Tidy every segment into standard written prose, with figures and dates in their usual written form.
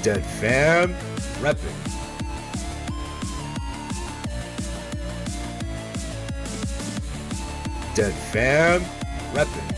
Dead Fam repping. Dead Fam repping.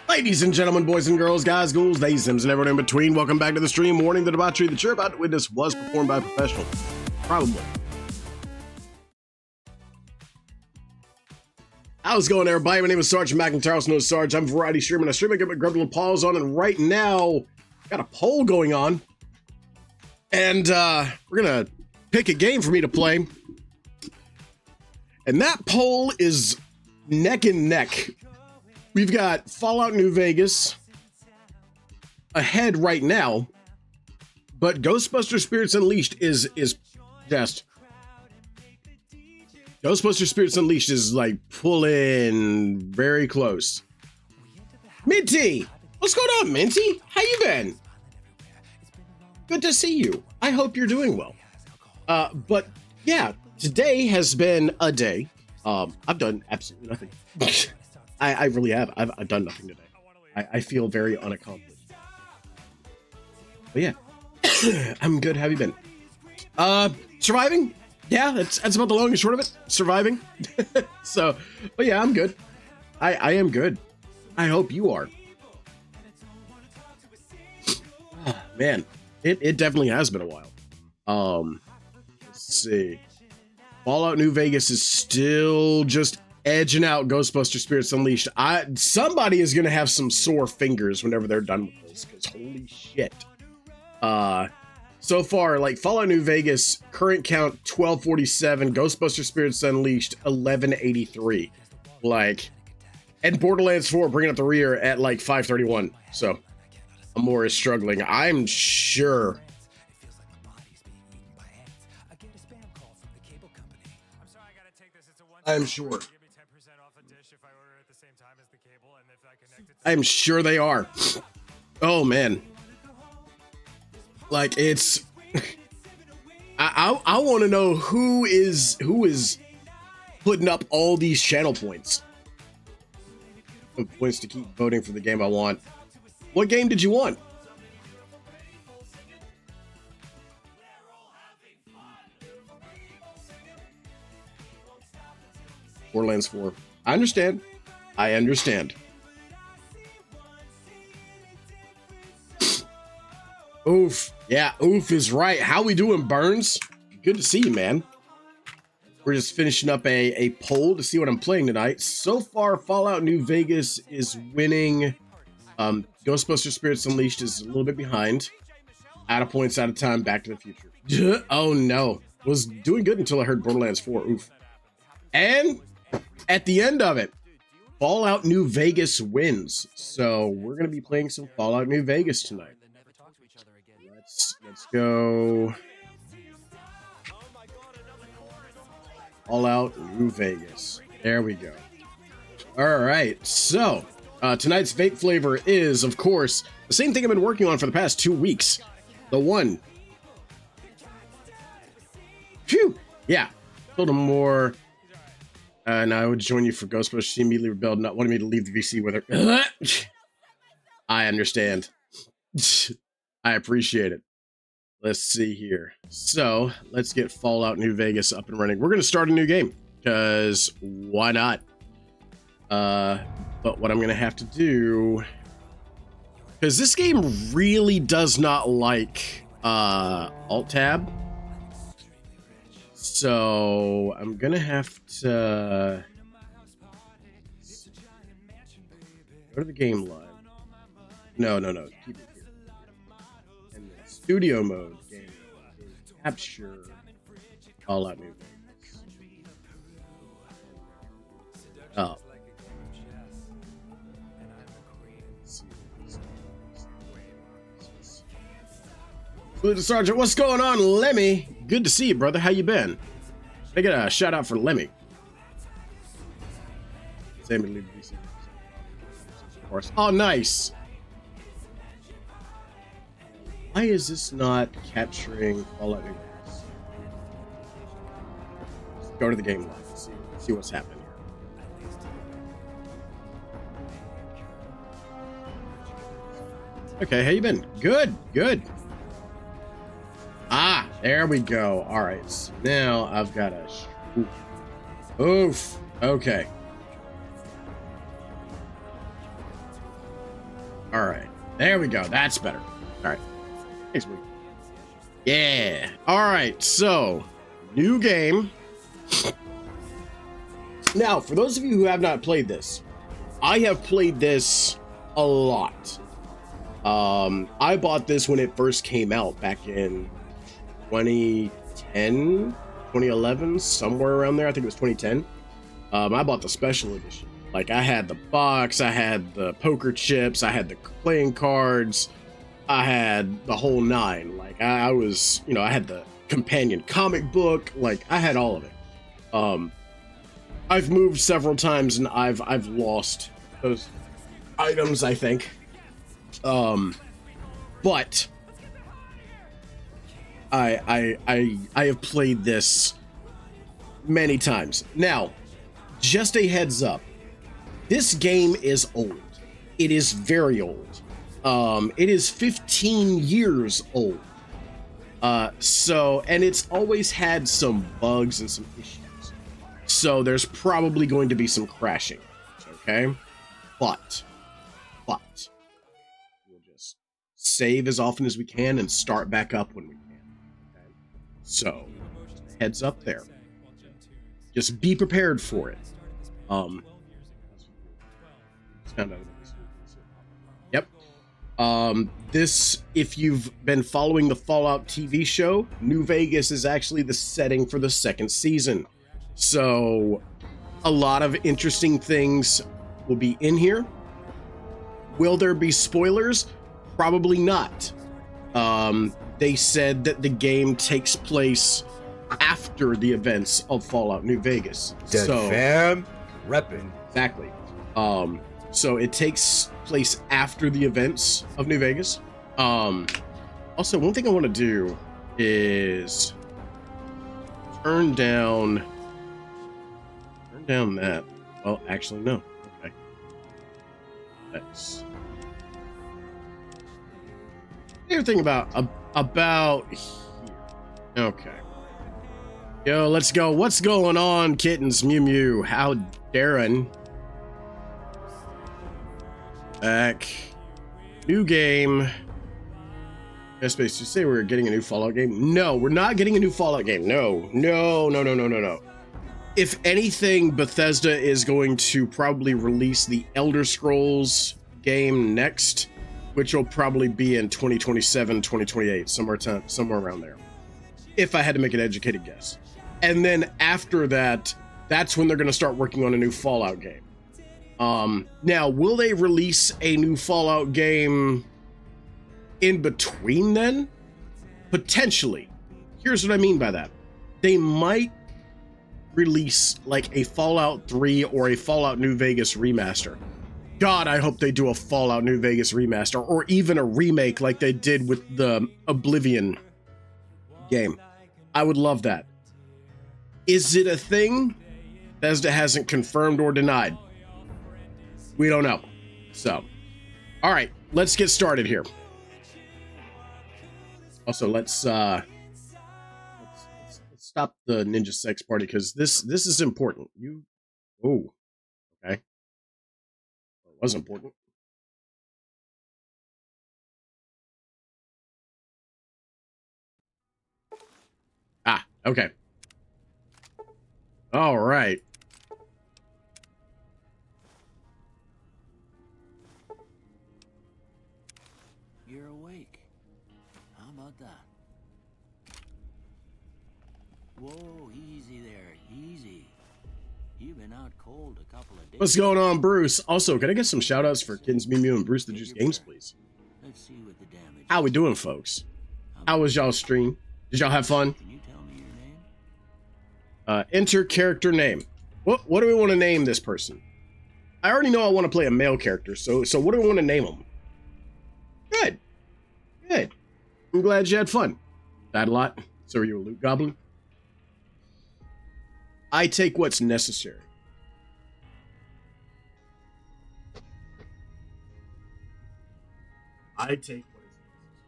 Ladies and gentlemen, boys and girls, guys, ghouls, they, sims, and everyone in between, welcome back to the stream. Warning, the debauchery that you're about to witness was performed by a professional. Probably. How's it going, everybody? My name is Sergeant McIntyre, also known as Sarge. I'm a variety streamer. I stream and get my grumpy little paws on, and right now, got a poll going on. And we're gonna pick a game for me to play. And that poll is neck and neck. We've got Fallout New Vegas ahead right now, but Ghostbusters Spirits Unleashed is just Ghostbusters Spirits Unleashed is like pulling very close. Minty, what's going on, Minty? How you been? Good to see you. I hope you're doing well. But yeah, today has been a day. I've done absolutely nothing. I really have. I've done nothing today. I feel very unaccomplished. But yeah, I'm good. How have you been? Surviving? Yeah, that's about the long and short of it. Surviving. So, but yeah, I'm good. I am good. I hope you are. Oh, man, it definitely has been a while. Let's see. Fallout New Vegas is still just edging out Ghostbusters Spirits Unleashed. Somebody is gonna have some sore fingers whenever they're done with this, because holy shit. So far, like Fallout New Vegas, current count 1247, Ghostbusters Spirits Unleashed 1183. Like, and Borderlands 4 bringing up the rear at like 531. So, Amore is struggling. I'm sure. I'm sure. I'm sure they are. Oh man. Like it's I want to know who is putting up all these channel points. Points to keep voting for the game I want. What game did you want? Borderlands 4. I understand. I understand. Oof. Yeah, oof is right. How we doing, Burns? Good to see you, man. We're just finishing up a poll to see what I'm playing tonight. So far, Fallout New Vegas is winning. Ghostbusters Spirits Unleashed is a little bit behind. Out of points, out of time, Back to the Future. Oh no. Was doing good until I heard Borderlands 4. Oof. And at the end of it, Fallout New Vegas wins. So we're going to be playing some Fallout New Vegas tonight. Let's go. Fallout New Vegas. There we go. All right. So tonight's vape flavor is, of course, the same thing I've been working on for the past 2 weeks. The one. Phew. Yeah. A little more. And I would join you for Ghostbusters. She immediately rebelled, not wanting me to leave the VC with her. I understand. I appreciate it. Let's see here. So let's get Fallout New Vegas up and running. We're going to start a new game because why not? But what I'm going to have to do, because this game really does not like Alt Tab. So I'm going to have to go to the game live. No. Keep it here. And then studio mode game capture Fallout New Vegas. Oh. Sergeant, what's going on, Lemmy? Good to see you, brother. How you been? I get a shout out for Lemmy. Oh, nice. Why is this not capturing Fallout New Vegas? Let's go to the game live and see what's happening here. Okay, how you been? Good. Ah, there we go. All right, so now I've got a... Oof. Okay. All right, there we go. That's better. All right. Thanks, Luke. Yeah. All right, so new game. Now, for those of you who have not played this, I have played this a lot. I bought this when it first came out back in 2010, 2011, somewhere around there. I think it was 2010. I bought the special edition. Like, I had the box, I had the poker chips, I had the playing cards, I had the whole nine. Like, I was, I had the companion comic book. Like, I had all of it. I've moved several times and I've lost those items, I think. But I have played this many times. Now, just a heads up, this game is old. It is very old. It is 15 years old. And it's always had some bugs and some issues. So there's probably going to be some crashing. Okay? But we'll just save as often as we can and start back up when we can. Okay? So, heads up there. Just be prepared for it. Yep. This, if you've been following the Fallout TV show, New Vegas is actually the setting for the second season. So a lot of interesting things will be in here. Will there be spoilers? Probably not. They said that the game takes place after the events of Fallout New Vegas. Dead fam reppin'. Exactly. So it takes place after the events of New Vegas. Also, one thing I want to do is turn down that. Well, actually, no. Okay. That's everything about here. Okay. Yo, let's go. What's going on, kittens? Mew Mew. How Darren? Back. New game. Yes, Space, you say we're getting a new Fallout game? No, we're not getting a new Fallout game. No. If anything, Bethesda is going to probably release the Elder Scrolls game next, which will probably be in 2027, 2028, somewhere around there. If I had to make an educated guess. And then after that, that's when they're going to start working on a new Fallout game. Now, will they release a new Fallout game in between then? Potentially. Here's what I mean by that. They might release like a Fallout 3 or a Fallout New Vegas remaster. God, I hope they do a Fallout New Vegas remaster or even a remake like they did with the Oblivion game. I would love that. Is it a thing? Bethesda hasn't confirmed or denied. We don't know. So, all right, let's get started here. Also, let's stop the Ninja Sex Party because this is important. Okay. It was important. Okay. All right. You're awake. How about that? Whoa, easy there, easy. You've been out cold a couple of days. What's going on, Bruce? Also, can I get some shout outs for Kittens, Mew Mew, and Bruce the Juice Games, please? Let's see what the damage. How we doing, folks? How was y'all's stream? Did y'all have fun? Can you tell me your name? Enter character name. What do we want to name this person? I already know I want to play a male character, so what do we want to name him? Good. I'm glad you had fun. That a lot. So are you a loot goblin? I take what's necessary. I take what is necessary.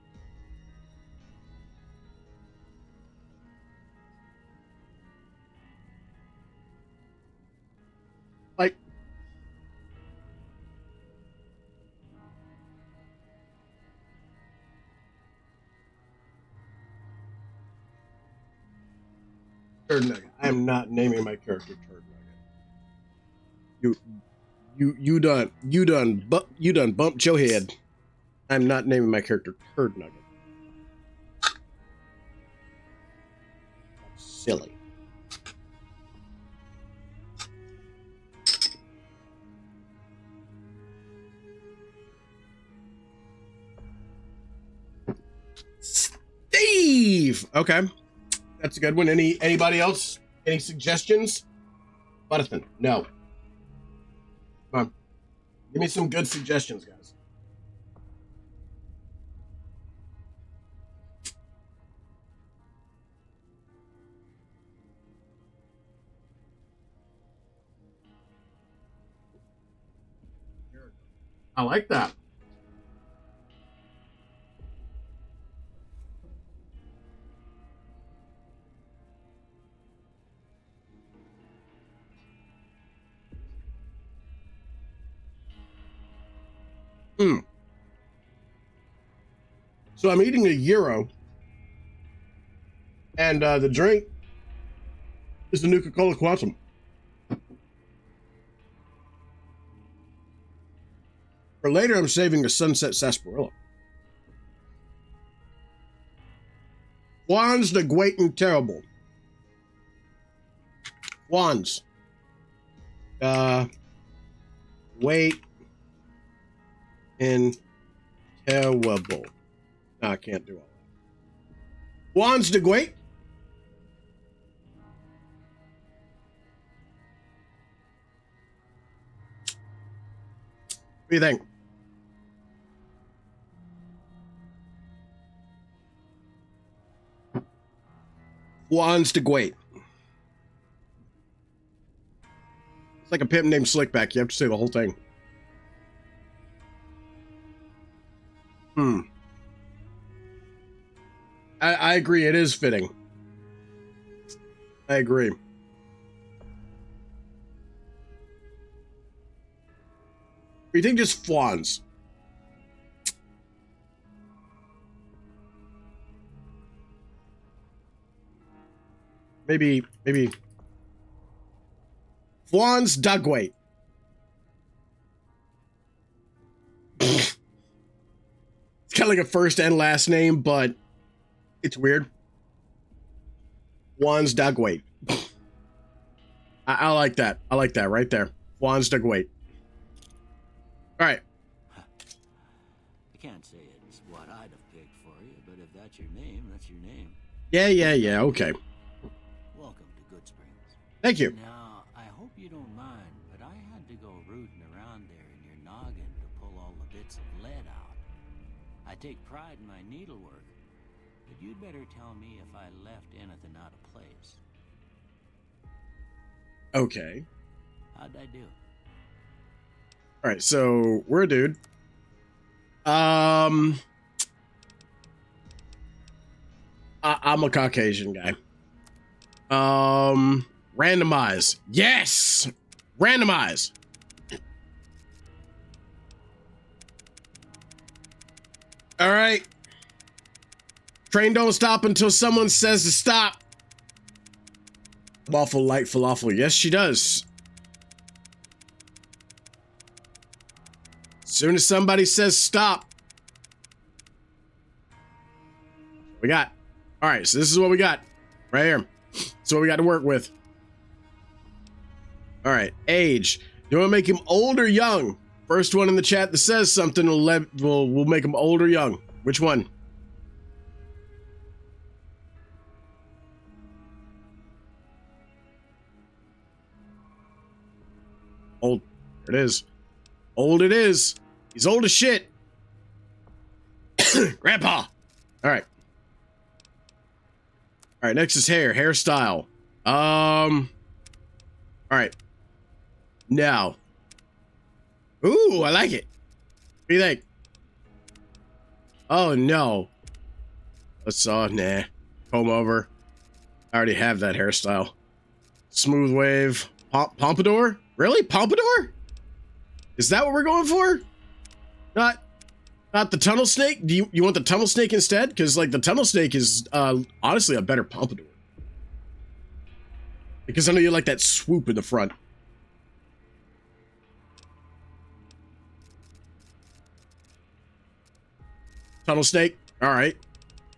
Like, Turd Nugget. I am not naming my character Turd Nugget. You done bumped your head. I'm not naming my character Turd Nugget. That's silly. Steve. Okay. That's a good one. Anybody else? Any suggestions? Butterfin, no. Come on. Give me some good suggestions, guys. I like that. So I'm eating a gyro, and the drink is the Nuka-Cola Quantum. For later, I'm saving a Sunset Sarsaparilla. Juan's the Great and Terrible. Juan's. Wait and terrible. No, I can't do all that. Juan's the Great do you think? Juan's de Guate. It's like a pimp named Slickback. You have to say the whole thing. I agree. It is fitting. I agree. What do you think? Just Fwans? Maybe Fwans Dugwait. It's kind of like a first and last name, but it's weird. Fwans Dugwait. I like that. I like that right there. Fwans Dugwait. All right. I can't say it's what I'd have picked for you, but if that's your name, that's your name. Yeah. Okay. Welcome to Good Springs. Thank you. Now, I hope you don't mind, but I had to go rooting around there in your noggin to pull all the bits of lead out. I take pride in my needlework, but you'd better tell me if I left anything out of place. Okay. How'd I do? All right. So we're a dude. I'm a Caucasian guy. Randomize. Yes. Randomize. All right. Train don't stop until someone says to stop. Waffle like falafel. Yes, she does. As soon as somebody says stop. We got. All right, so this is what we got right here. That's what we got to work with. All right, age. Do you want to make him old or young? First one in the chat that says something we'll make him old or young. Which one? Old. There it is. Old it is. He's old as shit. Grandpa. All right. All right, next is hair. Hairstyle. All right. Now. Ooh, I like it. What do you think? Oh, no. Nah. Comb over. I already have that hairstyle. Smooth wave. Pompadour? Really? Pompadour? Is that what we're going for? Not the tunnel snake? Do you want the tunnel snake instead? Because like the tunnel snake is honestly a better pompadour. Because I know you like that swoop in the front. Tunnel snake. All right.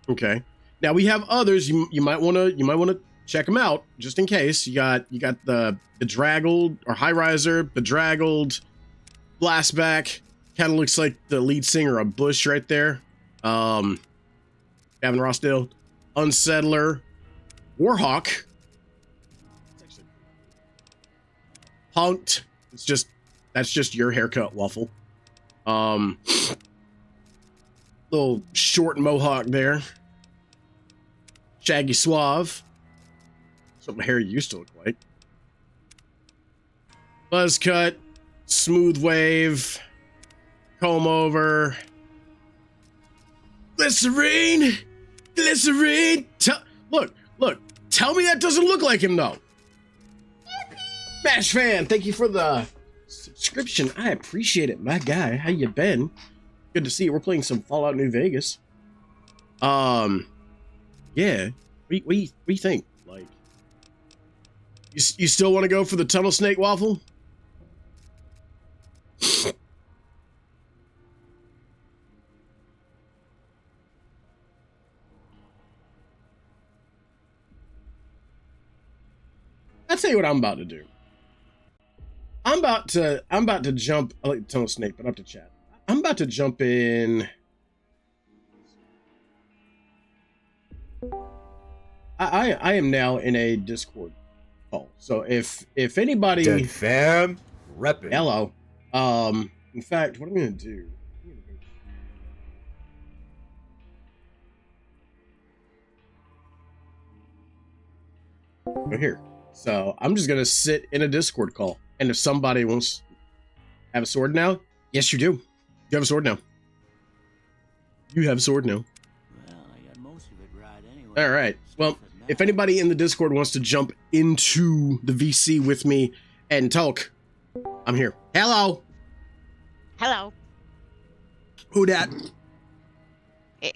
Okay. Now we have others. You might want to check them out just in case. You got the bedraggled or high riser, bedraggled, blastback. Kind of looks like the lead singer of Bush right there. Gavin Rossdale, Unsettler, Warhawk, Punked. That's just your haircut, Waffle. Little short mohawk there. Shaggy Suave. That's what my hair used to look like. Buzz cut, smooth wave, comb over. Glycerine! Look. Tell me that doesn't look like him, though. Bash fan, thank you for the subscription. I appreciate it, my guy. How you been? Good to see you. We're playing some Fallout New Vegas. Yeah. What do you think? Like, you still want to go for the tunnel snake, Waffle? I'll tell you what I'm about to do. I'm about to jump. I like the tunnel snake, but up to chat. I'm about to jump in. I am now in a Discord call. So if anybody Dead fam reppin'. hello, In fact, what I'm going to do, go here. So I'm just going to sit in a Discord call. And if somebody wants to have a sword now, yes, you do. You have a sword now. You have a sword now. Well, I got most of it right anyway. All right. Well, if anybody in the Discord wants to jump into the VC with me and talk, I'm here. Hello. Hello. Who dat? Eh.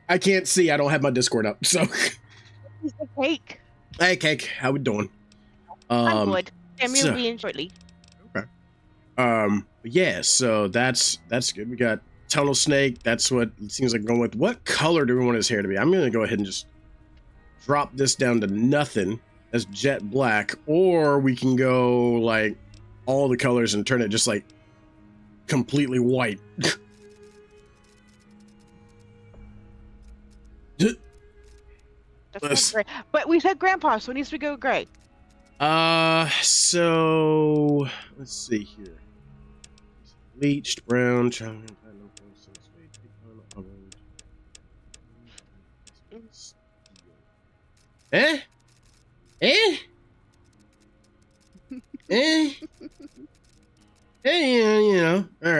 I can't see. I don't have my Discord up. So, It's a cake. hey, Cake. How we doing? I'm good. Sammy so- will be in shortly. Yeah. So that's good. We got Tunnel Snake. That's what it seems like going with. What color do we want his hair to be? I'm gonna go ahead and just drop this down to nothing as jet black, or we can go like all the colors and turn it just like completely white. That's Let's- not gray. But we said grandpa, so it needs to go gray. So let's see here. Bleached brown, chocolate, platinum, orange. Eh? Eh? Eh? Yeah, you know. All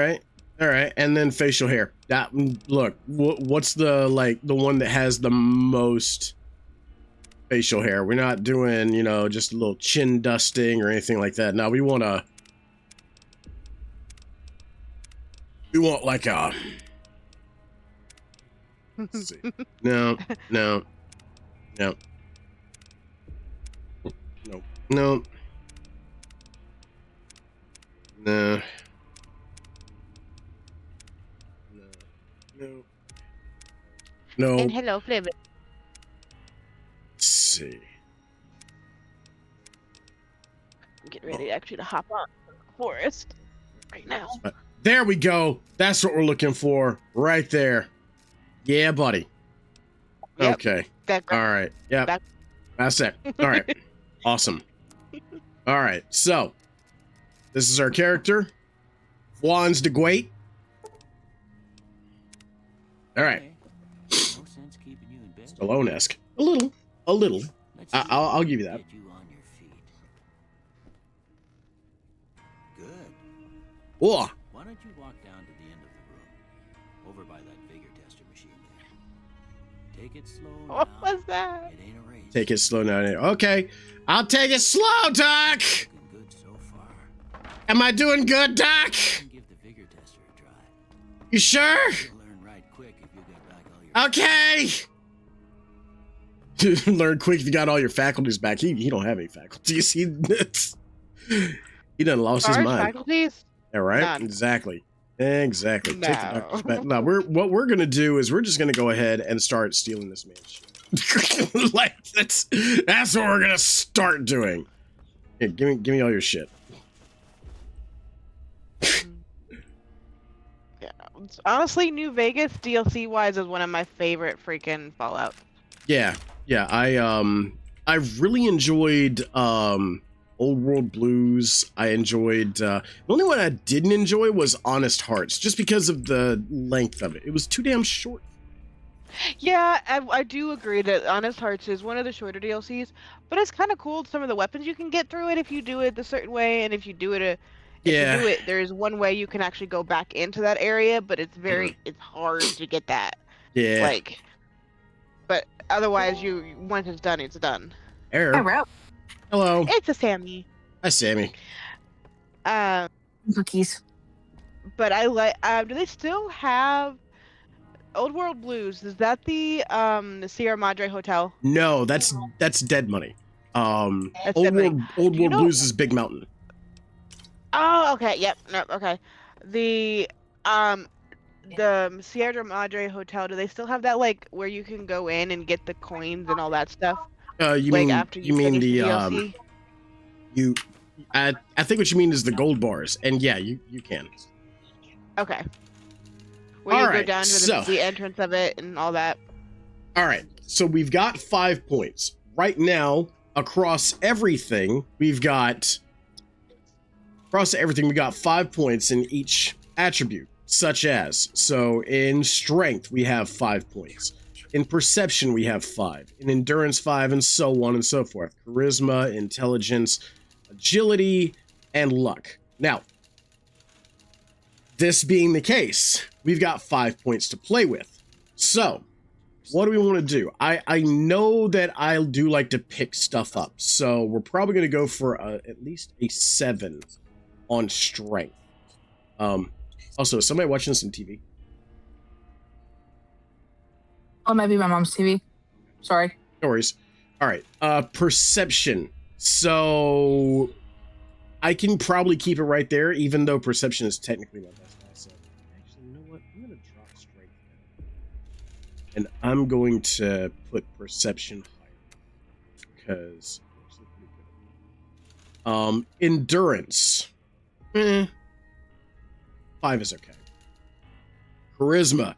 right. And then facial hair. That look. What's the the one that has the most facial hair? We're not doing just a little chin dusting or anything like that. No, we want like a. Let's see. No. No. No. And hello, Flavor. Let's see. I'm getting ready actually to hop on the forest right now. There we go. That's what we're looking for right there. Yeah, buddy. Yep. Okay. That All right. Yep. That- That's it. All right. Awesome. All right. So, this is our character, Juan's de Guate. All right. Okay. No sense keeping you in bed. Stallone-esque. A little. Let's see I'll if give we you can that. Get you on your feet. Good. Whoa. Why don't you walk down to the end of the room, over by that vigor tester machine there. Take it slow What now. was that? It ain't a race. Take it slow now. Okay. I'll take it slow, Doc. Looking good so far. Am I doing good, Doc? You can give the vigor tester a try. You sure? You'll learn right quick if you get back all your. Okay. Learn quick if you got all your faculties back. He don't have any faculties. He done lost his Charge mind. faculties? All right. None. Exactly. Take the No. doctor's back. No, what we're gonna do is we're just gonna go ahead and start stealing this man's shit. Like that's what we're gonna start doing. Here, give me all your shit. Yeah. Honestly, New Vegas DLC wise is one of my favorite freaking Fallout. Yeah. I really enjoyed Old World Blues. I enjoyed the only one I didn't enjoy was Honest Hearts, just because of the length of it. It was too damn short. Yeah, I do agree that Honest Hearts is one of the shorter DLCs, but it's kind of cool some of the weapons you can get through it if you do it the certain way, and if you do it there is one way you can actually go back into that area, but it's it's hard to get that. Yeah. But otherwise, once it's done, it's done. Error. Hello. It's a Sammy. Hi, Sammy. Cookies. But I like. Do they still have Old World Blues? Is that the Sierra Madre Hotel? No, that's Dead Money. That's Old Dead Money. World Do you know- Blues is Big Mountain. Oh, okay. Yep. No. Okay. The Sierra Madre Hotel. Do they still have that where you can go in and get the coins and all that stuff? You like mean after you mean finish the DLC? I think what you mean is the gold bars, and yeah, you can. Okay. Where you go Alright, down to so- the entrance of it and all that. All right, so we've got 5 points right now across everything. We've got Across everything, we got 5 points in each attribute, such as, so in strength, we have 5 points. In perception, we have 5. In endurance, 5, and so on and so forth. Charisma, intelligence, agility, and luck. Now, this being the case, we've got 5 points to play with. So, what do we want to do? I know that I do like to pick stuff up, so we're probably going to go for at least a 7 on strength. Also, is somebody watching this on TV? Oh, maybe my mom's TV. Sorry. No worries. All right. Perception. So I can probably keep it right there, even though perception is technically my best asset. Actually, you know what? I'm going to drop strength down. And I'm going to put perception higher. Because it's pretty good. Endurance. 5 is okay. Charisma.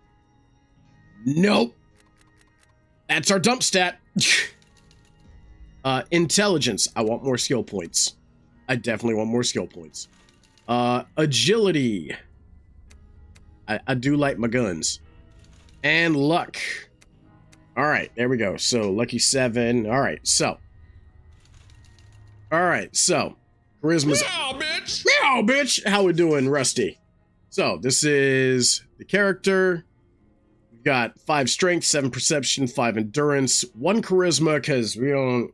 Nope. That's our dump stat. Intelligence. I want more skill points. I definitely want more skill points. Agility. I do like my guns. And luck. All right, there we go. So lucky 7. All right, so. Charisma's. Meow, bitch. Meow, bitch. How we doing, Rusty? So this is the character. We've got 5 strength, 7 perception, 5 endurance, 1 charisma, because we don't.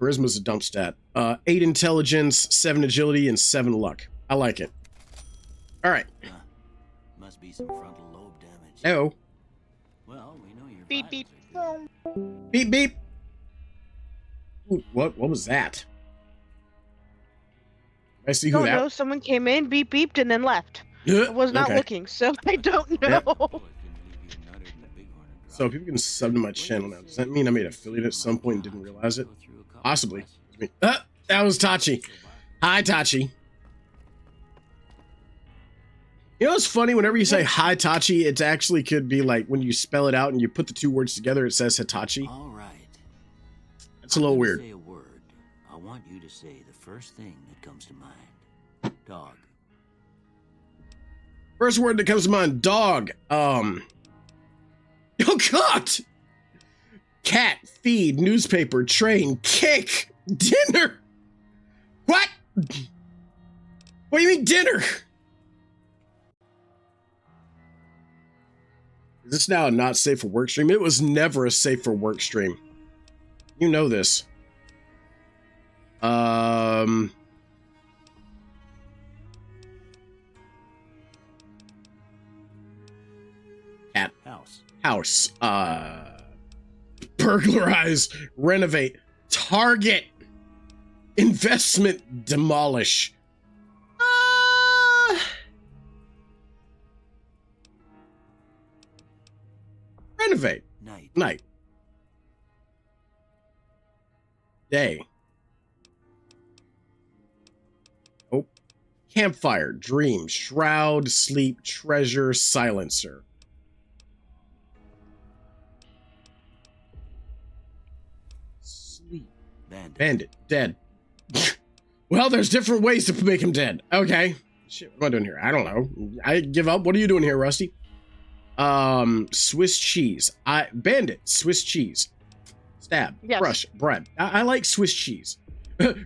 Charisma's a dump stat. 8 intelligence, 7 agility, and 7 luck. I like it. All right. Must be some frontal lobe damage. Oh. Well, we know your Beep, beep. vitals are good. Beep beep. Ooh, what was that? I see who Don't that. know. Someone came in, beep beeped, and then left. I was not Okay. looking, so I don't know. Oh, it can leave you nuttered in the bighorn and So people can sub to my channel now. Does that mean I made an affiliate at some point and didn't realize it? Go through a couple Possibly. questions. That was Tachi. Hi, Tachi. You know what's funny? Whenever you say hi, Tachi, it actually could be like when you spell it out and you put the 2 words together, it says Hitachi. All right. That's a little I'm gonna weird. Say a word. I want you to say the first thing that comes to mind. Dog. First word that comes to mind, dog. Oh God! Cat, feed, newspaper, train, cake, dinner. What? What do you mean dinner? Is this now a not safe for work stream? It was never a safe for work stream. You know this. Cat. House. Burglarize, renovate, target, investment, demolish. Renovate, Night. night, day. Oh, campfire, dream, shroud, sleep, treasure, silencer. Sleep. Bandit. Bandit, dead. Well, there's different ways to make him dead. Okay. Shit, what am I doing here? I don't know. I give up. What are you doing here, Rusty? Swiss cheese. Bandit, Swiss cheese. Stab, Yes. brush, bread. I like Swiss cheese.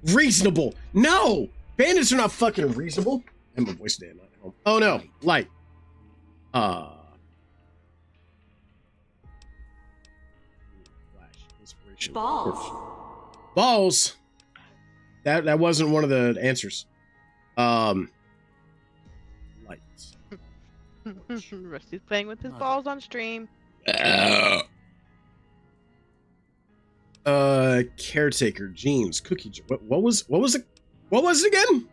Reasonable. No! Bandits are not fucking reasonable. And my voice dead. Not at home. Oh no, light. Flash, inspiration. Balls. That wasn't one of the answers. Lights. Rusty's playing with his balls on stream. Caretaker, jeans, cookie jar. What was it? What was it again?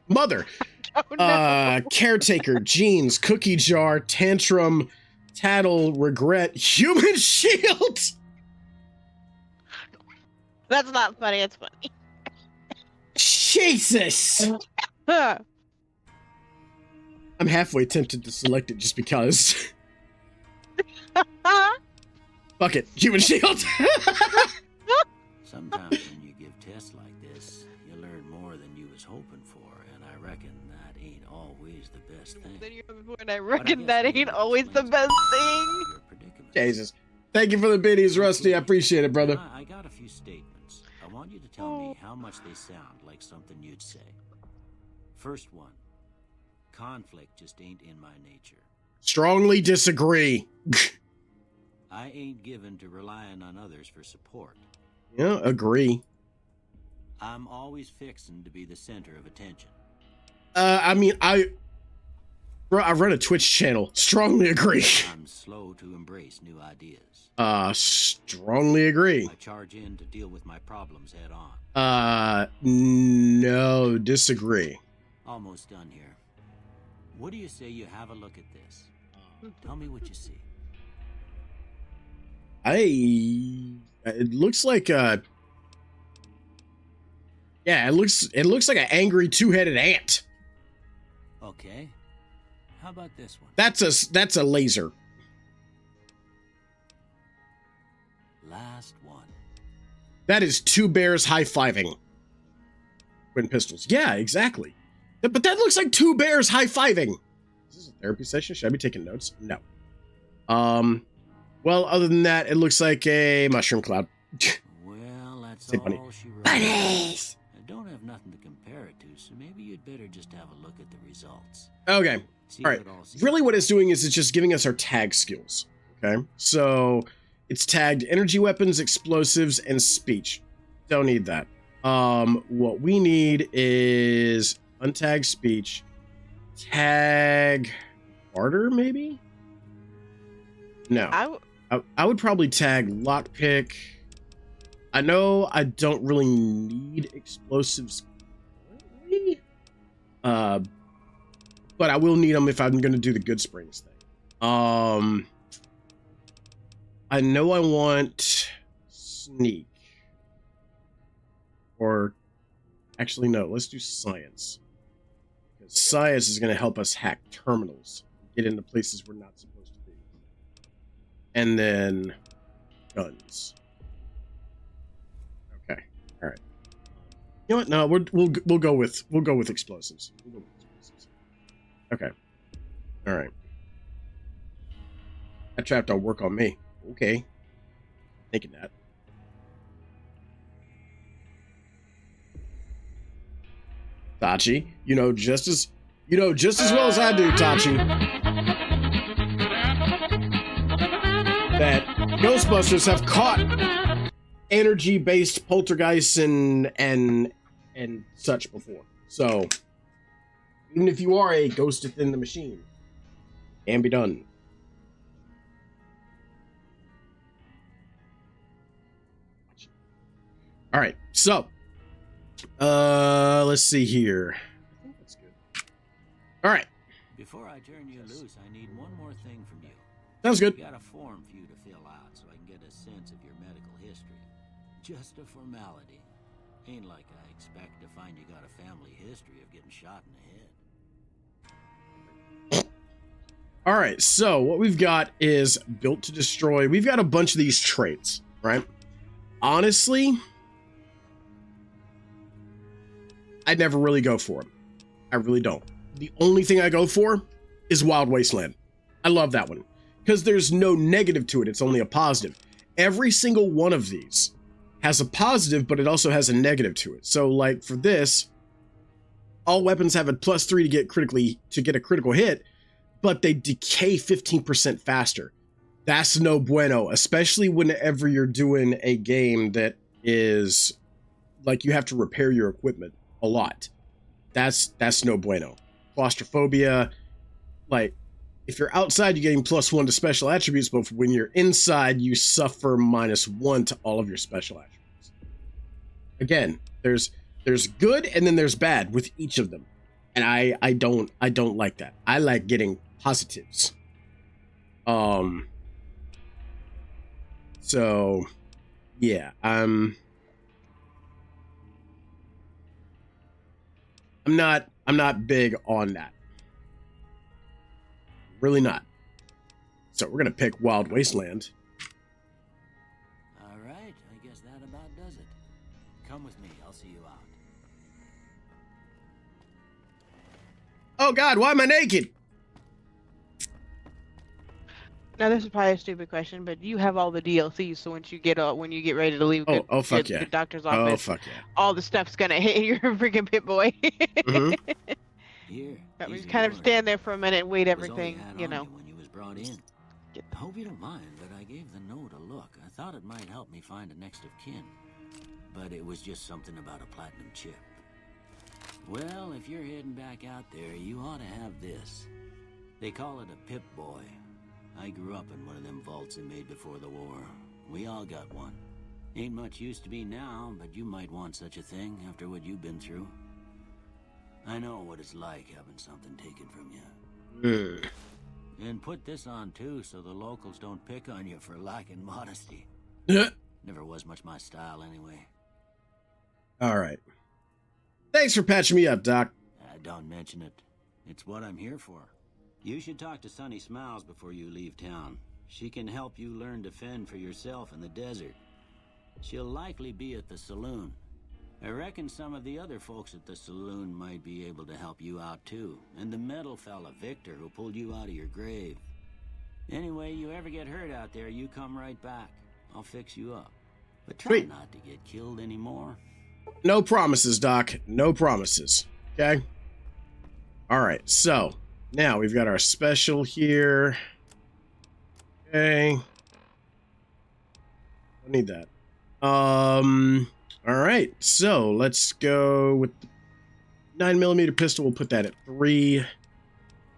Mother. Oh no. Caretaker, jeans, cookie jar, tantrum, tattle, regret, human shield. That's not funny. It's funny. Jesus. I'm halfway tempted to select it just because. Fuck it, human shield. Sometimes when you give tests like this, you learn more than you was hoping for, and I reckon that ain't always the best thing. Then you have a point. I But I reckon guess that maybe ain't that always the explains best a lot thing. of your predicament. Jesus. Thank you for the biddies, Rusty. I appreciate it, brother. I got a few statements. I want you to tell me how much they sound like something you'd say. First one. Conflict just ain't in my nature. Strongly disagree. I ain't given to relying on others for support. Yeah, agree. I'm always fixing to be the center of attention. I mean, I run a Twitch channel. Strongly agree. I'm slow to embrace new ideas. Strongly agree. I charge in to deal with my problems head on. No, disagree. Almost done here. What do you say you have a look at this? Tell me what you see. It looks like yeah, it looks like an angry two-headed ant. Okay. How about this one? That's a laser. Last one. That is two bears high-fiving. Twin pistols. Yeah, exactly. But that looks like two bears high-fiving. Is this a therapy session? Should I be taking notes? No. Well, other than that, it looks like a mushroom cloud. Well, that's Say all bunny. she wrote. Bunnies! I don't have nothing to compare it to, so maybe you'd better just have a look at the results. Okay. See All right. if it all seems Really what it's doing is it's just giving us our tag skills. Okay. So it's tagged energy weapons, explosives, and speech. Don't need that. What we need is untag speech, tag barter, maybe? No. I would probably tag lockpick. I know I don't really need explosives currently, but I will need them if I'm going to do the good springs thing. I know I want sneak, or actually no, let's do science. Because science is going to help us hack terminals, get into places we're not supposed to be, and then guns. Okay, all right. You know what? No, we'll go with explosives. We'll go with explosives. Okay. All right. That trap don't work on me. Okay. Thinking that. Tachi, you know just as well as I do, Tachi, that Ghostbusters have caught energy-based poltergeists and such before. So even if you are a ghost within the machine, it can be done. All right, so let's see here. I think that's good. All right, Before I turn you loose, I need one more thing from you. sounds good. Got a form for you to fill out so I can get a sense of your medical history. Just a formality. Ain't like I expect to find you got a family history of getting shot in the head. All right, so what we've got is built to destroy. We've got a bunch of these traits, right? Honestly, I never really go for them. I really don't. The only thing I go for is Wild Wasteland. I love that one because there's no negative to it. It's only a positive. Every single one of these has a positive, but it also has a negative to it. So like for this, all weapons have a +3 to get a critical hit, but they decay 15% faster. That's no bueno, especially whenever you're doing a game that is like you have to repair your equipment a lot. That's no bueno. Claustrophobia, like if you're outside, you're getting +1 to special attributes, but when you're inside, you suffer -1 to all of your special attributes. Again, there's good and then there's bad with each of them, and I don't like that. I like getting positives. So yeah, I'm not big on that. Really not. So we're gonna pick Wild Wasteland. All right, I guess that about does it. Come with me, I'll see you out. Oh God, why am I naked? Now this is probably a stupid question, but you have all the DLCs, so once you get ready to leave Fuck yeah. the doctor's Oh office, fuck yeah. all the stuff's gonna hit your freaking Pit Boy. Mhm. Here, I mean, these are kind of yours. stand there for a minute and wait Was all everything, had you on know. when you was brought in. I hope you don't mind, but I gave the note a look. I thought it might help me find a next of kin, but it was just something about a platinum chip. Well, if you're heading back out there, you ought to have this. They call it a Pip Boy. I grew up in one of them vaults they made before the war. We all got one. Ain't much use to be now, but you might want such a thing after what you've been through. I know what it's like having something taken from you. And put this on too, so the locals don't pick on you for lacking modesty. Never was much my style anyway. All right. Thanks for patching me up, Doc. Don't mention it. It's what I'm here for. You should talk to Sunny Smiles before you leave town. She can help you learn to fend for yourself in the desert. She'll likely be at the saloon. I reckon some of the other folks at the saloon might be able to help you out too. And the metal fella, Victor, who pulled you out of your grave. Anyway, you ever get hurt out there, you come right back. I'll fix you up. But try Sweet. not to get killed anymore. No promises, Doc. No promises. Okay? All right, so now we've got our special here. Okay. Don't need that. All right, so let's go with the 9mm pistol. We'll put that at 3.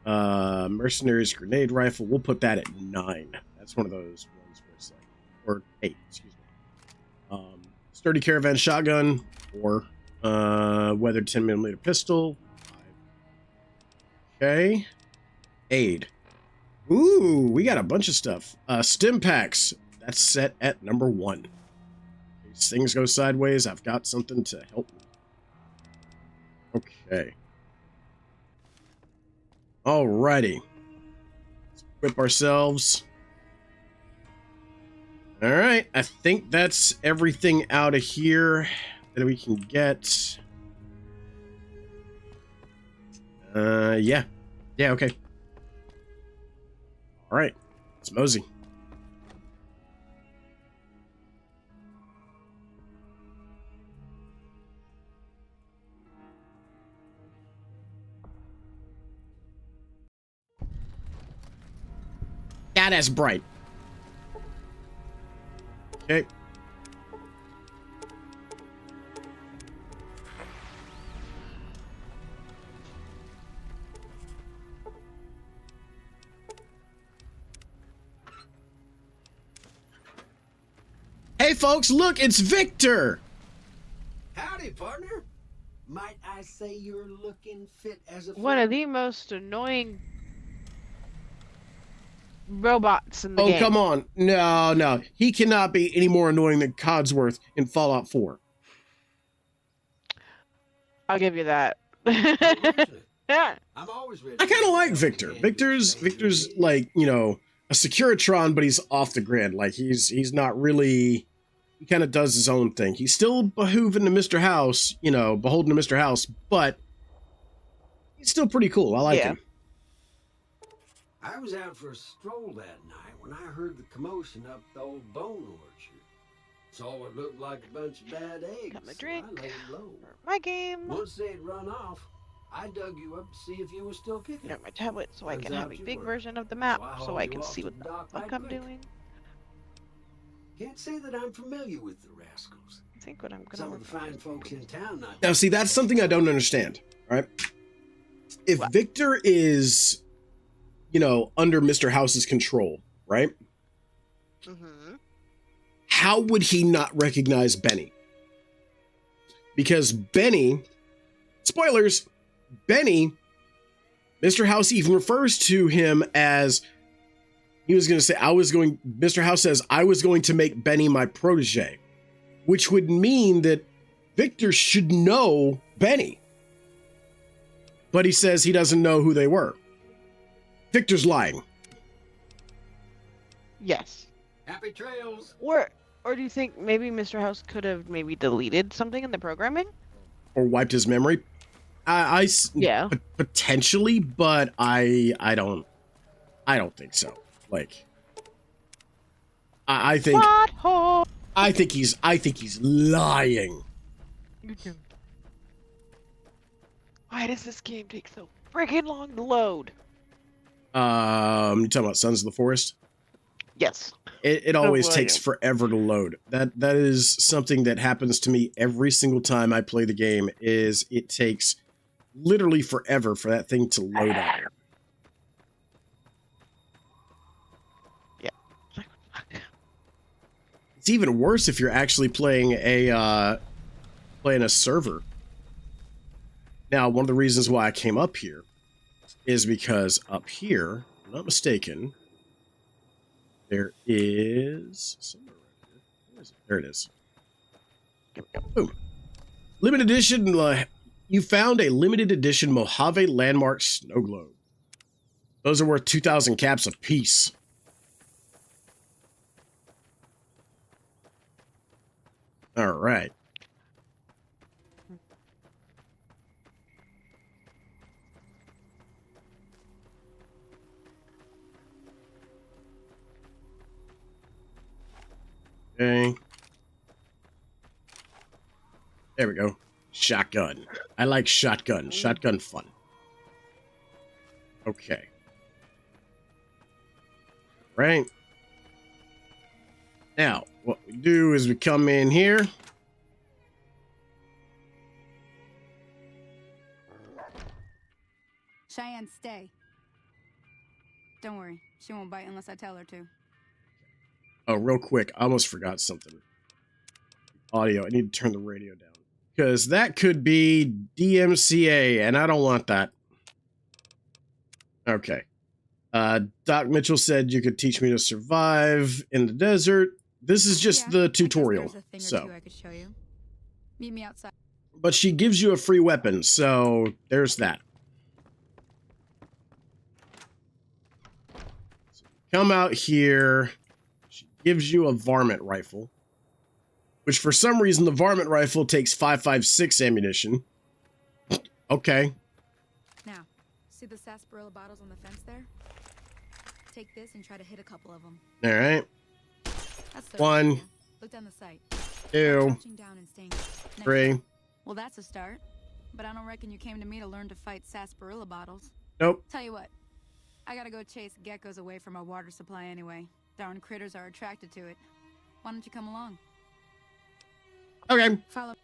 Mercenaries grenade rifle. We'll put that at 9. That's one of those ones where it's like, or 8, excuse me. Sturdy caravan shotgun, or weathered 10mm pistol. 5. Okay. Aid. Ooh, we got a bunch of stuff. Stim packs. That's set at number 1. If things go sideways, I've got something to help me. Okay. Alrighty. Let's equip ourselves. Alright, I think that's everything out of here that we can get. Yeah. Yeah, okay. Alright, let's mosey. Yeah, that's bright. Okay. Hey folks, look, it's Victor! Howdy, partner. Might I say you're looking fit as a One of the most annoying robots in the game. Oh, come on. No. He cannot be any more annoying than Codsworth in Fallout 4. I'll give you that. I'm always ready. I kind of like Victor. Victor's like, you know, a Securitron, but he's off the grid. Like, he's not really... He kind of does his own thing. He's still behooving to Mr. House, you know, beholden to Mr. House, but he's still pretty cool. I like him. I was out for a stroll that night when I heard the commotion up the old bone orchard. Saw what looked like a bunch of bad eggs. Got my so drink. I laid low. For my game. Once they'd run off, I dug you up to see if you were still kicking. Got my tablet so I Turns can have out a you big were. version of the map So I so hauled I you can off see to what the the dock fuck right I'm quick. doing. Can't say that I'm familiar with the rascals. I think what I'm gonna Some work of the fine folks in town not. Now, see, that's something I don't understand, right? If What? Victor is, you know, under Mr. House's control, right? Mm-hmm. How would he not recognize Benny? Because Benny, spoilers, Benny, Mr. House even refers to him as, he was going to say, Mr. House says, I was going to make Benny my protege, which would mean that Victor should know Benny. But he says he doesn't know who they were. Victor's lying. Yes. Happy trails. Or do you think maybe Mr. House could have maybe deleted something in the programming? Or wiped his memory. Yeah. Potentially, but I don't think so. Like, I think he's lying. Why does this game take so freaking long to load? You talking about Sons of the Forest? Yes. It always takes forever to load. That is something that happens to me every single time I play the game. Is it takes literally forever for that thing to load up. Yeah. It's even worse if you're actually playing a server. Now, one of the reasons why I came up here is because up here, if I'm not mistaken, there is somewhere right here. Where is it? There it is. Boom. Limited edition. You found a limited edition Mojave Landmark snow globe. Those are worth 2,000 caps apiece. All right. Okay. There we go. Shotgun. I like shotgun. Shotgun fun. Okay. Right. Now, what we do is we come in here. Cheyenne, stay. Don't worry. She won't bite unless I tell her to. Oh, real quick. I almost forgot something. Audio. I need to turn the radio down. Because that could be DMCA, and I don't want that. Okay. Doc Mitchell said you could teach me to survive in the desert. This is just the tutorial. There's a thing or So, two I could show you. Meet me outside. but she gives you a free weapon, so there's that. So come out here. She gives you a varmint rifle, which for some reason the varmint rifle takes 5.56 ammunition. Okay. Now, see the sarsaparilla bottles on the fence there? Take this and try to hit a couple of them. All right. That's the 1, idea. Look down the sight. 2, Crouching down and staying. Next 3. up. Well, that's a start. But I don't reckon you came to me to learn to fight sarsaparilla bottles. Nope. Tell you what, I gotta go chase geckos away from our water supply anyway. Darn critters are attracted to it. Why don't you come along? Okay. Follow.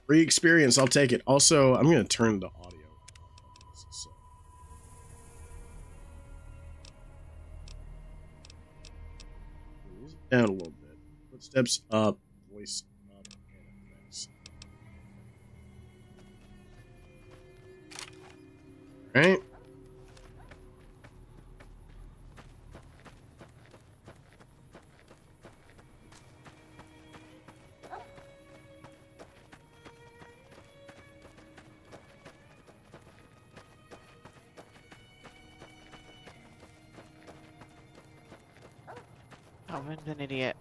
Free experience. I'll take it. Also, I'm going to turn the audio. So. Raise it down a little bit. Footsteps up. Voice up. And effects. All right. I'm an idiot.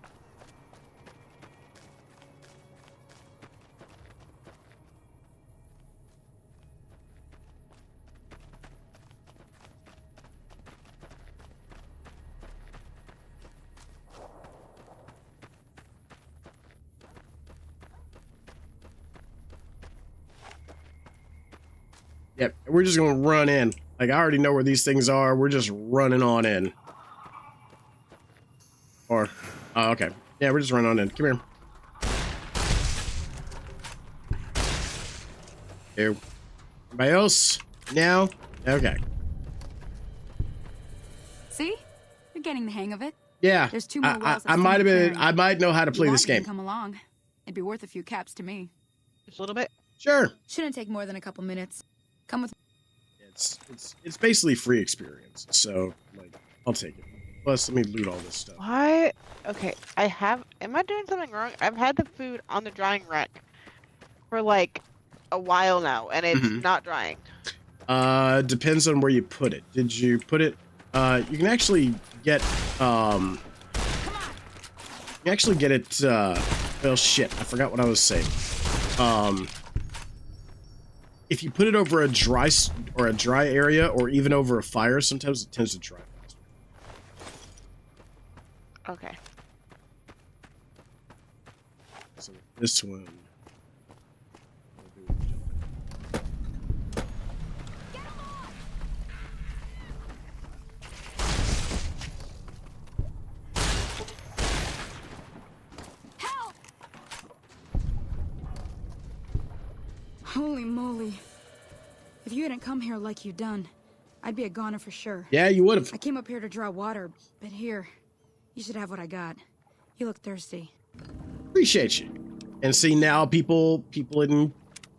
Yep, we're just gonna run in. Like, I already know where these things are. We're just running on in. Or, oh, okay. Yeah, we're just running on in. Come here. Here. Everybody else? Now? Okay. See? You're getting the hang of it. Yeah, There's 2 more wells. I might have been. I might know how to play this game. Come along. It'd be worth a few caps to me. Just a little bit. Sure. Shouldn't take more than a couple minutes. Come with. It's basically free experience. So, like, I'll take it. Plus, let me loot all this stuff. Why? Okay, am I doing something wrong? I've had the food on the drying rack for like a while now, and it's not drying. Depends on where you put it. Did you put it? You can actually get, you can actually get it, well, shit, I forgot what I was saying. if you put it over a dry area or even over a fire, sometimes it tends to dry faster. Okay. So this one. Holy moly. If you hadn't come here like you done, I'd be a goner for sure. Yeah, you would have. I came up here to draw water, but here, you should have what I got. You look thirsty. Appreciate you. And see, now people in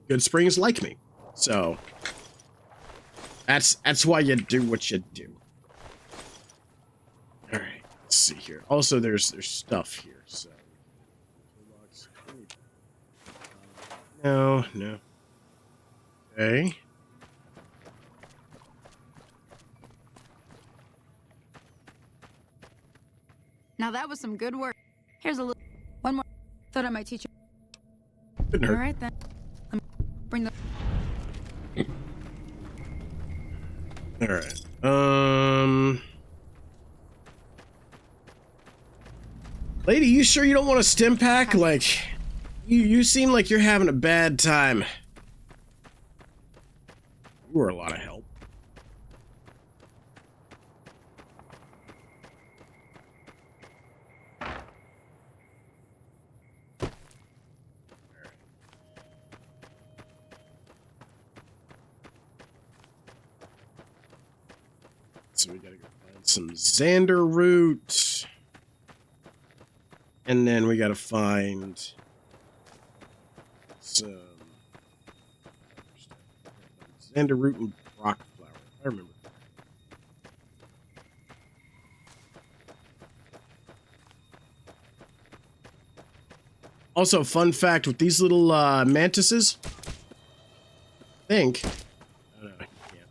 Good Springs like me. So that's why you do what you do. All right, let's see here. Also, there's stuff here. So no. Okay. Now that was some good work. Here's a little one more. Thought I might teach you. Couldn't hurt. All right then. Let me bring the. All right. Lady, you sure you don't want a stim pack? Like, you seem like you're having a bad time. You were a lot of help. So we gotta go find some Xander root. And then we gotta find some Xander root and rock flower. I remember. Also, fun fact with these little mantises, I think. Oh, no, you can't.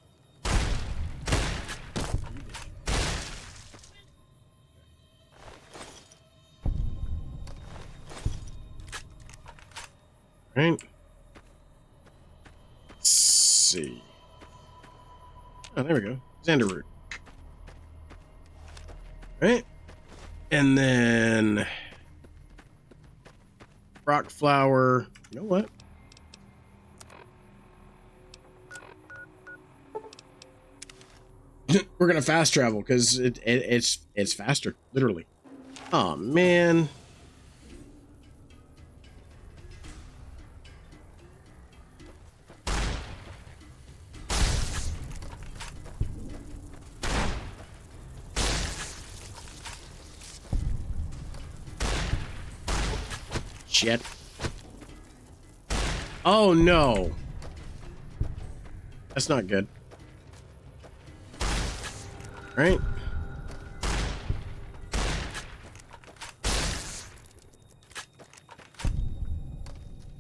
Right. Let's see. Oh, there we go. Xander root. Right. And then rock flower. You know what? We're gonna fast travel because it's faster, literally. Oh man. Shit. Oh no. That's not good. Right?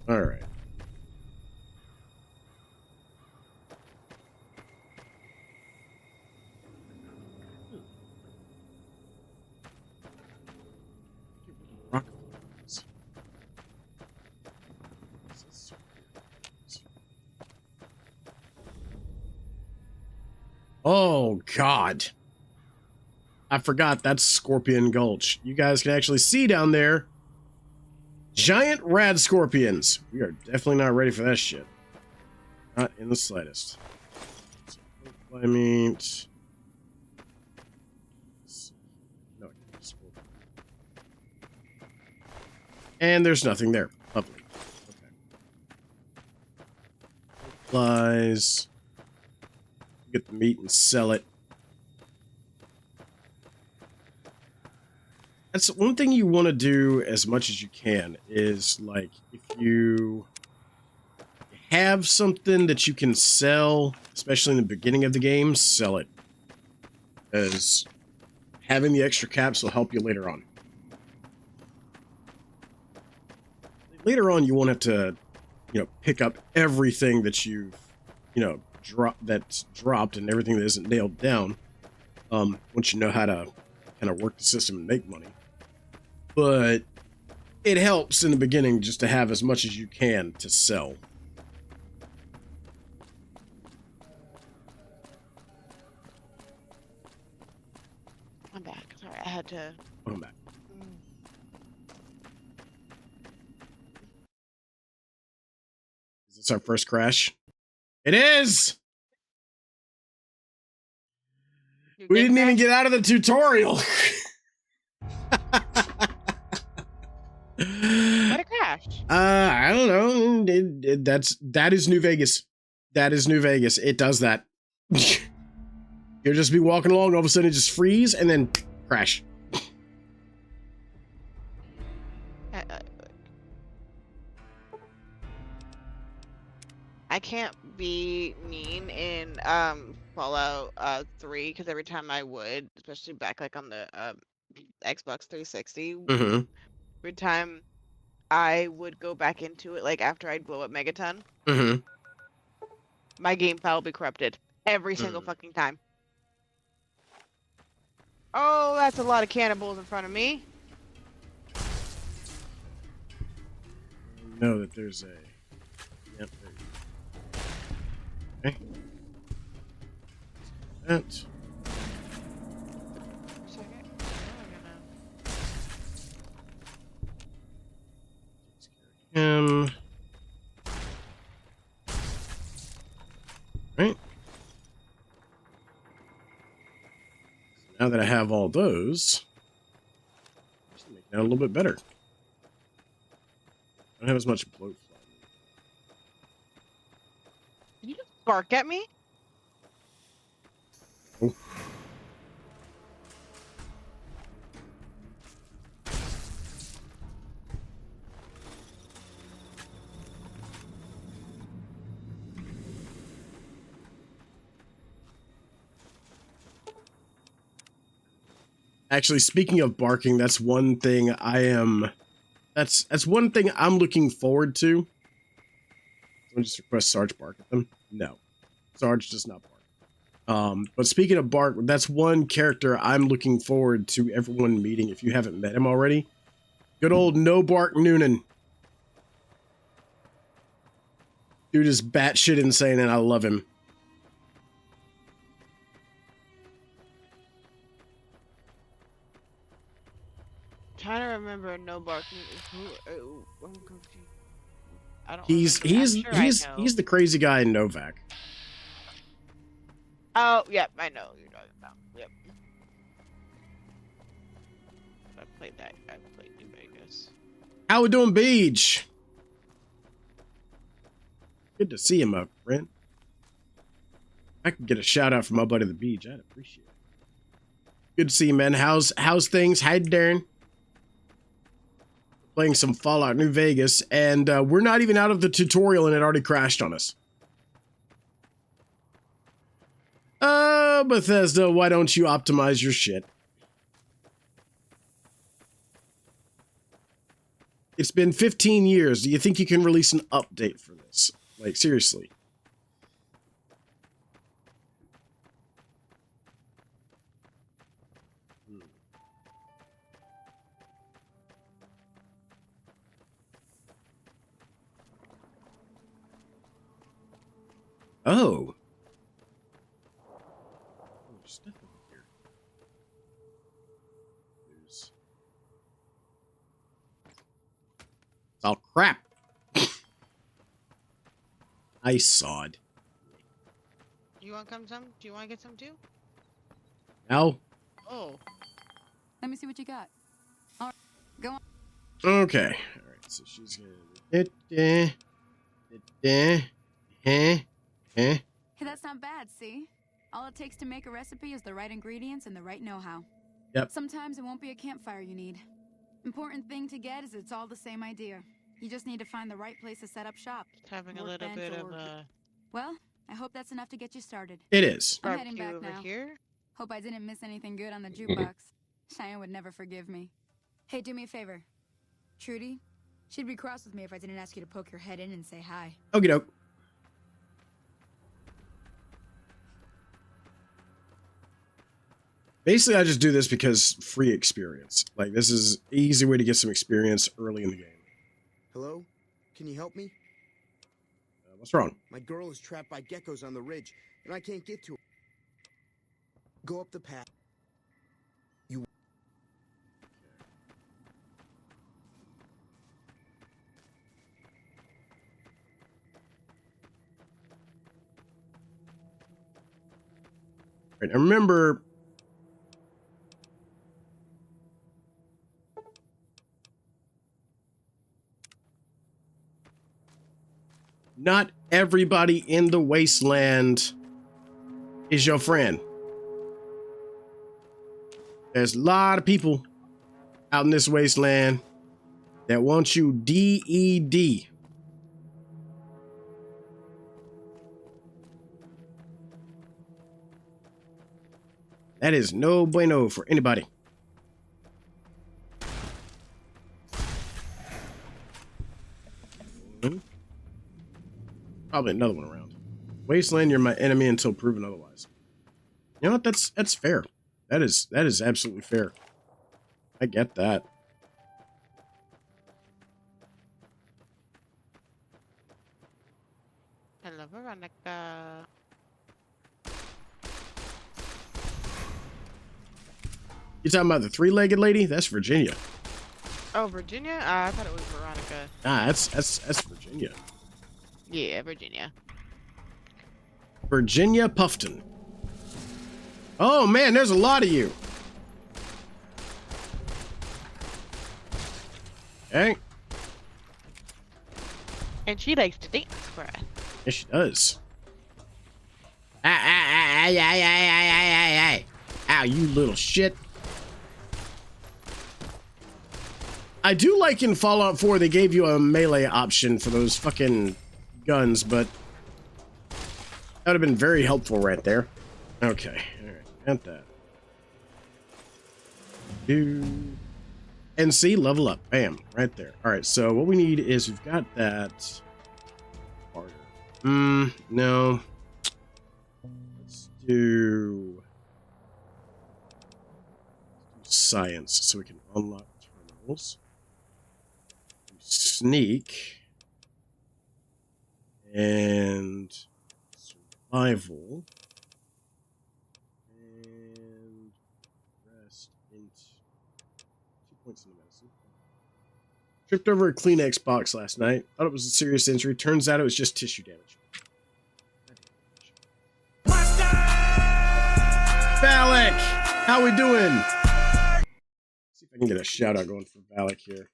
All right. Rock. Oh, God. I forgot that's Scorpion Gulch. You guys can actually see down there. Giant rad scorpions. We are definitely not ready for that shit. Not in the slightest. I mean... No, and there's nothing there. Lovely. Okay. Flies. Get the meat and sell it. That's one thing you want to do as much as you can is, like, if you have something that you can sell, especially in the beginning of the game, sell it. As having the extra caps will help you later on. Later on, you won't have to, pick up everything that you've, that's dropped and everything that isn't nailed down. Once you know how to kind of work the system and make money. But it helps in the beginning just to have as much as you can to sell. I'm back. Sorry, I had to. Welcome back. Is this our first crash? It is! You We get didn't even crashed? get out of the tutorial. What a crash! I don't know. That is New Vegas. That is New Vegas. It does that. You'll just be walking along, all of a sudden it just freeze and then crash. I can't be mean in Fallout 3 because every time I would, especially back like on the Xbox 360, Mm-hmm. every time I would go back into it, like after I'd blow up Megaton, Mm-hmm. my game file would be corrupted every single fucking time. Oh, that's a lot of cannibals in front of me. Know that there's a. Yep. Okay. That. Second. Right. Now that I have all those, just make that a little bit better. I don't have as much bloat fly. Did you just bark at me? Oh. Actually, speaking of barking, that's one thing that's one thing I'm looking forward to. Someone just request Sarge bark at them. No, Sarge does not bark. But speaking of bark, that's one character I'm looking forward to everyone meeting. If you haven't met him already, good old No Bark Noonan. Dude is batshit insane, and I love him. Trying to remember no barking. I'm confused. I don't. He's remember. I'm sure I know. he's the crazy guy in Novak. Oh, yep, I know who you're talking about. Yep. I played that. I played New Vegas. How we doing, Beach? Good to see you, my friend. I could get a shout out from my buddy the Beach. I'd appreciate it. Good to see you, man. How's things? Hi, Darren. Playing some Fallout New Vegas, and we're not even out of the tutorial, and it already crashed on us. Bethesda, why don't you optimize your shit? It's been 15 years. Do you think you can release an update for this? Like, seriously. Oh. There's stuff over here. Oh, crap. I sawed. You want some? Do you want to get some too? Now? Oh. Let me see what you got. All right, go on. Okay. All right. So she's gonna. Hey, that's not bad, see? All it takes to make a recipe is the right ingredients and the right know-how. Yep. Sometimes it won't be a campfire you need. Important thing to get is it's all the same idea. You just need to find the right place to set up shop. Just having a little Workbench bit of or- Well, I hope that's enough to get you started. It is. I'm heading barbecue back over now. here. Hope I didn't miss anything good on the jukebox. Cheyenne would never forgive me. Hey, do me a favor. Trudy, she'd be cross with me if I didn't ask you to poke your head in and say hi. Okie doke. Basically, I just do this because free experience. Like, this is an easy way to get some experience early in the game. Hello? Can you help me? What's wrong? My girl is trapped by geckos on the ridge, and I can't get to her. Go up the path. You Right, and remember, not everybody in the wasteland is your friend. There's a lot of people out in this wasteland that want you dead. That is no bueno for anybody. Probably another one around. Wasteland, you're my enemy until proven otherwise. You know what? That's fair. That is absolutely fair. I get that. Hello, Veronica. You talking about the three-legged lady? That's Virginia. Oh, Virginia? I thought it was Veronica. Ah, that's Virginia. Yeah, Virginia. Virginia Puffton. Oh man, there's a lot of you. Okay. And she likes to dance for us. Yes, she does. Ow, you little shit. I do like in Fallout 4 they gave you a melee option for those fucking guns, but that would have been very helpful right there. Okay, alright, got that. And see, level up. Bam, right there. Alright, so what we need is we've got that. No. Let's do science so we can unlock terminals. Sneak and survival and rest into 2 points in the medicine. Tripped over a Kleenex box last night. Thought it was a serious injury. Turns out it was just tissue damage. Valak! How we doing? See if I can get a shout out going for Valak here.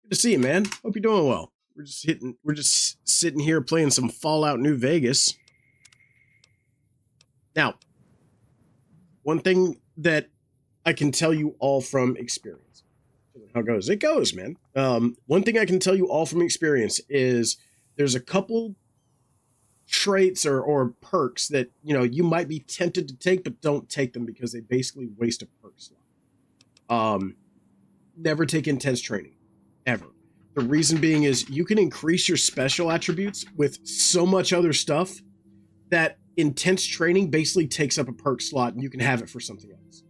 Good to see you, man. Hope you're doing well. We're just sitting here playing some Fallout New Vegas. Now, one thing that I can tell you all from experience. How it goes? It goes, man. One thing I can tell you all from experience is there's a couple traits or perks that, you know, you might be tempted to take, but don't take them because they basically waste a perk slot. Never take intense training. Ever. The reason being is you can increase your special attributes with so much other stuff that intense training basically takes up a perk slot and you can have it for something else.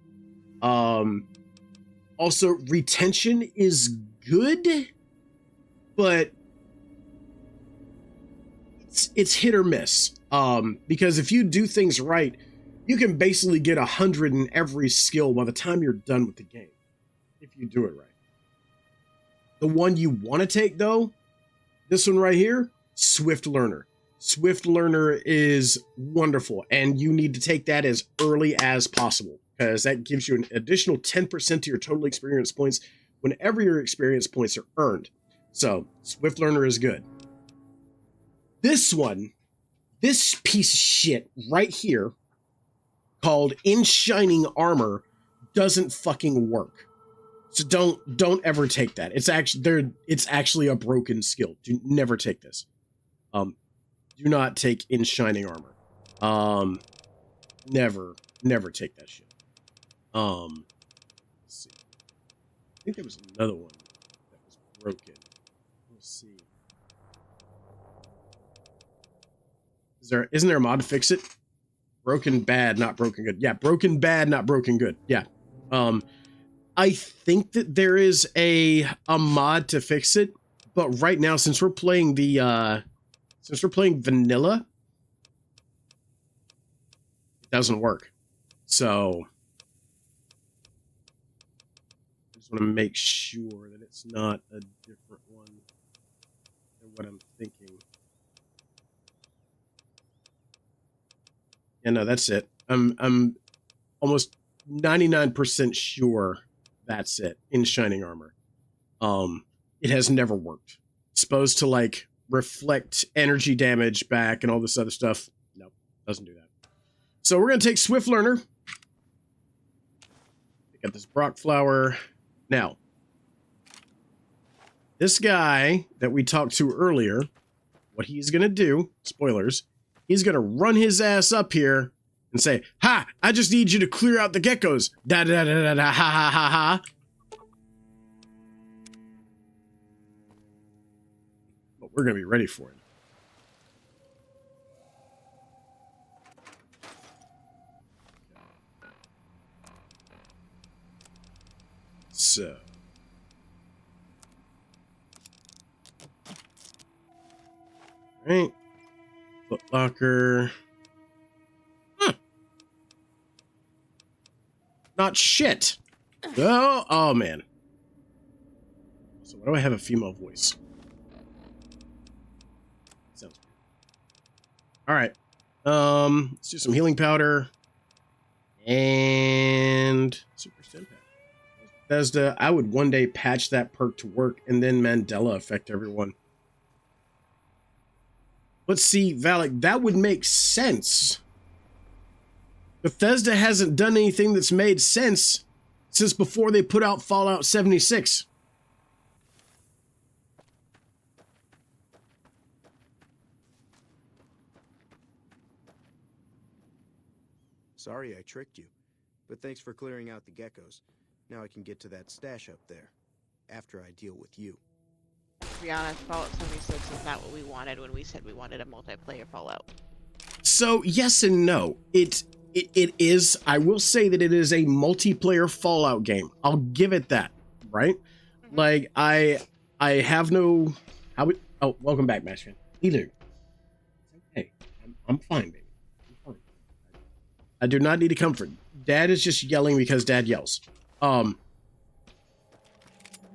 Also, retention is good, but it's hit or miss. Because if you do things right, you can basically get 100 in every skill by the time you're done with the game, if you do it right. The one you want to take, though, this one right here, Swift Learner. Swift Learner is wonderful, and you need to take that as early as possible, because that gives you an additional 10% to your total experience points whenever your experience points are earned. So, Swift Learner is good. This one, this piece of shit right here, called In Shining Armor, doesn't fucking work. So don't ever take that. It's actually a broken skill. Do never take this. Do not take In Shining Armor. Never take that shit. Let's see. I think there was another one that was broken. Let's see. Isn't there a mod to fix it? Broken bad, not broken good. Yeah, broken bad, not broken good. Yeah. I think that there is a mod to fix it, but right now, since we're playing vanilla, it doesn't work. So I just want to make sure that it's not a different one than what I'm thinking. Yeah, no, that's it. I'm almost 99% sure that's it in Shining Armor. It has never worked. It's supposed to like reflect energy damage back and all this other stuff. Nope, doesn't do that. So we're gonna take Swift Learner. Pick up this Brock Flower. Now, this guy that we talked to earlier, what he's gonna do, spoilers, he's gonna run his ass up here and say, "Ha! I just need you to clear out the geckos." Da da da da da ha ha ha ha. But we're gonna be ready for it. So. Right. Footlocker. Huh. Not shit. Oh man. So why do I have a female voice? Sounds weird. All right. Let's do some healing powder and super stim pack. Bethesda, I would one day patch that perk to work and then Mandela affect everyone. But see, Valak, that would make sense. Bethesda hasn't done anything that's made sense since before they put out Fallout 76. Sorry I tricked you, but thanks for clearing out the geckos. Now I can get to that stash up there, after I deal with you. To be honest, Fallout 76 is not what we wanted when we said we wanted a multiplayer Fallout. So yes and no. It is. I will say that it is a multiplayer Fallout game. I'll give it that. Right? Mm-hmm. Like I have no. Oh, welcome back, Mashman. Either. Hey, I'm fine, baby. I'm fine. I do not need to comfort. Dad is just yelling because Dad yells.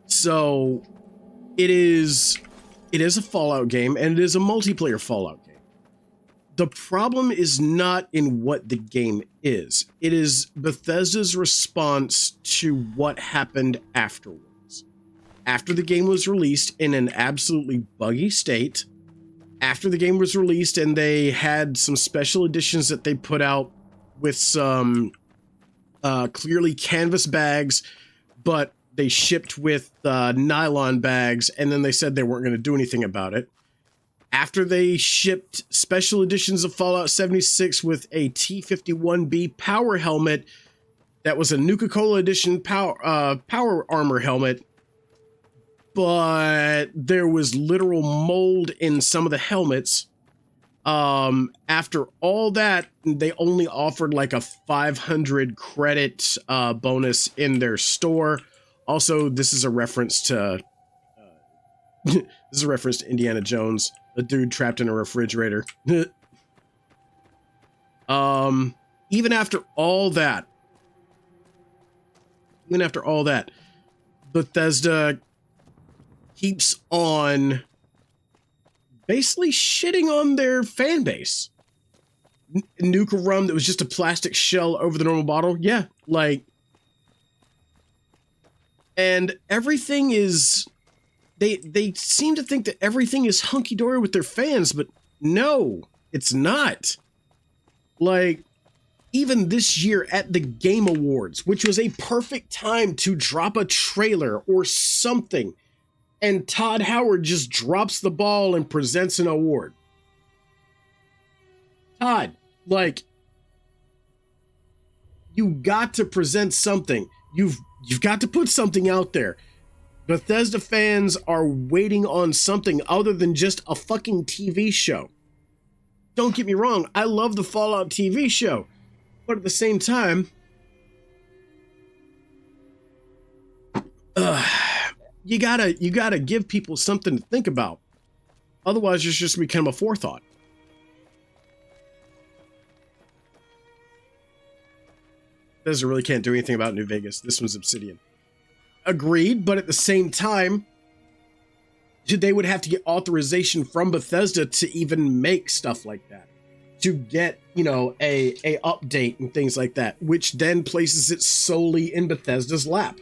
So it is a Fallout game, and it is a multiplayer Fallout game. The problem is not in what the game is. It is Bethesda's response to what happened afterwards. After the game was released in an absolutely buggy state, after the game was released and they had some special editions that they put out with some clearly canvas bags, but they shipped with nylon bags, and then they said they weren't going to do anything about it. After they shipped special editions of Fallout 76 with a T-51B power helmet that was a Nuka-Cola edition power armor helmet, but there was literal mold in some of the helmets. After all that, they only offered like a 500 credit bonus in their store. Also, this is a reference to Indiana Jones, a dude trapped in a refrigerator. Even after all that, Bethesda keeps on basically shitting on their fan base. Nuka rum that was just a plastic shell over the normal bottle. Yeah, like, and everything is, they seem to think that everything is hunky-dory with their fans, but no, it's not. Like, even this year at the Game Awards, which was a perfect time to drop a trailer or something, and Todd Howard just drops the ball and presents an award. Todd, like, you got to present something. You've got to put something out there. Bethesda fans are waiting on something other than just a fucking TV show. Don't get me wrong, I love the Fallout TV show, but at the same time, you gotta give people something to think about. Otherwise, it's just become a forethought. Bethesda really can't do anything about New Vegas. This one's Obsidian. Agreed, but at the same time, they would have to get authorization from Bethesda to even make stuff like that. to get, you know, a update and things like that, which then places it solely in Bethesda's lap.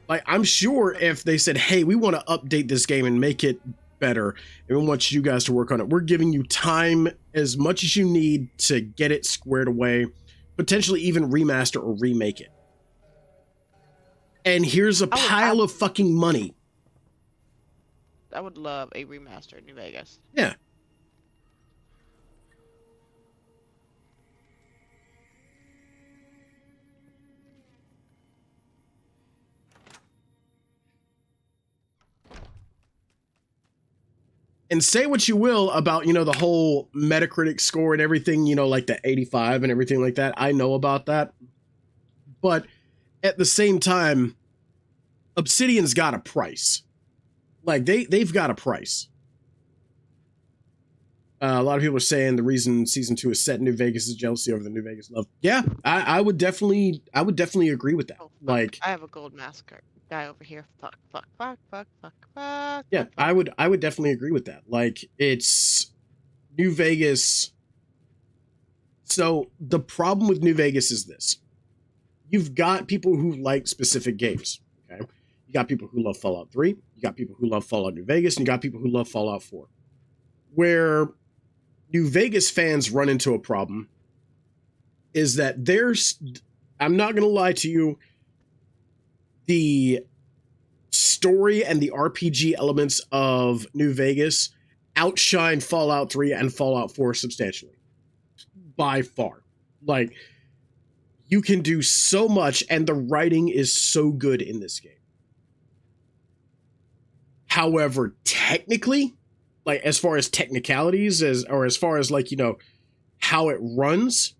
Like, I'm sure if they said, hey, we want to update this game and make it better, and we want you guys to work on it, we're giving you time as much as you need to get it squared away, potentially even remaster or remake it. And here's a pile of fucking money. I would love a remaster in New Vegas. Yeah. And say what you will about, you know, the whole Metacritic score and everything, you know, like the 85 and everything like that. I know about that. But at the same time, Obsidian's got a price. Like, they've got a price. A lot of people are saying the reason season 2 is set in New Vegas is jealousy over the New Vegas love. Yeah, I would definitely agree with that. Oh, like, I have a gold mask guy over here. Fuck. Yeah, I would definitely agree with that. Like, it's New Vegas. So the problem with New Vegas is this. You've got people who like specific games, okay? You got people who love Fallout 3, you got people who love Fallout New Vegas, and you got people who love Fallout 4. Where New Vegas fans run into a problem is that I'm not going to lie to you, the story and the RPG elements of New Vegas outshine Fallout 3 and Fallout 4 substantially. By far. Like, you can do so much, and the writing is so good in this game. However, technically, like, as far as technicalities, or as far as, like, you know, how it runs,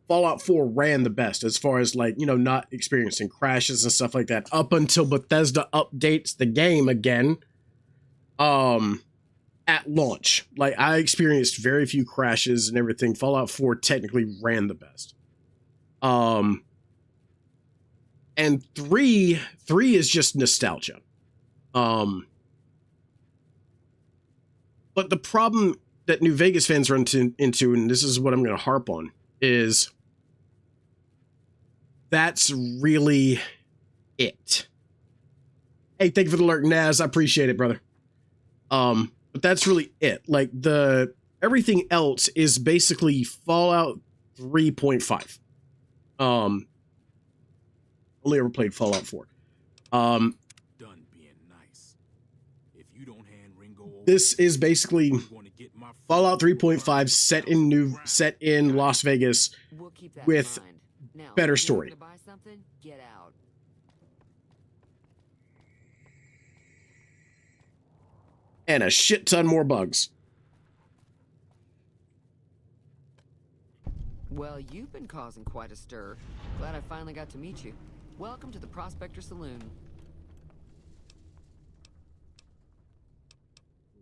Fallout 4 ran the best as far as, like, you know, not experiencing crashes and stuff like that up until Bethesda updates the game again at launch. Like, I experienced very few crashes and everything. Fallout 4 technically ran the best. And 3 is just nostalgia. But the problem that New Vegas fans run into, and this is what I'm going to harp on, is that's really it. Hey, thank you for the alert, Naz. I appreciate it, brother. But that's really it. Like, everything else is basically Fallout 3.5. Only ever played Fallout 4. Done being nice. If you don't hand Ringo over, this is basically Fallout 3.5 set in Las Vegas with better story. Get out. And a shit ton more bugs. Well, you've been causing quite a stir. Glad I finally got to meet you. Welcome to the Prospector Saloon.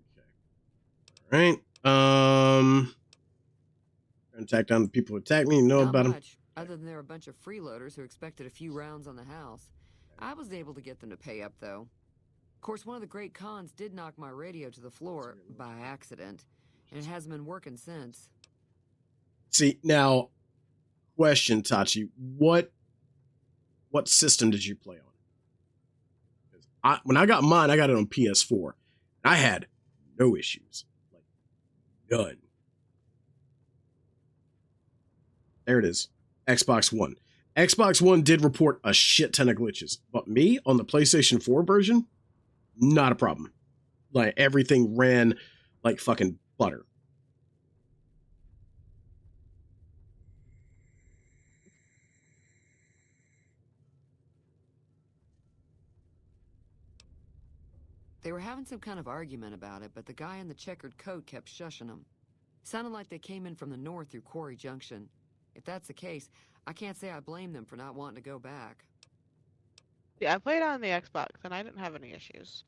Okay. All right. Gonna attack down the people who attack me. You know about them. Other than they're a bunch of freeloaders who expected a few rounds on the house. I was able to get them to pay up, though. Of course, one of the great cons did knock my radio to the floor by accident, and it hasn't been working since. See, now, question, Tachi, what system did you play on? When I got mine, I got it on PS4. I had no issues. Like, none. There it is. Xbox One. Xbox One did report a shit ton of glitches, but me, on the PlayStation 4 version, not a problem. Like, everything ran like fucking butter. They were having some kind of argument about it, but the guy in the checkered coat kept shushing them. Sounded like they came in from the north through Quarry Junction. If that's the case, I can't say I blame them for not wanting to go back. Yeah, I played on the Xbox, and I didn't have any issues.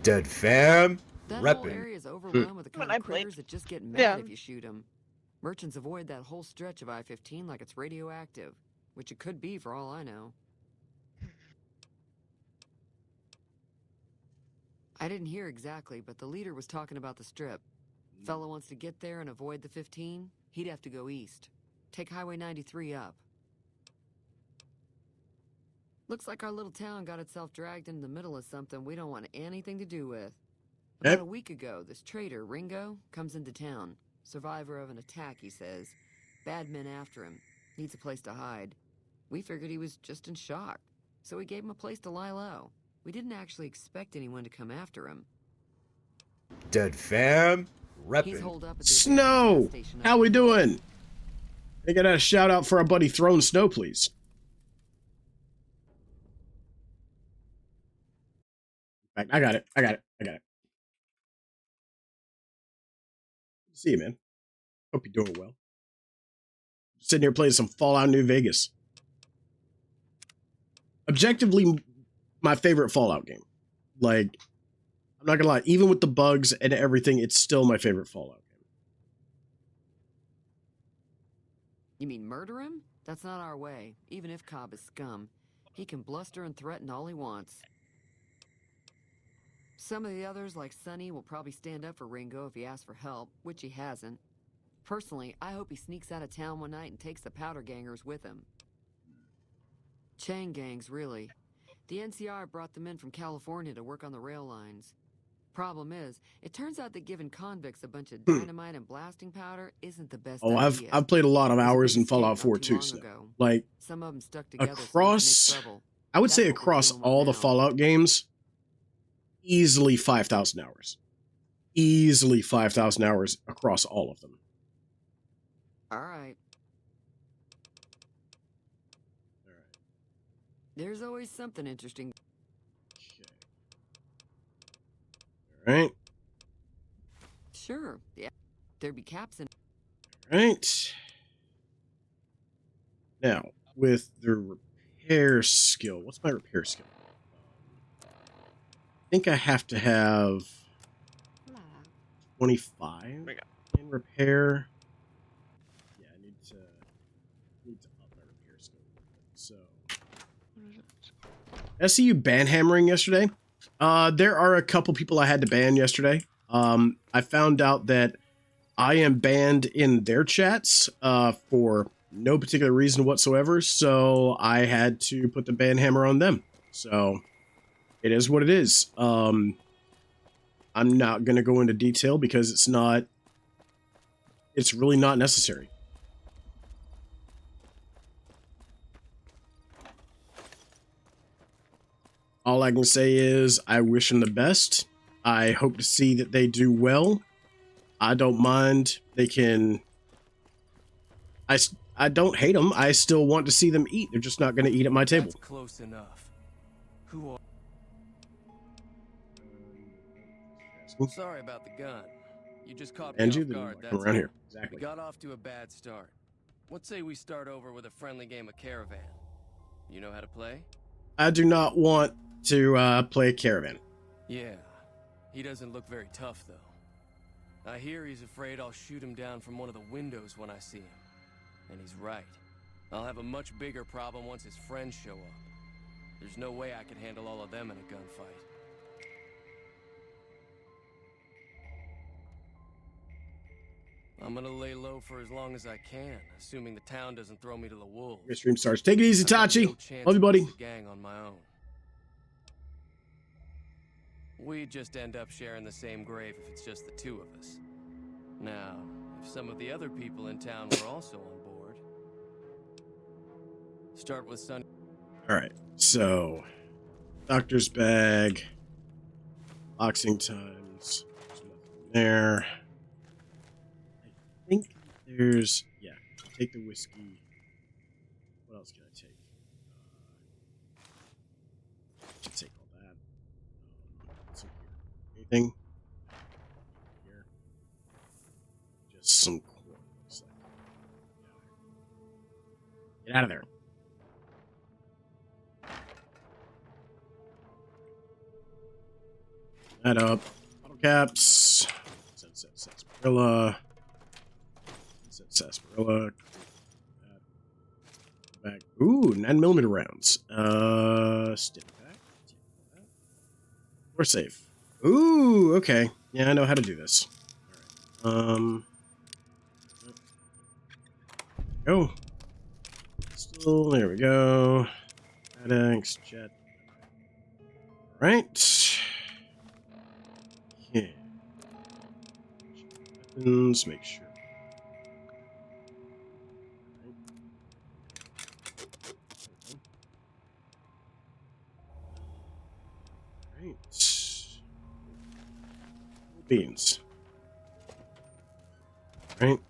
Dead fam. That Reppin'. whole area is overrun with the kind of critters that just get mad if you shoot them. Merchants avoid that whole stretch of I-15 like it's radioactive, which it could be for all I know. I didn't hear exactly, but the leader was talking about the strip. Fella wants to get there and avoid the 15, he'd have to go east. Take Highway 93 up. Looks like our little town got itself dragged into the middle of something we don't want anything to do with. About a week ago, this trader, Ringo, comes into town. Survivor of an attack, he says. Bad men after him. Needs a place to hide. We figured he was just in shock, so we gave him a place to lie low. We didn't actually expect anyone to come after him. Dead fam, He's reppin'. holed up at the Snow! gas station up How we the road. doing? They got a shout out for our buddy Throne Snow, please. I got it. See you, man. Hope you're doing well. Sitting here playing some Fallout New Vegas. Objectively, my favorite Fallout game. Like, I'm not gonna lie, even with the bugs and everything, it's still my favorite Fallout game. You mean murder him? That's not our way, even if Cobb is scum. He can bluster and threaten all he wants. Some of the others, like Sonny, will probably stand up for Ringo if he asks for help, which he hasn't. Personally, I hope he sneaks out of town one night and takes the powder gangers with him. Chain gangs, really. The NCR brought them in from California to work on the rail lines. Problem is, it turns out that giving convicts a bunch of dynamite and blasting powder isn't the best idea. I've played a lot of There's a hours big in Fallout escape not 4 too too, long so ago. like Some of them stuck together so across, they could make trouble. I would That's say what we're across dealing with all the now. Fallout games, easily 5,000 hours. Easily 5,000 hours across all of them. All right. There's always something interesting. All right. Sure, yeah. There'd be caps in. Right. Now, with the repair skill, what's my repair skill? I think I have to have 25 in repair. Yeah, I need to up my repair skill. So, I see you ban hammering yesterday. There are a couple people I had to ban yesterday. I found out that I am banned in their chats for no particular reason whatsoever, so I had to put the ban hammer on them. So it is what it is. I'm not going to go into detail because it's really not necessary. All I can say is I wish them the best. I hope to see that they do well. I don't mind. They can... I don't hate them. I still want to see them eat. They're just not going to eat at my table. That's close enough. Who are... Sorry about the gun. You just caught me And off you guard, come that's around all. here. Exactly. We got off to a bad start. What say we start over with a friendly game of Caravan? You know how to play? I do not want to play Caravan. Yeah. He doesn't look very tough, though. I hear he's afraid I'll shoot him down from one of the windows when I see him. And he's right. I'll have a much bigger problem once his friends show up. There's no way I could handle all of them in a gunfight. I'm gonna lay low for as long as I can, assuming the town doesn't throw me to the wolves. Your stream starts. Take it easy, I've got Tachi. no chance Love you, buddy. against the gang on my own. We'd just end up sharing the same grave if it's just the two of us. Now, if some of the other people in town were also on board. Start with Sunny. Alright, so... Doctor's bag. Boxing times. There's nothing there. I think there's... Yeah, take the whiskey. What else can I take? I can take all that. What's in here? Anything? Here. Just some corn, looks like. Get out of there. That up. Bottle caps. Sunset sarsaparilla. Sunset sarsaparilla. Back. Ooh, 9mm rounds. Stick back. We're safe. Ooh, okay. Yeah, I know how to do this. All right. Oh. Still, there we go. FedEx, jet. All right. Yeah. Weapons, make sure. All right. Beans. All right.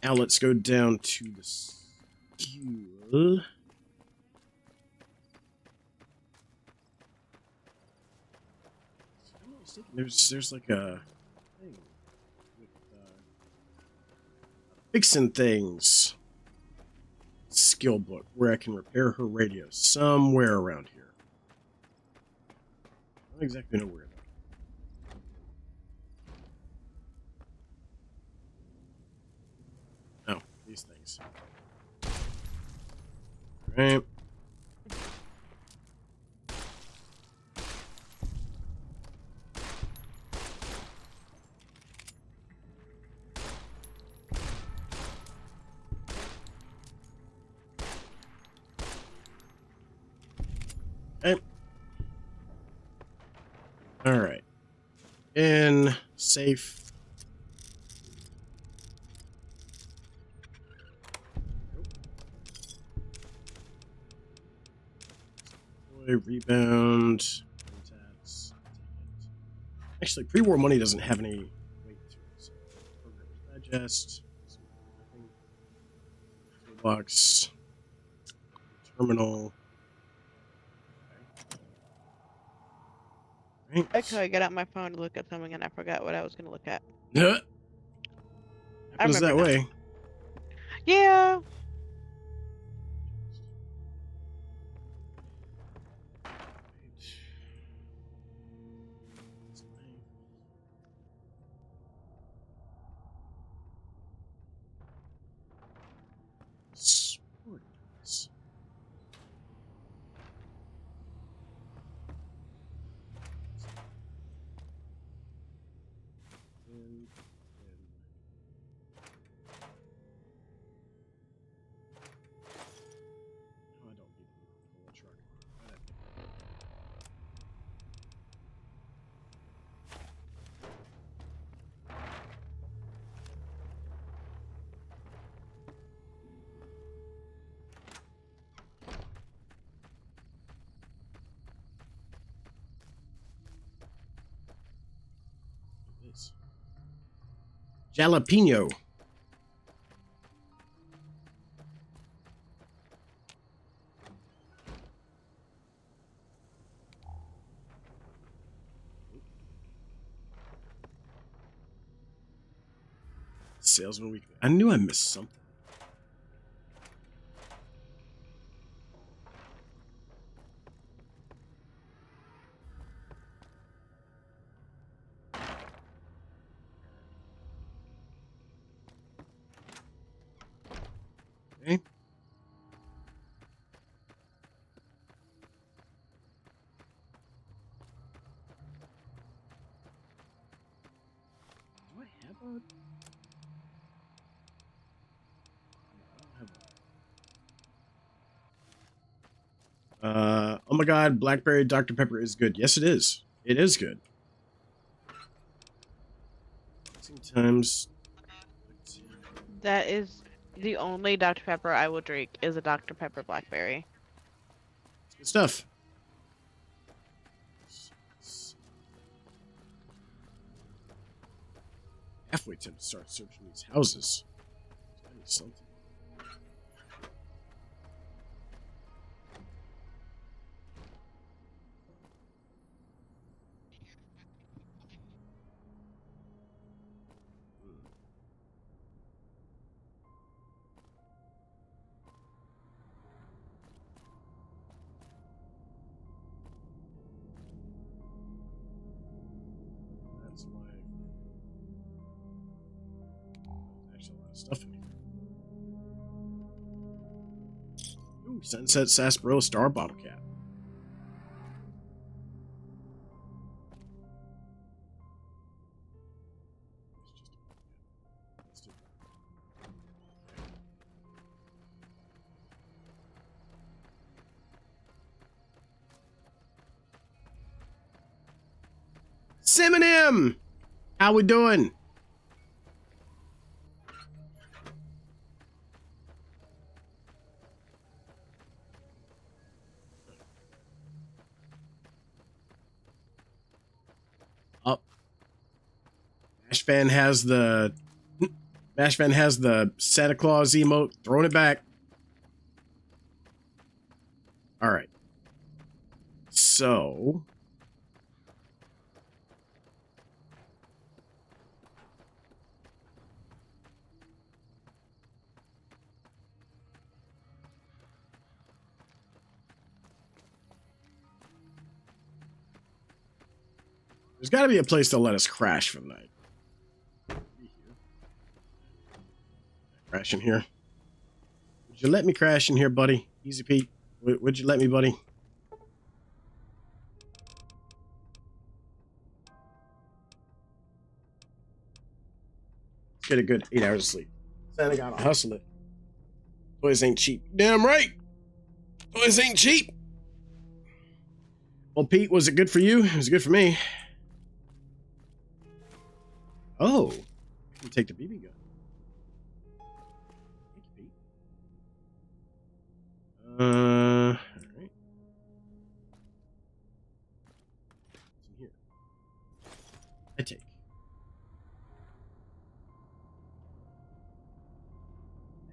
Now let's go down to the school. There's like a thing with fixing things skill book where I can repair her radio somewhere around here. I don't exactly know where though. Oh, these things. All right. Okay. All right. In safe. Rebound. Contacts. Actually, pre-war money doesn't have any weight to it. So, Programmer's Digest. Toolbox. Terminal. Right. Actually, I got out my phone to look at something and I forgot what I was going to look at. Yeah. Happens that now. way. Yeah. Sports. Oh, I don't need to pull a truck. Jalapeno. Salesman Weekly. I knew I missed something. Okay. Do I have a... Oh my god, Blackberry Dr. Pepper is good. Yes, it is. It is good. Sometimes. That is the only Dr. Pepper I will drink is a Dr. Pepper Blackberry. It's good stuff. Halfway tempted to start searching these houses. That is something. That's why. There's actually a lot of stuff in here. Ooh, Sunset Sarsaparilla Star Bottle Cap. Simonim! How we doing? Up. Bashfan has the Santa Claus emote. Throwing it back. All right. So. There's got to be a place to let us crash for the night. Crash in here. Would you let me crash in here, buddy? Easy Pete. Would you let me, buddy? Let's get a good 8 hours of sleep. Santa gotta hustle it. Toys ain't cheap. Damn right. Toys ain't cheap. Well, Pete, was it good for you? It was good for me. Oh, I can take the BB gun. Thank you, Pete. All right. What's in here? I take.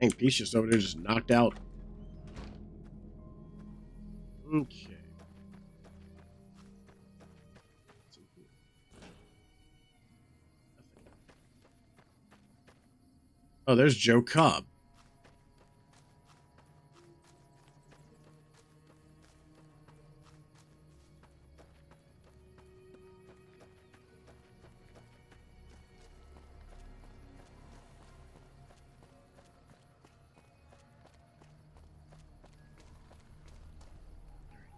Dang, Pete's just over there just knocked out. Okay. Oh, there's Joe Cobb.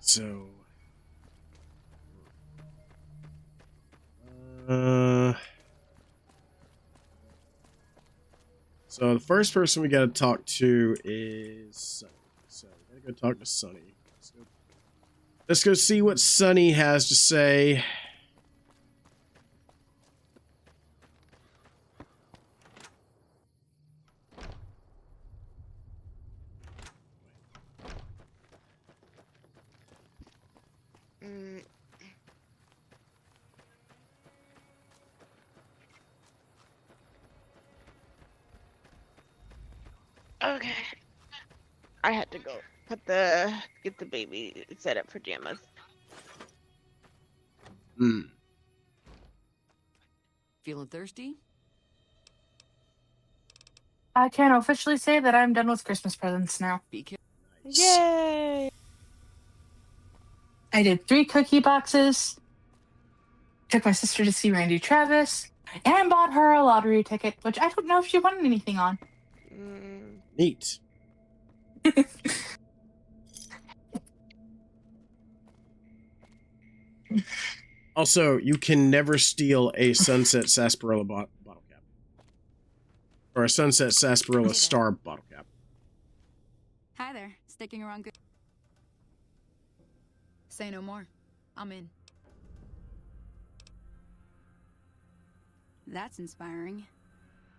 So, so the first person we got to talk to is Sonny. So we got to go talk to Sonny. Let's go see what Sonny has to say. Okay. I had to go get the baby set up for pajamas. Feeling thirsty? I can officially say that I'm done with Christmas presents now. Yay! I did 3 cookie boxes, took my sister to see Randy Travis, and bought her a lottery ticket, which I don't know if she won anything on. Neat. Also, you can never steal a Sunset Sarsaparilla bottle cap. Or a Sunset Sarsaparilla Star bottle cap. Hi there. Sticking around good. Say no more. I'm in. That's inspiring.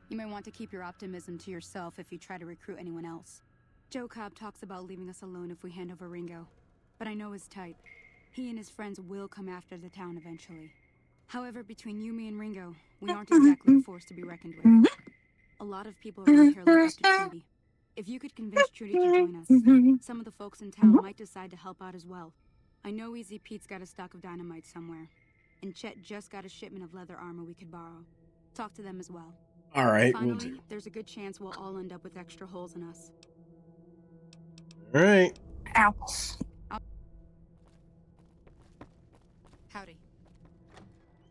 You may want to keep your optimism to yourself if you try to recruit anyone else. Joe Cobb talks about leaving us alone if we hand over Ringo. But I know his type. He and his friends will come after the town eventually. However, between you, me, and Ringo, we aren't exactly a force to be reckoned with. A lot of people around here look up to Trudy. If you could convince Trudy to join us, some of the folks in town might decide to help out as well. I know Easy Pete's got a stock of dynamite somewhere, and Chet just got a shipment of leather armor we could borrow. Talk to them as well. All right, Finally, we'll do. there's a good chance we'll all end up with extra holes in us. All right. Ow. Howdy.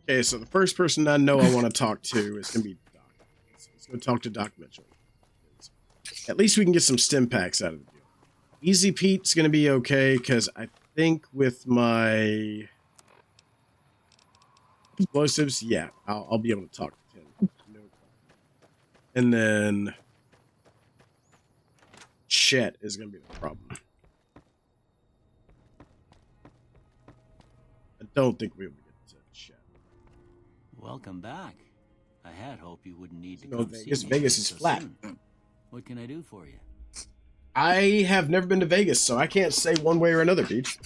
Okay, so the first person I know I want to talk to is going to be Doc. Let's go talk to Doc Mitchell. At least we can get some stim packs out of the deal. Easy Pete's going to be okay, because I think with my explosives, yeah, I'll be able to talk to him. No problem. And then Chet is going to be the problem. I don't think we'll be able to get to Chet. Welcome back. I had hoped you wouldn't need to No, come Vegas. see me Vegas is so flat. soon. What can I do for you? I have never been to Vegas, so I can't say one way or another, Peach.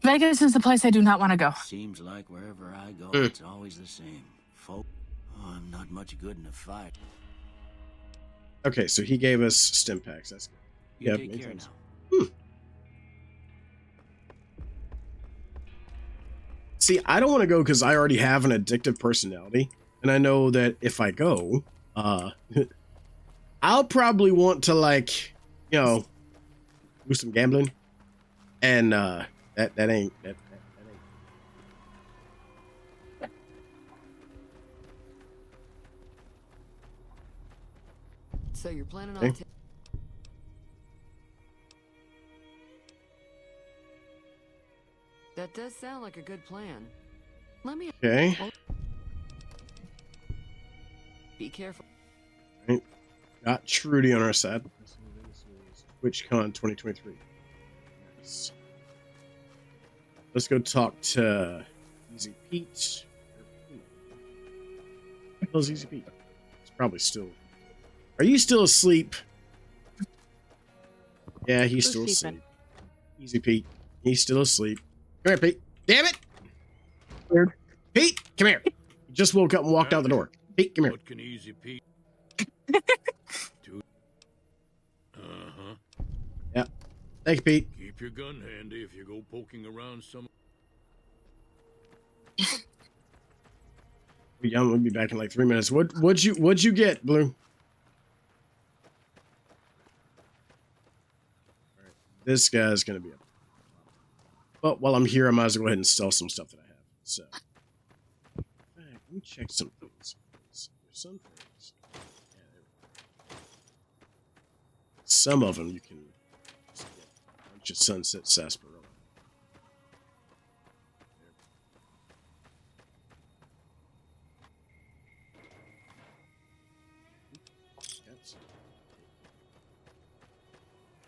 Vegas is the place I do not want to go. Seems like wherever I go, Mm. it's always the same. Folk, I'm not much good in a fight. Okay, so he gave us stim packs. That's good. You Yeah, take makes care sense. now. See, I don't want to go because I already have an addictive personality, and I know that if I go, I'll probably want to, like, you know, do some gambling, and that ain't. So you're planning Okay. on... That does sound like a good plan. Let me... Okay. Be careful. Got Trudy on our side. TwitchCon 2023. Nice. Let's go talk to Easy Pete. How's Easy Pete? He's probably still. Are you still asleep? Yeah, he's still asleep. Easy Pete. He's still asleep. Come here, Pete. Damn it! Weird. Pete, come here. He just woke up and walked out the door. Pete, come here. What can Easy Pete do? Uh-huh. Yeah. Thank you, Pete. Keep your gun handy if you go poking around some... Yeah, I'm gonna be back in like 3 minutes. What'd you get, Blue? All right. This guy's gonna be. But while I'm here, I might as well go ahead and sell some stuff that I have. So, all right, let me check some things. There's some things. Yeah, there we go. Some of them you can just get a bunch of Sunset Sarsaparilla.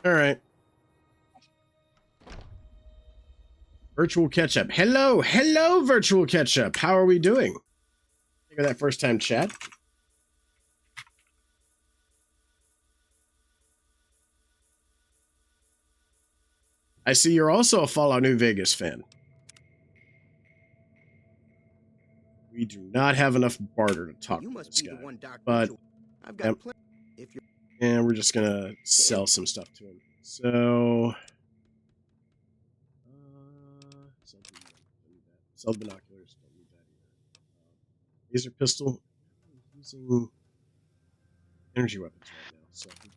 All right. Virtual Ketchup. Hello, Virtual Ketchup. How are we doing? Think of that first time chat. I see you're also a Fallout New Vegas fan. We do not have enough barter to talk to this guy, but I've got plenty. If you're and we're just gonna sell some stuff to him. So, sell the binoculars. Don't need that either. Laser pistol. Using energy weapons right now.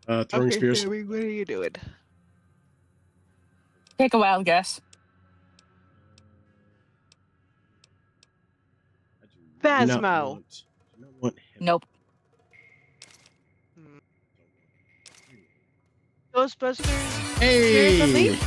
So, throwing Okay, spears. Sammy, what are you doing? Take a wild guess. I do not Phasmo. want- do not want him. Nope. Ghostbusters. Hey! Seriously?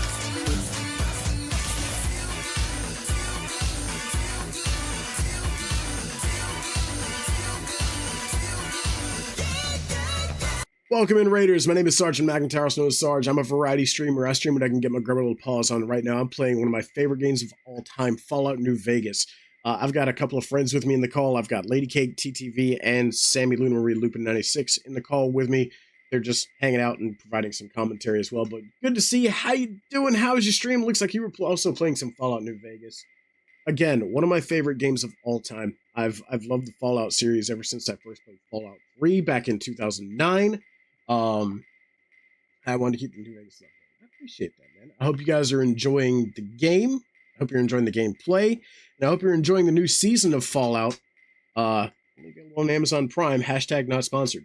Welcome in, Raiders. My name is Sergeant McIntyre, also known as Sarge. I'm a variety streamer. I stream when I can get my grubby little paws on. Right now, I'm playing one of my favorite games of all time, Fallout New Vegas. I've got a couple of friends with me in the call. I've got Lady Cake, TTV, and Sammy Luna Marie Lupin 96 in the call with me. They're just hanging out and providing some commentary as well. But good to see you. How you doing? How was your stream? Looks like you were also playing some Fallout New Vegas. Again, one of my favorite games of all time. I've loved the Fallout series ever since I first played Fallout 3 back in 2009. I wanted to keep the New Vegas stuff. I appreciate that, man. I hope you guys are enjoying the game. I hope you're enjoying the gameplay. And I hope you're enjoying the new season of Fallout. Let me get on Amazon Prime. # not sponsored.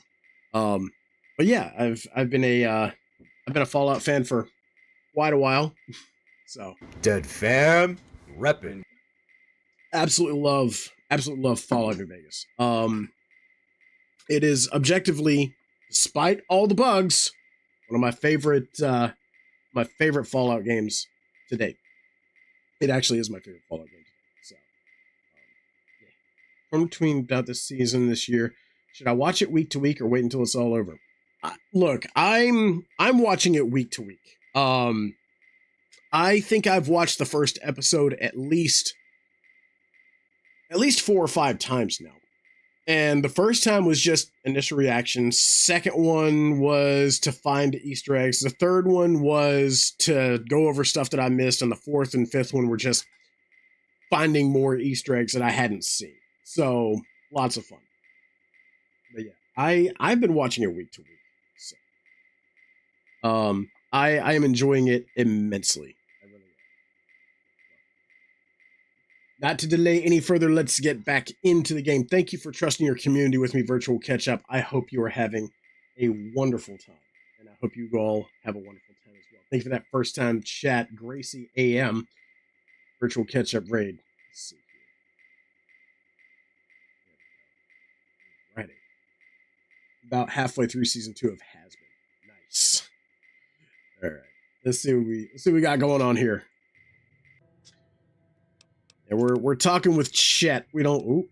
But yeah, I've been a Fallout fan for quite a while. So Dead fam, reppin'. absolutely love Fallout New Vegas. It is objectively, despite all the bugs, one of my favorite Fallout games to date. It actually is my favorite Fallout game to date. So, yeah. From between about this season this year, should I watch it week to week or wait until it's all over? Look, I'm watching it week to week. I think I've watched the first episode at least 4 or 5 times now. And the first time was just initial reaction. Second one was to find Easter eggs. The third one was to go over stuff that I missed. And the fourth and fifth one were just finding more Easter eggs that I hadn't seen. So lots of fun. But yeah, I've been watching it week to week. So, I am enjoying it immensely. I really am. Not to delay any further, let's get back into the game. Thank you for trusting your community with me, Virtual Catch Up. I hope you are having a wonderful time. And I hope you all have a wonderful time as well. Thank you for that first time chat, Gracie AM, Virtual Catch Up raid. Let's see here. Righty. About halfway through season 2 of Has Been. Nice. All right. Let's see what we got going on here. And we're talking with Chet. We don't. Ooh.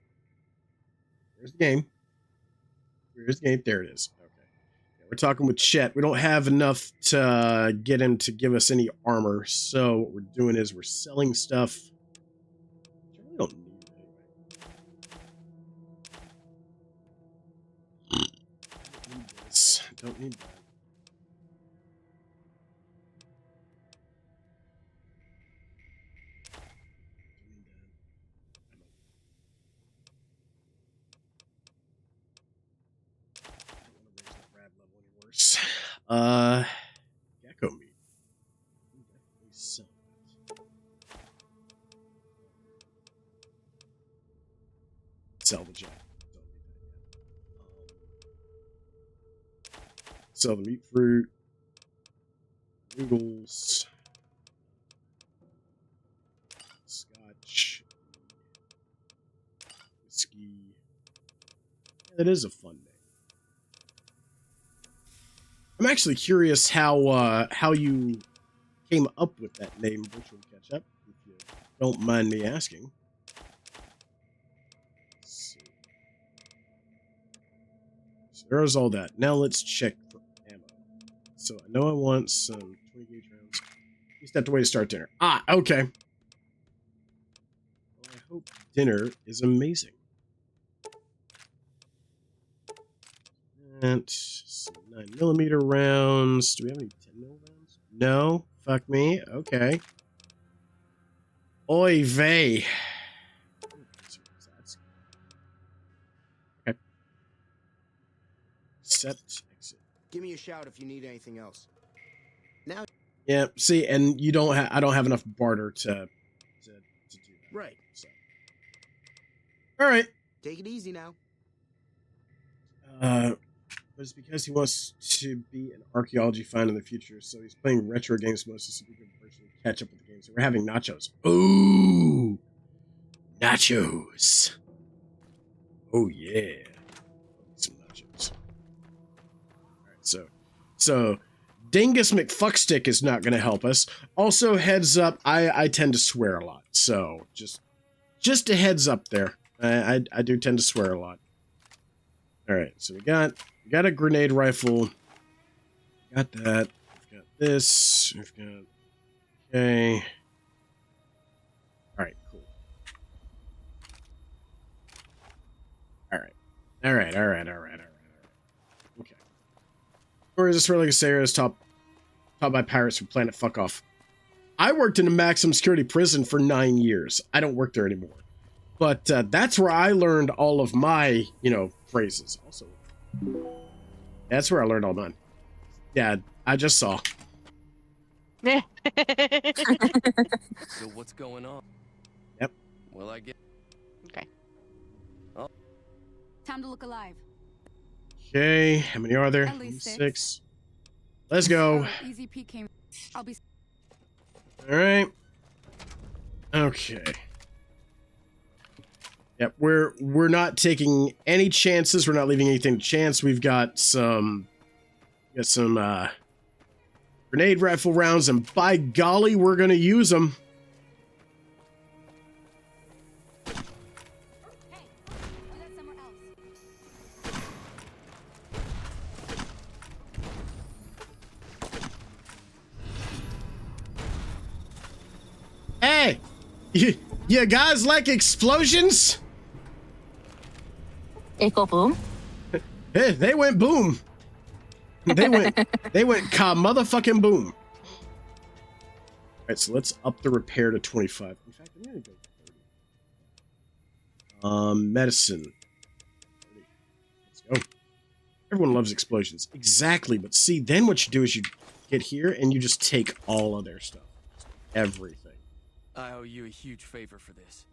There's the game. There's the game. There it is. Okay. Yeah, we're talking with Chet. We don't have enough to get him to give us any armor. So what we're doing is we're selling stuff. Which I really don't need it anyway. Don't need this. Don't need that. Gecko meat. Definitely sell that. Sell the jack. Don't need that yet. Sell the meat fruit. Noodles. Scotch. Whiskey. Yeah, that is a fun name. I'm actually curious how you came up with that name, Virtual Catch Up, if you don't mind me asking. Let's see. So there's all that. Now let's check for ammo. So I know I want some 20 gauge rounds. You stepped away to start dinner. Ah, okay. Well, I hope dinner is amazing. And some 9mm rounds. Do we have any 10mm rounds? No. Fuck me. Okay. Oy vey. Okay. Set. Exit. Give me a shout if you need anything else. Now. Yeah. See, and you don't have. I don't have enough barter to do that. Right. So. All right. Take it easy now. But it's because he wants to be an archaeology fan in the future, so he's playing retro games mostly so we can virtually catch up with the games. So we're having nachos. Ooh! Nachos! Oh, yeah. Some nachos. Alright, so Dingus McFuckstick is not going to help us. Also, heads up, I tend to swear a lot, so just a heads up there. I do tend to swear a lot. Alright, so we got a grenade rifle. Got that. We've got this. We've got... Okay. Alright, cool. Alright. Okay. Or is this really Sarah's taught by pirates from Planet Fuck Off? I worked in a maximum security prison for 9 years. I don't work there anymore. But that's where I learned all of my, phrases. Also, that's where I learned all mine. Yeah, I just saw. So what's going on? Yep. Well, I get. Okay. Oh. Time to look alive. Okay, how many are there? At least 6. Let's go. Easy Pete came. I'll be. All right. Okay. Yep, we're not taking any chances. We're not leaving anything to chance. We've got some grenade rifle rounds, and by golly, we're gonna use them. You guys like explosions? Echo boom. Hey, they went boom. They went ka motherfucking boom. All right, so let's up the repair to 25. In fact, I'm gonna go 30. Medicine. Let's go. Everyone loves explosions. Exactly, but see, then what you do is you get here and you just take all of their stuff. Everything. I owe you a huge favor for this.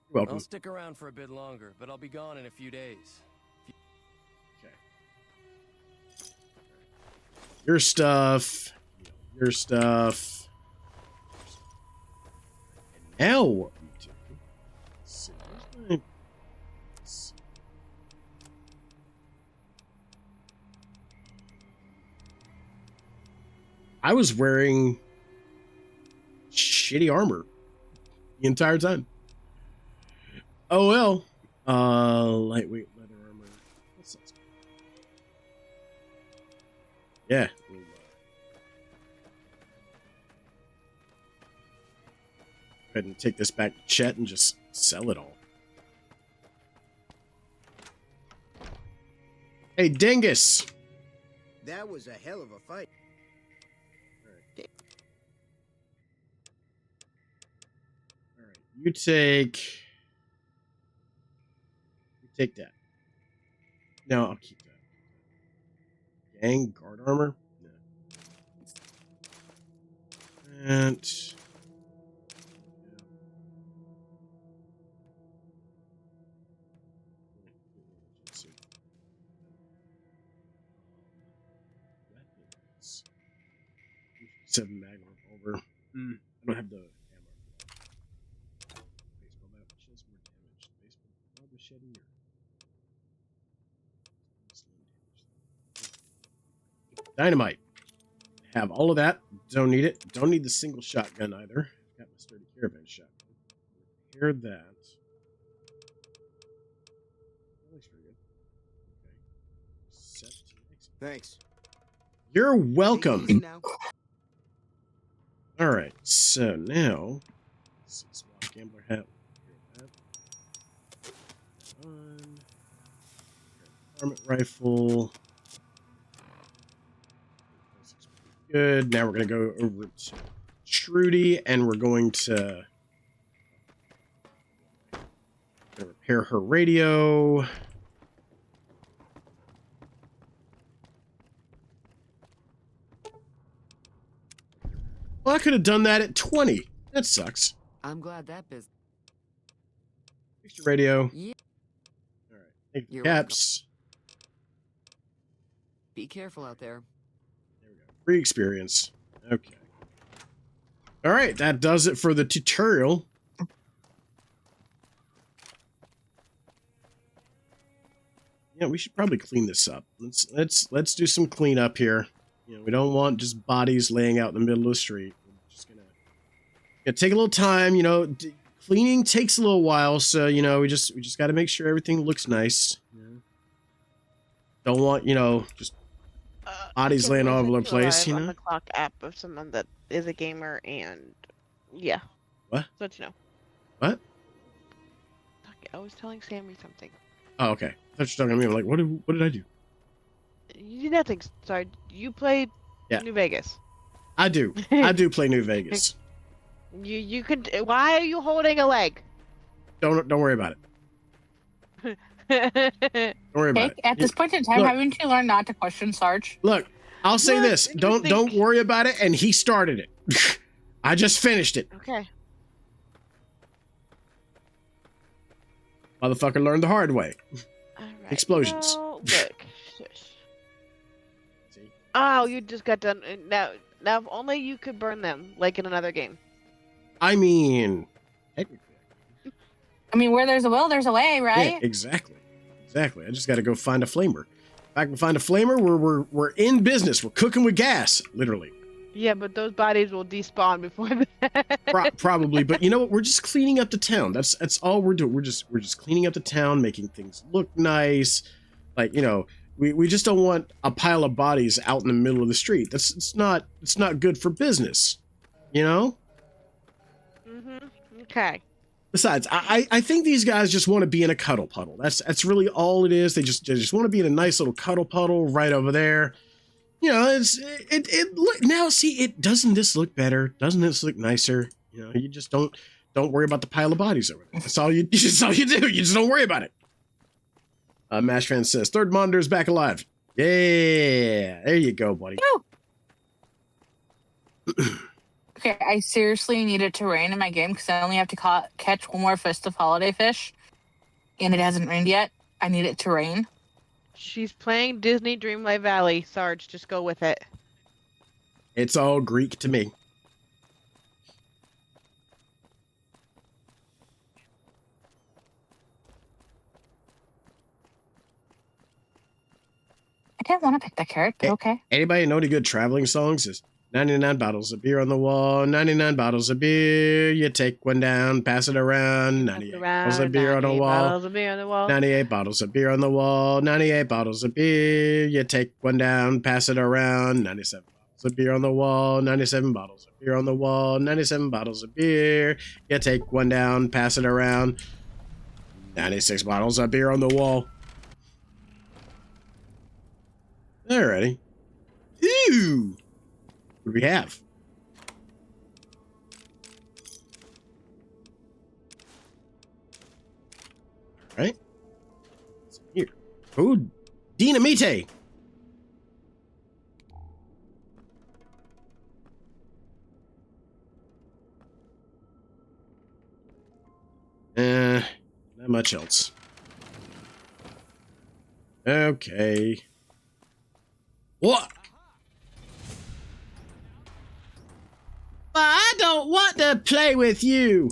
You're welcome. I'll stick around for a bit longer, but I'll be gone in a few days. Okay. Your stuff. Your stuff. And now what we do? Let's see. I was wearing shitty armor the entire time. Oh well. Lightweight leather armor. That sounds good. Yeah. We'll, go ahead and take this back to Chet and just sell it all. Hey, Dingus. That was a hell of a fight. You take that. No, I'll keep that. Gang guard armor? No. And weapons. 7 mag revolver. I don't have the dynamite. Have all of that. Don't need it. Don't need the single shotgun either. Got my sturdy caravan shotgun. Repair that. That looks pretty good. Okay. Set to next. Thanks. You're welcome. All right. So now, let's see, swap gambler hat. Varmint rifle. Good. Now we're going to go over to Trudy, and we're going to repair her radio. Well, I could have done that at 20. That sucks. I'm glad that business. Fix your radio. Yeah. All right. Take the You're caps. Be careful out there. Free experience. Okay. All right, that does it for the tutorial. Yeah, we should probably clean this up. Let's do some cleanup here. You know, we don't want just bodies laying out in the middle of the street. We're just gonna take a little time. You know, cleaning takes a little while, so you know we just got to make sure everything looks nice. Yeah. Don't want just bodies laying all over the place, you know? On the clock app of someone that is a gamer, and yeah. What? So you know. What? I was telling Sammy something. Oh, okay. I thought you were talking to me. I'm like, what did I do? You did nothing. Sorry, you played New Vegas. I do. I do play New Vegas. You could. Why are you holding a leg? Don't worry about it. Don't worry about it. At this point in time, look, haven't you learned not to question Sarge? Look, I'll say this. Don't worry about it. And he started it. I just finished it. Okay. Motherfucker learned the hard way. All right. Explosions. No, look. See? Oh, you just got done. Now, if only you could burn them, like in another game. I mean, technically. I mean, where there's a will, there's a way, right? Yeah, exactly. I just got to go find a flamer. If I can find a flamer, we're in business. We're cooking with gas, literally. Yeah, but those bodies will despawn before that. Probably, but you know what? We're just cleaning up the town. That's all we're doing. We're just cleaning up the town, making things look nice. Like, you know, we just don't want a pile of bodies out in the middle of the street. It's not good for business, you know? Okay. Besides, I think these guys just want to be in a cuddle puddle. That's really all it is. They just want to be in a nice little cuddle puddle right over there. You know, it look now. See, doesn't this look better? Doesn't this look nicer? You know, you just don't worry about the pile of bodies over there. That's all you do. You just don't worry about it. Mash Fan says third monitor is back alive. Yeah, there you go, buddy. Okay, I seriously need it to rain in my game because I only have to catch one more Festive Holiday fish, and it hasn't rained yet. I need it to rain. She's playing Disney Dreamlight Valley. Sarge, just go with it. It's all Greek to me. I didn't want to pick that carrot, but okay. Anybody know any good traveling songs? There's 99 bottles of beer on the wall, 99 bottles of beer. You take one down, pass it around. 98 bottles of beer on the wall. 98 bottles of beer on the wall. 98 bottles of beer. You take one down, pass it around. 97 bottles of beer on the wall. 97 bottles of beer on the wall. 97 bottles of beer. You take one down, pass it around. 96 bottles of beer on the wall. Alrighty. Ew. What do we have? All right. What's here? Oh, Dynamite. Not much else. Okay. What? I don't want to play with you.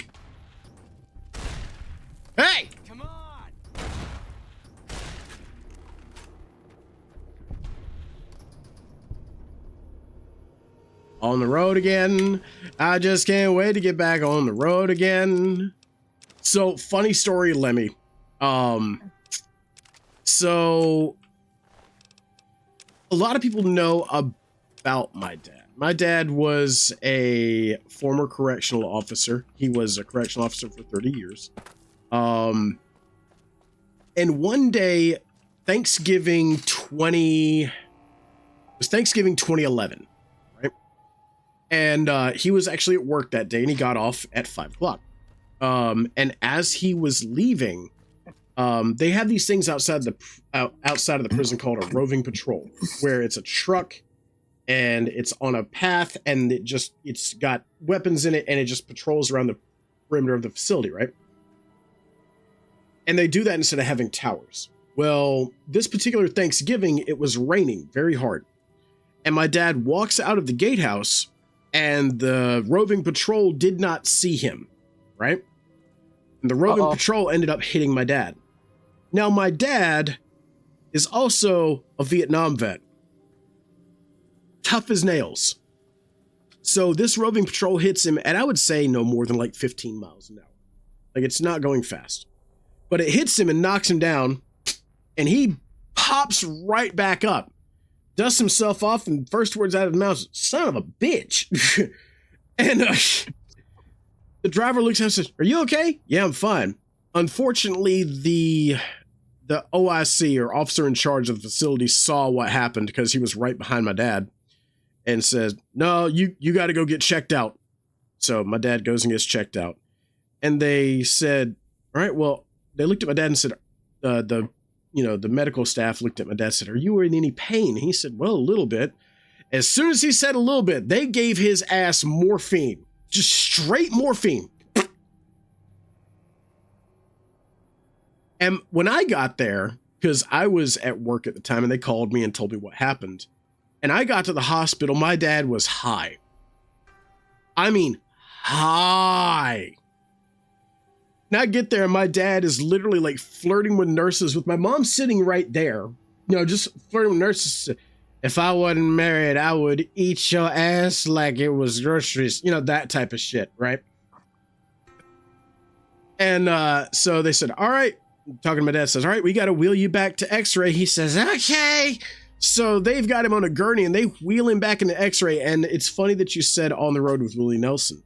Hey! Come on! On the road again. I just can't wait to get back on the road again. So, funny story, Lemmy. So a lot of people know about my dad. My dad was a former correctional officer. He was a correctional officer for 30 years. And one day, Thanksgiving 2011, right? And he was actually at work that day, and he got off at 5 o'clock. And as he was leaving, they have these things outside of the prison called a roving patrol, where it's a truck and it's on a path, and it's got weapons in it, and it just patrols around the perimeter of the facility, right? And they do that instead of having towers. Well, this particular Thanksgiving, it was raining very hard. And my dad walks out of the gatehouse, and the roving patrol did not see him, right? And the roving patrol ended up hitting my dad. Now, my dad is also a Vietnam vet. Tough as nails. So this roving patrol hits him, and I would say no more than like 15 miles an hour. Like, it's not going fast. But it hits him and knocks him down, and he pops right back up, dusts himself off, and first words out of his mouth, "Son of a bitch." And the driver looks at him and says, "Are you okay?" "Yeah, I'm fine." Unfortunately, the OIC, or officer in charge of the facility, saw what happened because he was right behind my dad, and says, "No, you got to go get checked out." So my dad goes and gets checked out. And they said, "All right, well," they looked at my dad and said, the medical staff looked at my dad and said, "Are you in any pain?" He said, "Well, a little bit." As soon as he said a little bit, they gave his ass morphine. Just straight morphine. And when I got there, because I was at work at the time, and they called me and told me what happened, and I got to the hospital, my dad was high. I mean, high. And I get there, and my dad is literally like flirting with nurses, with my mom sitting right there, just flirting with nurses. "If I wasn't married, I would eat your ass like it was groceries," that type of shit, right? And so they said, "All right," talking to my dad, says, "All right, we got to wheel you back to X-ray." He says, "Okay." So they've got him on a gurney, and they wheel him back into X-ray. And it's funny that you said On the Road with Willie Nelson,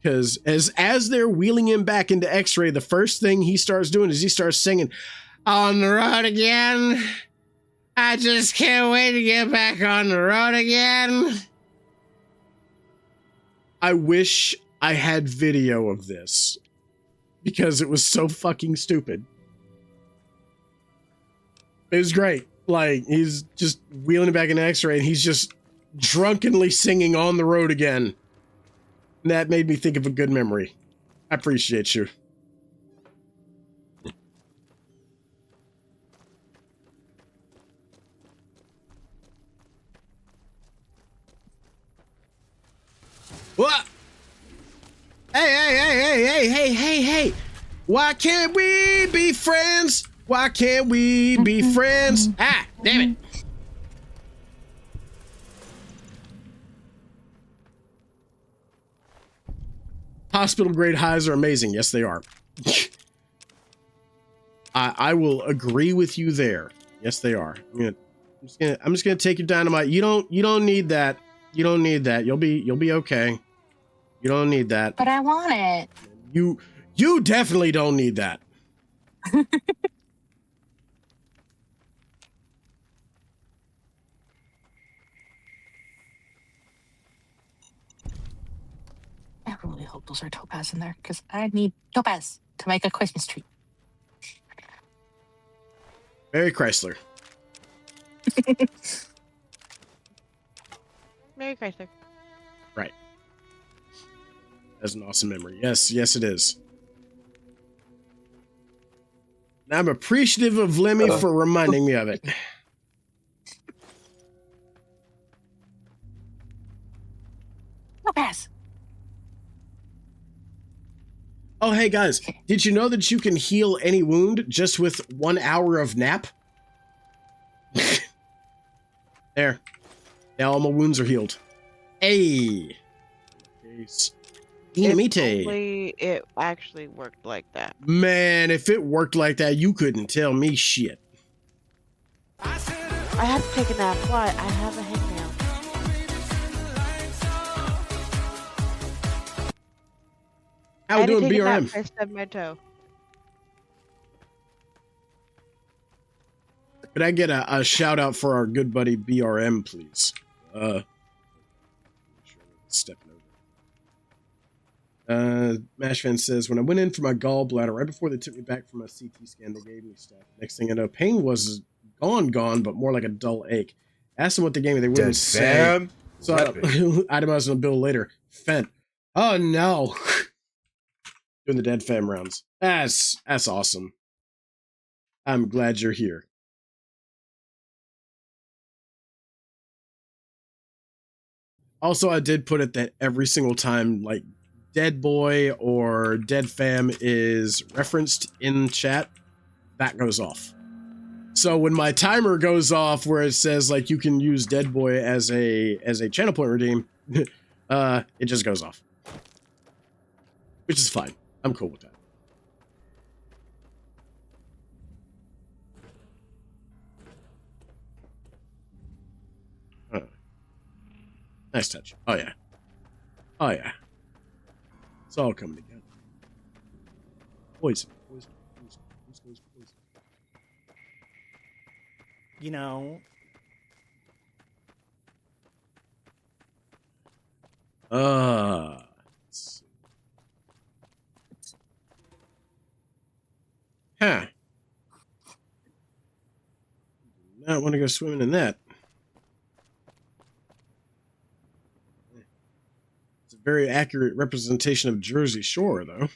Because as they're wheeling him back into X-ray, the first thing he starts doing is he starts singing, "On the road again. I just can't wait to get back on the road again." I wish I had video of this because it was so fucking stupid. It was great. Like, he's just wheeling it back in X-ray and he's just drunkenly singing "On the Road Again." And that made me think of a good memory. I appreciate you. What? Hey. Why can't we be friends? Why can't we be friends? Ah, damn it. Hospital grade highs are amazing. Yes, they are. I will agree with you there. Yes, they are. I'm just gonna take your dynamite. You don't need that. You don't need that. You'll be okay. You don't need that. But I want it. You definitely don't need that. I really hope those are topaz in there because I need topaz to make a Christmas tree. Mary Chrysler. Merry Chrysler. Right. That's an awesome memory. Yes, it is. And I'm appreciative of Lemmy for reminding me of it. Topaz. Oh, hey guys, did you know that you can heal any wound just with 1 hour of nap? There. Now all my wounds are healed. Hey. If only it actually worked like that. Man, if it worked like that, you couldn't tell me shit. I have to take a nap. Why? I have a hangnail. How we doing, BRM? I stubbed my toe. Could I get a shout out for our good buddy BRM, please? Stepping over. Mashfan says, when I went in for my gallbladder, right before they took me back for my CT scan, they gave me stuff. Next thing I know, pain was gone, but more like a dull ache. Asked them what they gave me, they wouldn't say. So I itemized on a bill later. Fent. Oh no. Doing the dead fam rounds. That's awesome. I'm glad you're here. Also, I did put it that every single time, like, Dead Boy or Dead Fam is referenced in chat, that goes off. So when my timer goes off where it says, like, you can use Dead Boy as a channel point redeem, it just goes off. Which is fine. I'm cool with that. Nice touch. Oh yeah. Oh yeah. It's all coming together. Poison. You know. Let's see. Huh. I want to go swimming in that. It's a very accurate representation of Jersey Shore, though.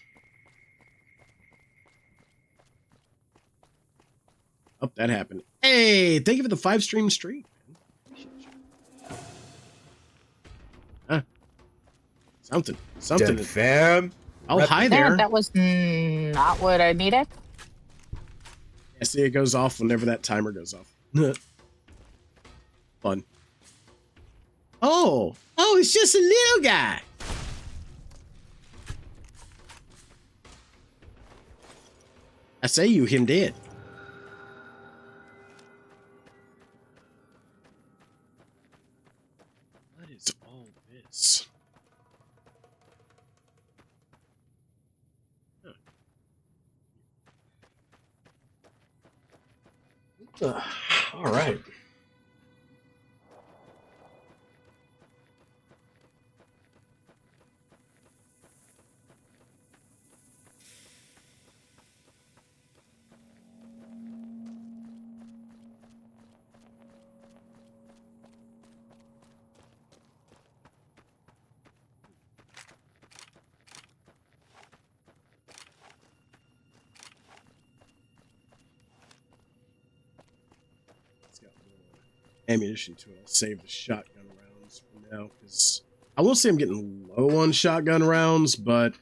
Oh, that happened. Hey, thank you for the 5-stream stream. Huh. Something. Dead fam. Oh, hi there. That was not what I needed. Yeah, see, it goes off whenever that timer goes off. Fun. Oh, it's just a little guy. I say you him dead. What is all this? All right. Ammunition to it. I'll save the shotgun rounds for now because I will say I'm getting low on shotgun rounds, but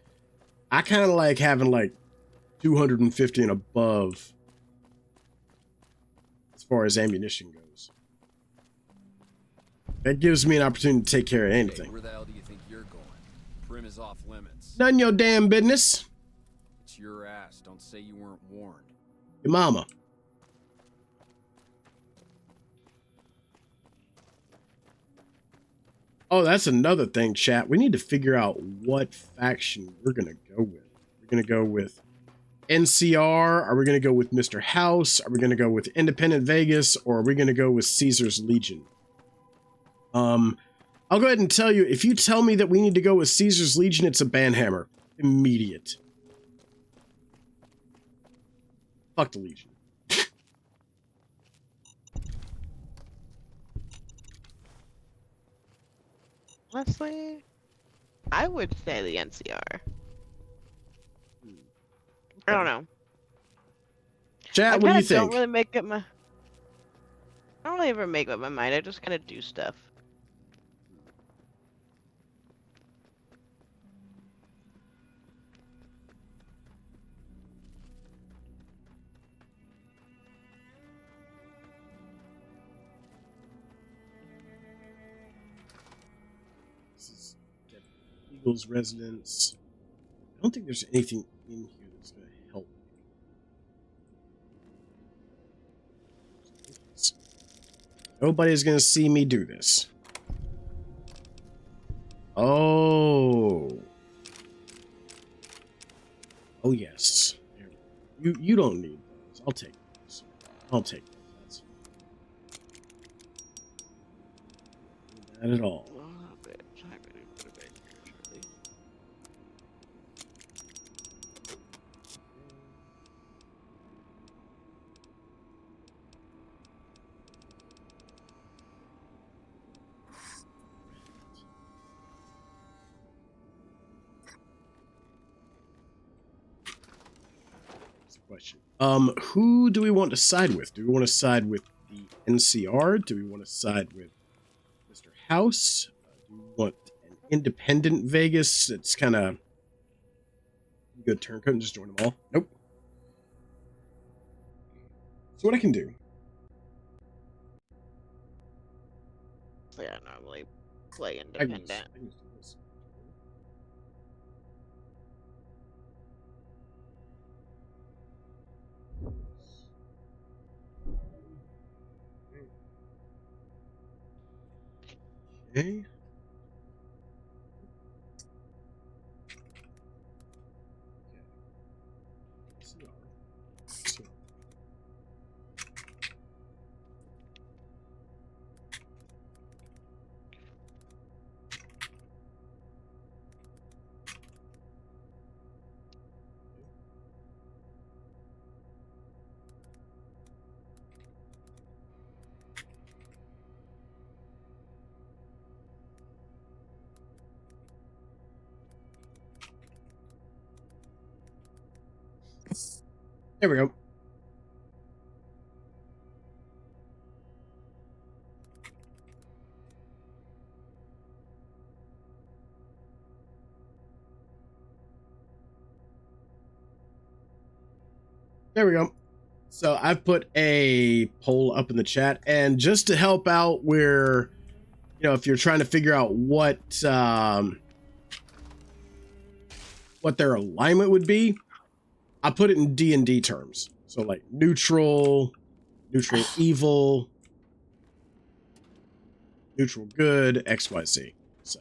I kind of like having like 250 and above as far as ammunition goes. That gives me an opportunity to take care of anything. Hey, where the hell do you think you're going? Prim is off limits. None your damn business. It's your ass. Don't say you weren't warned. Your mama. Oh, that's another thing, chat. We need to figure out what faction we're going to go with. We're going to go with NCR. Are we going to go with Mr. House? Are we going to go with Independent Vegas? Or are we going to go with Caesar's Legion? I'll go ahead and tell you, if you tell me that we need to go with Caesar's Legion, it's a banhammer. Immediate. Fuck the Legion. Honestly, I would say the NCR. I don't know. Chat, what do you think? I don't really make up my. I don't ever make up my mind. I just kind of do stuff. This is Eagle's residence. I don't think there's anything in here that's going to help. Nobody's going to see me do this. Oh. Oh, yes. You don't need those. I'll take those. I'll take those. That's not at all. Question. Who do we want to side with? Do we want to side with the NCR? Do we want to side with Mr. House? Do we want an independent Vegas? It's kind of good turncoat and just join them all. Nope. So what I can do? Yeah, I normally play independent. I can just do this. Okay. There we go. There we go. So I've put a poll up in the chat, and just to help out where, if you're trying to figure out what their alignment would be, I put it in D&D terms. So like neutral evil, neutral good, XYZ. So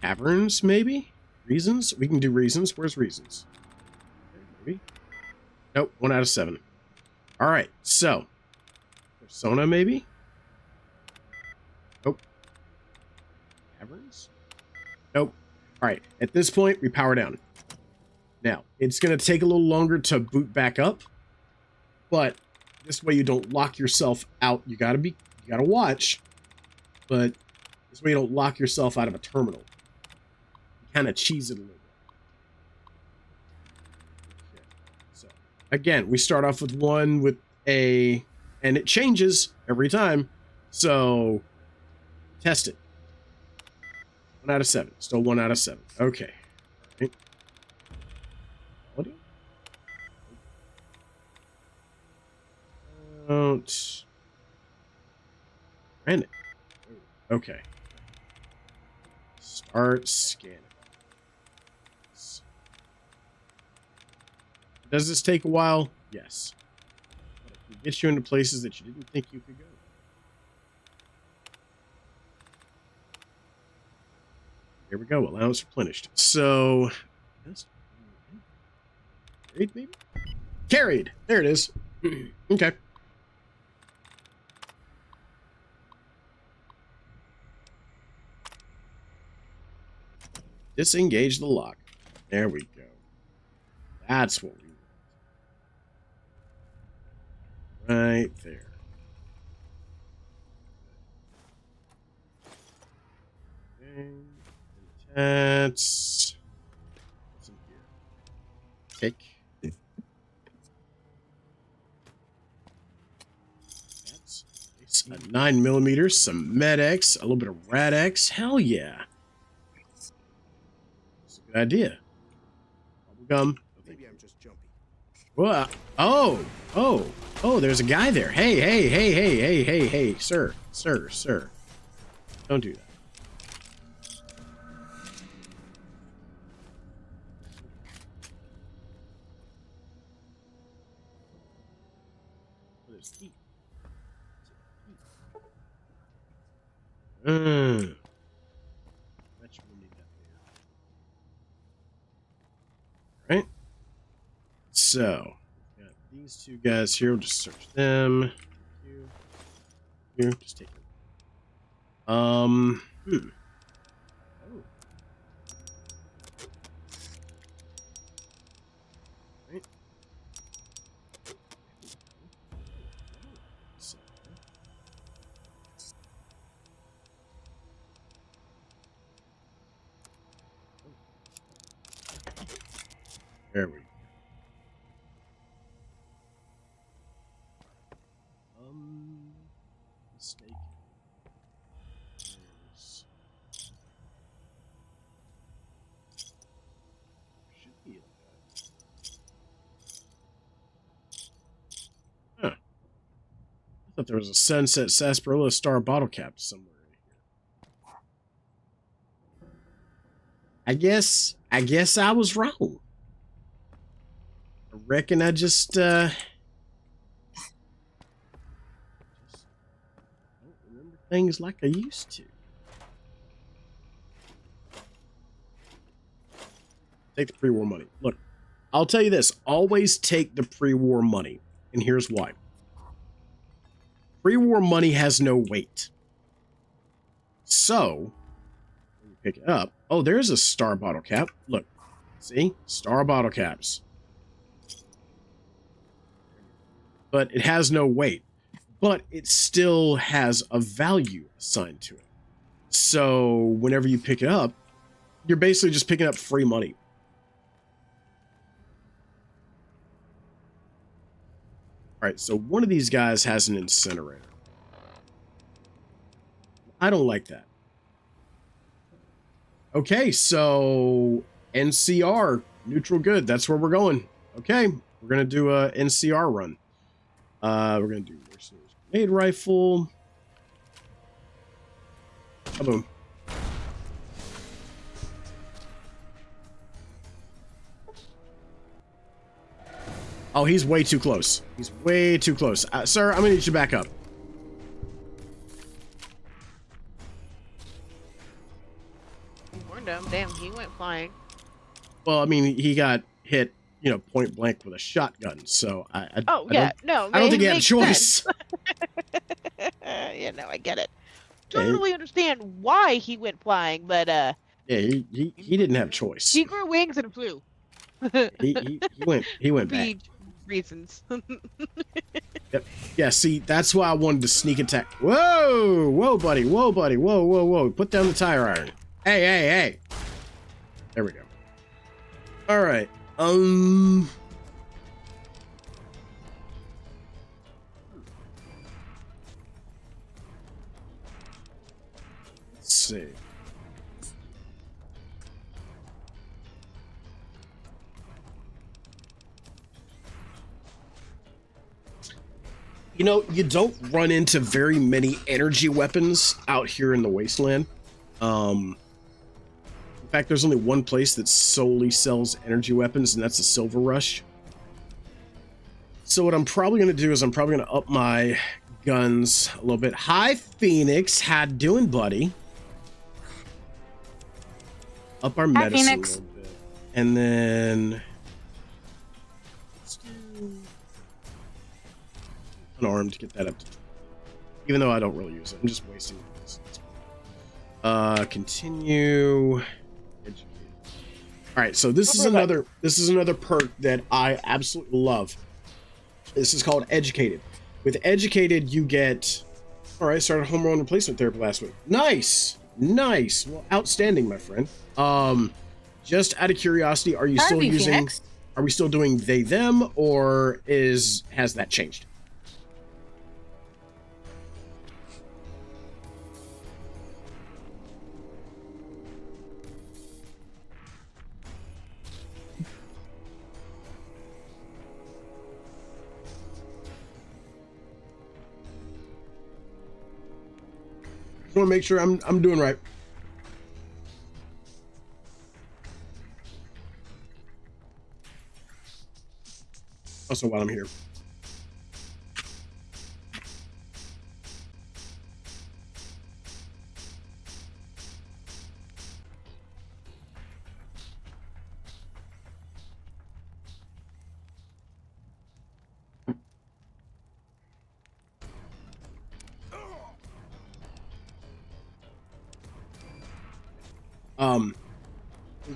Caverns, maybe? Reasons? We can do reasons. Where's reasons? Maybe. Nope, 1 out of 7. All right, so Persona, maybe? Nope. Caverns? Nope. All right, at this point, we power down. Now, it's going to take a little longer to boot back up, but this way you don't lock yourself out. You gotta watch, but this way you don't lock yourself out of a terminal. You kind of cheese it a little bit. Okay. So, again, we start off with one with a, and it changes every time. So, test it. 1 out of 7. Still 1 out of 7. Okay. Right. Don't. Ran it. Okay. Start scanning. Does this take a while? Yes. But it can get you into places that you didn't think you could go. Here we go. Allowance replenished. So. Carried, maybe? Carried! There it is. Okay. Disengage the lock. There we go. That's what we want. Right there. Okay. That's what's in here. Take. That's nice. A 9mm, some Med-X, a little bit of Rad-X. Hell yeah. Good idea. Bubblegum. Maybe I'm just jumpy. Well, oh, there's a guy there. Hey, sir. Don't do that. There's teeth. Right? So, we've got these two guys here. We'll just search them. Here, just take them. Oh. Right. So. There we go. Mistaken. Should be a huh. I thought there was a Sunset Sarsaparilla Star bottle cap somewhere in here. I guess I was wrong. I reckon I just don't remember things like I used to. Take the pre-war money. Look, I'll tell you this. Always take the pre-war money. And here's why. Pre-war money has no weight. So, when you pick it up, oh, there's a star bottle cap. Look, see? Star bottle caps. But it has no weight. But it still has a value assigned to it. So whenever you pick it up, you're basically just picking up free money. All right, so one of these guys has an incinerator. I don't like that. Okay, so NCR, neutral good. That's where we're going. Okay, we're going to do a NCR run. We're going to do Mercenaries Grenade Rifle. Boom. Oh, he's way too close. He's way too close. Sir, I'm going to need you to back up. Warned him. Damn, he went flying. Well, I mean, he got hit, point blank with a shotgun. So I Oh, I yeah. don't, No, I don't think he had a makes choice. sense. Yeah, no, I get it. Totally understand why he went flying, but Yeah, he didn't have a choice. he grew wings and flew. He went back. Reasons. Yep. Yeah, see, that's why I wanted to sneak attack. Whoa, buddy, whoa. Put down the tire iron. Hey. There we go. All right. Let's see. You don't run into very many energy weapons out here in the wasteland. In fact, there's only one place that solely sells energy weapons, and that's the Silver Rush. So what I'm probably going to do is I'm probably going to up my guns a little bit. Hi, Phoenix. How doing, buddy? Up our medicine Phoenix. a little bit. And then... let's do unarmed, get that up to 20. Even though I don't really use it. I'm just wasting this. Continue. Educate. All right, so this is another perk that I absolutely love. This is called Educated. With Educated, you get... All right, started home run replacement therapy last week. Nice. Well, outstanding, my friend. Just out of curiosity, are you still using... Phoenix. Are we still doing they, them, or has that changed? Just want to make sure I'm doing right. Also, while I'm here.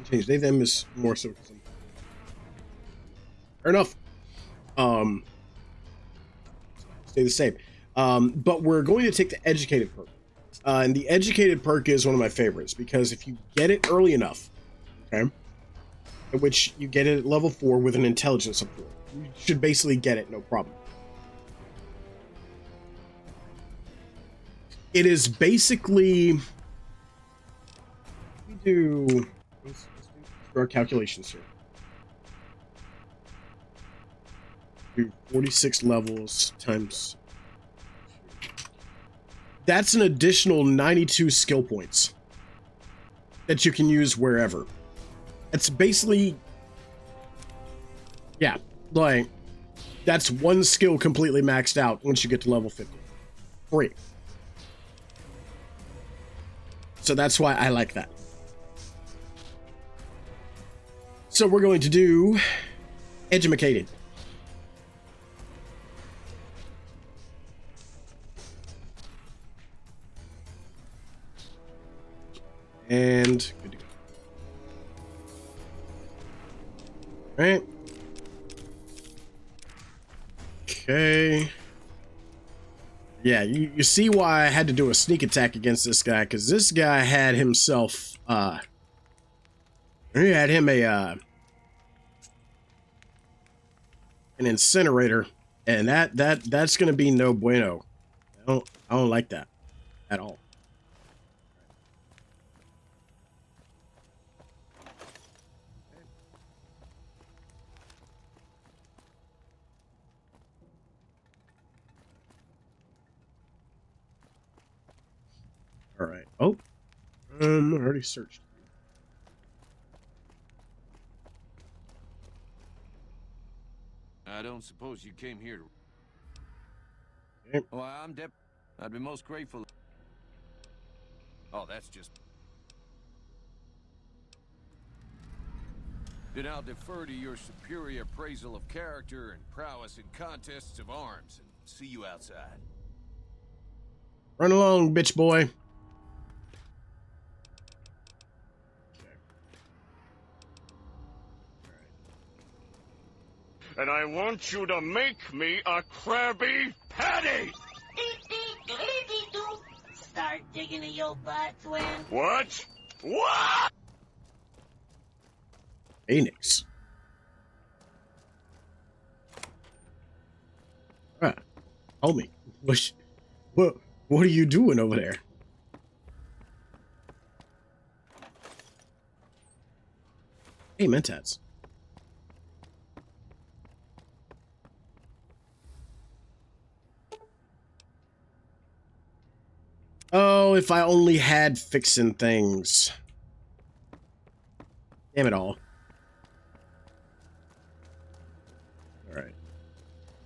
Change. They, them is more so. Fair enough. Stay the same. But we're going to take the Educated perk. And the Educated perk is one of my favorites because if you get it early enough, okay, which you get it at level 4 with an intelligence support, you should basically get it no problem. It is basically... we do... let's do our calculations here. Do 46 levels times... that's an additional 92 skill points that you can use wherever. It's basically... yeah, like, that's one skill completely maxed out once you get to level 50. Free. So that's why I like that. So we're going to do Edumacated. And good to go. All right. Okay. Yeah, you see why I had to do a sneak attack against this guy, because this guy had himself, he had him an incinerator, and that's gonna be no bueno. I don't like that at all. All right. Oh, I already searched. I don't suppose you came here to... Yep. Oh, I'd be most grateful. Oh, that's just... Then I'll defer to your superior appraisal of character and prowess in contests of arms, and see you outside. Run along, bitch boy. And I want you to make me a Krabby Patty! Start digging in your butt, twin. What? What? Phoenix. Ah, homie. What are you doing over there? Hey, Mentats. Oh, if I only had fixing things. Damn it all. Alright.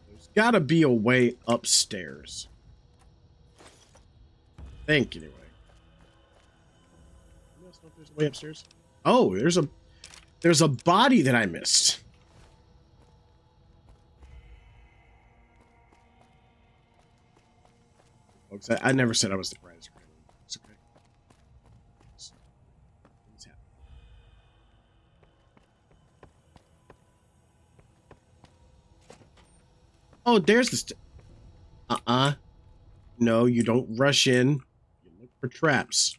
There's gotta be a way upstairs. Think, anyway. There's a way upstairs. Oh, there's a body that I missed. Folks, I never said I was the brightest. It's okay. It's happening. Oh, there's the No, you don't rush in. You look for traps.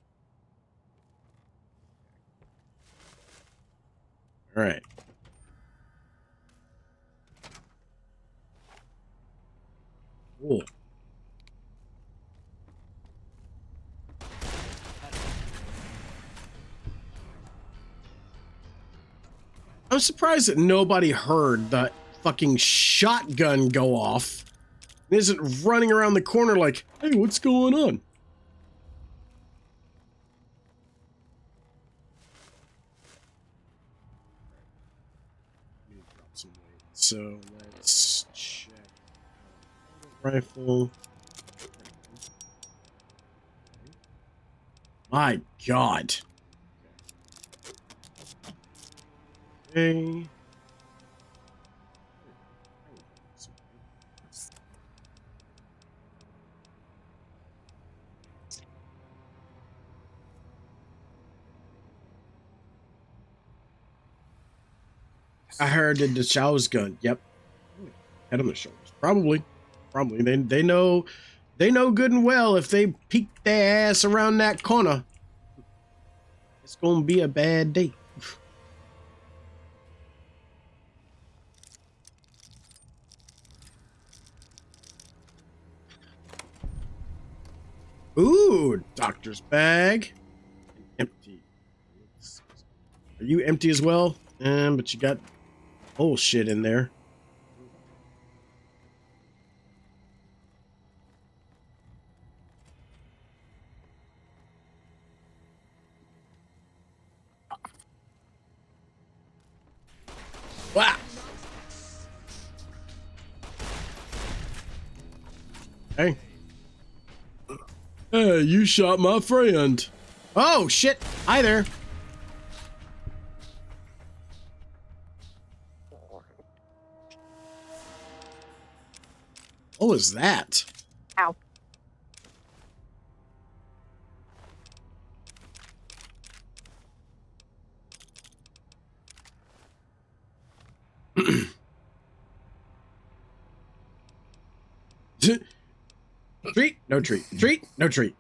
All right. Cool. I'm surprised that nobody heard the fucking shotgun go off and isn't running around the corner like, hey, what's going on? So let's check rifle. My God. Okay. I heard that the Chow's gun. Yep. Head on the shoulders. Probably. They know good and well if they peek their ass around that corner, it's gonna be a bad day. Ooh, doctor's bag. Empty. Are you empty as well? But you got bullshit in there. Wow. Hey. Hey, you shot my friend. Oh, shit. Hi there. What was that? Ow. Treat? No treat. Treat? No treat.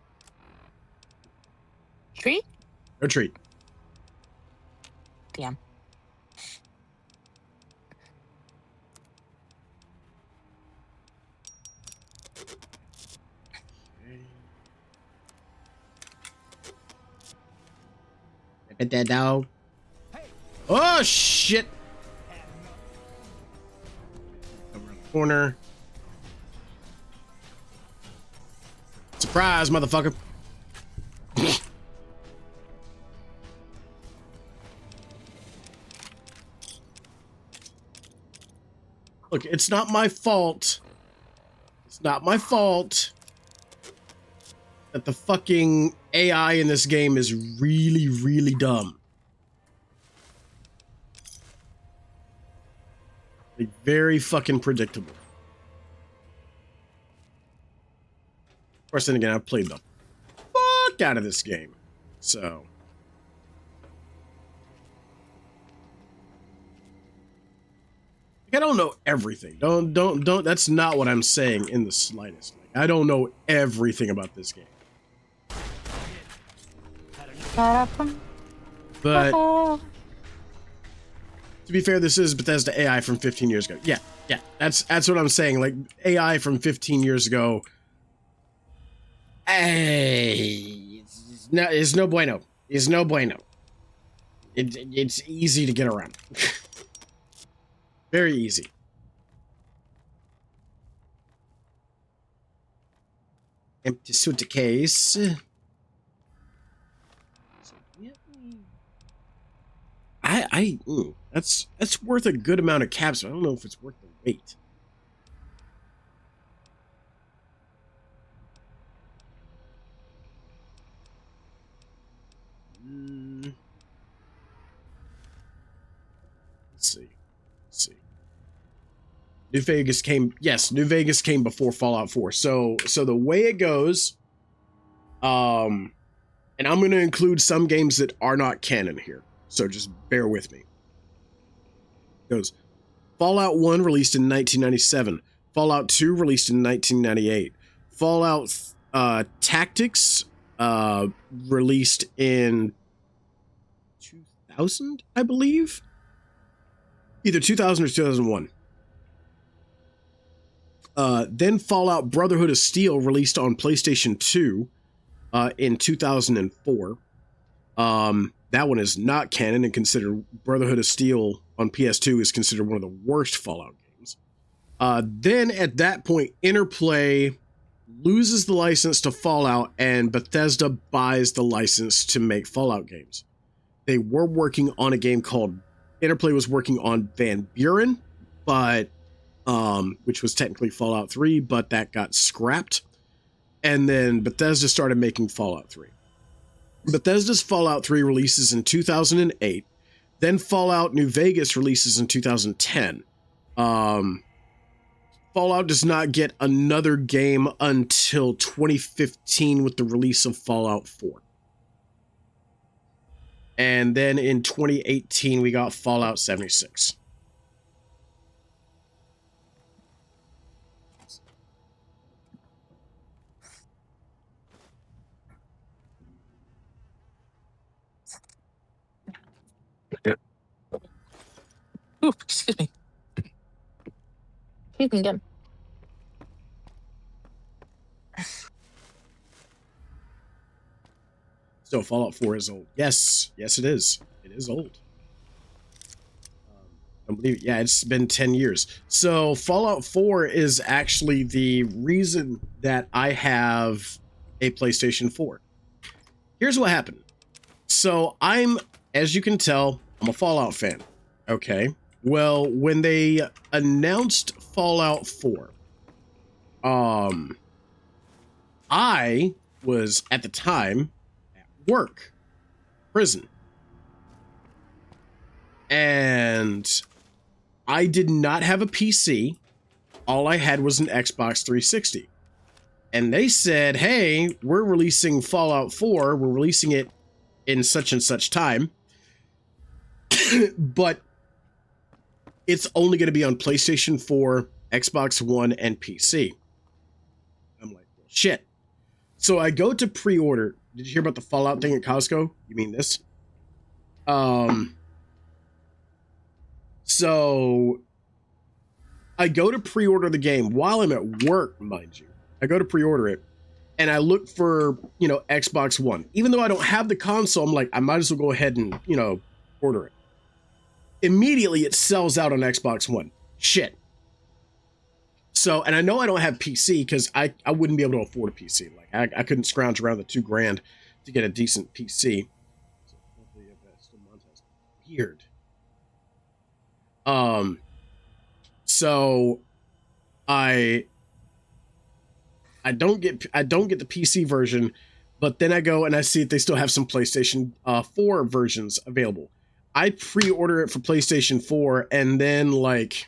Treat? No treat. Damn. Look at that dog. Oh, shit. Over in the corner. Surprise, motherfucker. Look, it's not my fault. It's not my fault that the fucking AI in this game is really, really dumb. Like, very fucking predictable. Of course, then again, I played the fuck out of this game. So. I don't know everything. Don't. That's not what I'm saying in the slightest. Like, I don't know everything about this game. But to be fair, this is Bethesda AI from 15 years ago. Yeah, that's what I'm saying. Like, AI from 15 years ago. Hey, it's no bueno. It's no bueno. It's easy to get around. Very easy. Empty suitcase. Ooh, that's worth a good amount of caps. I don't know if it's worth the wait. Let's see. New Vegas came. Yes, New Vegas came before Fallout 4. So the way it goes, and I'm going to include some games that are not canon here. So just bear with me. It goes Fallout 1 released in 1997. Fallout 2 released in 1998. Fallout Tactics released in 2000, I believe. Either 2000 or 2001. Then Fallout Brotherhood of Steel released on PlayStation 2 in 2004. That one is not canon and considered Brotherhood of Steel on PS2 is considered one of the worst Fallout games. Then at that point, Interplay loses the license to Fallout and Bethesda buys the license to make Fallout games. They were working on a game called Interplay was working on Van Buren, but which was technically Fallout 3, but that got scrapped. And then Bethesda started making Fallout 3. Bethesda's Fallout 3 releases in 2008. Then Fallout New Vegas releases in 2010. Fallout does not get another game until 2015 with the release of Fallout 4. And then in 2018, we got Fallout 76. Ooh, excuse me. You can get. So Fallout 4 is old. Yes, it is. It is old. I believe it. Yeah, it's been 10 years. So Fallout 4 is actually the reason that I have a PlayStation 4. Here's what happened. So as you can tell, I'm a Fallout fan. Okay. Well, when they announced Fallout 4, I was at the time at work, prison, and I did not have a PC. All I had was an Xbox 360. And they said, hey, we're releasing Fallout 4. We're releasing it in such and such time. But it's only going to be on PlayStation 4, Xbox One, and PC. I'm like, well, shit. So I go to pre-order. Did you hear about the Fallout thing at Costco? You mean this? So I go to pre-order the game while I'm at work, mind you. I go to pre-order it, and I look for, Xbox One. Even though I don't have the console, I'm like, I might as well go ahead and, order it. Immediately, it sells out on Xbox One. Shit. So, and I know I don't have PC because I wouldn't be able to afford a PC. Like, I couldn't scrounge around the $2,000 to get a decent PC. Weird. So I don't get the PC version, but then I go and I see that they still have some PlayStation 4 versions available. I pre-order it for PlayStation 4, and then like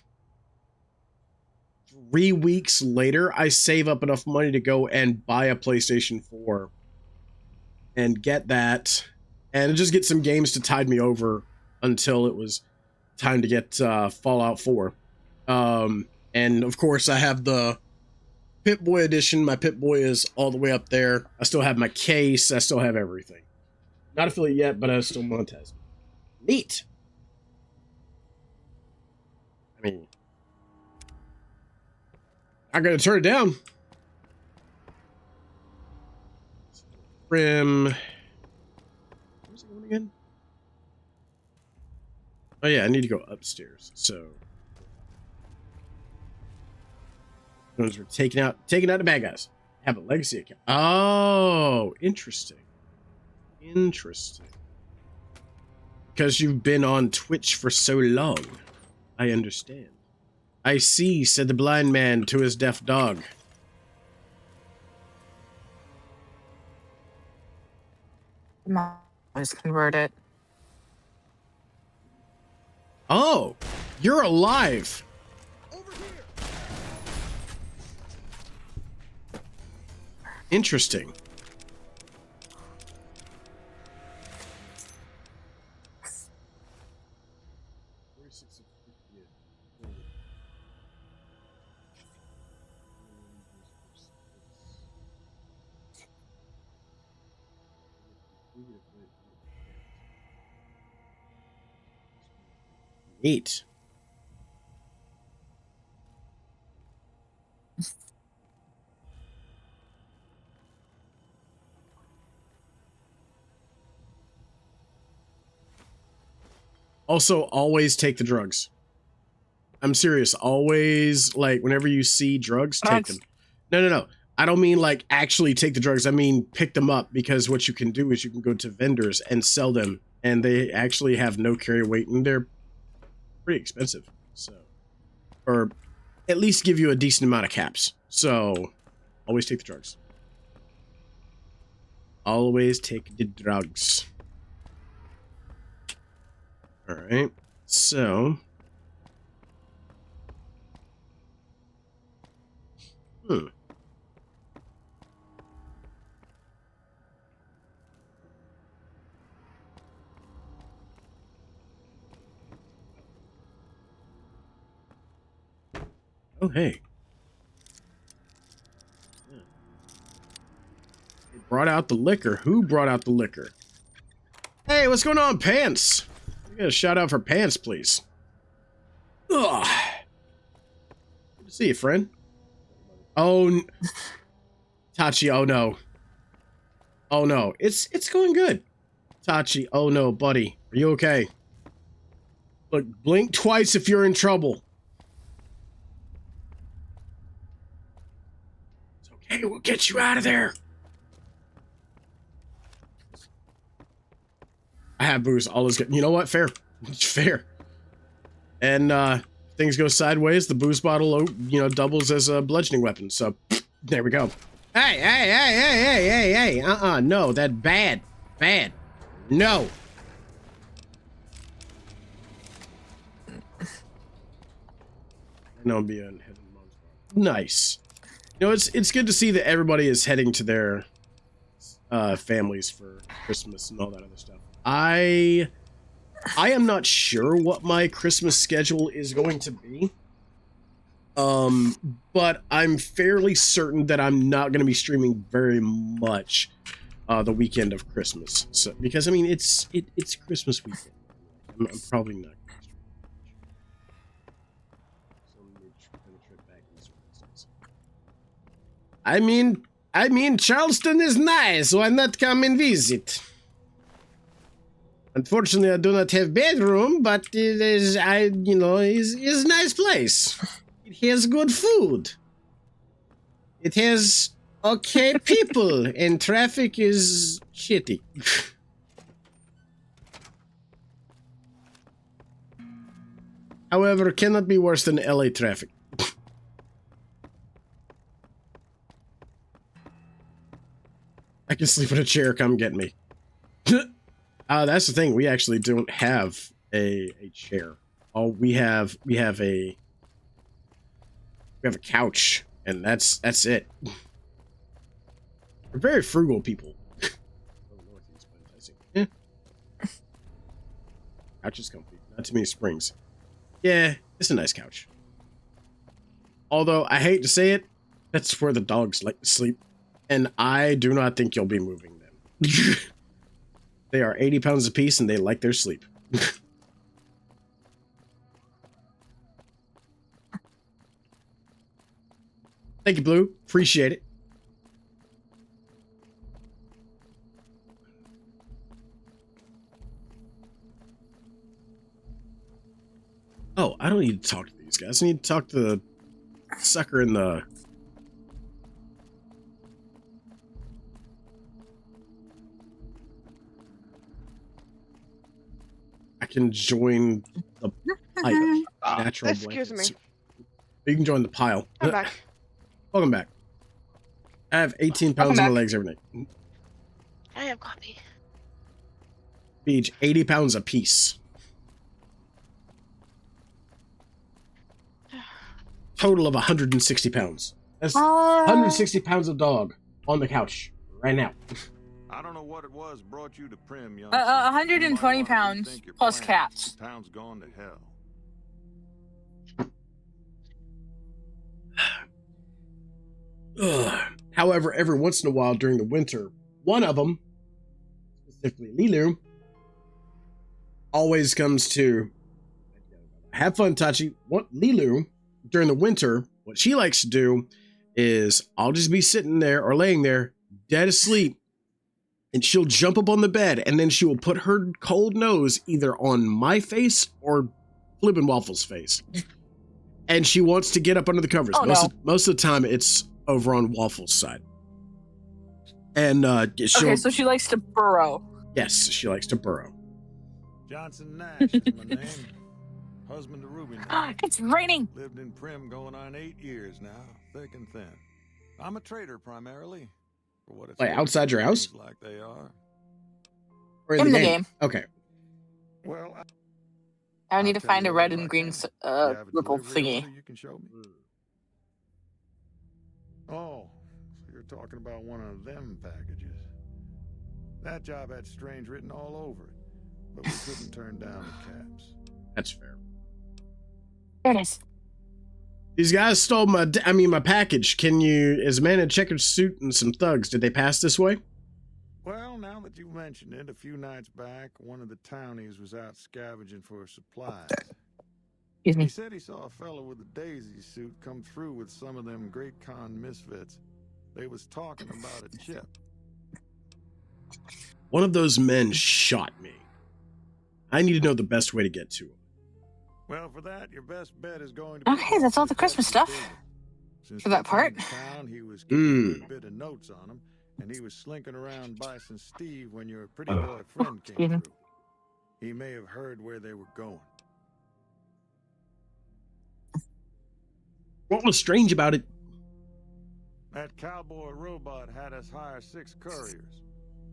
3 weeks later, I save up enough money to go and buy a PlayStation 4 and get that and just get some games to tide me over until it was time to get Fallout 4. And of course, I have the Pip-Boy edition. My Pip-Boy is all the way up there. I still have my case. I still have everything. Not affiliate yet, but I still monetize. Neat. I mean, I gotta turn it down. Rim. Where's it going again? Oh yeah, I need to go upstairs. So those were taking out the bad guys. Have a legacy account. Oh, interesting. Interesting. Because you've been on Twitch for so long. I understand. I see, said the blind man to his deaf dog. Just convert it. Oh, you're alive. Interesting. Neat. Also, always take the drugs. I'm serious. Always, like, whenever you see drugs, take them. No. I don't mean, like, actually take the drugs. I mean, pick them up, because what you can do is you can go to vendors and sell them, and they actually have no carry weight, and they're pretty expensive. So, or at least give you a decent amount of caps. So, always take the drugs. Always take the drugs. All right, so oh, hey. Yeah. They brought out the liquor. Who brought out the liquor? Hey, what's going on, Pants? You got a shout out for Pants, please. Ugh. Good to see you, friend. Oh, Tachi, oh no. Oh no, it's going good. Tachi, oh no, buddy. Are you okay? Look, blink twice if you're in trouble. It's okay, we'll get you out of there. I have booze. All is good. You know what? Fair. It's fair. And things go sideways. The booze bottle, you know, doubles as a bludgeoning weapon. So there we go. Hey. No, that bad. No. No, be on heaven. Nice. You know, it's good to see that everybody is heading to their families for Christmas and all that other stuff. I am not sure what my Christmas schedule is going to be. But I'm fairly certain that I'm not going to be streaming very much the weekend of Christmas. So, because I mean it's Christmas weekend. I'm probably not going to stream much. I mean Charleston is nice. Why not come and visit? Unfortunately, I do not have bedroom, but it is, is a nice place. It has good food. It has okay people, and traffic is shitty. However, cannot be worse than LA traffic. I can sleep in a chair, come get me. That's the thing. We actually don't have a chair. Oh, we have a We have a couch, and that's it. We're very frugal people. Yeah. Couch is comfy. Not too many springs. Yeah, it's a nice couch. Although, I hate to say it, that's where the dogs like to sleep. And I do not think you'll be moving them. They are 80 pounds apiece, and they like their sleep. Thank you, Blue. Appreciate it. Oh, I don't need to talk to these guys. I need to talk to the sucker in the... I can join the pile. Natural Excuse blankets. me. You can join the pile. I'm back. Welcome back. I have 18 pounds on my legs every night. I have coffee. Each 80 pounds a piece. Total of 160 pounds. That's 160 pounds of dog on the couch right now. I don't know what it was brought you to Prim, young. 120 pounds plus cats. Town's gone to hell. However, every once in a while during the winter, one of them, specifically Lilu, always comes to have fun, Tachi. What Lilu, during the winter, what she likes to do is I'll just be sitting there or laying there dead asleep, and she'll jump up on the bed, and then she will put her cold nose either on my face or Flippin' Waffle's face. And she wants to get up under the covers. Oh, Most of the time, it's over on Waffle's side. And okay, so she likes to burrow. Yes, she likes to burrow. Johnson Nash is my name. Husband to Ruby. It's raining. Lived in Prim going on 8 years now, thick and thin. I'm a trader primarily. For what it's Like outside your house? Like they are. Or in the game. Okay. Well, I need to find a red and green ripple thingy. You can show me. Oh, so you're talking about one of them packages. That job had strange written all over it, but we couldn't turn down the caps. That's fair. There it is. These guys stole my package. Can you, as a man in a checkered suit and some thugs, did they pass this way? Well, now that you mentioned it, a few nights back, one of the townies was out scavenging for supplies. Excuse me. He said he saw a fellow with a daisy suit come through with some of them Great Con misfits. They was talking about a chip. One of those men shot me. I need to know the best way to get to him. Well, for that, your best bet is going to be... Okay, that's all the Christmas stuff. For that part. Town, he was keeping a good bit of notes on him, and he was slinking around Bison Steve when your pretty boy friend came through. He may have heard where they were going. What was strange about it? That cowboy robot had us hire 6 couriers.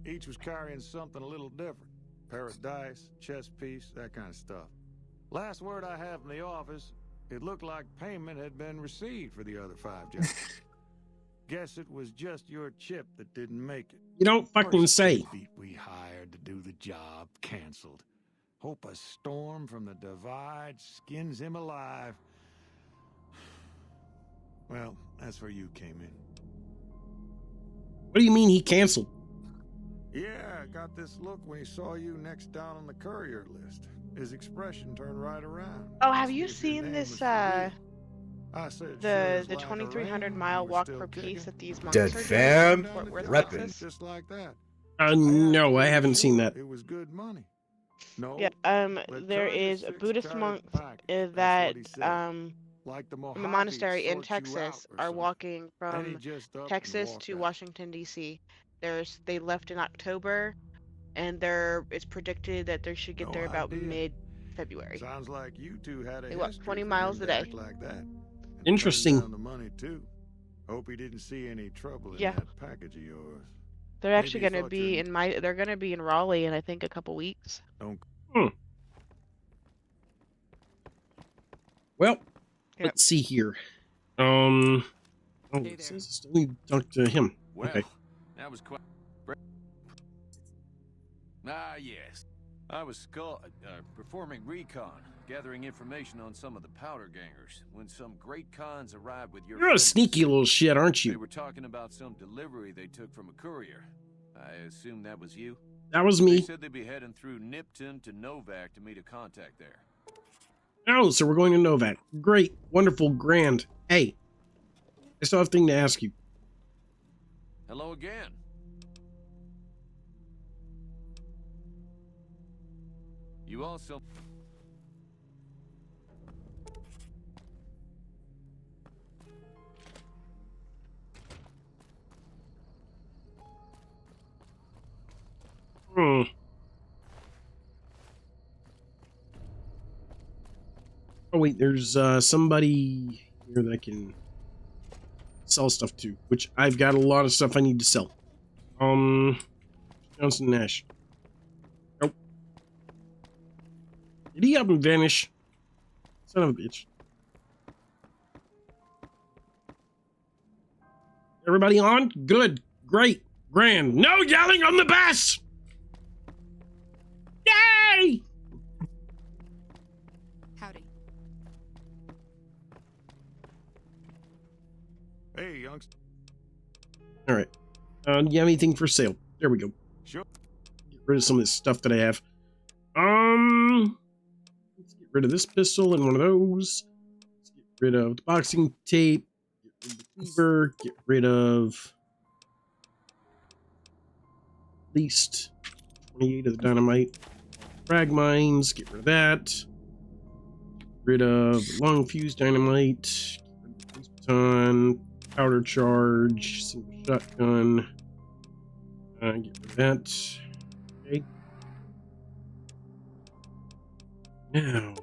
Each was carrying something a little different. Pair of dice, chess piece, that kind of stuff. Last word I have from the office, it looked like payment had been received for the other 5 jobs. Guess it was just your chip that didn't make it. You don't fucking say. We hired to do the job canceled. Hope a storm from the divide skins him alive. Well, that's where you came in. What do you mean he canceled? Yeah, I got this look when he saw you next down on the courier list. His expression turned right around. Oh, have you seen this, the 2,300 mile walk for peace that these monks Dead are fam, doing in Fort Worth, reppin'. Texas? Just like that. No, I haven't seen that. It was good money. No. Yeah, there is a Buddhist monk that like in the monastery in Texas are walking from Texas to Washington D.C. They left in October, and it's predicted that they should get there about mid-February. Sounds like you two had a they walk 20 miles a day. Like that. Interesting. The money too. Hope he didn't see any trouble in Yeah. that package of yours. They're actually going to be they're going to be in Raleigh in I think a couple weeks. Well, let's see here. Oh, it says I still need to talk to him. Well, Okay. that was quite. Ah, yes. I was performing recon, gathering information on some of the powder gangers, when some great cons arrived with your. You're a sneaky little shit, aren't They you? were talking about some delivery they took from a courier. I assume that was you? That was They me. said they'd be heading through Nipton to Novak to meet a contact there. Oh, so we're going to Novak. Great, wonderful, grand. Hey, I still have a thing to ask you. Hello again. You also... Hmm. Oh wait, there's somebody here that I can sell stuff to, which I've got a lot of stuff I need to sell. Johnson Nash. Nope. Did he up and vanish? Son of a bitch. Everybody on? Good. Great. Grand. No yelling on the bus! Yay! Howdy. Hey, youngster. All right. Do you have anything for sale? There we go. Sure. Get rid of some of this stuff that I have. Let's get rid of this pistol and one of those. Let's get rid of the boxing tape. Get rid of the cleaver. Get rid of at least 28 of the dynamite. Frag mines. Get rid of that. Get rid of the long fuse dynamite. Get rid of the police baton. Powder charge. Single shotgun. Get rid of that. Okay. Now.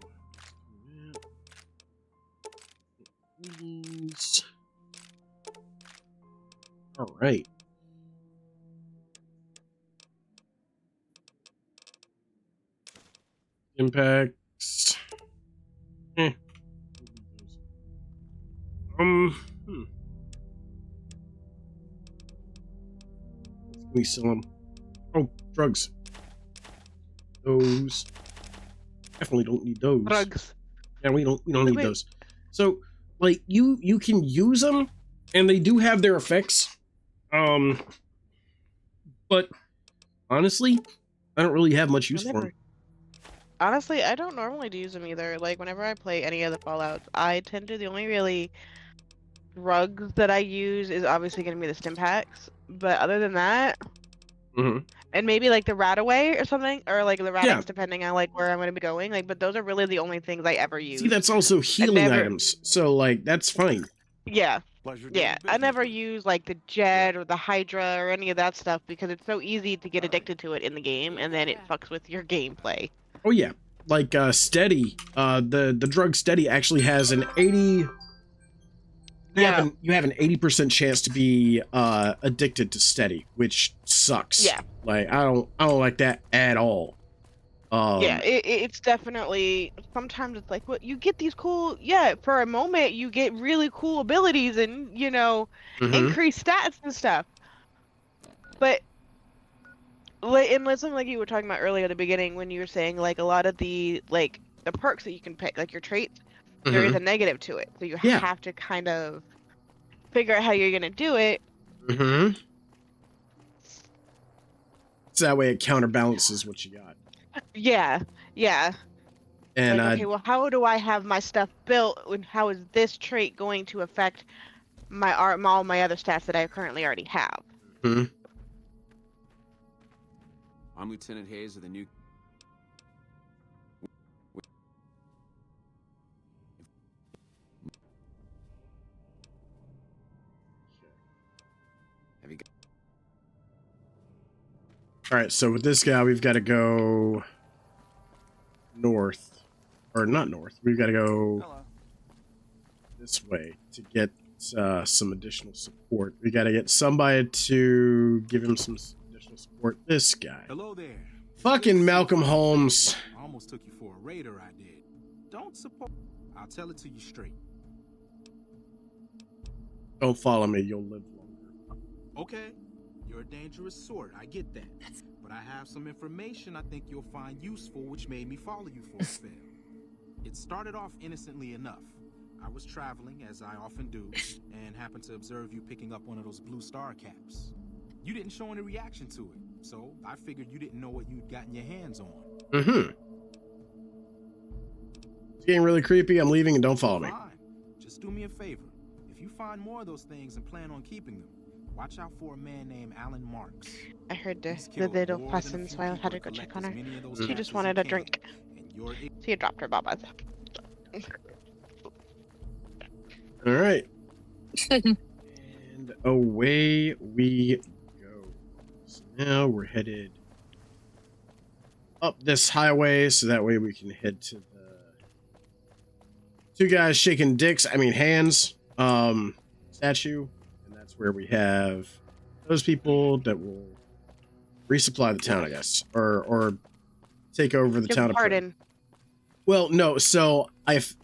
These. All right. Impacts. We sell them. Oh, drugs. Those. Definitely don't need those. Drugs. Yeah, we don't need Wait. those. So, like, you can use them, and they do have their effects. But honestly, I don't really have much use for them. Honestly, I don't normally use them either. Like, whenever I play any of the Fallouts, I tend to, the only really drugs that I use is obviously going to be the stim packs. But other than that, and maybe like the Radaway or something, or like the Radix, Yeah. depending on like where I'm going to be going. Like, but those are really the only things I ever use. See, that's also healing never- items. So, like, that's fine. Yeah. Pleasure doing Yeah, I business never with you. use like the Jet or the Hydra or any of that stuff because it's so easy to get addicted to it in the game, and then it fucks with your gameplay. Oh yeah, like Steady. The drug Steady actually has an 80. You have an 80% chance to be addicted to Steady, which sucks. Yeah. Like I don't like that at all. Yeah, it's definitely, sometimes it's like, well, you get these cool, for a moment you get really cool abilities and, you know, increased stats and stuff. But, and something like you were talking about earlier at the beginning when you were saying, like, a lot of the, like, the perks that you can pick, like your traits, there is a negative to it. So you Yeah. have to kind of figure out how you're going to do it. So that way it counterbalances what you got. Yeah. And like, okay, well, how do I have my stuff built, and how is this trait going to affect my all my other stats that I currently already have? I'm Lieutenant Hayes of the new. Have you got... all right, so with this guy, we've got to go north, or not north. We've got to go this way to get some additional support. We got to get somebody to give him some additional support. This guy. Hello there. Fucking Malcolm Holmes. I almost took you for a raider, I did. Don't support. I'll tell it to you straight. Don't follow me, you'll live longer. Okay, you're a dangerous sort, I get that. But I have some information I think you'll find useful, which made me follow you for a spell. It started off innocently enough. I was traveling, as I often do, and happened to observe you picking up one of those blue star caps. You didn't show any reaction to it, so I figured you didn't know what you'd gotten your hands on. Mm-hmm. It's getting really creepy. I'm leaving and don't follow me. Fine. Just do me a favor. If you find more of those things and plan on keeping them, watch out for a man named Alan Marks. I heard the little person, so I had to go check on her. She just wanted a drink. She had dropped her baba. All right. And away we go. So now we're headed up this highway so that way we can head to the two guys shaking dicks, hands, statue. And that's where we have those people that will resupply the town, I guess, or take over the town. Pardon. Well, no, so if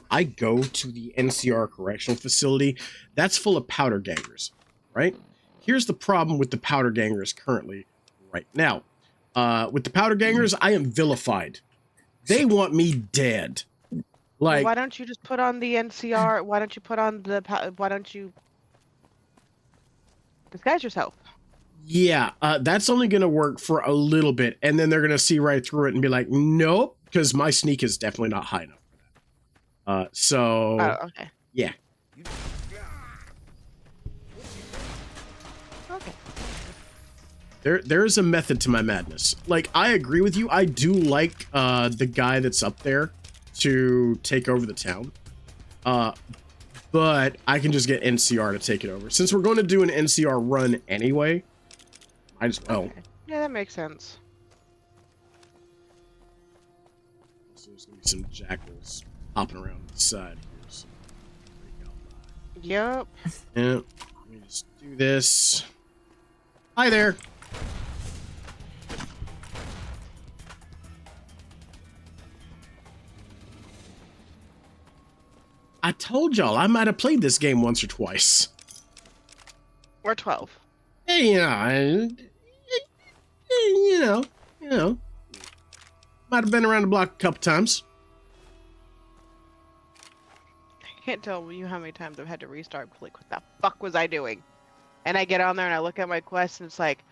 I go to the NCR correctional facility, that's full of powder gangers, right? Here's the problem with the powder gangers currently right now. With the powder gangers, I am vilified. They want me dead. Like, why don't you just put on the NCR? Why don't you put on the? Why don't you disguise yourself? Yeah, that's only going to work for a little bit, and then they're going to see right through it and be like, nope, because my sneak is definitely not high enough for that. Okay. Yeah. Okay. There's a method to my madness. Like, I agree with you. I do like the guy that's up there to take over the town. But I can just get NCR to take it over. Since we're going to do an NCR run anyway, I just well. Okay. Yeah, that makes sense. So there's gonna be some jackals hopping around the side here. So yep. Yeah. Let me just do this. Hi there. I told y'all I might have played this game once or twice. Or 12. Hey, you know, might have been around the block a couple times. I can't tell you how many times I've had to restart. Like, what the fuck was I doing? And I get on there and I look at my quest and it's like,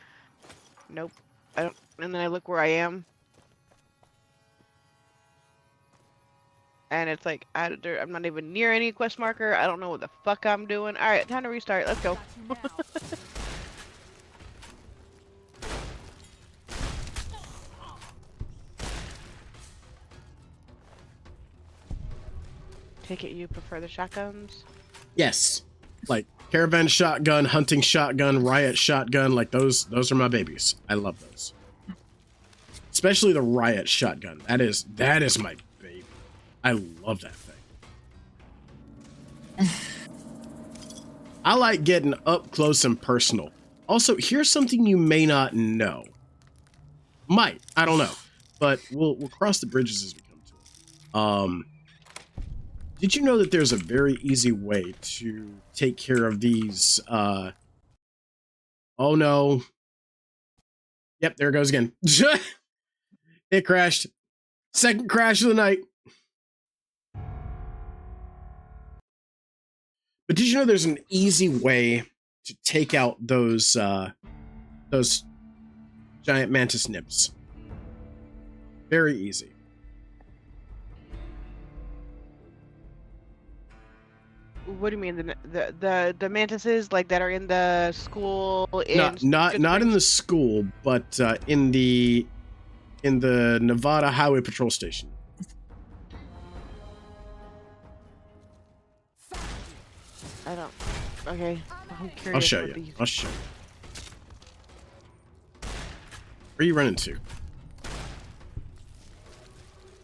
nope, I don't. And then I look where I am, and it's like I'm not even near any quest marker. I don't know what the fuck I'm doing. All right, time to restart. Let's go. Take it you prefer the shotguns? Yes, like caravan shotgun, hunting shotgun, riot shotgun. Like those are my babies. I love those, especially the riot shotgun. That is my baby. I love that thing. I like getting up close and personal. Also, here's something you may not know. I don't know, but we'll cross the bridges as we come to it. Did you know that there's a very easy way to take care of these, oh no. Yep, there it goes again. It crashed. Second crash of the night. But did you know there's an easy way to take out those giant mantis nymphs? Very easy. What do you mean the mantises like that are in the school? Not in the school, but in the Nevada Highway Patrol Station. I don't. Okay, I'm curious. I'll show you. I'll show you. Where are you running to?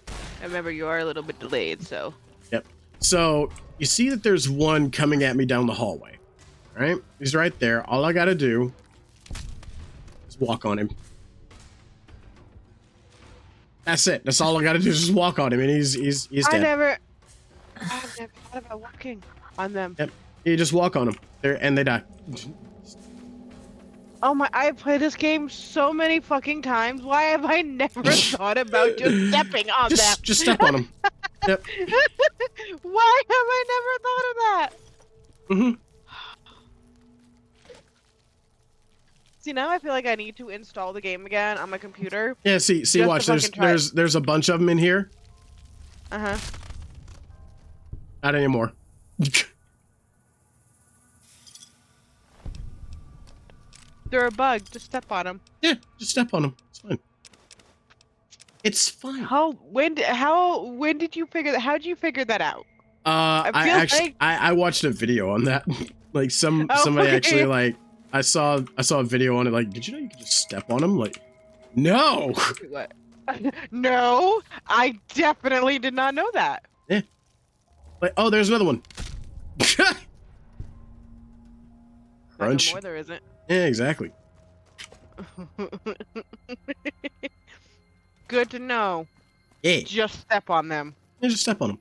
I remember you are a little bit delayed, so. Yep. So you see that there's one coming at me down the hallway, right? He's right there. All I gotta do is walk on him. That's it. That's all I gotta do is just walk on him, and he's dead. I've never thought about walking on them. Yep. You just walk on them, and they die. Oh my! I've played this game so many fucking times. Why have I never thought about just stepping on them? Just step on them. Yep. Why have I never thought of that? Mm-hmm. See, now I feel like I need to install the game again on my computer. Yeah. See. Watch. There's a bunch of them in here. Uh-huh. Not anymore. They're a bug. Just step on them. Yeah, just step on them. It's fine. It's fine. When did you figure that? How did you figure that out? I watched a video on that. Like somebody actually like I saw a video on it. Like, did you know you could just step on them? Like, no. What? No, I definitely did not know that. Yeah. Like, oh, there's another one. Crunch. No more, there isn't. Yeah, exactly. Good to know. Yeah. Just step on them. Yeah, just step on them.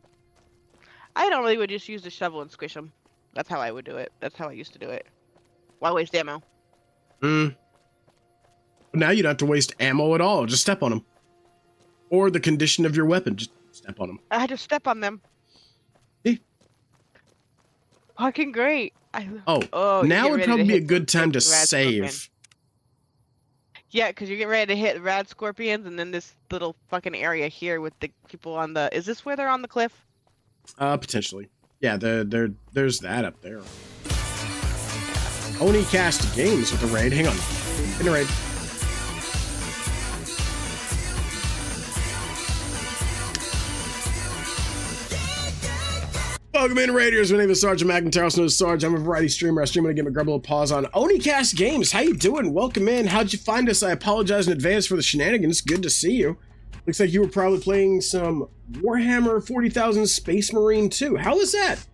I normally would just use the shovel and squish them. That's how I would do it. That's how I used to do it. Why waste ammo? But now you don't have to waste ammo at all. Just step on them. Or the condition of your weapon. Just step on them. I had to step on them. Yeah. Fucking great. Now would probably be a good time to save. Yeah, because you're getting ready to hit rad scorpions, and then this little fucking area here with the people on the... Is this where they're on the cliff? Potentially. Yeah, there's that up there. Onicast Games with the raid. Hang on. In the raid. Welcome in, Raiders. My name is Sergeant McIntyre, also known as Sarge. I'm a variety streamer. I stream when I get my grub little paws on Onicast Games. How you doing? Welcome in. How'd you find us? I apologize in advance for the shenanigans. Good to see you. Looks like you were probably playing some Warhammer 40,000 Space Marine 2. How was that?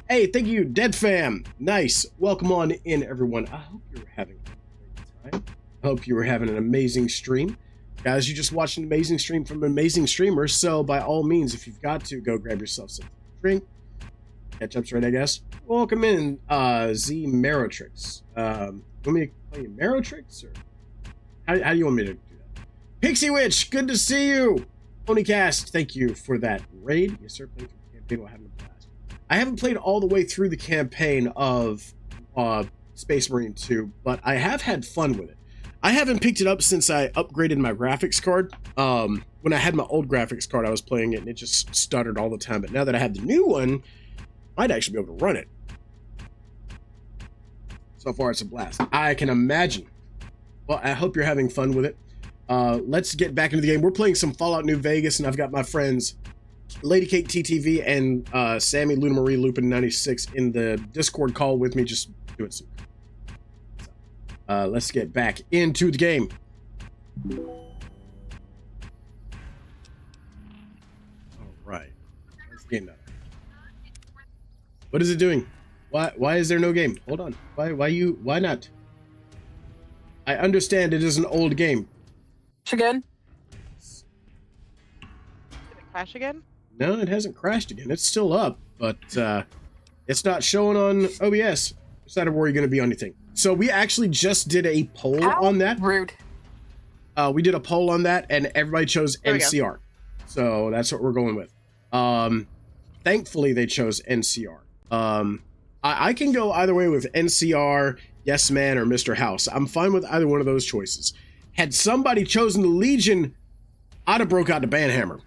Hey, thank you, Dead Fam. Nice. Welcome on in, everyone. I hope you were having a great time. I hope you were having an amazing stream. Guys, you just watched an amazing stream from an amazing streamer, so by all means, if you've got to, go grab yourself something to drink. Catch-up's right, I guess. Welcome in, Z Merotrix. Want me to play Merotrix, or how do you want me to do that? Pixie Witch, good to see you. Onicast, thank you for that raid. Yes, sir. Playing through the campaign while having a blast. I haven't played all the way through the campaign of Space Marine 2, but I have had fun with it. I haven't picked it up since I upgraded my graphics card. When I had my old graphics card, I was playing it and it just stuttered all the time. But now that I have the new one, I might actually be able to run it. So far, it's a blast. I can imagine. Well, I hope you're having fun with it. Let's get back into the game. We're playing some Fallout New Vegas, and I've got my friends Lady Kate TTV and Sammy Luna Marie Lupin 96 in the Discord call with me, just doing some. Let's get back into the game. All right. Let's game now. What is it doing? Why is there no game? Hold on. Why not? I understand it is an old game. Again? Did it crash again? No, it hasn't crashed again. It's still up, but it's not showing on OBS. Decided where you're going to be on anything. So we actually just did a poll on that. Rude. We did a poll on that, and everybody chose NCR. So that's what we're going with. Thankfully, they chose NCR. I can go either way with NCR, Yes Man, or Mr. House. I'm fine with either one of those choices. Had somebody chosen the Legion, I'd have broke out the Banhammer.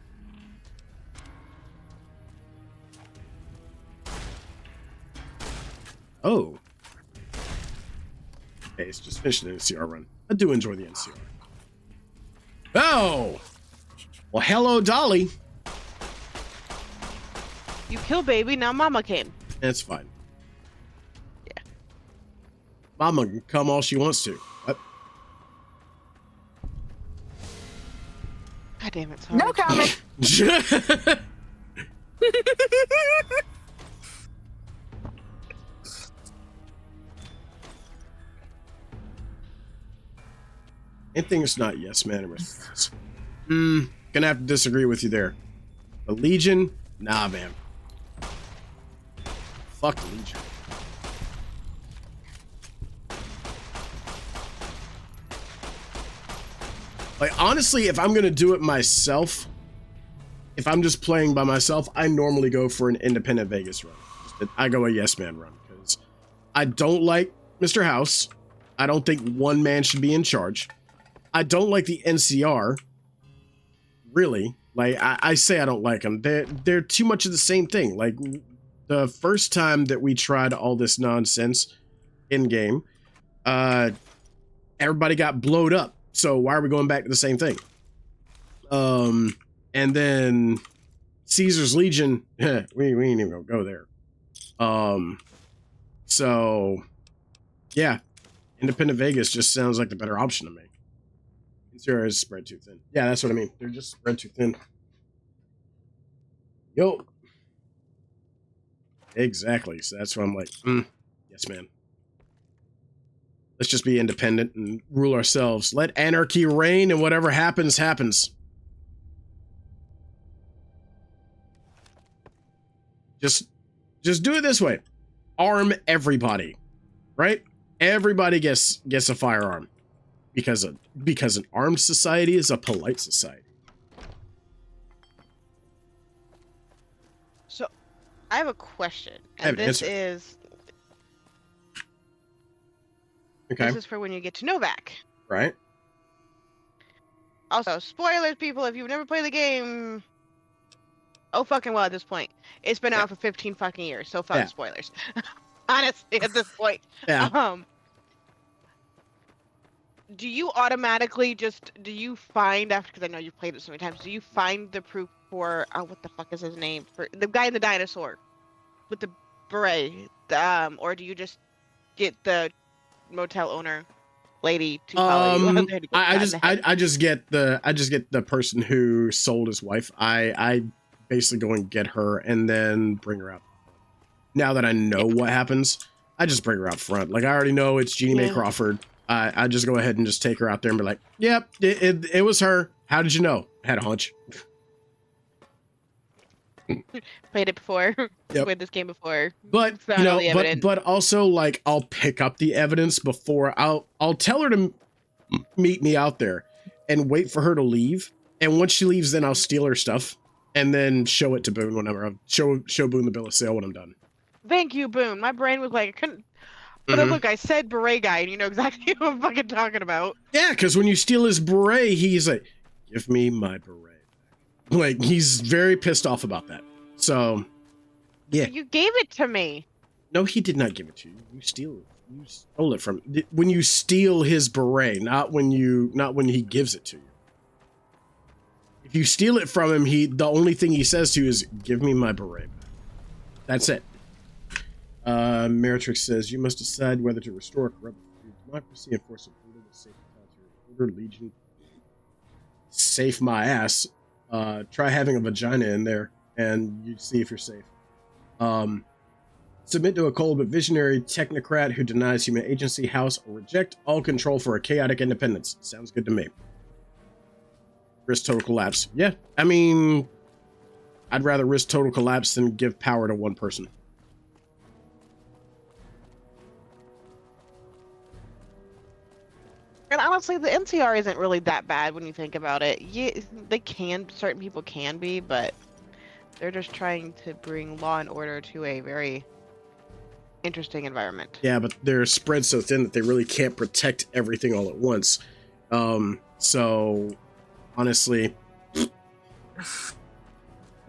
Oh. Okay, it's just finished the NCR run. I do enjoy the NCR. Oh! Well, hello, Dolly. You killed baby, now mama came. That's fine. Yeah. Mama can come all she wants to. God damn it, No comment. Anything that's not Yes Man or Mr. House. Gonna have to disagree with you there. The Legion? Nah, man. Fuck the Legion. Like, honestly, if I'm going to do it myself, if I'm just playing by myself, I normally go for an independent Vegas run. I go a yes man run because I don't like Mr. House. I don't think one man should be in charge. I don't like the NCR. Really. Like, I say I don't like them. They're too much of the same thing. Like, the first time that we tried all this nonsense in-game, everybody got blowed up. So why are we going back to the same thing? And then Caesar's Legion, we ain't even gonna go there. So yeah, independent Vegas just sounds like the better option to me. Zero is spread too thin. Yeah, that's what I mean. They're just spread too thin. Yo. Exactly. So that's why I'm like, yes, man. Let's just be independent and rule ourselves. Let anarchy reign, and whatever happens, happens. Just do it this way. Arm everybody, right? Everybody gets a firearm because an armed society is a polite society. So, I have a question, I have and an this answer. is Okay. this is for when you get to Novak. Right. Also, spoilers, people. If you've never played the game, oh fucking well. At this point, it's been out for 15 fucking years. So fuck spoilers. Honestly, at this point. Yeah. Do you automatically do you find after, because I know you've played it so many times, do you find the proof for what the fuck is his name, for the guy in the dinosaur with the beret, or do you just get the motel owner lady to follow you out there to get I just get the person who sold his wife. I basically go and get her and then bring her out. Now that I know what happens, I just bring her out front. Like, I already know it's Jeannie Mae Crawford. I just go ahead and just take her out there and be like, yep, it was her. How did you know? I had a hunch. Played it before. Yep. Played this game before. But Found you all know, the evidence. but also, like, I'll pick up the evidence before I'll tell her to meet me out there and wait for her to leave. And once she leaves, then I'll steal her stuff and then show it to Boone whenever I show Boone the bill of sale when I'm done. Thank you, Boone. My brain was like, I couldn't. But look, I said beret guy, and you know exactly what I'm fucking talking about. Yeah, because when you steal his beret, he's like, give me my beret. Like, he's very pissed off about that. So, yeah. You gave it to me. No, he did not give it to you. You stole it from when you steal his beret, not when he gives it to you. If you steal it from him, the only thing he says to you is, give me my beret. That's it. Meritrix says, you must decide whether to restore corrupt democracy and force approval with safe order, Legion. Safe my ass. Try having a vagina in there and you see if you're safe. Submit to a cold but visionary technocrat who denies human agency, house, or reject all control for a chaotic independence. Sounds good to me. Risk total collapse. Yeah, I mean, I'd rather risk total collapse than give power to one person. And honestly, the NCR isn't really that bad when you think about it. Yeah, certain people can be, but they're just trying to bring law and order to a very interesting environment. Yeah, but they're spread so thin that they really can't protect everything all at once. So, honestly...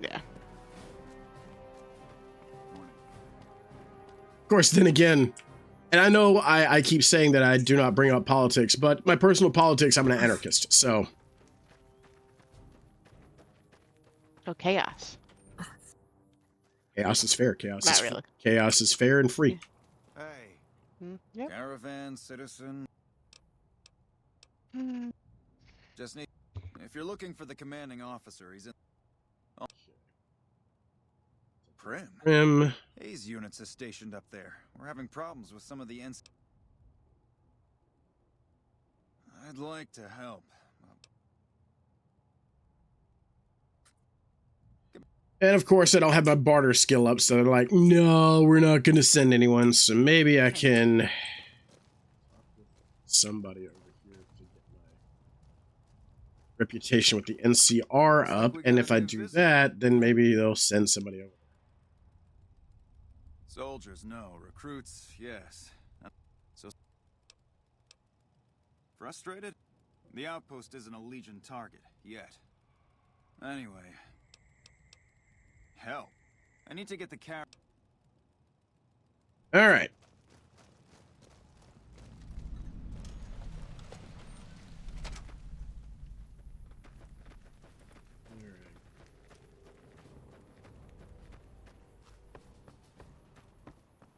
Yeah. Of course, then again... And I know I keep saying that I do not bring up politics, but my personal politics, I'm an anarchist, so... Oh, chaos. Chaos is fair. Chaos Not is really. Chaos is fair and free. Hey, Yep. caravan citizen. Just need. If you're looking for the commanding officer, he's in. Oh. Prim. Hayes units is stationed up there. We're having problems with some of the I'd like to help. And of course, I don't have my barter skill up, so they're like, no, we're not going to send anyone, so maybe I can... somebody over here to get reputation with the NCR up, and if I do that, then maybe they'll send somebody over. Soldiers, no. Recruits, yes. So frustrated? The outpost isn't a Legion target yet. Anyway, hell, I need to get the car. All right.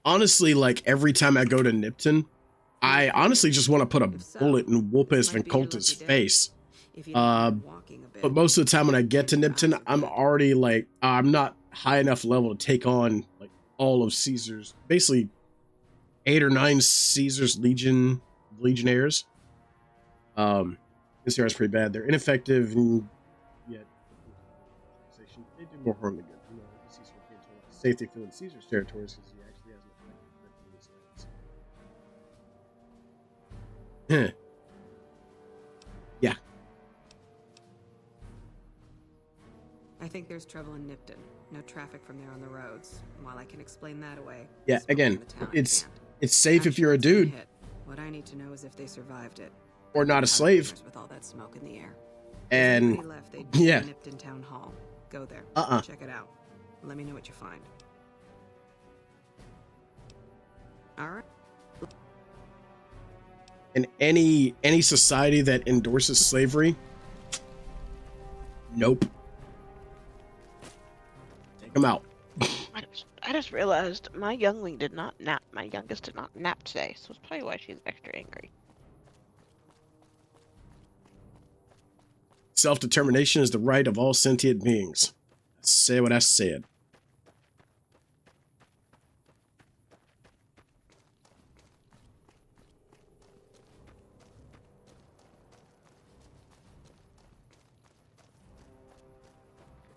Honestly, like every time I go to Nipton, I honestly just want to put a bullet in Wolpus Van Colta's face. But most of the time when I get to Nipton, I'm already like, I'm not high enough level to take on like all of Caesar's, basically 8 or 9 Caesar's Legionnaires. NCR is pretty bad. They're ineffective and yet they do more harm than good. You know, Caesar can't tell how safe they feel in Caesar's territories because he actually has no effect in his lands. Yeah. I think there's trouble in Nipton. No traffic from there on the roads. While I can explain that away. Yeah, again, it's safe if you're a dude. What I need to know is if they survived it. Or not a slave. With all that smoke in the air. And left, yeah. Nipton Town Hall. Go there. Check it out. Let me know what you find. All right. In any society that endorses slavery, nope. Take them out. I just realized my youngling did not nap. My youngest did not nap today, so it's probably why she's extra angry. Self-determination is the right of all sentient beings. Say what I said.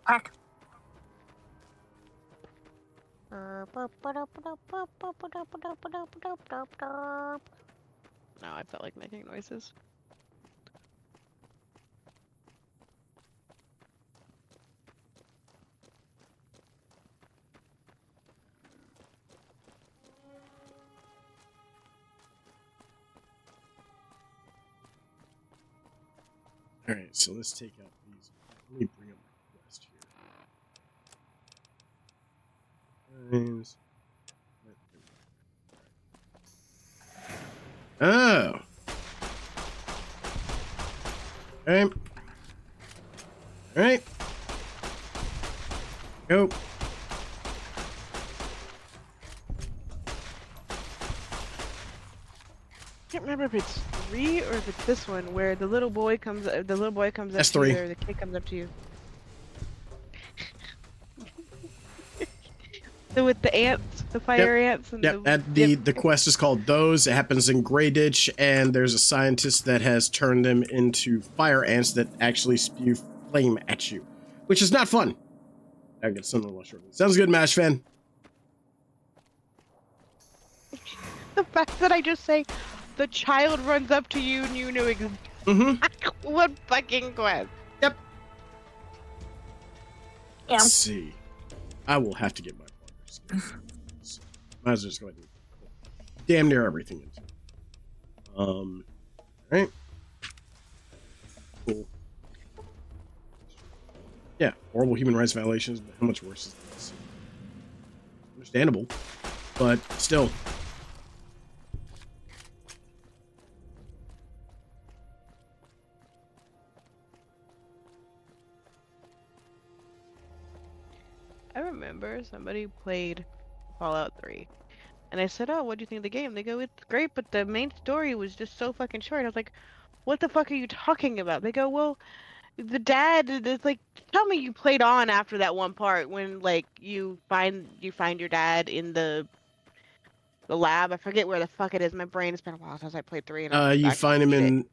Pack. Now I felt like making noises. All right, so let's take out these. Let me bring up my quest here. Oh. Okay. All right. Go. I can't remember if it's 3 or if it's this one where the little boy comes. The little boy comes up That's to 3. you, or the kid comes up to you. So with the ants, the fire ants, and the quest is called Those. It happens in Grey Ditch, and there's a scientist that has turned them into fire ants that actually spew flame at you, which is not fun. I'll get something a little shortly. Sounds good, MASH fan. The fact that I just say, the child runs up to you and you know exactly what fucking quest. Yep. Let's see. I will have to get my partners. Might as well just go ahead and damn near everything into. Right. Cool. Yeah, horrible human rights violations, but how much worse is this? Understandable, but still. I remember somebody played Fallout 3, and I said, "Oh, what do you think of the game?" They go, "It's great, but the main story was just so fucking short." I was like, "What the fuck are you talking about?" They go, "Well, the dad is like, tell me you played on after that one part when like you find your dad in the lab. I forget where the fuck it is. My brain has been a while since I played 3. And You find him in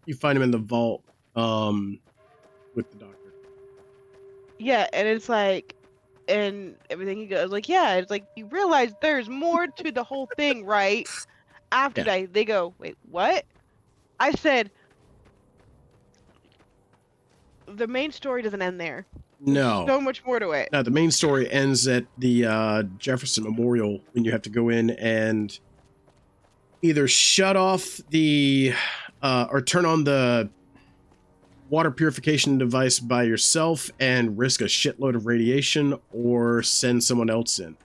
the vault, with the doctor. Yeah, and it's like. And everything he goes like, yeah, it's like you realize there's more to the whole thing, right? After that, they go, wait, what? I said, the main story doesn't end there. No. So much more to it. No, the main story ends at the Jefferson Memorial when you have to go in and either shut off the or turn on the water purification device by yourself and risk a shitload of radiation, or send someone else in.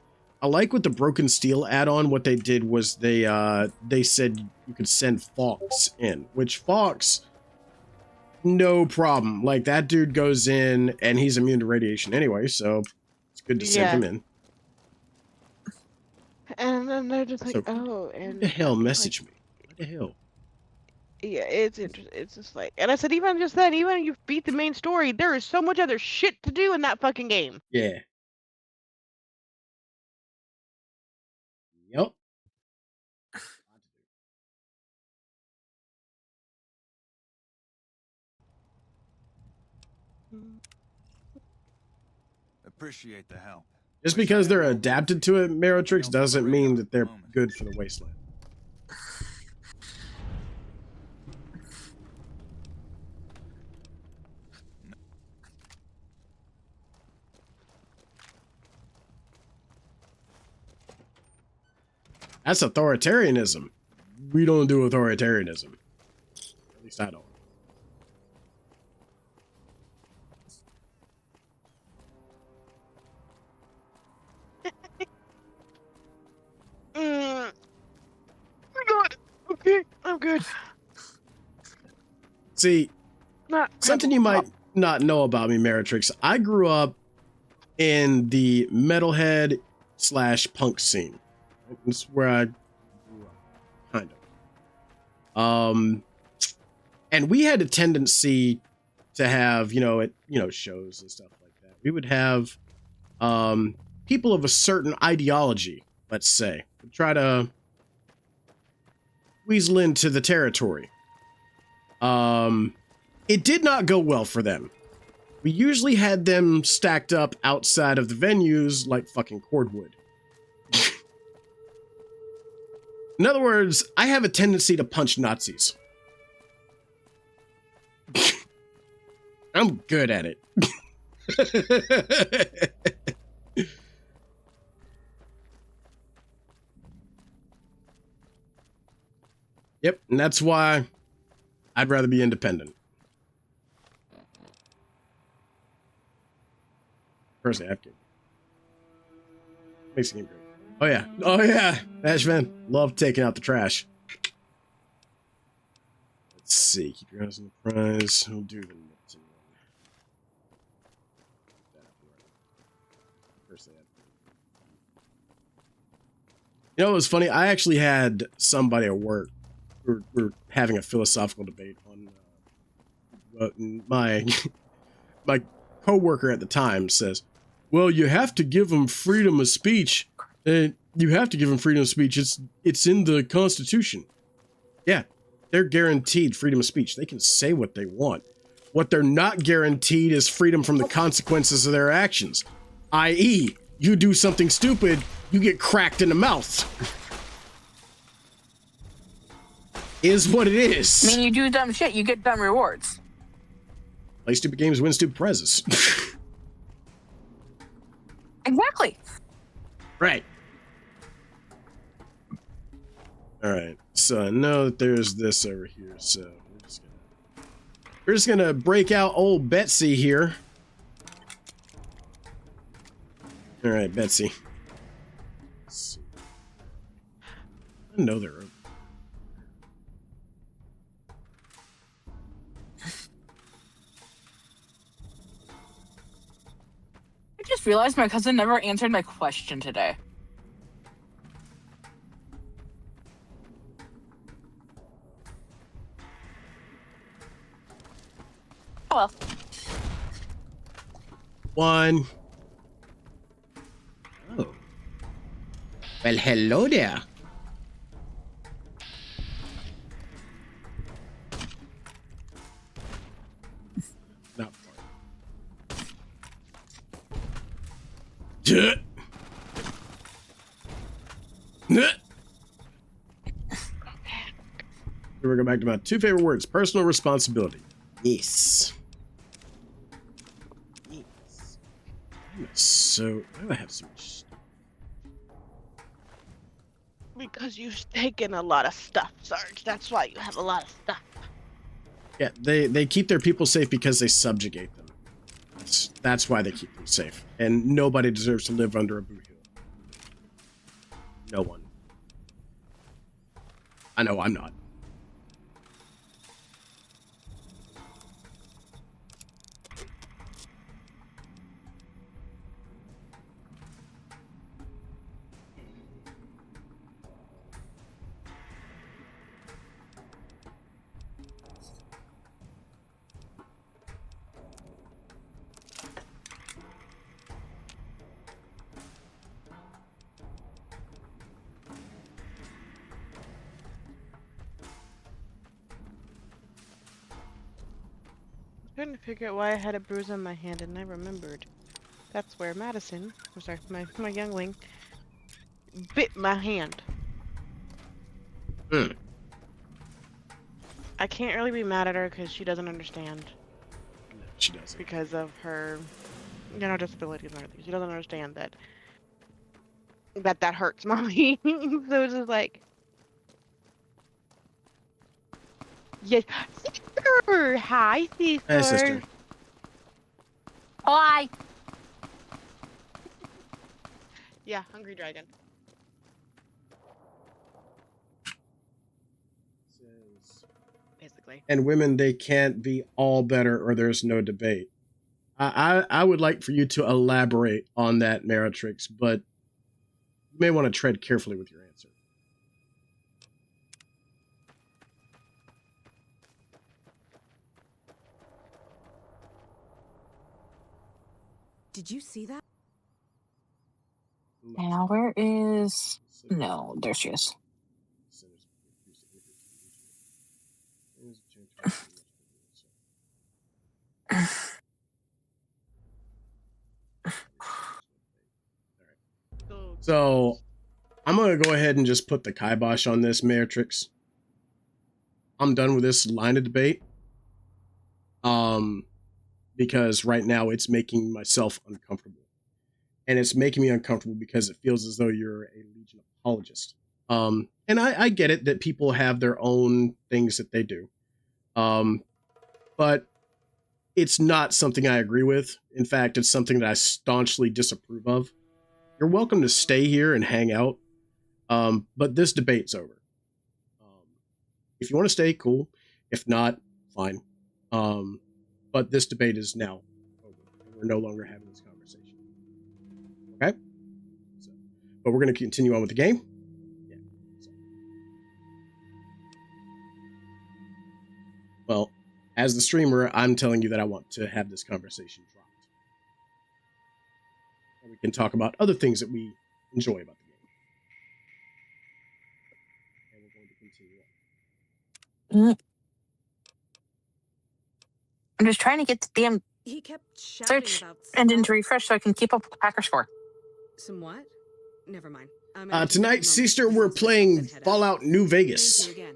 I like with the Broken Steel add-on, what they did was they said you could send Fox in, which Fox, no problem. Like, that dude goes in and he's immune to radiation anyway, so it's good to send him in. And then they're just like, So, oh, and what the hell message me? What the hell? yeah, it's interesting. It's just like, and I said, even just then, even if you beat the main story, there is so much other shit to do in that fucking game. Yeah. Yep. Appreciate the help. Just because they're adapted to it, Merotrix, doesn't mean that they're good for the Wasteland. That's authoritarianism. We don't do authoritarianism. At least I don't. I'm good. Okay, I'm good. See, something you might not know about me, Merotrix. I grew up in the metalhead / punk scene. That's where I grew up, kind of. And we had a tendency to have, shows and stuff like that. We would have people of a certain ideology, let's say, try to weasel into the territory. It did not go well for them. We usually had them stacked up outside of the venues like fucking cordwood. In other words, I have a tendency to punch Nazis. I'm good at it. Yep, and that's why I'd rather be independent. Personally, I've given. Makes the game great. Oh yeah. Oh yeah. Ashman. Love taking out the trash. Let's see. Keep your eyes on the prize. We'll do the Nipton one. First, you know what was funny? I actually had somebody at work. We were having a philosophical debate on my co-worker at the time says, well, you have to give them freedom of speech. You have to give them freedom of speech. It's in the Constitution. Yeah, they're guaranteed freedom of speech. They can say what they want. What they're not guaranteed is freedom from the consequences of their actions. I.e., you do something stupid, you get cracked in the mouth. Is what it is. I mean, you do dumb shit, you get dumb rewards. Play stupid games, win stupid prizes. Exactly. Right. Alright, so I know that there's this over here, so we're just gonna break out old Betsy here. Alright, Betsy. Let's see. I know they're open. I just realized my cousin never answered my question today. Oh well. One. Oh. Well, hello there. Not far. Here we go back to my two favorite words: personal responsibility. Yes. so why do I have so much stuff? Because you've taken a lot of stuff, Sarge. That's why you have a lot of stuff. Yeah, they keep their people safe because they subjugate them. That's why they keep them safe. And nobody deserves to live under a boot heel. No one. I know I'm not. I'm trying to figure out why I had a bruise on my hand, and I remembered. That's where Madison, I'm sorry, my youngling, bit my hand. I can't really be mad at her because she doesn't understand. No, she doesn't. Because of her, disabilities and everything. She doesn't understand that hurts, mommy. So it's just like, yes, sister. Hi, sister. Hey, sister. Hi. Yeah, hungry dragon. Basically. And women, they can't be all better or there's no debate. I would like for you to elaborate on that, Meritrix, but you may want to tread carefully with your answer. Did you see that? Now, where is... No, there she is. So, I'm going to go ahead and just put the kibosh on this, Meritrix. I'm done with this line of debate. Because right now it's making myself uncomfortable. And it's making me uncomfortable because it feels as though you're a Legion apologist. And I get it that people have their own things that they do. But it's not something I agree with. In fact, it's something that I staunchly disapprove of. You're welcome to stay here and hang out. But this debate's over. If you want to stay, cool. If not, fine. But this debate is now over. We're no longer having this conversation. Okay? So, but we're going to continue on with the game. Yeah. So. Well, as the streamer, I'm telling you that I want to have this conversation dropped. And we can talk about other things that we enjoy about the game. And we're going to continue on. I'm just trying to get the damn He kept shouting search about engine to refresh so I can keep up with the Packer score. some what? Never mind. Tonight, sister, we're playing Fallout New Vegas. Thank you again.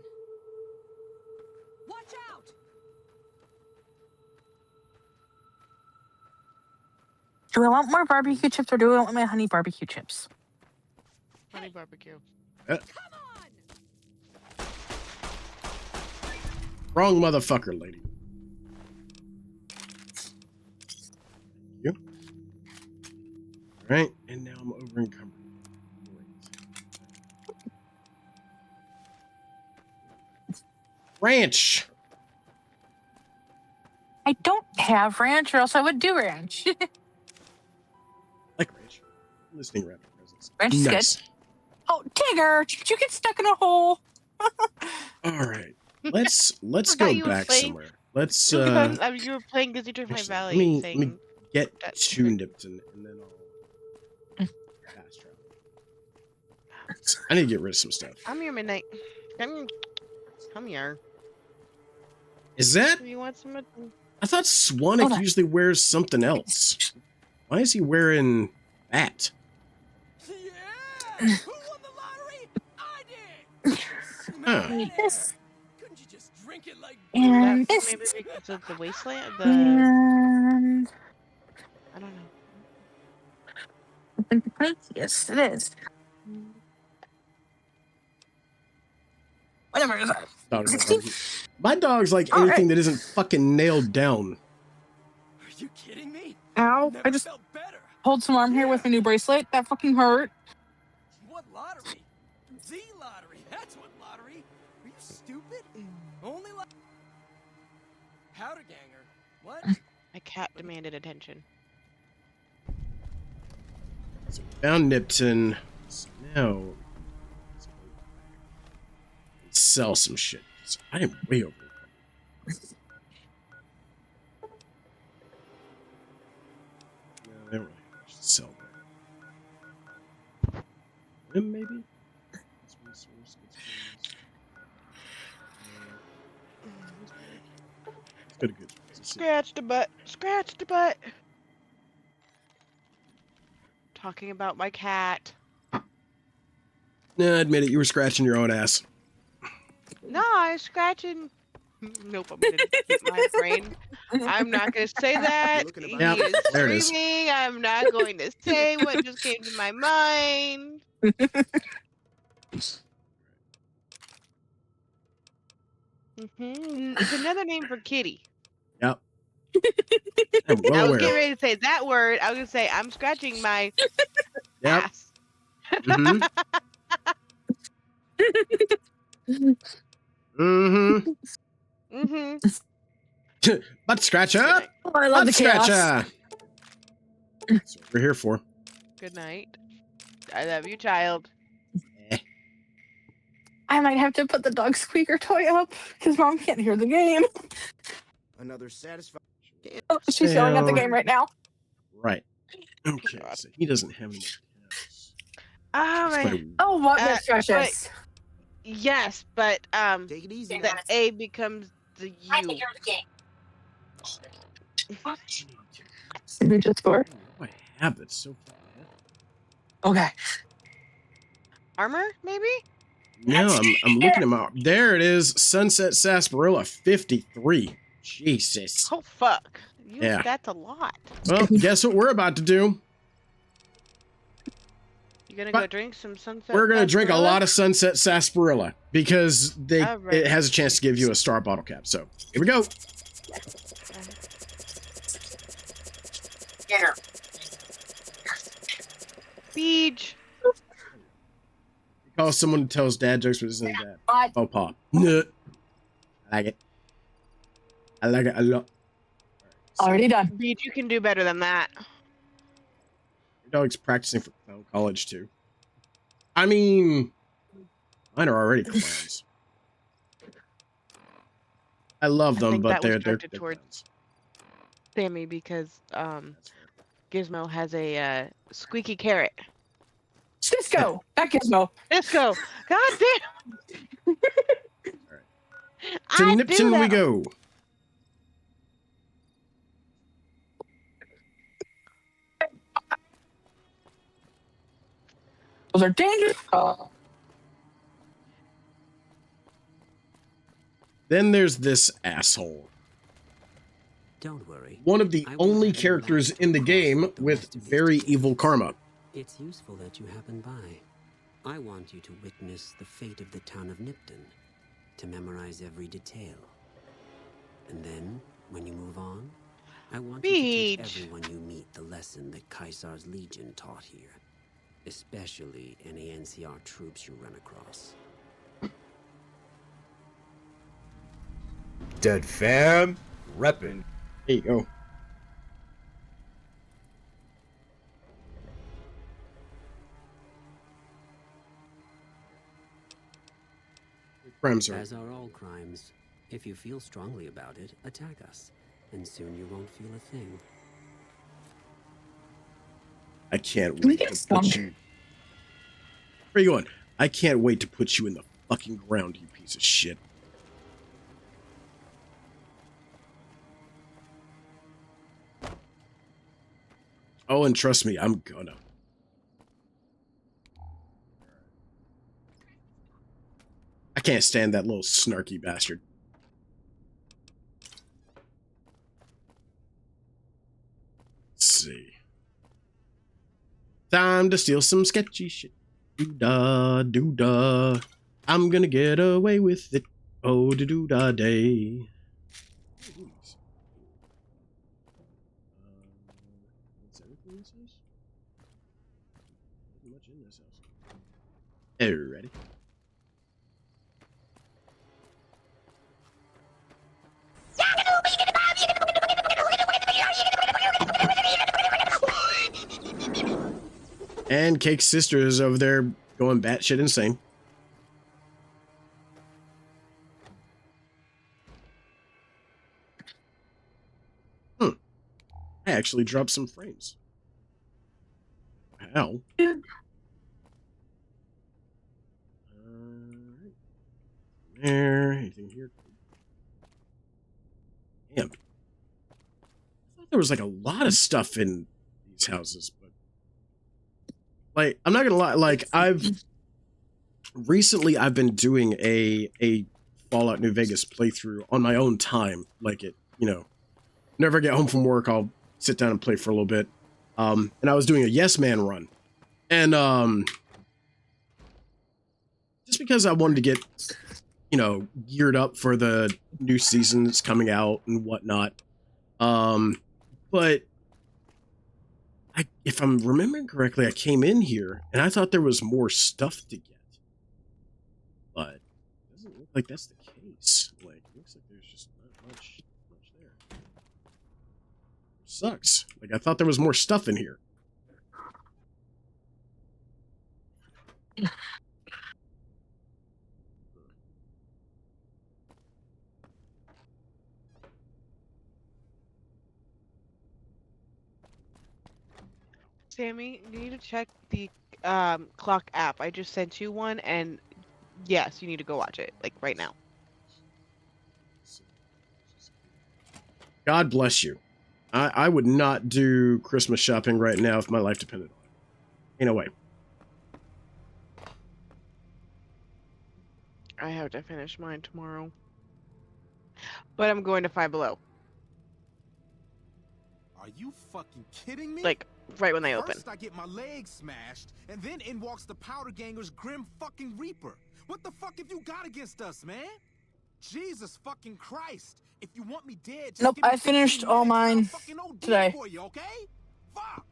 Do I want more barbecue chips or do I want my honey barbecue chips? Honey barbecue. Wrong motherfucker, lady. You. All right, and now I'm over encumbered. Ranch. I don't have ranch, or else I would do ranch. Like ranch. Listening rapid presence. Ranch is good. Oh, Tigger! Did you get stuck in a hole? All right. Let's go back somewhere. Let's you were playing Disney Drift Valley. Let me get to Nipton and then I'll fast travel. I need to get rid of some stuff. I'm here, Midnight. Come here. Is that? You want some? I thought Swanwick usually wears something else. Why is he wearing that? Yeah! Who won the lottery? I did! Huh. This. Couldn't you just drink it like And That's this. maybe because of the wasteland. And I don't know. Yes, it is. Whatever. My dog's like anything that isn't fucking nailed down. Are you kidding me? Ow! I just pulled some arm hair with a new bracelet. That fucking hurt. What lottery? The lottery. That's what lottery. Are you stupid? Only powder ganger. What? My cat demanded attention. So we found Nipton. So now let's sell some shit. So I am way over. No, they don't really have to sell that. Rim, maybe? Let's go to good. Scratch the butt. Scratch the butt. Talking about my cat. Nah, admit it. You were scratching your own ass. No, I was scratching. Nope, I'm gonna keep my brain. I'm not gonna say that. He Yep, is there it is. screaming. I'm not going to say what just came to my mind. It's another name for kitty. Yep. I'm well I was aware. getting ready to say that word. I was gonna say I'm scratching my Yep. ass. Mm-hmm. Mm-hmm. Mm-hmm. Butt scratcher. Oh, I love Butt the chaos. scratcher. That's what we're here for. Good night. I love you, child. I might have to put the dog squeaker toy up because Mom can't hear the game. Another satisfying. Oh, she's yelling at the game right now. Right. Okay. So he doesn't have any. Oh, what Miss Precious? but- yes, but Take it easy. the A becomes the U. Did we just score? I have that so far. Okay. Armor, maybe? No, I'm looking at my. There it is. Sunset Sarsaparilla 53. Jesus. Oh fuck! Yeah. That's a lot. Well, guess what we're about to do? You gonna go drink some sunset? We're gonna drink a sarsaparilla? lot of Sunset Sarsaparilla because All right. it has a chance to give you a star bottle cap. So here we go. Beach. Call someone who tells dad jokes but isn't a dad. What? Oh, Paul. I like it. I like it a lot. Already done. Beach, you can do better than that. Your dog's practicing for clown college too. I mean, mine are already clowns. I love I them, think but that was they're directed towards Sammy because Gizmo has a squeaky carrot. Cisco, not Gizmo. Cisco. God damn. to I do Nipton we that. go. Those are dangerous. Then there's this asshole. Don't worry. One of the only characters in the game with very evil karma. It's useful that you happen by. I want you to witness the fate of the town of Nipton, to memorize every detail. And then, when you move on, I want you to teach everyone you meet the lesson that Caesar's Legion taught here, especially any NCR troops you run across. Dead fam, reppin'. There you go. Crimes are. As are all crimes. If you feel strongly about it, attack us, and soon you won't feel a thing. I can't Can we wait get to put stunk? you. Where are you going? I can't wait to put you in the fucking ground, you piece of shit. Oh, and trust me, I'm gonna. I can't stand that little snarky bastard. Let's see. Time to steal some sketchy shit. Doo-da, doo-da. I'm gonna get away with it. Oh, doo-da day. That's everything this is? Not much in this house. Hey, ready? And Cake's sister is over there going batshit insane. I actually dropped some frames. How? There, anything here? Damn. I thought there was like a lot of stuff in these houses, but like, I'm not gonna lie, like I've been doing a Fallout New Vegas playthrough on my own time. Like it, you know, whenever I get home from work, I'll sit down and play for a little bit. And I was doing a Yes Man run. And just because I wanted to get, you know, geared up for the new season that's coming out and whatnot. But if I'm remembering correctly, I came in here and I thought there was more stuff to get. But it doesn't look like that's the case. Like, it looks like there's just not much there. Sucks. Like, I thought there was more stuff in here. Sammy, you need to check the clock app. I just sent you one, and yes, you need to go watch it, like right now. God bless you. I would not do Christmas shopping right now if my life depended on it. Ain't no way. I have to finish mine tomorrow. But I'm going to Five Below. Are you fucking kidding me? Like, right when they open. First I get my leg smashed, and then in walks the Powder Ganger's Grim fucking Reaper. What the fuck have you got against us, man? Jesus fucking Christ. If you want me dead, just Nope, give me I finished 15 all minutes and I'll mine fucking OD today. for you, okay? Fuck.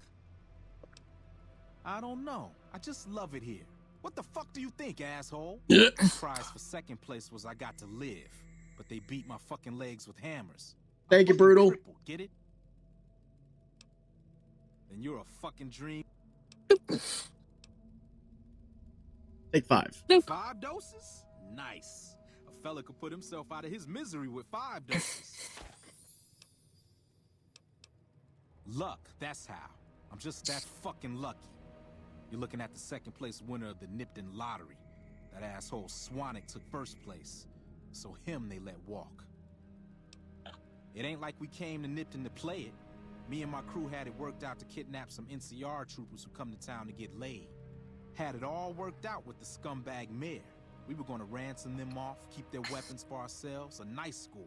I don't know. I just love it here. What the fuck do you think, asshole? The prize for second place was I got to live, but they beat my fucking legs with hammers. Thank you, Brutal. Crippled, get it? Then you're a fucking dream. Take 5. 5 doses? Nice. A fella could put himself out of his misery with 5 doses. Luck, that's how. I'm just that fucking lucky. You're looking at the second place winner of the Nipton lottery. That asshole Swanick took first place, so him they let walk. It ain't like we came to Nipton to play it. Me and my crew had it worked out to kidnap some NCR troopers who come to town to get laid. Had it all worked out with the scumbag mayor. We were gonna ransom them off, keep their weapons for ourselves, a nice score.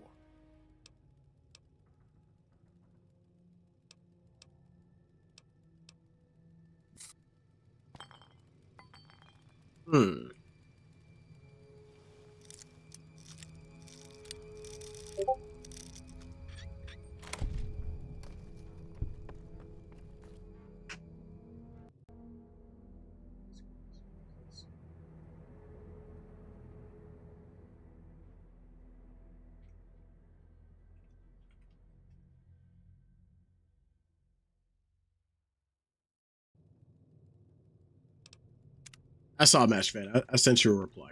I saw Mash Fan. I sent you a reply.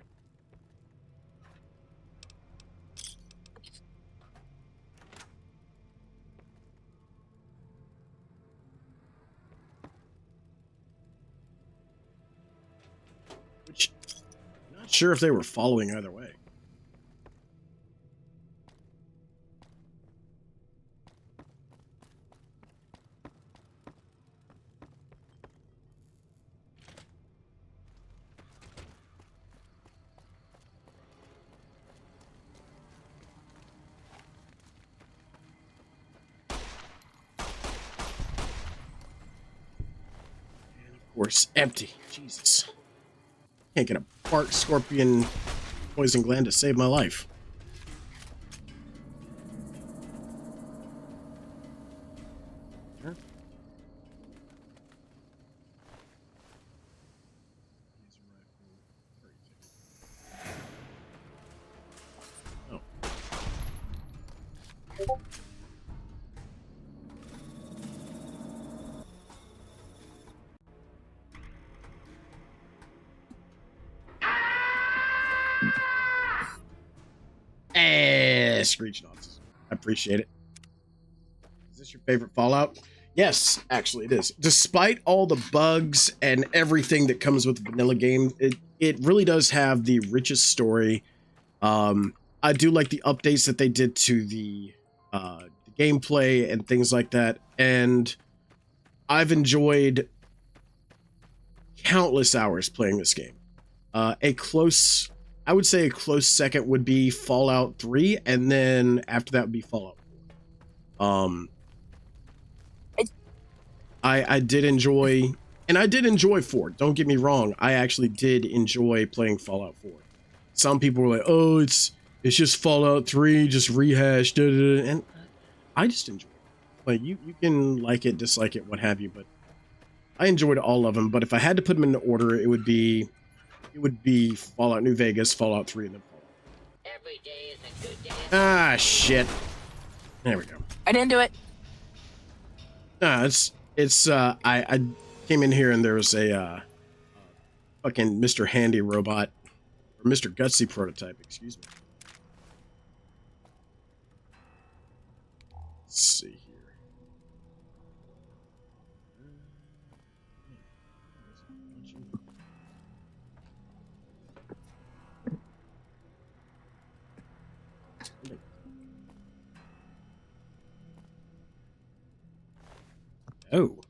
Which, not sure if they were following either way. course, empty. Jesus. Can't get a bark scorpion poison gland to save my life. Screech Knots. I appreciate it. Is this your favorite Fallout? Yes, actually it is. Despite all the bugs and everything that comes with the vanilla game, it really does have the richest story. I do like the updates that they did to the gameplay and things like that. And I've enjoyed countless hours playing this game. I would say a close second would be Fallout 3, and then after that would be Fallout 4. I did enjoy, and I did enjoy 4. Don't get me wrong. I actually did enjoy playing Fallout 4. Some people were like, "Oh, it's just Fallout 3, just rehashed," and I just enjoy it. Like you can like it, dislike it, what have you, but I enjoyed all of them. But if I had to put them in order, it would be Fallout New Vegas, Fallout 3, and then Fallout. Every day is a good day. Ah, shit. There we go. I didn't do it. No, I came in here and there was a fucking Mr. Handy robot, or Mr. Gutsy prototype, excuse me. Let's see here. Oh. Okay.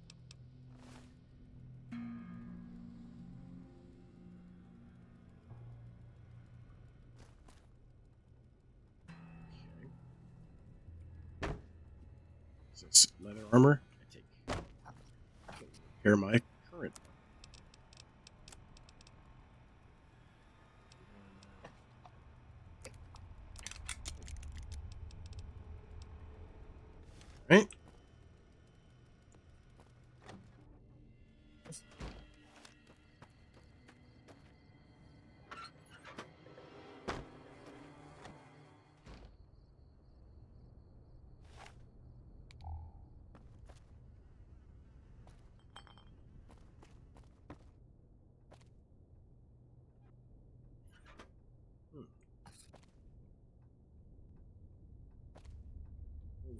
Is this leather armor? I can repair my current. Right?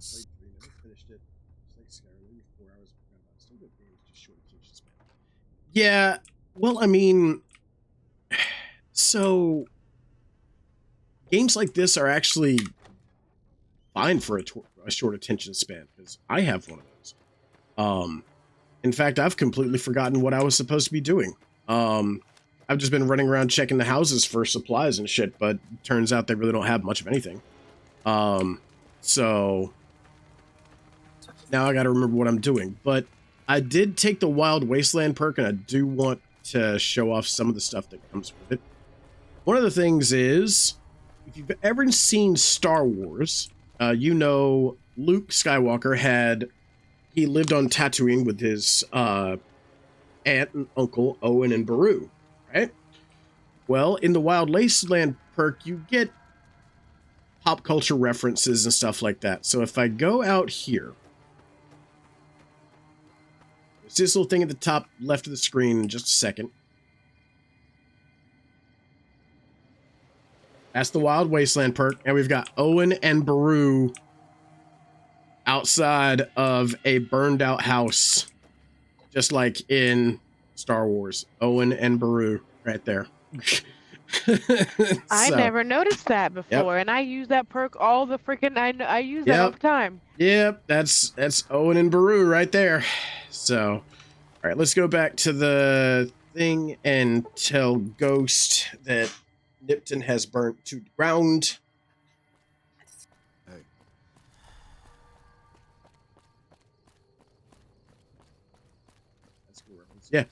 Played 3, never finished it. It's like Skyrim, 4 hours. Still good games, just short attention span. Yeah, well, I mean, so games like this are actually fine for a short attention span because I have one of those. In fact, I've completely forgotten what I was supposed to be doing. I've just been running around checking the houses for supplies and shit, but turns out they really don't have much of anything. So now I got to remember what I'm doing. But I did take the Wild Wasteland perk, and I do want to show off some of the stuff that comes with it. One of the things is, if you've ever seen Star Wars, you know Luke Skywalker he lived on Tatooine with his aunt and uncle, Owen and Beru, right? Well, in the Wild Wasteland perk, you get pop culture references and stuff like that. So if I go out here, there's this little thing at the top left of the screen in just a second. That's the Wild Wasteland perk, and we've got Owen and Beru outside of a burned out house, just like in Star Wars. Owen and Beru right there. I never noticed that before, and I use that perk all the freaking. I use that all the time. Yep, that's Owen and Beru right there. So, all right, let's go back to the thing and tell Ghost that Nipton has burnt to the ground. That's a good reference. Yeah.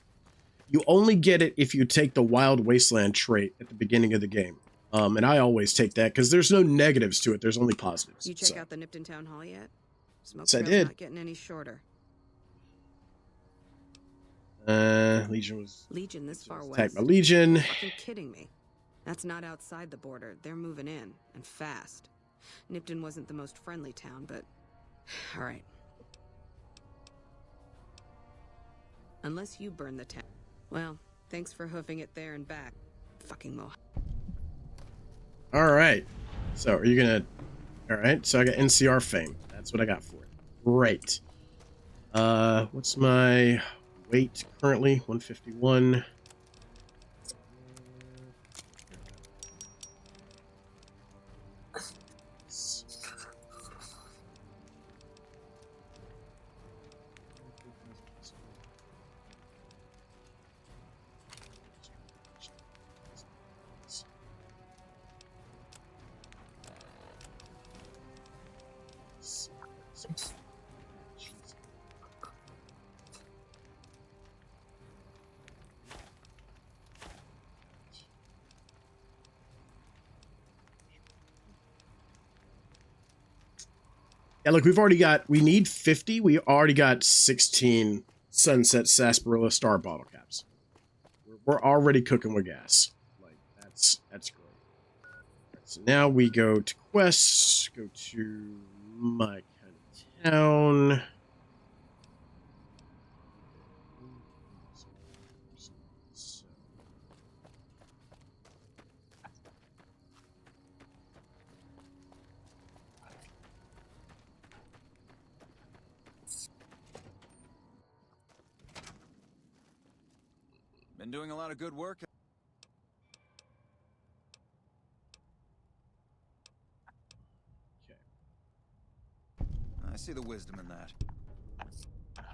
You only get it if you take the Wild Wasteland trait at the beginning of the game. And I always take that because there's no negatives to it. There's only positives. You check out the Nipton Town Hall yet? Smoke Yes, I trail's did. not getting any shorter. Legion was... Legion this far attacked west? by Legion. You're fucking kidding me. That's not outside the border. They're moving in, and fast. Nipton wasn't the most friendly town, but... Alright. Unless you burn the town. Well, thanks for hoofing it there and back. Fucking Mohawk. All right. So are you gonna? All right. So I got NCR fame. That's what I got for it. Great. What's my weight currently? 151. Yeah, look, we need 50. We already got 16 Sunset Sarsaparilla Star bottle caps. We're already cooking with gas. Like, that's great. Right, so now we go to quests, go to my kind of town. Been doing a lot of good work. I see the wisdom in that.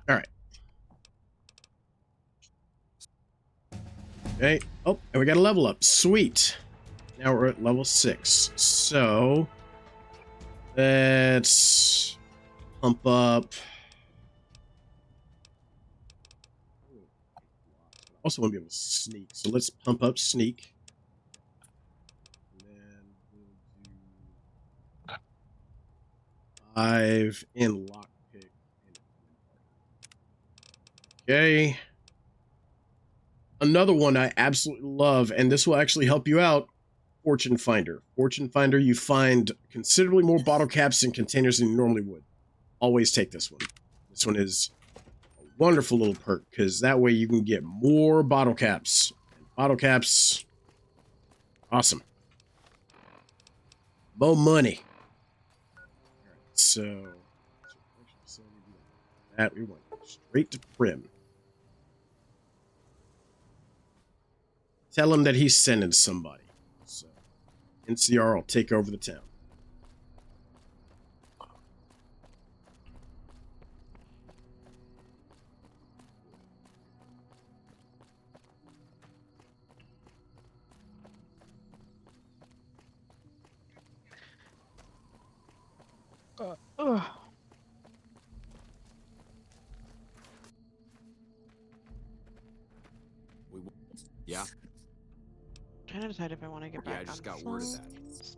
All right. Okay. Oh, and we got a level up. Sweet. Now we're at level 6. So let's pump up. Also want to be able to sneak, so let's pump up sneak. And then we'll do 5 in lockpick. Okay. Another one I absolutely love, and this will actually help you out, Fortune Finder. Fortune Finder, you find considerably more bottle caps and containers than you normally would. Always take this one. This one is wonderful little perk, because that way you can get more bottle caps. Bottle caps, awesome. More money. All right, so that we went straight to Prim. Tell him that he's sending somebody. So NCR will take over the town. Yeah. Trying to decide if I want to get back. Yeah, I just got word of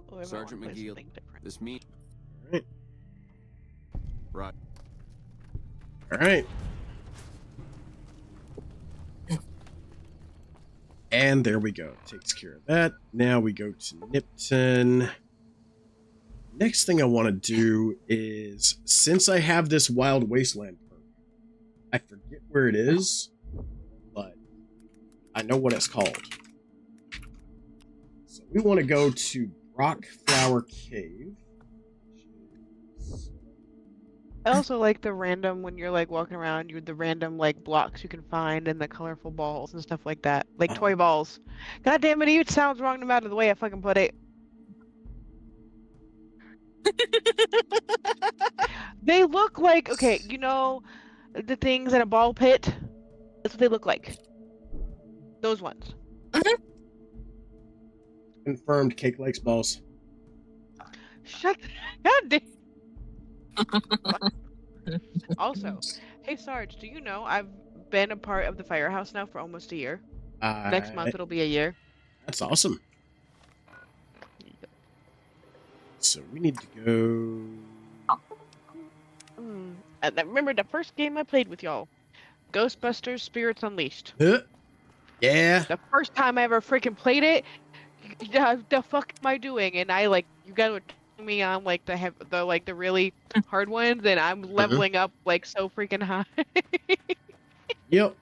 that. Sergeant McGee, this mean. Right. Right. All right. And there we go. Takes care of that. Now we go to Nipton. Next thing I want to do is, since I have this Wild Wasteland perk, I forget where it is, but I know what it's called. So we want to go to Rockflower Cave. I also like the random, when you're like walking around, the random like blocks you can find and the colorful balls and stuff like that. Like toy balls. God damn it, it sounds wrong no matter the way I fucking put it. They look like, okay, you know the things in a ball pit? That's what they look like. Those ones. Confirmed, Cake likes balls. Shut God damn. Also, hey Sarge, do you know I've been a part of the Firehouse now for almost a year. Next month it'll be a year. That's awesome. So we need to go. And remember the first game I played with y'all, Ghostbusters: Spirits Unleashed. Yeah. The first time I ever freaking played it, the fuck am I doing? And I you guys were telling me on the really hard ones, and I'm leveling up like so freaking high. Yep.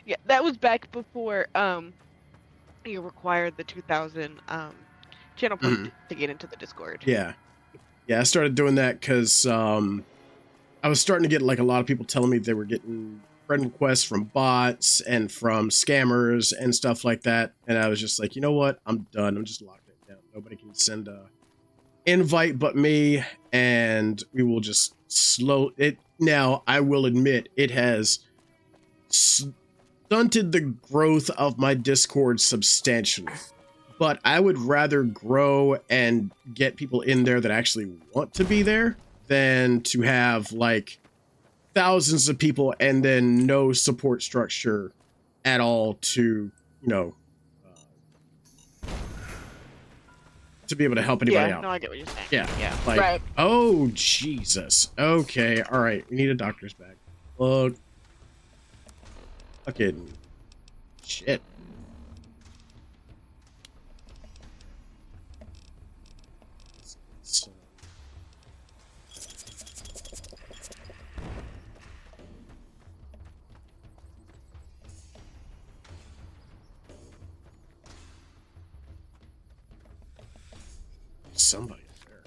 Yeah, that was back before you required the 2000 channel point to get into the Discord. Yeah. Yeah, I started doing that because I was starting to get a lot of people telling me they were getting friend requests from bots and from scammers and stuff like that. And I was just like, you know what? I'm done. I'm just locked it down. Nobody can send a invite but me, and we will just slow it. Now, I will admit it has stunted the growth of my Discord substantially. But I would rather grow and get people in there that actually want to be there than to have thousands of people and then no support structure at all to, to be able to help anybody out. No, I get what you're saying. Yeah. Right. Oh, Jesus. Okay. All right. We need a doctor's bag. Look. Fucking shit. Somebody there.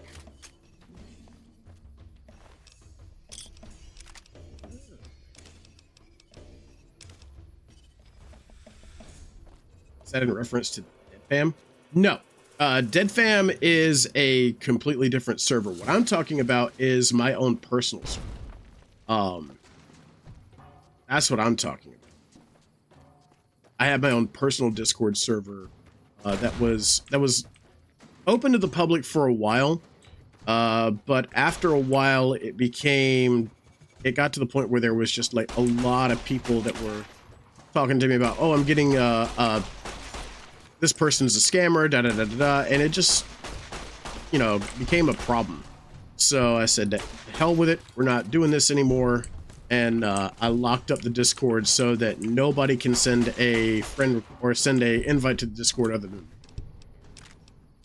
Is that in reference to DeadFam? No. DeadFam is a completely different server. What I'm talking about is my own personal server. That's what I'm talking about. I have my own personal Discord server that was open to the public for a while, but after a while it got to the point where there was just a lot of people that were talking to me about, oh, I'm getting this person's a scammer, da da da da da, and it just became a problem. So I said, to hell with it, we're not doing this anymore, and I locked up the Discord so that nobody can send a friend or send a invite to the Discord other than me.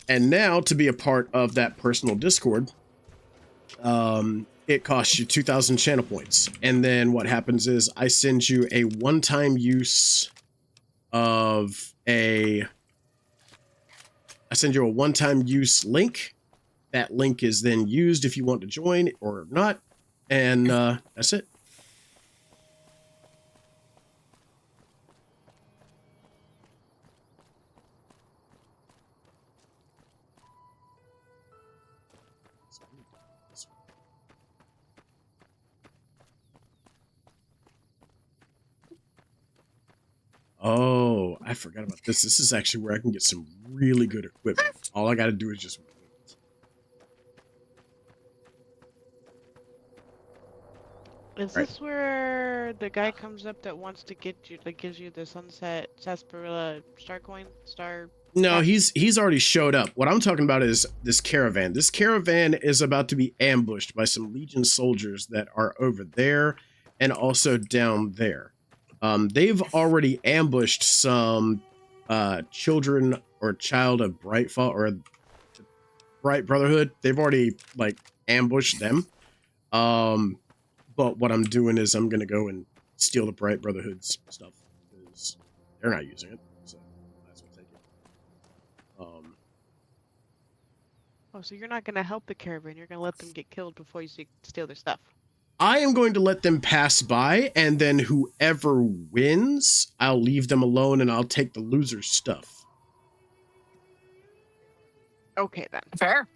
And now, to be a part of that personal Discord, it costs you 2,000 channel points. And then what happens is I send you a one-time use link. That link is then used if you want to join or not. And that's it. Oh, I forgot about this. This is actually where I can get some really good equipment. All I got to do is just wait. Is this where the guy comes up that wants to get you, that gives you the Sunset Sarsaparilla Star? No, he's already showed up. What I'm talking about is this caravan. This caravan is about to be ambushed by some Legion soldiers that are over there and also down there. They've already ambushed some children or child of Brightfall or Bright Brotherhood. They've already ambushed them. But what I'm doing is I'm gonna go and steal the Bright Brotherhood's stuff because they're not using it. So might as well take it. Oh, so you're not gonna help the caravan? You're gonna let them get killed before you steal their stuff? I am going to let them pass by, and then whoever wins, I'll leave them alone and I'll take the loser's stuff. Okay, then. Fair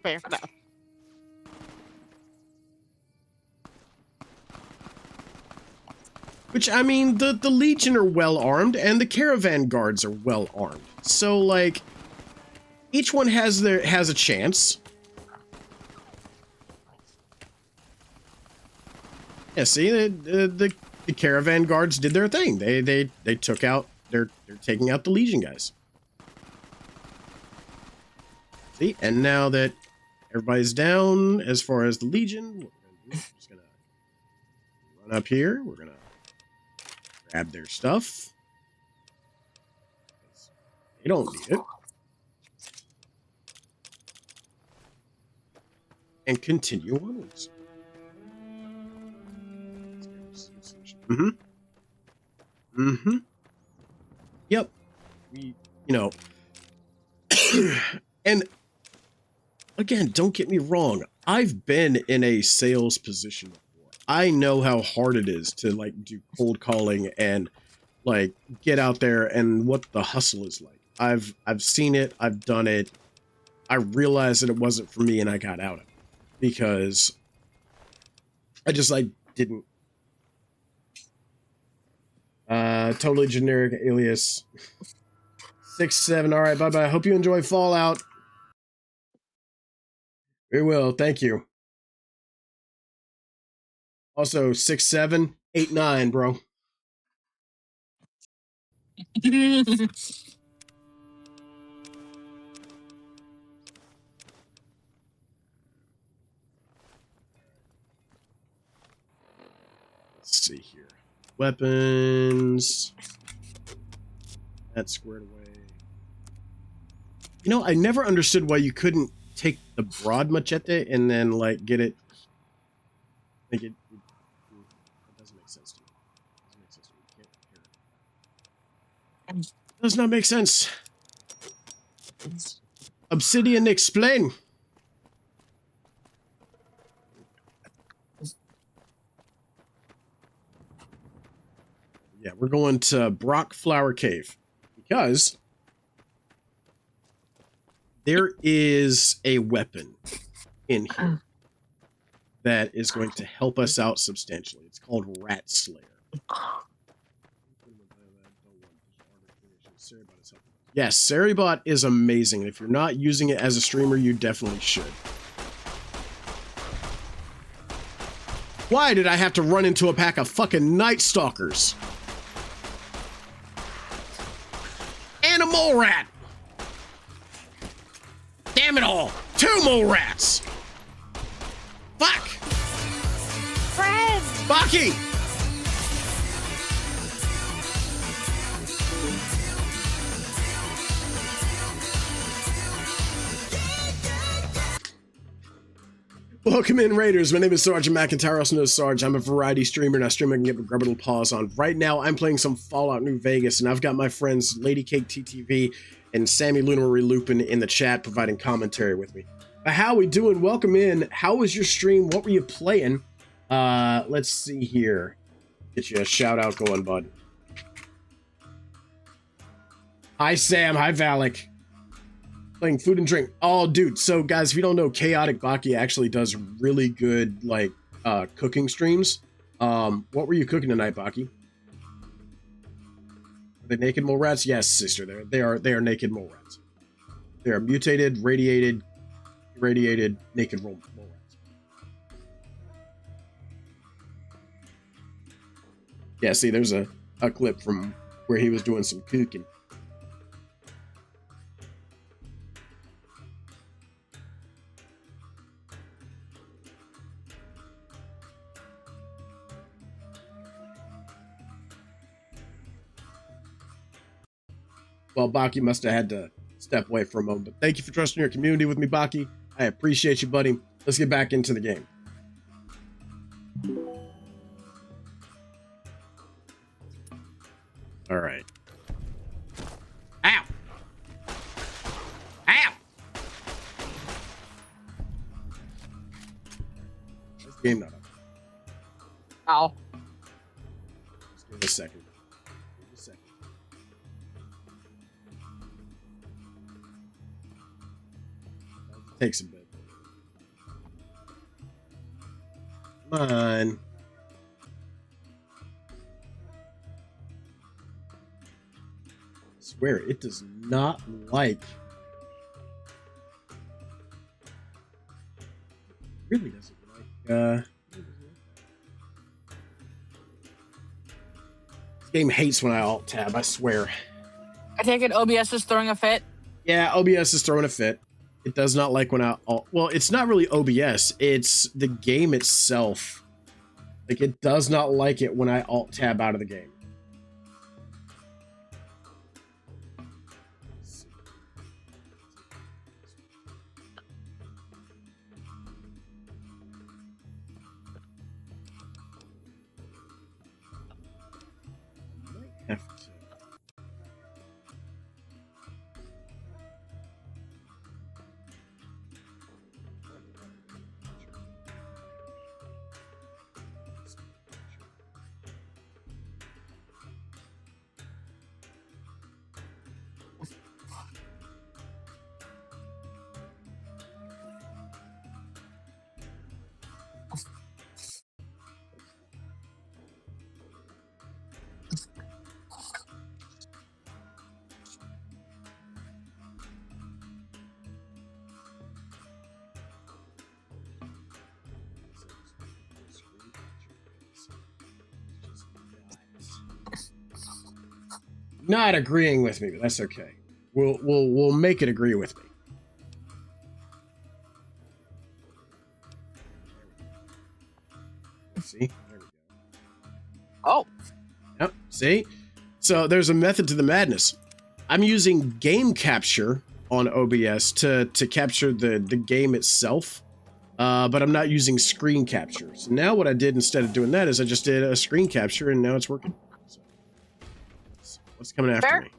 enough. Which, I mean, the Legion are well armed, and the caravan guards are well armed. So, each one has a chance. Yeah, see, the caravan guards did their thing. They took out. They're taking out the Legion guys. See, and now that everybody's down as far as the Legion, we're just gonna run up here. We're gonna grab their stuff. They don't need it. And continue onwards. Mm-hmm. Mm-hmm. Yep. And again, don't get me wrong. I've been in a sales position before. I know how hard it is to like do cold calling and like get out there and what the hustle is like. I've seen it. I've done it. I realized that it wasn't for me and I got out of it because I just like didn't. Totally generic alias. 6-7. All right, bye-bye. Hope you enjoy Fallout. Very well, thank you. Also, 6-7, 8-9, bro. Let's see here. Weapons. That's squared away. You know, I never understood why you couldn't take the broad machete and then like get it. Make it. That doesn't make sense to me. Doesn't make sense to me. You can't hear it. Does not make sense. Obsidian, explain. Yeah, we're going to Brock Flower Cave because there is a weapon in here that is going to help us out substantially. It's called Rat Slayer. Yes, Seribot is amazing. If you're not using it as a streamer, you definitely should. Why did I have to run into a pack of fucking Night Stalkers? And a mole rat! Damn it all! 2 mole rats! Fuck! Friends! Baki! Welcome in, Raiders. My name is Sergeant McIntyre, also known as Sarge. I'm a variety streamer, and I stream I can get a little pause on. Right now, I'm playing some Fallout New Vegas, and I've got my friends Lady Cake TTV and Sammy Luna Marie Lupin in the chat providing commentary with me. How we doing? Welcome in. How was your stream? What were you playing? Let's see here. Get you a shout out going, bud. Hi, Sam. Hi, Valak. Playing food and drink. Oh, dude. So, guys, if you don't know, Chaotic Baki actually does really good, like, cooking streams. What were you cooking tonight, Baki? Are they naked mole rats? Yes, sister. They are naked mole rats. They are mutated, radiated, naked mole rats. Yeah, see, there's a clip from where he was doing some cooking. Well, Baki must have had to step away for a moment. But thank you for trusting your community with me, Baki. I appreciate you, buddy. Let's get back into the game. All right. Ow! Ow! This game not up. Ow. Just give it a second. Takes a bit. Come on. I swear, it does not like. Really doesn't like. Game hates when I alt tab, I swear. I take it OBS is throwing a fit. Yeah, OBS is throwing a fit. It does not like when I alt. Well, it's not really OBS. It's the game itself. Like, it does not like it when I alt tab out of the game. Have to. Not agreeing with me, but that's okay. We'll make it agree with me. See? There we go. Oh. Yep, see? So there's a method to the madness. I'm using game capture on OBS to capture the game itself, but I'm not using screen capture. So now what I did instead of doing that is I just did a screen capture, and now it's working. So what's coming after me?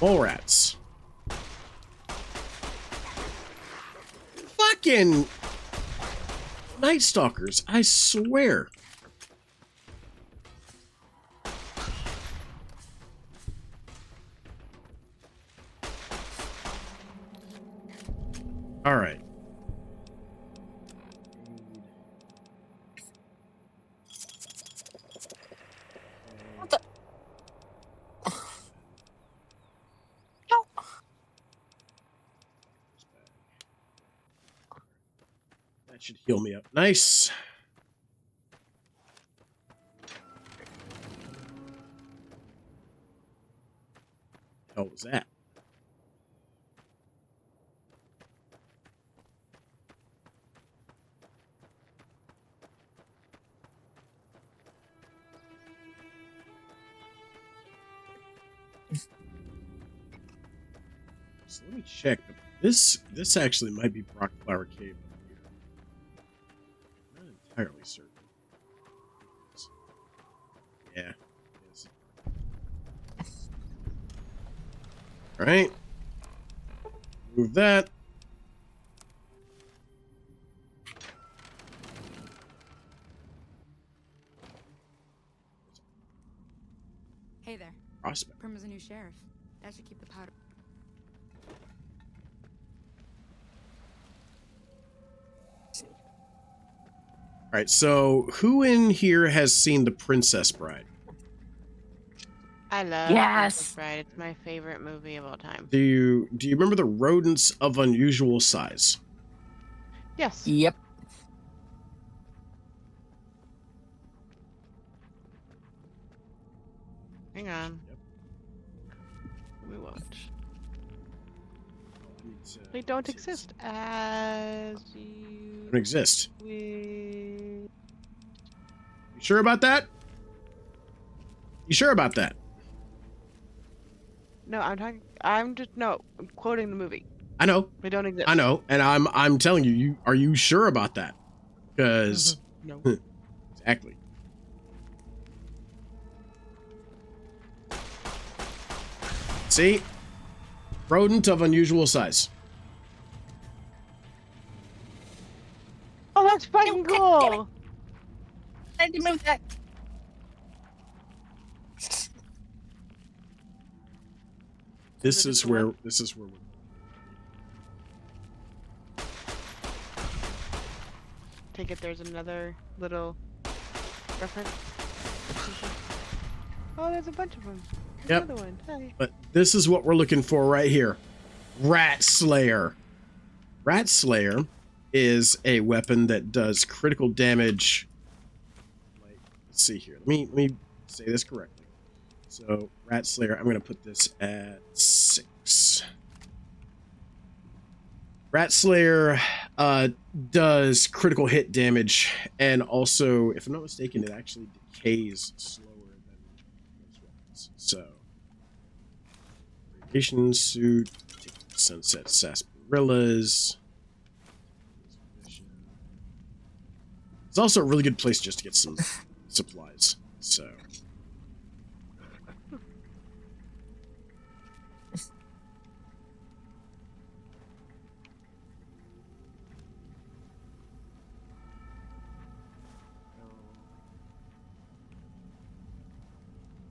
Mole rats. Fucking Night Stalkers, I swear. All right. What the? No. That should heal me up. Nice. What was that? So let me check. This actually might be Brockflower Cave up here. Not entirely certain. Yeah. It is. All right. Move that. Hey there. Prospect. Prima's a new sheriff. That should keep the powder. All right, so who in here has seen The Princess Bride? I love Princess Bride. It's my favorite movie of all time. Do you remember the rodents of unusual size? Yes. Yep. Hang on. Let me watch. They don't exist as you Don't exist. with... You sure about that? You sure about that? No, I'm quoting the movie. I know. They don't exist. I know, and I'm telling you, are you sure about that? Because No. Exactly. See? Rodent of unusual size. Oh, that's fucking cool. I had to move that. This is where we're Take it there's another little reference. Oh, there's a bunch of them. There's Yep. another one. Hey. But this is what we're looking for right here. Rat Slayer. Rat Slayer is a weapon that does critical damage. Let's see here. Let me say this correctly. So, Rat Slayer, I'm going to put this at 6. Rat Slayer does critical hit damage, and also, if I'm not mistaken, it actually decays slower than most weapons. So, radiation suit, sunset sarsaparillas. It's also a really good place just to get some supplies. So.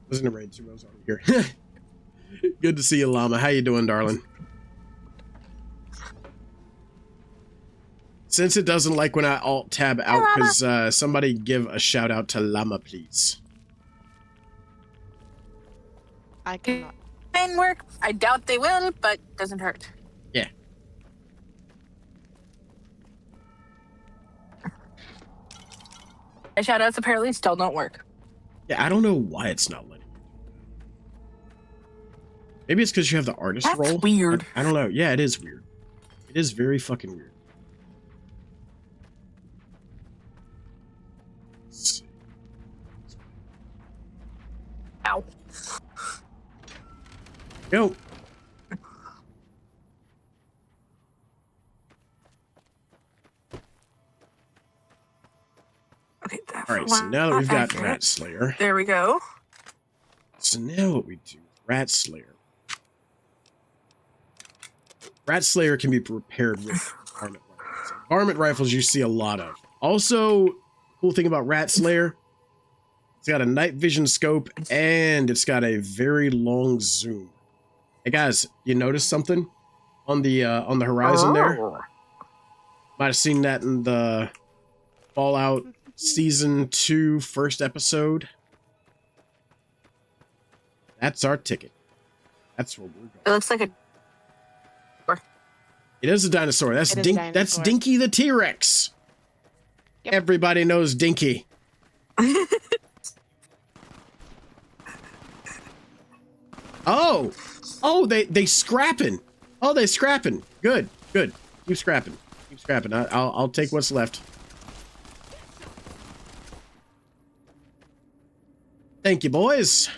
Wasn't a raid, 2 rows over here. Good to see you, Llama. How you doing, darling? Since it doesn't like when I alt-tab out, because somebody give a shout-out to Llama, please. I cannot. Fine work. I doubt they will, but doesn't hurt. Yeah. My shout-outs apparently still don't work. Yeah, I don't know why it's not letting you. Maybe it's because you have the artist That's role. Weird. I don't know. Yeah, it is weird. It is very fucking weird. Let's see. Ow. Go. Okay. All right. So now that we've got Rat Slayer. There we go. So now what we do, Rat Slayer. Rat Slayer can be prepared with varmint rifles. Varmint rifles you see a lot of. Also, cool thing about Rat Slayer, it's got a night vision scope and it's got a very long zoom. Hey guys, you notice something on the horizon there? Might have seen that in the Fallout Season 2 first episode. That's our ticket. That's where we're going. It looks like a. It is a dinosaur. That's That's Dinky the T-Rex. Yep. Everybody knows Dinky. Oh, they scrapping. Oh, they scrapping. Good. Keep scrapping. I'll take what's left. Thank you, boys.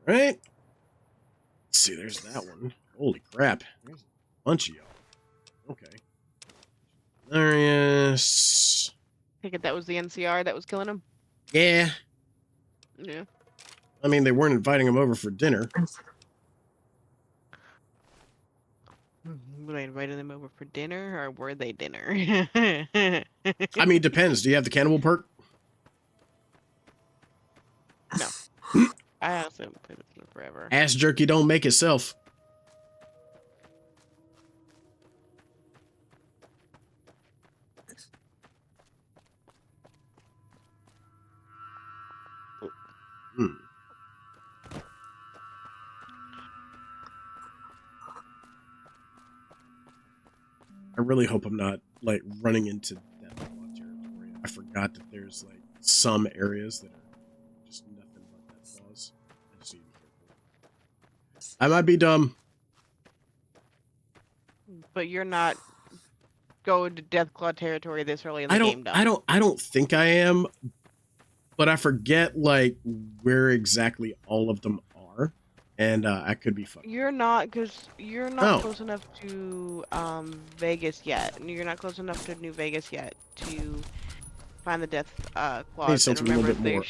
All right. Let's see, there's that one. Holy crap. There's a bunch of y'all. Okay. Hilarious. Take it that was the NCR that was killing him? Yeah. Yeah. I mean, they weren't inviting him over for dinner. Were they inviting them over for dinner, or were they dinner? I mean, it depends. Do you have the cannibal perk? No. I honestly haven't played this game forever. Ass jerky don't make itself. I really hope I'm not, like, running into Deathclaw territory. I forgot that there's, like, some areas that are just nothing but Deathclaws. I just need to be careful. I might be dumb. But you're not going to Deathclaw territory this early in the game, though. I don't think I am, but I forget, like, where exactly all of them are. And I could be fucked. You're not, because you're not close enough to Vegas yet. You're not close enough to New Vegas yet to find the Death Claws. Need something a little bit more.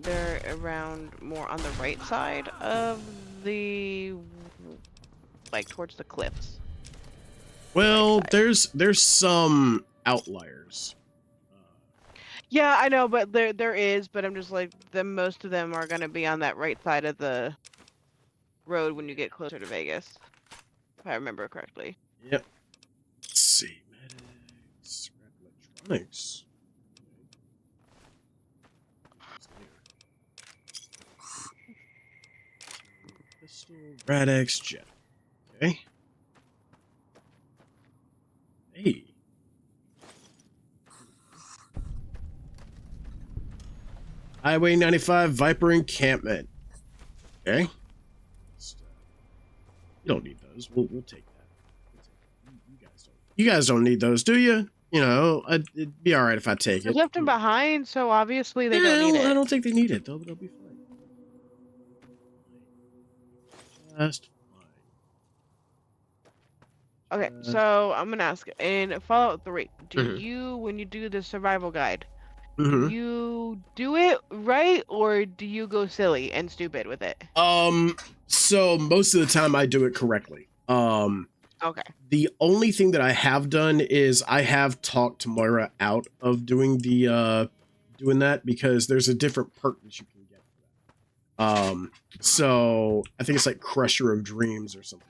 They're around more on the right side of the, like, towards the cliffs. Well, there's some outliers. Yeah, I know, but there is, but I'm just like, most of them are going to be on that right side of the road when you get closer to Vegas, if I remember correctly. Yep. Let's see. Medics, electronics. Pistol, Rad-X jet. Okay. Hey, Highway 95 Viper encampment. Okay. You don't need those. We'll take that. You guys don't need those, do you? You know, it'd be all right if I take I it. left them behind, so obviously they don't need it. I don't think they need it. They'll be fine. Just fine. Okay, so I'm gonna ask, in Fallout 3, do Mhm. you, when you do the survival guide, do Mhm. you do it right, or do you go silly and stupid with it? So most of the time I do it correctly. Okay. The only thing that I have done is I have talked to Moira out of doing the doing that because there's a different perk that you can get for that. So I think it's like Crusher of Dreams or something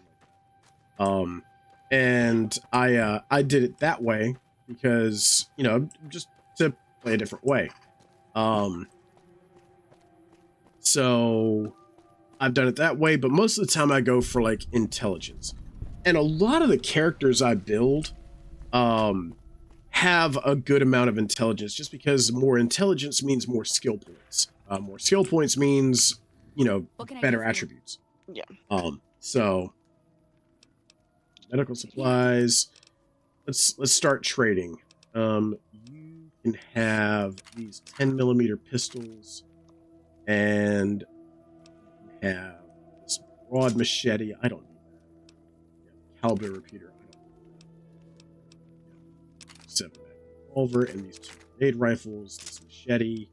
like that. And I did it that way because, you know, just to play a different way. So I've done it that way, but most of the time I go for like intelligence. And a lot of the characters I build have a good amount of intelligence, just because more intelligence means more skill points. More skill points means, you know, better attributes. Yeah. So medical supplies. Let's start trading. You can have these 10mm pistols, and you can have this broad machete. I don't need that. Caliber repeater. I don't need that. 7-mag revolver, and these 2 grenade rifles. This machete.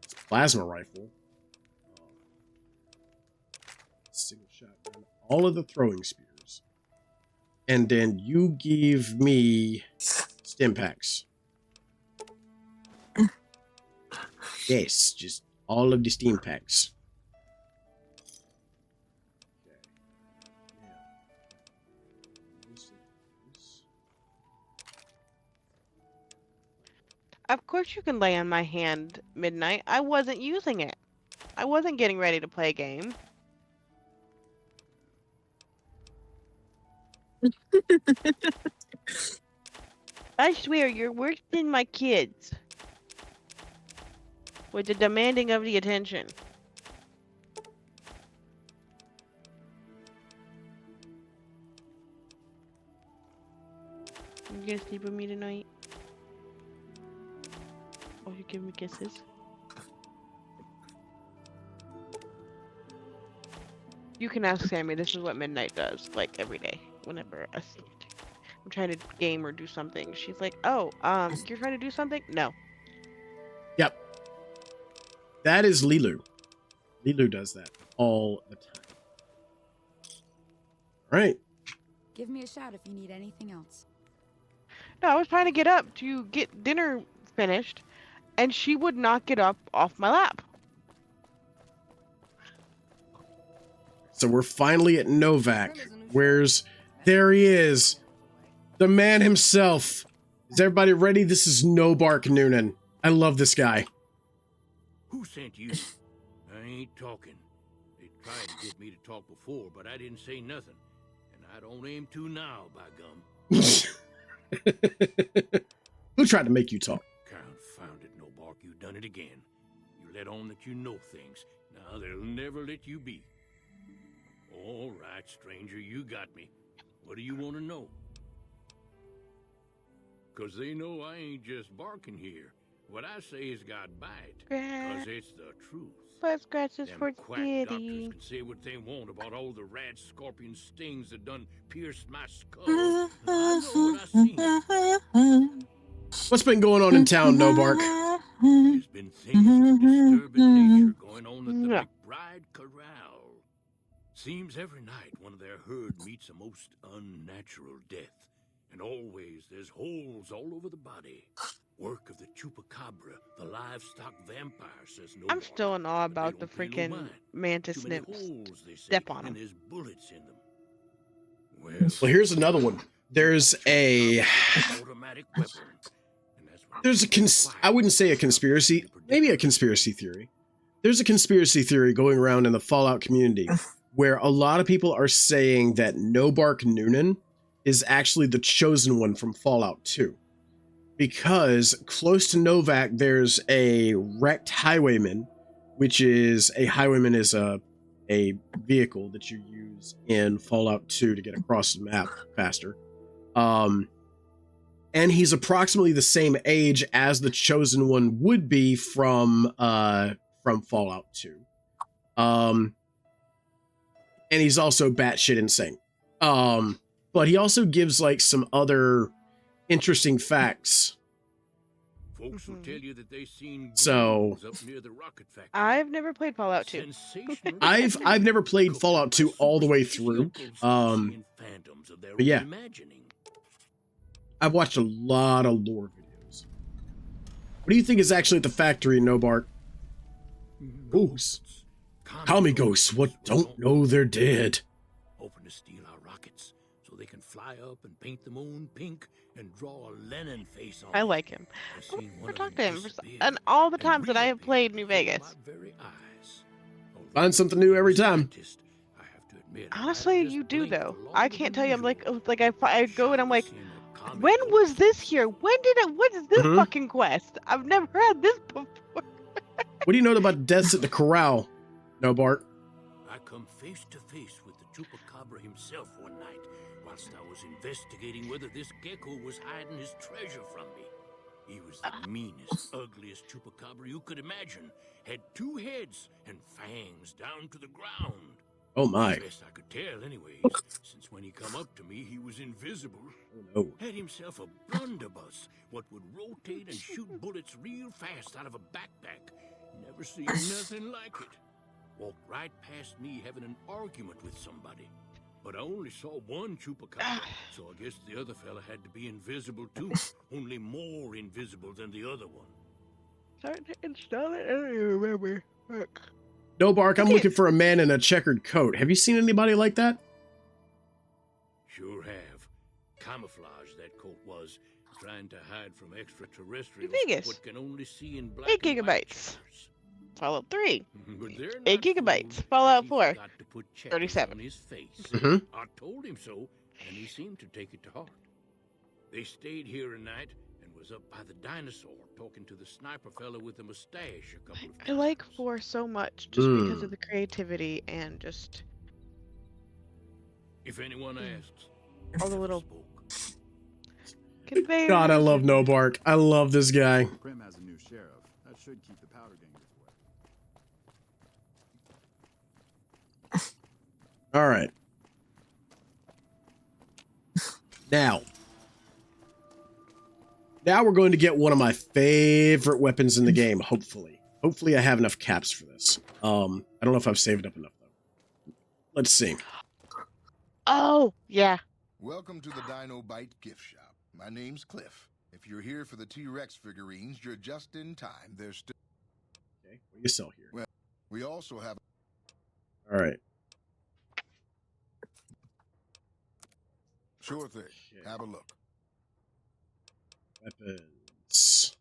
This plasma rifle. Single shotgun. All of the throwing spears. And then you give me stim packs. Yes, just all of the steam packs. Of course you can lay on my hand, Midnight. I wasn't using it. I wasn't getting ready to play a game. I swear, you're worse than my kids. With the demanding of the attention. You gonna sleep with me tonight? Or you give me kisses? You can ask Sammy. This is what Midnight does, like every day. Whenever I'm trying to game or do something, she's like, "Oh, you're trying to do something? No." Yep. That is Lilu. Lilu does that all the time. All right. Give me a shout if you need anything else. No, I was trying to get up to get dinner finished, and she would not get up off my lap. So we're finally at Novak. There he is. The man himself. Is everybody ready? This is Nobark Noonan. I love this guy. Who sent you? I ain't talking. They tried to get me to talk before, but I didn't say nothing. And I don't aim to now, by gum. Who tried to make you talk? Confounded Nobark, you done it again. You let on that you know things. Now they'll never let you be. All right, stranger, you got me. What do you want to know? 'Cause they know I ain't just barking here. What I say has got bite. 'Cause it's the truth. Butt scratches Them for quack Kitty. doctors can say what they want about all the rat scorpion stings that done pierced my skull. I know what I seen. What's been going on in town, Nobark? There's been things of disturbing nature going on at the McBride Corral. Seems every night one of their herd meets a most unnatural death. And always there's holes all over the body. Work of the chupacabra, the livestock vampire, says no. I'm still in awe about the freaking mantis nymphs. Step on them. And there's bullets in them. Well, here's another one. There's a... Automatic weapon. There's I wouldn't say a conspiracy, maybe a conspiracy theory. There's a conspiracy theory going around in the Fallout community where a lot of people are saying that Nobark Noonan is actually the chosen one from Fallout 2. because close to Novak, there's a wrecked highwayman, which is a highwayman is a vehicle that you use in Fallout 2 to get across the map faster. And he's approximately the same age as the Chosen One would be from Fallout 2. And he's also batshit insane. But he also gives like some other interesting facts. Folks will tell you that they seen So up near the rocket factory. I've never played Fallout 2. I've never played Fallout 2 all the way through. But yeah. I've watched a lot of lore videos. What do you think is actually at the factory, Nobark? Ghosts. Tommy ghosts, what don't know they're dead. Hoping to steal our rockets so they can fly up and paint the moon pink and draw a Lenin face on I like him. I've never talked to him. And all the times that I have played New Vegas. Find something new every time. Honestly, you do though. I can't tell you. I'm like I go and I'm like, when was this here? What is this fucking quest? I've never had this before. What do you know about deaths at the corral, Nobark? I come face to face with the Chupacabra himself one night whilst I was investigating whether this gecko was hiding his treasure from me. He was the meanest, ugliest Chupacabra you could imagine. Had 2 heads and fangs down to the ground. Oh my. Best I could tell anyways, since when he come up to me, he was invisible. Oh no. Had himself a blunderbuss, what would rotate and shoot bullets real fast out of a backpack. Never seen nothing like it. Walked right past me having an argument with somebody. But I only saw one Chupacabra, so I guess the other fella had to be invisible too. Only more invisible than the other one. Starting to install it? I don't even remember. Fuck. Nobark, I'm looking for a man in a checkered coat. Have you seen anybody like that? Sure have. Camouflage that coat was, trying to hide from extraterrestrials. Vegas. What can only see in black 8 gigabytes. Fallout 3. 8 gigabytes. Fallout 4. 37. On his face. I told him so, and he seemed to take it to heart. They stayed here a night and was up by the dinosaur talking to the sniper fella with the mustache a couple of times. I like 4 so much just because of the creativity and just If anyone asks, all the little conveyors. God, I love Nobark. I love this guy. Prim has a new sheriff. That should keep the powder gangers away. All right. Now we're going to get one of my favorite weapons in the game, hopefully. Hopefully I have enough caps for this. I don't know if I've saved up enough, though. Let's see. Oh, yeah. Welcome to the Dino Bite gift shop. My name's Cliff. If you're here for the T-Rex figurines, you're just in time. There's still... Okay, what do you sell here? Well, we also have... All right. Sure thing. Have a look. Weapons.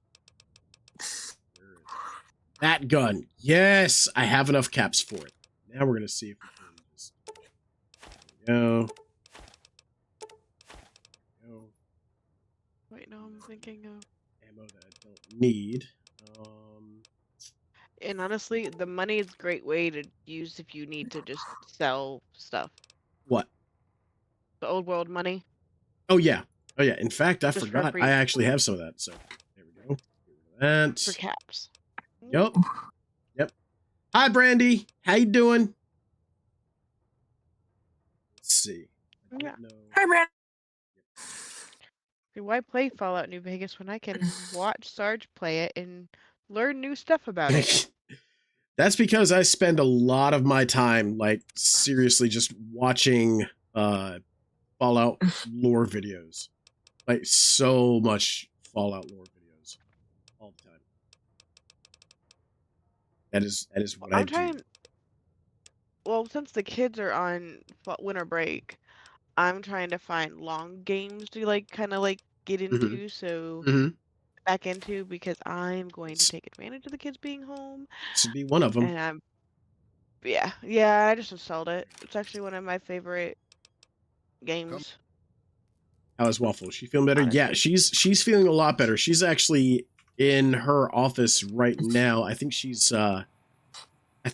That gun. Yes, I have enough caps for it. Now we're going to see if we can just... There we go. Wait, no, I'm thinking of ammo that I don't need. And honestly, the money is a great way to use if you need to just sell stuff. What? The old world money. Oh, yeah. Oh, yeah. In fact, I Just for forgot. free. I actually have some of that. So, there we go. And For caps. Yep. Yep. Hi, Brandy. How you doing? Let's see. Yeah. Hi, Brad. Why play Fallout New Vegas when I can watch Sarge play it and learn new stuff about it? That's because I spend a lot of my time, like, seriously just watching Fallout lore videos. Like, so much Fallout lore videos. All the time. That is what I do. Well, since the kids are on winter break, I'm trying to find long games to, like, kind of, like, get into, back into, because I'm going to take advantage of the kids being home. This would be one of them. And yeah, I just installed it. It's actually one of my favorite games. How is Waffle? Is she feeling better? Yeah, she's feeling a lot better. She's actually in her office right now. I think she's yeah. I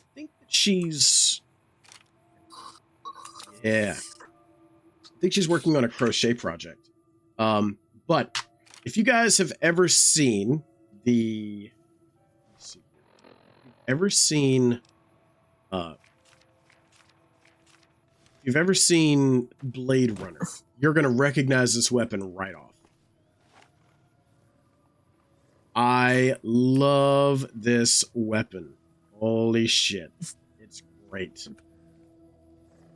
think she's working on a crochet project. But if you guys have ever seen the if you've ever seen Blade Runner, you're gonna recognize this weapon right off. I love this weapon. Holy shit. It's great.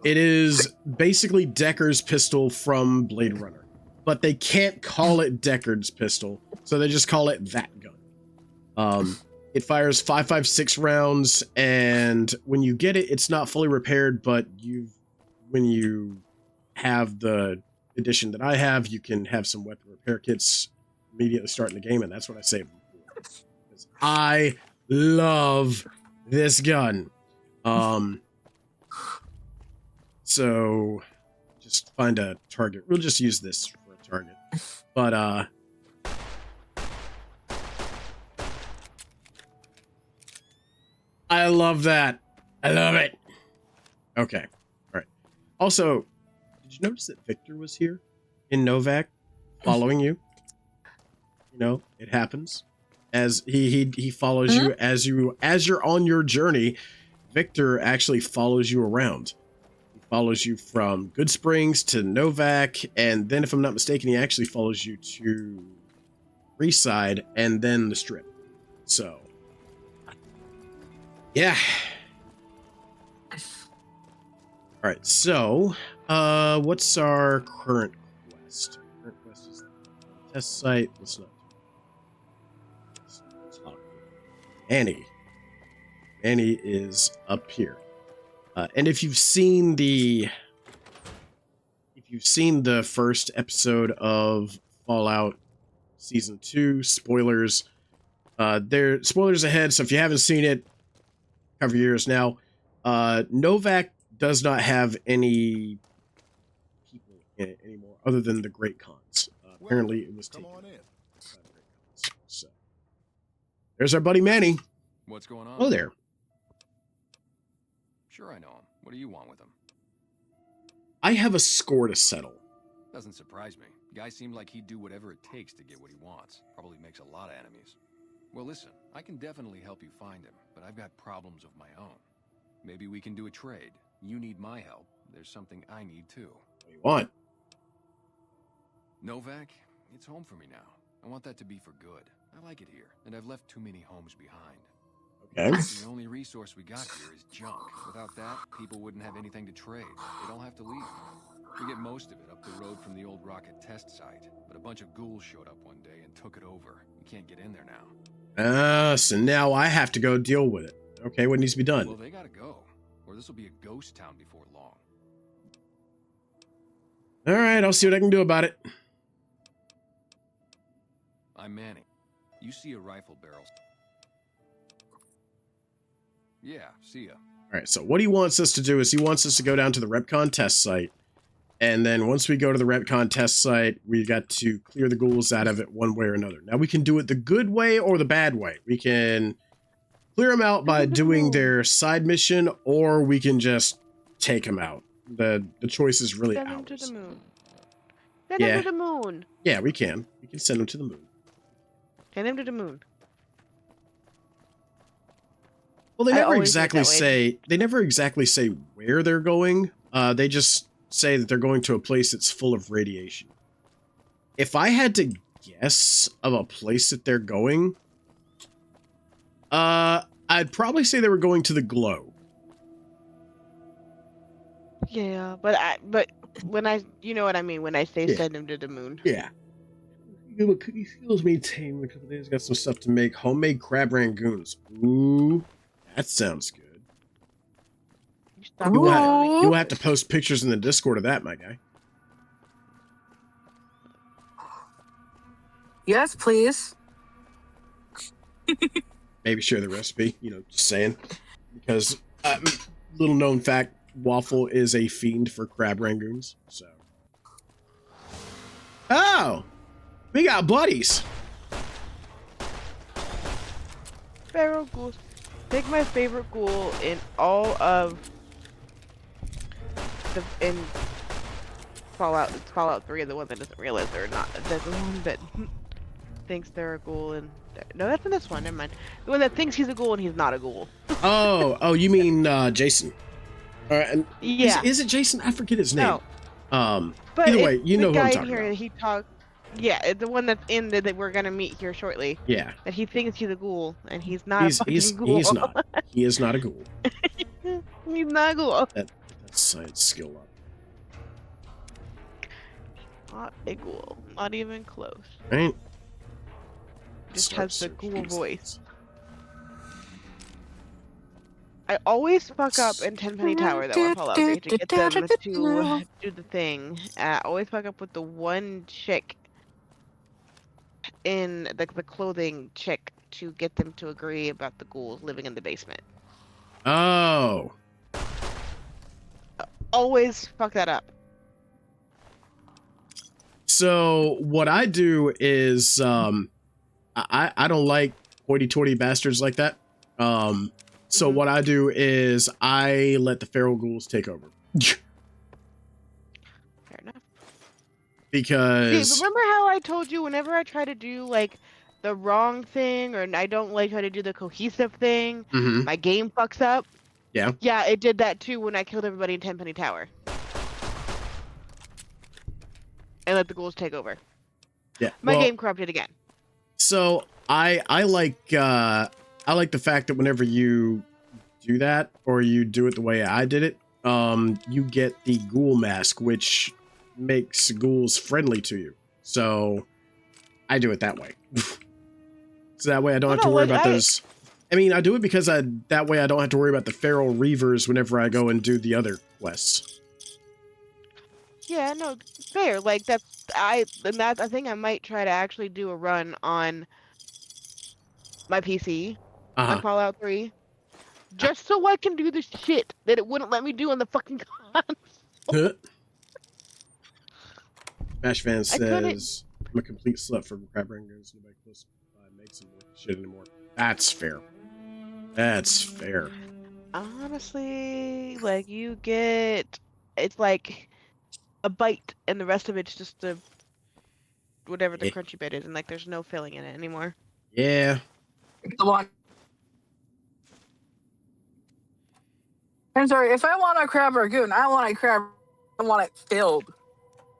It is basically Deckard's pistol from Blade Runner, but they can't call it Deckard's pistol, so they just call it that gun. It fires 5.56 rounds, and when you get it, it's not fully repaired, but when you have the edition that I have, you can have some weapon repair kits immediately starting the game, and that's what I saved them for. Because I love this gun. So just find a target. We'll just use this for a target. But I love that. I love it. Okay. All right. Also, did you notice that Victor was here in Novak following you? You know, it happens. As he follows you as you're on your journey. Victor actually follows you around. He follows you from Good Springs to Novak, and then if I'm not mistaken, he actually follows you to Freeside and then the Strip. So yeah. All right, so what's our current quest? Current quest is the test site. Let's not. Annie is up here, and if you've seen the first episode of Fallout Season 2, spoilers. There spoilers ahead. So if you haven't seen it, cover your ears now. Novak does not have any people in it anymore, other than the Great Khans. Apparently, it was taken. So there's our buddy Manny. What's going on? Oh, there. Sure, I know him. What do you want with him? I have a score to settle. Doesn't surprise me. Guy seemed like he'd do whatever it takes to get what he wants. Probably makes a lot of enemies. Well, listen, I can definitely help you find him, but I've got problems of my own. Maybe we can do a trade. You need my help. There's something I need too. What do you want? Novak, it's home for me now. I want that to be for good. I like it here, and I've left too many homes behind. Okay. The only resource we got here is junk. Without that, people wouldn't have anything to trade. They'd all have to leave. We get most of it up the road from the old rocket test site, but a bunch of ghouls showed up one day and took it over. We can't get in there now. So now I have to go deal with it. Okay, what needs to be done? Well, they gotta go, or this will be a ghost town before long. All right, I'll see what I can do about it. I'm Manny. You see a rifle barrel. Yeah, see ya. All right, so what he wants us to do is he wants us to go down to the Repcon test site. And then once we go to the Repcon test site, we got to clear the ghouls out of it one way or another. Now, we can do it the good way or the bad way. We can clear them out by doing their side mission, or we can just take them out. The choice is really ours. Send them to the moon. Send them to the moon. Yeah, we can. We can send them to the moon. Send them to the moon. Well, they never exactly say. They never exactly say where they're going. They just say that they're going to a place that's full of radiation. If I had to guess of a place that they're going, I'd probably say they were going to the Glow. Yeah, but when I, you know what I mean when I say send them to the moon. Yeah. Cookie skills maintained in a couple days. Got some stuff to make. Homemade crab rangoons. Ooh, that sounds good. You'll have to post pictures in the Discord of that, my guy. Yes, please. Maybe share the recipe. You know, just saying. Because little known fact, Waffle is a fiend for crab rangoons. So Oh, we got buddies. Feral ghouls. I think my favorite ghoul in all of in Fallout 3, the one that doesn't realize they're not. That's the one that thinks they're a ghoul, and no, that's in this one. Never mind. The one that thinks he's a ghoul and he's not a ghoul. Oh, you mean Jason? And Yeah. Is it Jason? I forget his name. No. But Either way, you know who the I'm guy talking here, about. he talks. Yeah, the one that's in that we're gonna meet here shortly. Yeah. That he thinks he's a ghoul, and he's not a fucking ghoul. He's not. He is not a ghoul. He's not a ghoul. That's science skill up. Not a ghoul. Not even close. Right? Just has the ghoul voice. I always fuck up in Tenpenny Tower though in Fallout 3 to get them to do the thing. I always fuck up with the one chick in the clothing chick to get them to agree about the ghouls living in the basement. Oh. Always fuck that up. So what I do is I don't like hoity-toity bastards like that. So what I do is I let the feral ghouls take over. Fair enough. Because remember how I told you whenever I try to do like the wrong thing or I don't like how to do the cohesive thing, my game fucks up? Yeah. Yeah, it did that too when I killed everybody in Tenpenny Tower. And let the ghouls take over. Yeah. My game corrupted again. So I like the fact that whenever you do that or you do it the way I did it, you get the ghoul mask, which makes ghouls friendly to you. So I do it that way. So that way I don't have to worry about those. I mean, I do it because that way I don't have to worry about the feral reavers whenever I go and do the other quests. Yeah, no, fair. Like I think I might try to actually do a run on my PC on Fallout 3, just so I can do the shit that it wouldn't let me do on the fucking console. Bash Van says, I'm a complete slut for crab ringos. Nobody close by makes him worth shit anymore. That's fair. That's fair. Honestly, like it's like a bite and the rest of it's just whatever the crunchy bit is, and like there's no filling in it anymore. Yeah. The one. I'm sorry, if I want a crab ragoon, I want it filled.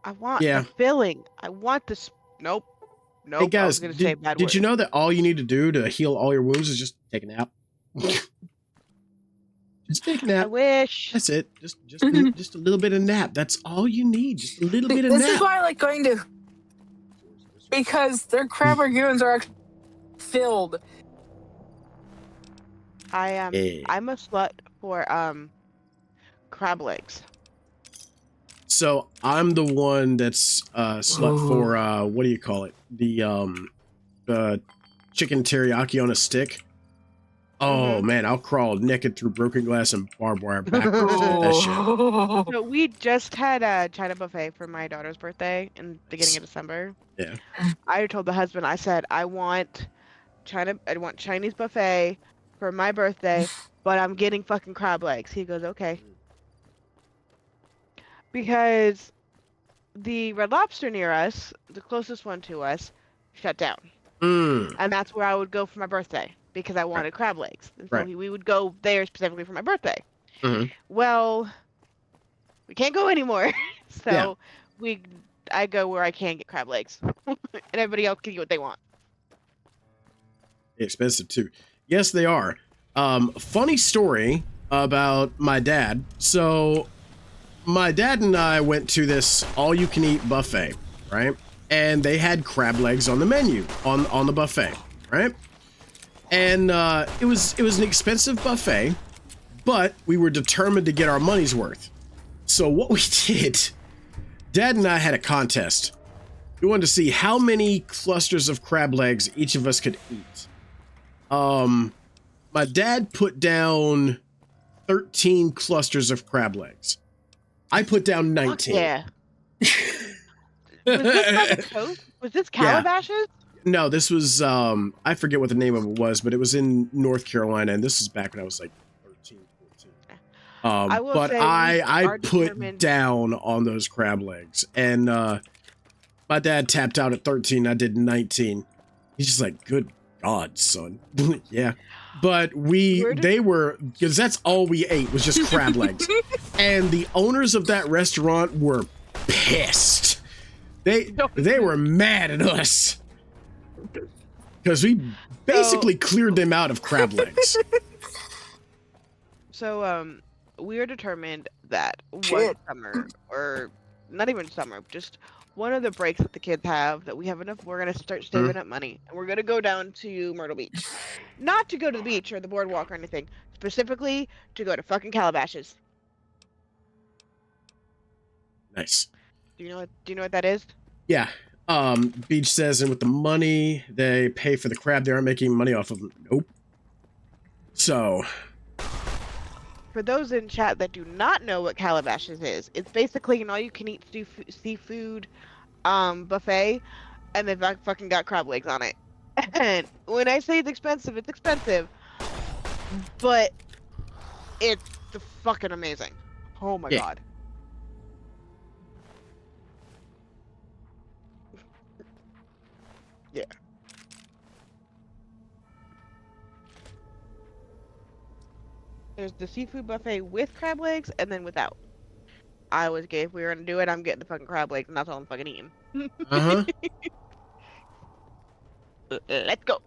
I want the filling. I want this. Nope. Hey guys, I was gonna say bad did you know that all you need to do to heal all your wounds is just take a nap? Just take a nap. I wish. That's it. Just a little bit of nap. That's all you need. Just a little bit of nap. This is why I like going to, because their crab ragoons are actually filled. I'm a slut for crab legs. So I'm the one that's slut for what do you call it? The chicken teriyaki on a stick. Oh man, I'll crawl naked through broken glass and barbed wire backwards. That shit. So we just had a China buffet for my daughter's birthday in the beginning of December. Yeah. I told the husband, I said, I want Chinese buffet for my birthday, but I'm getting fucking crab legs. He goes, okay. Because the Red Lobster near us, the closest one to us, shut down. And that's where I would go for my birthday because I wanted crab legs. And so we would go there specifically for my birthday. Well, we can't go anymore. So I go where I can get crab legs. And everybody else can get what they want. Expensive too. Yes, they are. Funny story about my dad. So my dad and I went to this all-you-can-eat buffet, right? And they had crab legs on the menu on the buffet, right? And it was an expensive buffet, but we were determined to get our money's worth. So what we did, Dad and I had a contest. We wanted to see how many clusters of crab legs each of us could eat. My dad put down 13 clusters of crab legs. I put down 19. Yeah. Was this by the coast? Was this Calabasas? No, this was I forget what the name of it was, but it was in North Carolina, and this is back when I was like 13, 14. But I put down on those crab legs, and my dad tapped out at 13. I did 19. He's just like, good God, son. Yeah. But they were, because that's all we ate was just crab legs. And the owners of that restaurant were pissed. They were mad at us. Because we basically cleared them out of crab legs. So, we are determined that one summer, or not even summer, just one of the breaks that the kids have, that we have enough, we're going to start saving up money. And we're going to go down to Myrtle Beach. Not to go to the beach or the boardwalk or anything. Specifically, to go to fucking Calabasas. Nice. Do you know what that is? Yeah. Beach says, and with the money they pay for the crab, they aren't making money off of them. Nope. So... For those in chat that do not know what Calabasas is, it's basically an all-you-can-eat seafood buffet, and they've fucking got crab legs on it. And when I say it's expensive, but it's fucking amazing. Oh my god. Yeah. There's the seafood buffet with crab legs and then without. I always get, if we were gonna do it, I'm getting the fucking crab legs and that's all I'm fucking eating. Uh-huh. Let's go.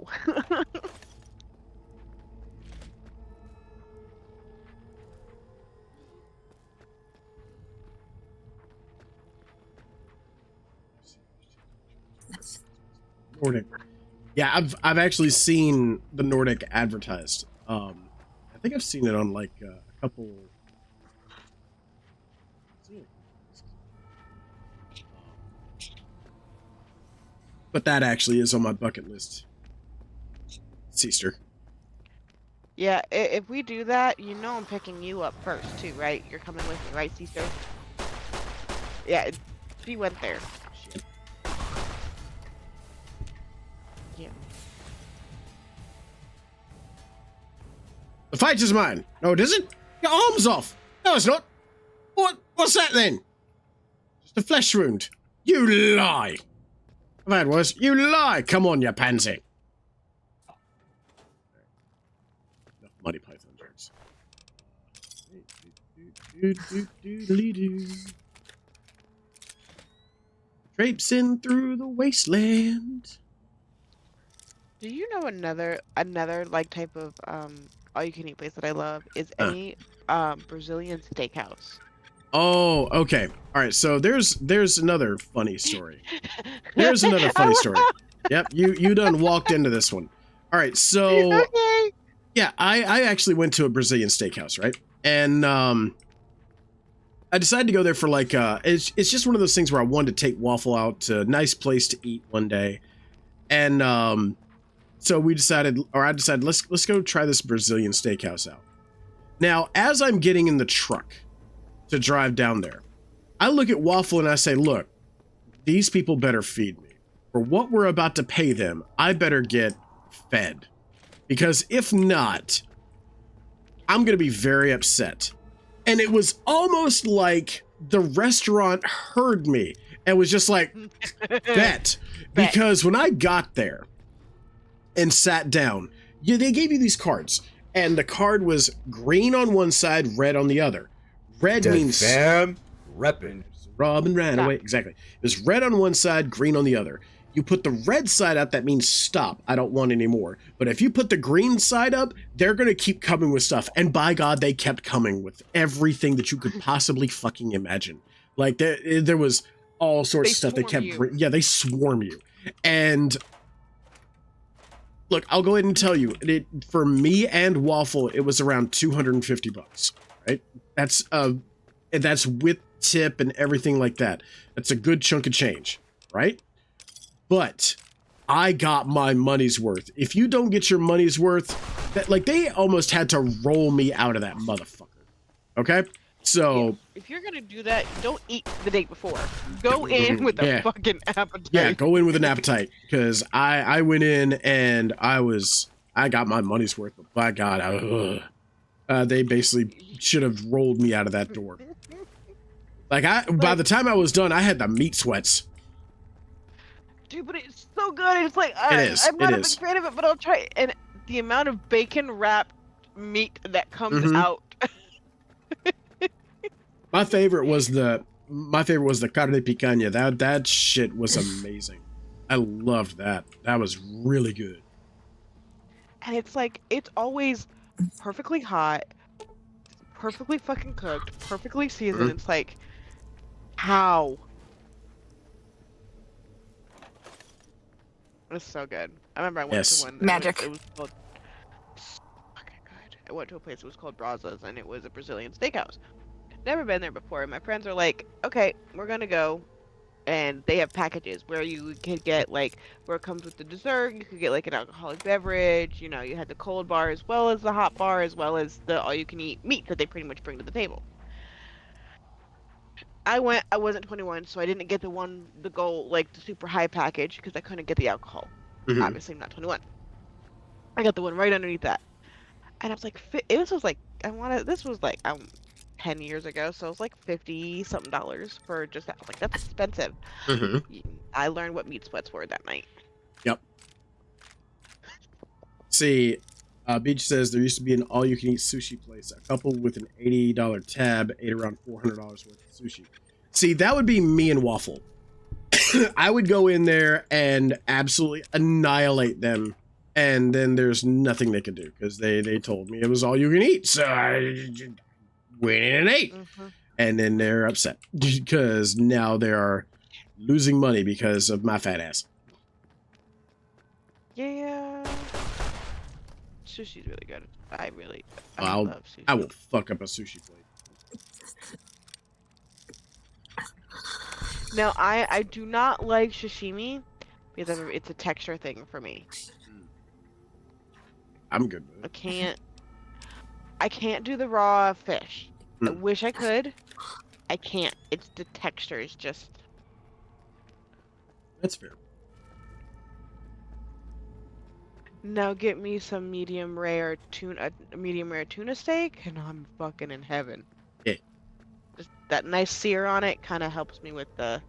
Nordic. Yeah, I've actually seen the Nordic advertised. I think I've seen it on like a couple. But that actually is on my bucket list. Sister. Yeah, if we do that, you know I'm picking you up first too, right? You're coming with me, right, sister? Yeah, she went there. Yeah. The fight is mine. No, it isn't. Your arm's off. No, it's not. What's that then? Just a flesh wound. You lie. I've had worse. You lie. Come on, you pansy. Enough Monty Python jokes. Traipsing through the wasteland. Do you know another like type of all you can eat place that I love is a Brazilian steakhouse. Oh, okay. All right. So there's another funny story. There's another funny story. Yep. You done walked into this one. All right. So yeah, I actually went to a Brazilian steakhouse, right? And I decided to go there for like it's just one of those things where I wanted to take Waffle out to a nice place to eat one day, and so I decided let's go try this Brazilian steakhouse out. Now, as I'm getting in the truck to drive down there, I look at Waffle and I say, look, these people better feed me. For what we're about to pay them, I better get fed. Because if not, I'm going to be very upset. And it was almost like the restaurant heard me and was just like, bet. Because when I got there and sat down, they gave you these cards. And the card was green on one side, red on the other. Red means fam reppin'. Robin ran away. Exactly. It was red on one side, green on the other. You put the red side up, that means stop. I don't want any more. But if you put the green side up, they're going to keep coming with stuff. And by God, they kept coming with everything that you could possibly fucking imagine. Like there was all sorts of stuff they kept. Yeah, they swarm you. And look, I'll go ahead and tell you, for me and Waffle, it was around $250, right? That's with tip and everything like that. That's a good chunk of change, right? But I got my money's worth. If you don't get your money's worth, that like they almost had to roll me out of that motherfucker. Okay? So if you're gonna do that, don't eat the day before. Go in with a fucking appetite. Yeah, go in with an appetite, because I went in and I got my money's worth, but by God, they basically should have rolled me out of that door. By the time I was done, I had the meat sweats. Dude, but it's so good. It's like I'm not a big fan of it, but I'll try it. And the amount of bacon wrapped meat that comes out. My favorite was the carne picanha. That shit was amazing. I loved that. That was really good. And it's like it's always perfectly hot, perfectly fucking cooked, perfectly seasoned. It's like, how? It's so good. I remember I went to one. Magic. It was called fucking good. I went to a place that was called Brazos, and it was a Brazilian steakhouse. Never been there before. And my friends are like, okay, we're gonna go. And they have packages where you can get like where it comes with the dessert. You could get like an alcoholic beverage. You know, you had the cold bar as well as the hot bar, as well as the all-you-can-eat meat that they pretty much bring to the table. I went. I wasn't 21, so I didn't get the gold, like the super high package, because I couldn't get the alcohol. Obviously, I'm not 21. I got the one right underneath that, and I was like, this was like 10 years ago, so it was like $50-something for just that. I was like, that's expensive. I learned what meat sweats were that night. Yep. See, Beach says there used to be an all-you-can-eat sushi place. A couple with an $80 tab ate around $400 worth of sushi. See, that would be me and Waffle. I would go in there and absolutely annihilate them, and then there's nothing they could do, because they told me it was all you can eat, so I went in and ate. And then they're upset because now they are losing money because of my fat ass. Yeah. Sushi's really good. I love sushi. I will fuck up a sushi plate. Now, I do not like sashimi because it's a texture thing for me. I'm good with it. I can't do the raw fish. I wish I could. I can't. It's the texture is just. That's fair. Now get me some medium rare tuna steak, and I'm fucking in heaven. Yeah. Just that nice sear on it kind of helps me with the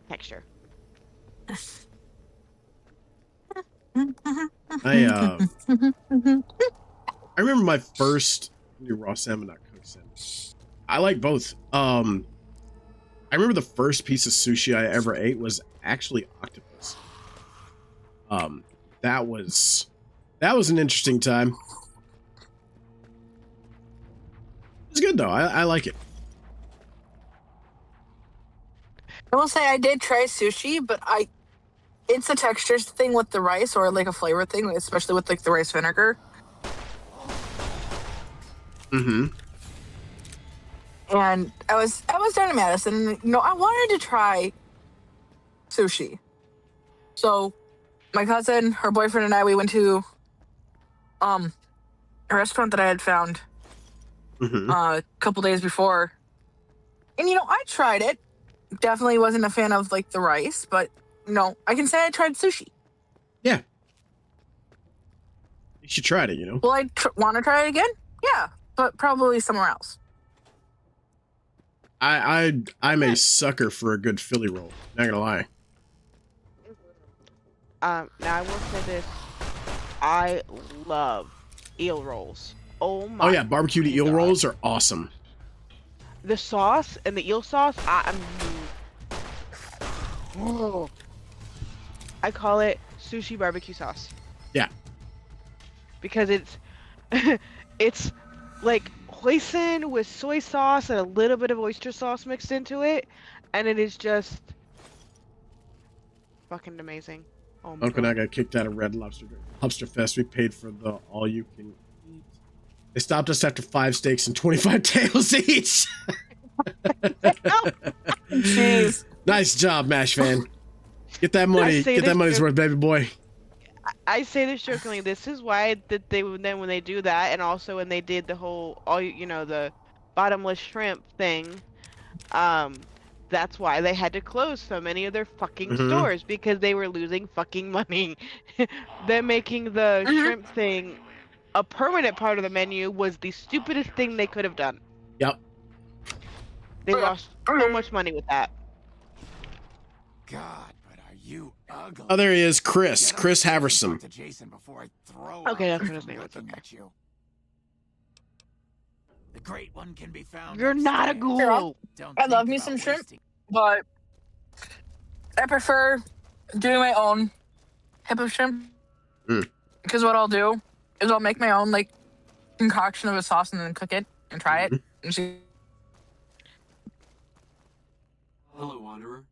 texture. I remember my first raw salmon, not cooked salmon. I like both. I remember the first piece of sushi I ever ate was actually octopus. That was an interesting time. It was good though. I like it. I will say I did try sushi, but it's a texture thing with the rice, or like a flavor thing, especially with like the rice vinegar. And I was down in Madison, and I wanted to try sushi. So my cousin, her boyfriend, and I, we went to a restaurant that I had found a couple days before. And I tried it. Definitely wasn't a fan of like the rice, but I can say I tried sushi. Yeah. You should try it, Will I want to try it again? Yeah, but probably somewhere else. I'm a sucker for a good Philly roll. Not gonna lie. Now I will say this: I love eel rolls. Oh my! Oh yeah, barbecued eel rolls are awesome. The sauce and the eel sauce, I call it sushi barbecue sauce. Yeah. Because it's like hoisin with soy sauce and a little bit of oyster sauce mixed into it, and it is just fucking amazing. Oh my Uncle and I got kicked out of Red Lobster Fest. We paid for the all you can eat. They stopped us after 5 steaks and 25 tails each. Jeez. Nice job, MASH fan. Get that money. Get that money's worth, baby boy. I say this jokingly. This is why that they then when they do that, and also when they did the whole the bottomless shrimp thing, that's why they had to close so many of their fucking stores because they were losing fucking money. Them making the shrimp thing a permanent part of the menu was the stupidest thing they could have done. Yep. They lost so much money with that. God, but are you ugly? Oh, there he is, Chris Haverson. Okay, that's what his name is. At you. The great one can be found. You're not a ghoul. I love me some shrimp, but I prefer doing my own type of shrimp. Because what I'll do is I'll make my own like concoction of a sauce and then cook it and try it and see. Hello, Wanderer.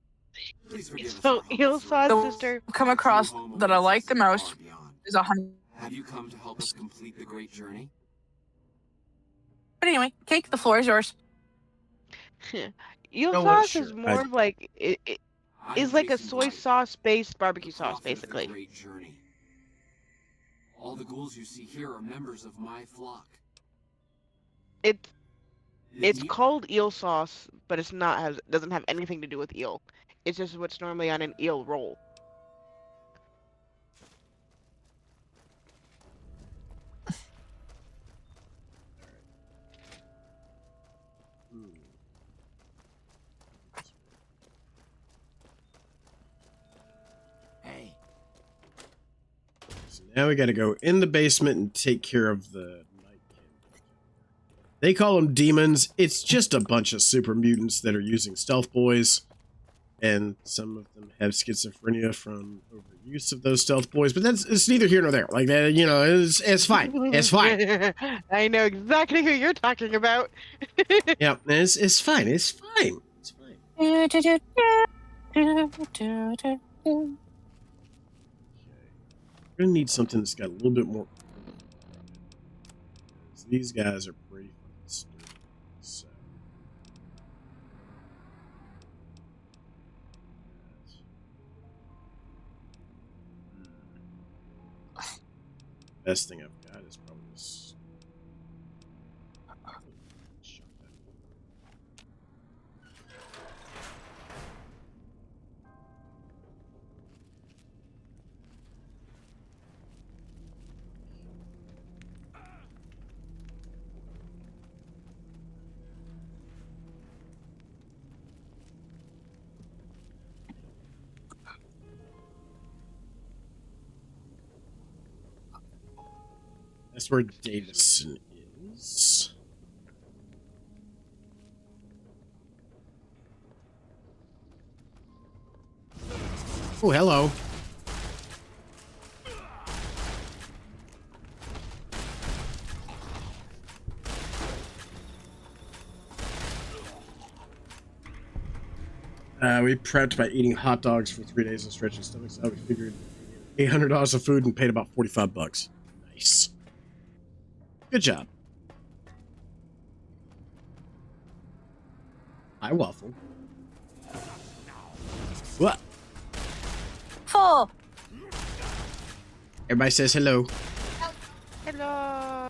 Please forgive us. So eel sauce, sister. Come across that I like the most is a honey. Have you come to help us complete the great journey? But anyway, Cake, the floor is yours. Eel sauce is more of like it is like a soy sauce based barbecue sauce, basically. Great journey. All the ghouls you see here are members of my flock. It's called eel sauce, but it's not doesn't have anything to do with eel. It's just what's normally on an eel roll. Hey. So now we got to go in the basement and take care of the night king. They call them demons. It's just a bunch of super mutants that are using stealth boys. And some of them have schizophrenia from overuse of those stealth boys, but it's neither here nor there. Like that, it's fine. It's fine. I know exactly who you're talking about. Yeah, it's fine. It's fine. It's fine. We're gonna need something that's got a little bit more. These guys are pretty fucking stupid. So. Best thing I've got is probably this. That's where Davison is. Oh, hello. We prepped by eating hot dogs for 3 days and stretching stomachs out. We figured $800 of food and paid about $45. Nice. Good job. Hi, Waffle. What? Full. Everybody says hello. Hello.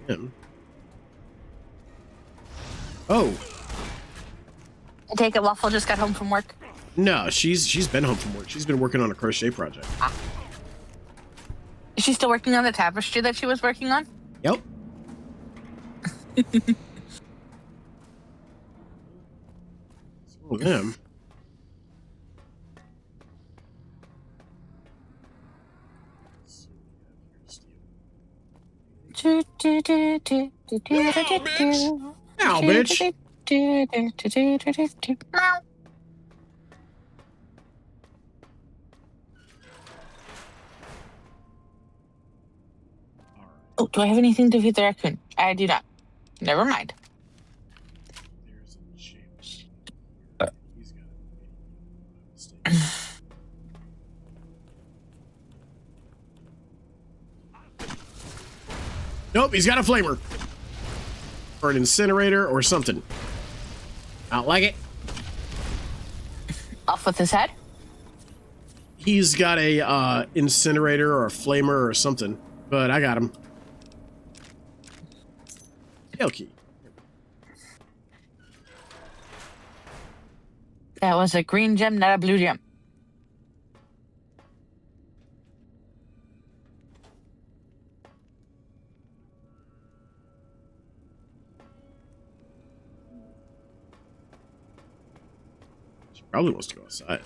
Him. Oh. I take it Waffle just got home from work. No, she's been home from work. She's been working on a crochet project. Is she still working on the tapestry that she was working on? Yep. Oh, them. Ow, bitch. Oh, do I have anything to feed the raccoon? I do not. Never mind. Nope, he's got a flamer. Or an incinerator or something. I don't like it. Off with his head. he's got a incinerator or a flamer or something, but I got him. Tail key. That was a green gem, not a blue gem. She probably wants to go outside.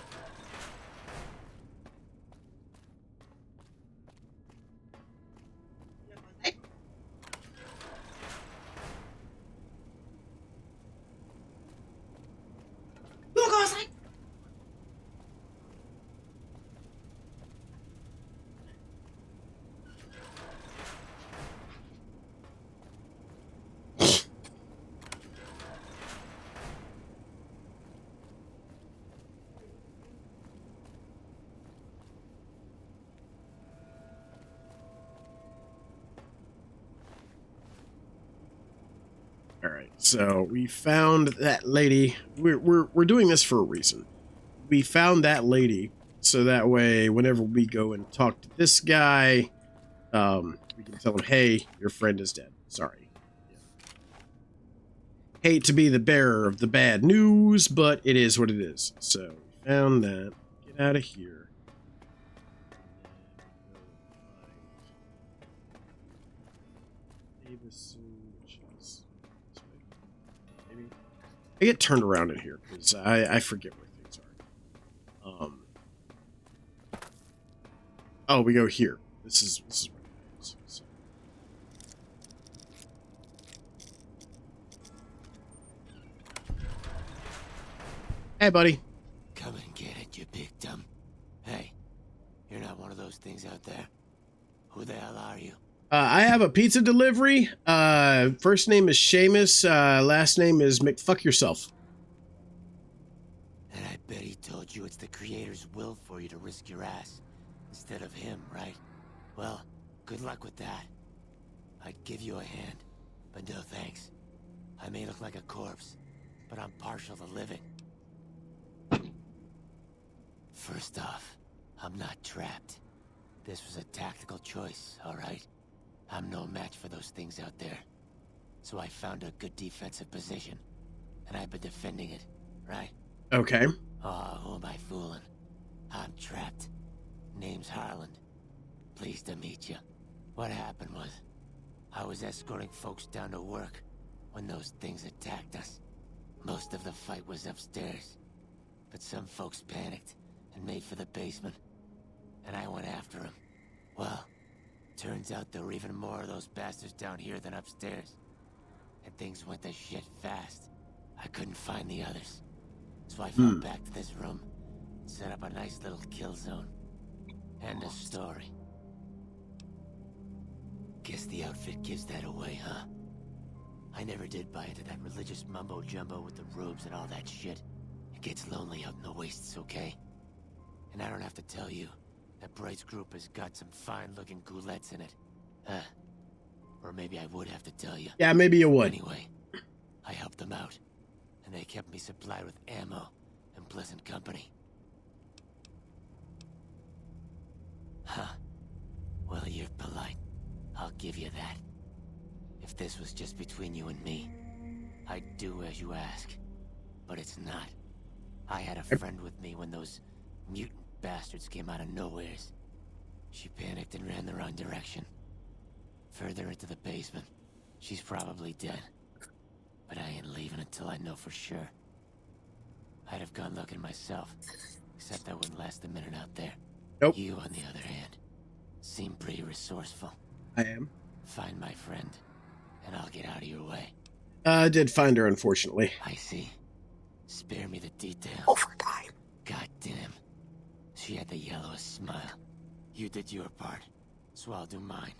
Alright, so we found that lady. We're doing this for a reason. We found that lady, so that way, whenever we go and talk to this guy, we can tell him, hey, your friend is dead. Sorry. Yeah. Hate to be the bearer of the bad news, but it is what it is. So, we found that. Get out of here. I get turned around in here because I forget where things are. Oh, we go here. This is where it is. So. Hey, buddy. Come and get it, you big dumb. Hey, you're not one of those things out there. Who the hell are you? I have a pizza delivery. First name is Seamus. Last name is McFuckyourself. And I bet he told you it's the Creator's will for you to risk your ass instead of him, right? Well, good luck with that. I'd give you a hand, but no thanks. I may look like a corpse, but I'm partial to living. First off, I'm not trapped. This was a tactical choice, all right? I'm no match for those things out there. So I found a good defensive position, and I've been defending it, right? Okay. Oh, who am I fooling? I'm trapped. Name's Harland. Pleased to meet you. What happened was, I was escorting folks down to work when those things attacked us. Most of the fight was upstairs, but some folks panicked and made for the basement, and I went after them. Well, turns out there were even more of those bastards down here than upstairs. And things went to shit fast. I couldn't find the others. So I fell back to this room and set up a nice little kill zone. End of story. Guess the outfit gives that away, huh? I never did buy into that religious mumbo-jumbo with the robes and all that shit. It gets lonely out in the wastes, okay? And I don't have to tell you, that Bright's group has got some fine-looking goulettes in it. Or maybe I would have to tell you. Yeah, maybe you would. Anyway, I helped them out, and they kept me supplied with ammo and pleasant company. Huh. Well, you're polite. I'll give you that. If this was just between you and me, I'd do as you ask. But it's not. I had a friend with me when those mutant bastards came out of nowheres. She panicked and ran the wrong direction. Further into the basement. She's probably dead. But I ain't leaving until I know for sure. I'd have gone looking myself, except I wouldn't last a minute out there. Nope. You, on the other hand, seem pretty resourceful. I am. Find my friend, and I'll get out of your way. I did find her, unfortunately. I see. Spare me the details. Overtime. God damn. She had the yellowest smile. You did your part, so I'll do mine.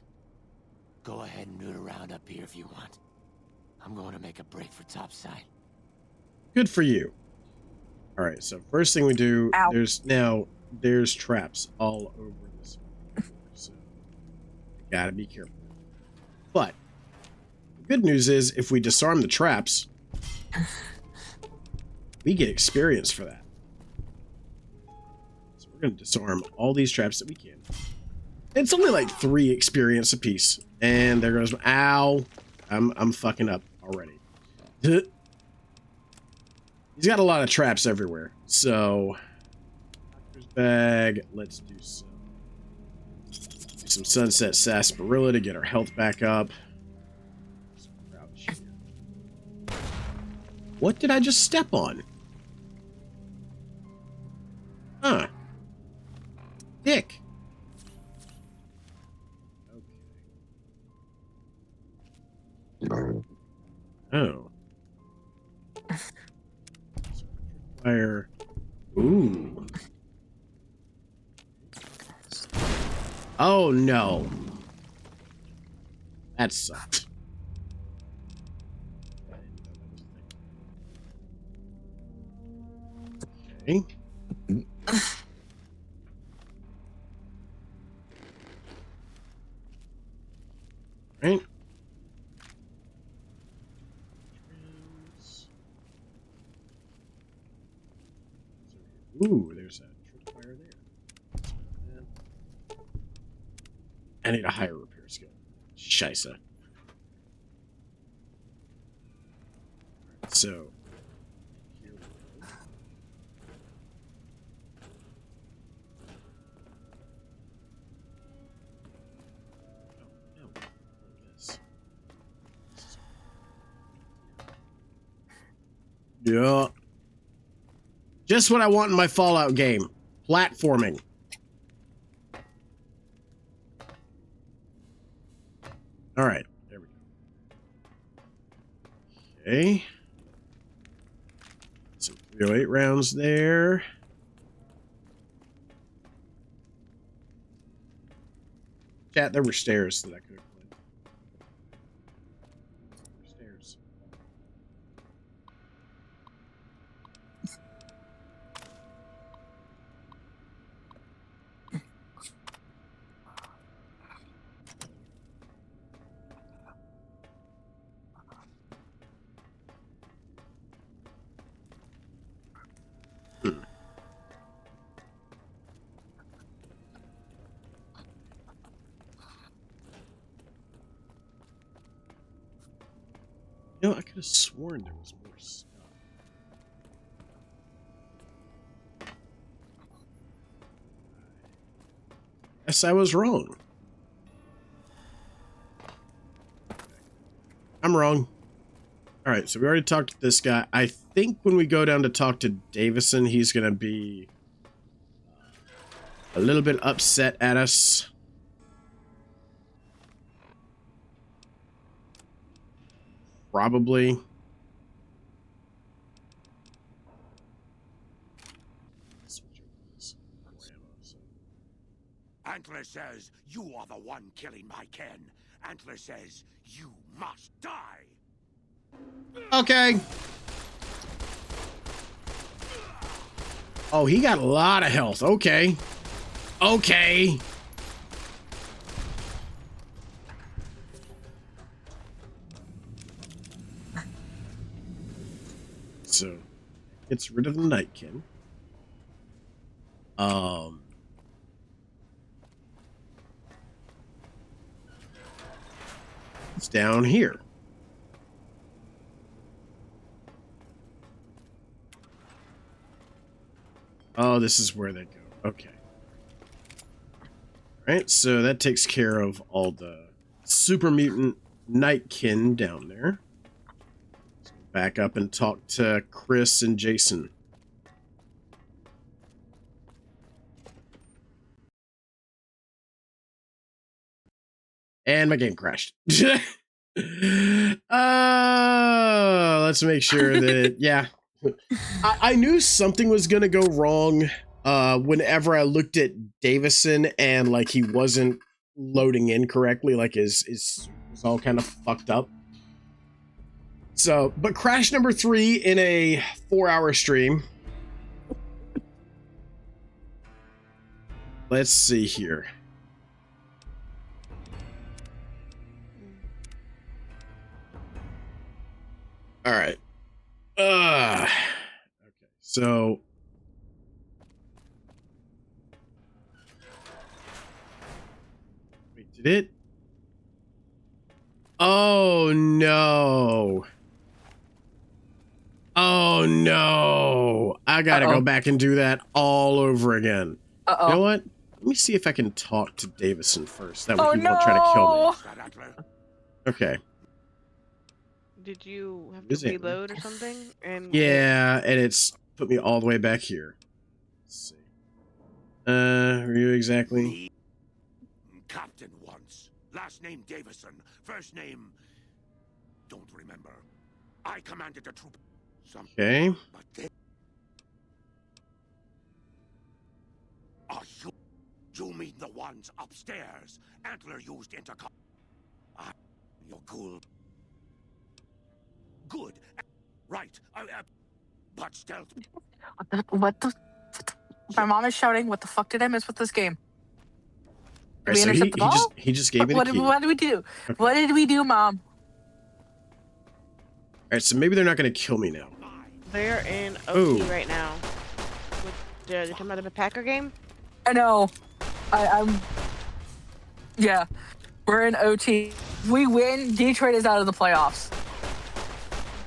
Go ahead and root around up here if you want. I'm going to make a break for topside. Good for you. Alright, so first thing we do, there's traps all over this floor, so you gotta be careful. But the good news is, if we disarm the traps, we get experience for that. So We're going to disarm all these traps that we can. It's only like 3 experience apiece. And there goes, ow. I'm fucking up already. He's got a lot of traps everywhere. So, doctor's bag. Let's do some Sunset Sarsaparilla to get our health back up. What did I just step on? Huh. Dick. Okay. Oh. Fire. Ooh. Oh no. That sucks. Okay. Right. Ooh, there's a tripwire there. I need a higher repair skill. Scheisse. So. Here we go. Oh, no. This. Yeah. Just what I want in my Fallout game. Platforming. All right. There we go. Okay. Some 308 rounds there. Chat, there were stairs that I could have climbed. Stairs. You know, I could have sworn there was more stuff. Yes, I was wrong. I'm wrong. All right, so we already talked to this guy. I think when we go down to talk to Davison, he's going to be a little bit upset at us. Probably. Antler says you are the one killing my kin. Antler says you must die. Okay. Oh, he got a lot of health. Okay. Okay. So, gets rid of the Nightkin. It's down here. Oh, this is where they go. Okay. Alright, so that takes care of all the super mutant Nightkin down there. Let's go back up and talk to Chris and Jason. And my game crashed. Let's make sure that, yeah. I knew something was going to go wrong whenever I looked at Davison and, like, he wasn't loading in correctly. Like, his was all kind of fucked up. So, but crash number 3 in a 4-hour stream. Let's see here. All right. Okay. So Did it? Oh no. Oh no. I gotta go back and do that all over again. You know what? Let me see if I can talk to Davison first. That way he won't try to kill me. Okay. Did you have to reload or something? And yeah, and it's put me all the way back here. Let's see. Were you exactly? Captain once. Last name Davison. First name... don't remember. I commanded a troop. Okay. But they... Are you... You mean the ones upstairs? Antler used intercom. You're cool. Good. Right. But stealth... What the... My mom is shouting, what the fuck did I miss with this game? Did we so intercept the ball? he just gave me the key. What did we do? Okay. What did we do, Mom? Alright, so maybe they're not going to kill me now. They're in OT right now. They're talking about the Packer game? I know. I'm... Yeah. We're in OT. We win, Detroit is out of the playoffs.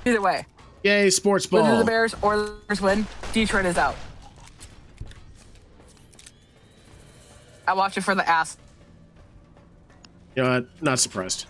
Either way. Yay, sports ball. Whether the Bears or the Bears win, Detroit is out. I watch it for the ass. You know what? Not surprised.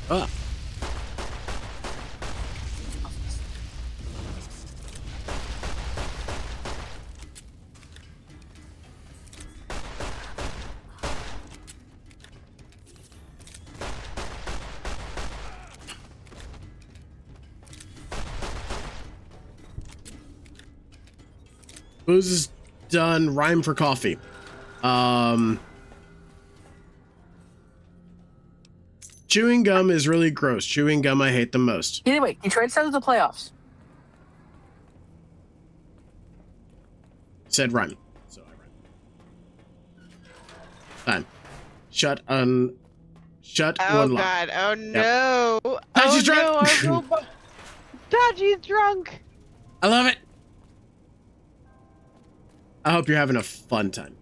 Ah. Booze is done. Rhyme for coffee. Chewing gum is really gross. Chewing gum I hate the most. Anyway, Detroit's out of the playoffs. Said rhyme. So I rhyme. Time. Shut one Oh lock. god. Oh no. Yep. Oh Taji's drunk. no. Taji's drunk. I love it. I hope you're having a fun time.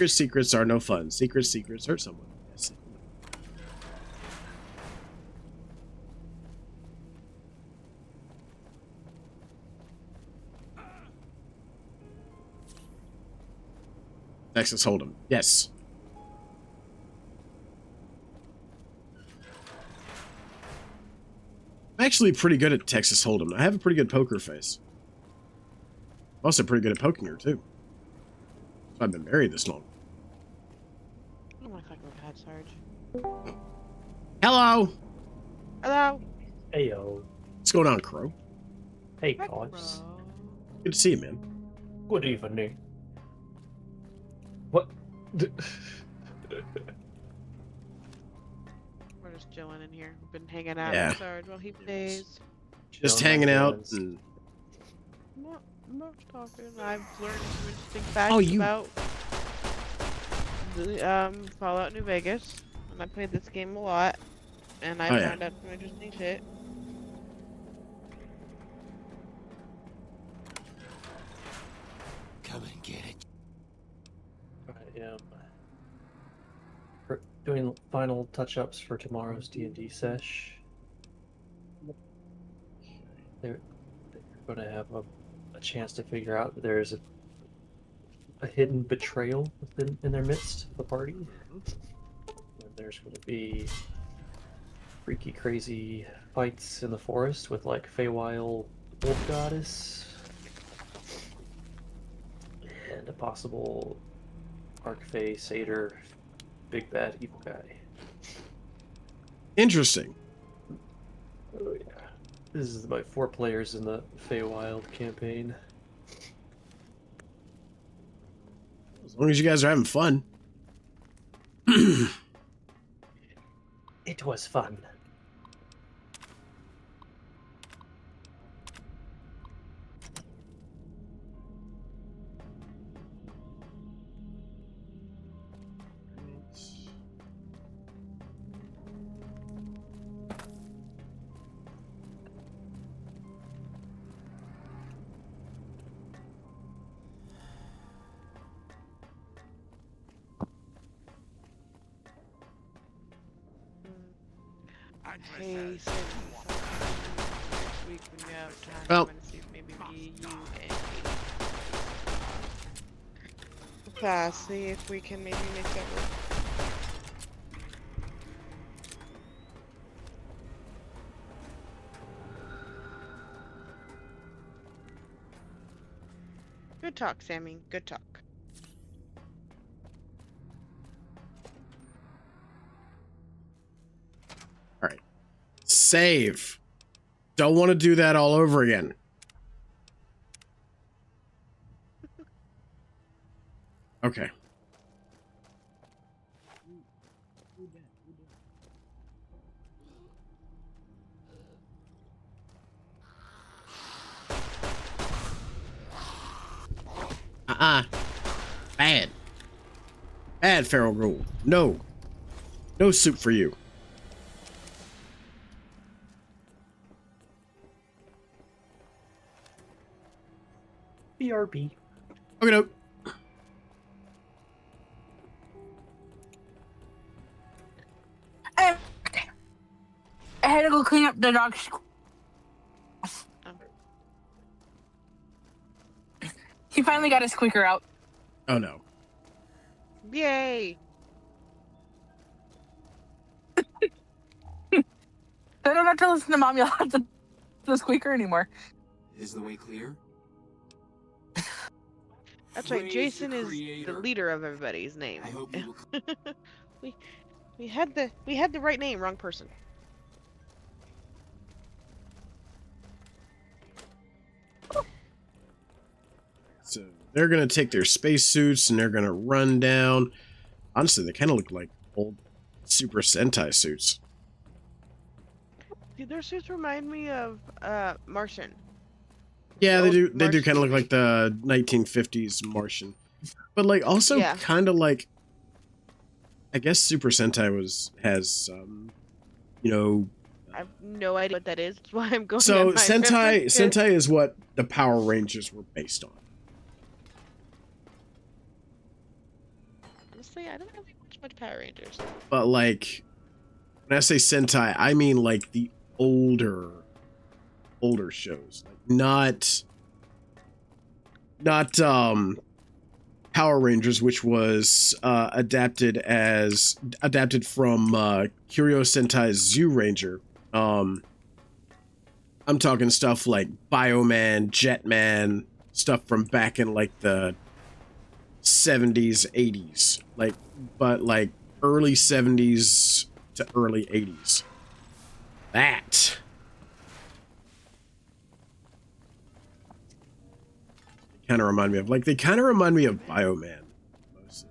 Secrets are no fun. Secrets hurt someone. Yes. Texas Hold'em. Yes. I'm actually pretty good at Texas Hold'em. I have a pretty good poker face. I'm also pretty good at poking her, too. So I've been married this long. I don't want to talk about that, Sarge. Hello! Hello! Hey, yo. What's going on, Crow? Hey, guys. Good to see you, man. Good evening. What? We're just chilling in here. We've been hanging out with Sarge while he plays. Just hanging out. And... Not talking. I've learned some interesting facts about the, Fallout New Vegas, and I played this game a lot, and I found out some interesting shit. Come and get it. I am doing final touch-ups for tomorrow's D&D sesh. They're going to have a chance to figure out that there is a hidden betrayal in their midst of the party. And there's going to be freaky, crazy fights in the forest with like Feywild wolf goddess and a possible Archfey Satyr big bad evil guy. Interesting. Oh yeah. This is my 4 players in the Feywild campaign. As long as you guys are having fun. It was fun. Hey, so next week when you have time, Well, I'm gonna see if maybe me, you, and Pass, see if we can maybe make that work. Good talk, Sammy. Good talk. All right. Save. Don't want to do that all over again. Okay. Bad. Bad, Feral Ghoul. No. No soup for you. BRB. Okay, no. I had to go clean up the dog's. He finally got his squeaker out. Oh no. Yay! I don't have to listen to Mom yell at the squeaker anymore. Is the way clear? That's right. Praise Jason the is the Creator. leader of everybody's name. I hope you will we had the right name, wrong person. So they're gonna take their spacesuits and they're gonna run down. Honestly, they kind of look like old Super Sentai suits. Dude, their suits remind me of Martian. Yeah, they do. They do Martian. kind of look like the 1950s Martian, but like also Yeah. kind of like. I guess Super Sentai has you know. I have no idea what that is. That's why I'm going. So on my Sentai reference. Sentai is what the Power Rangers were based on. Honestly, I don't really watch much Power Rangers. But like, when I say Sentai, I mean like the older shows, like not Power Rangers, which was adapted from Kyoryo Sentai's Zyuranger. I'm talking stuff like Bioman, Jetman, stuff from back in like the 70s, 80s, but early 70s to early 80s. That kind of remind me of Bioman. Mostly.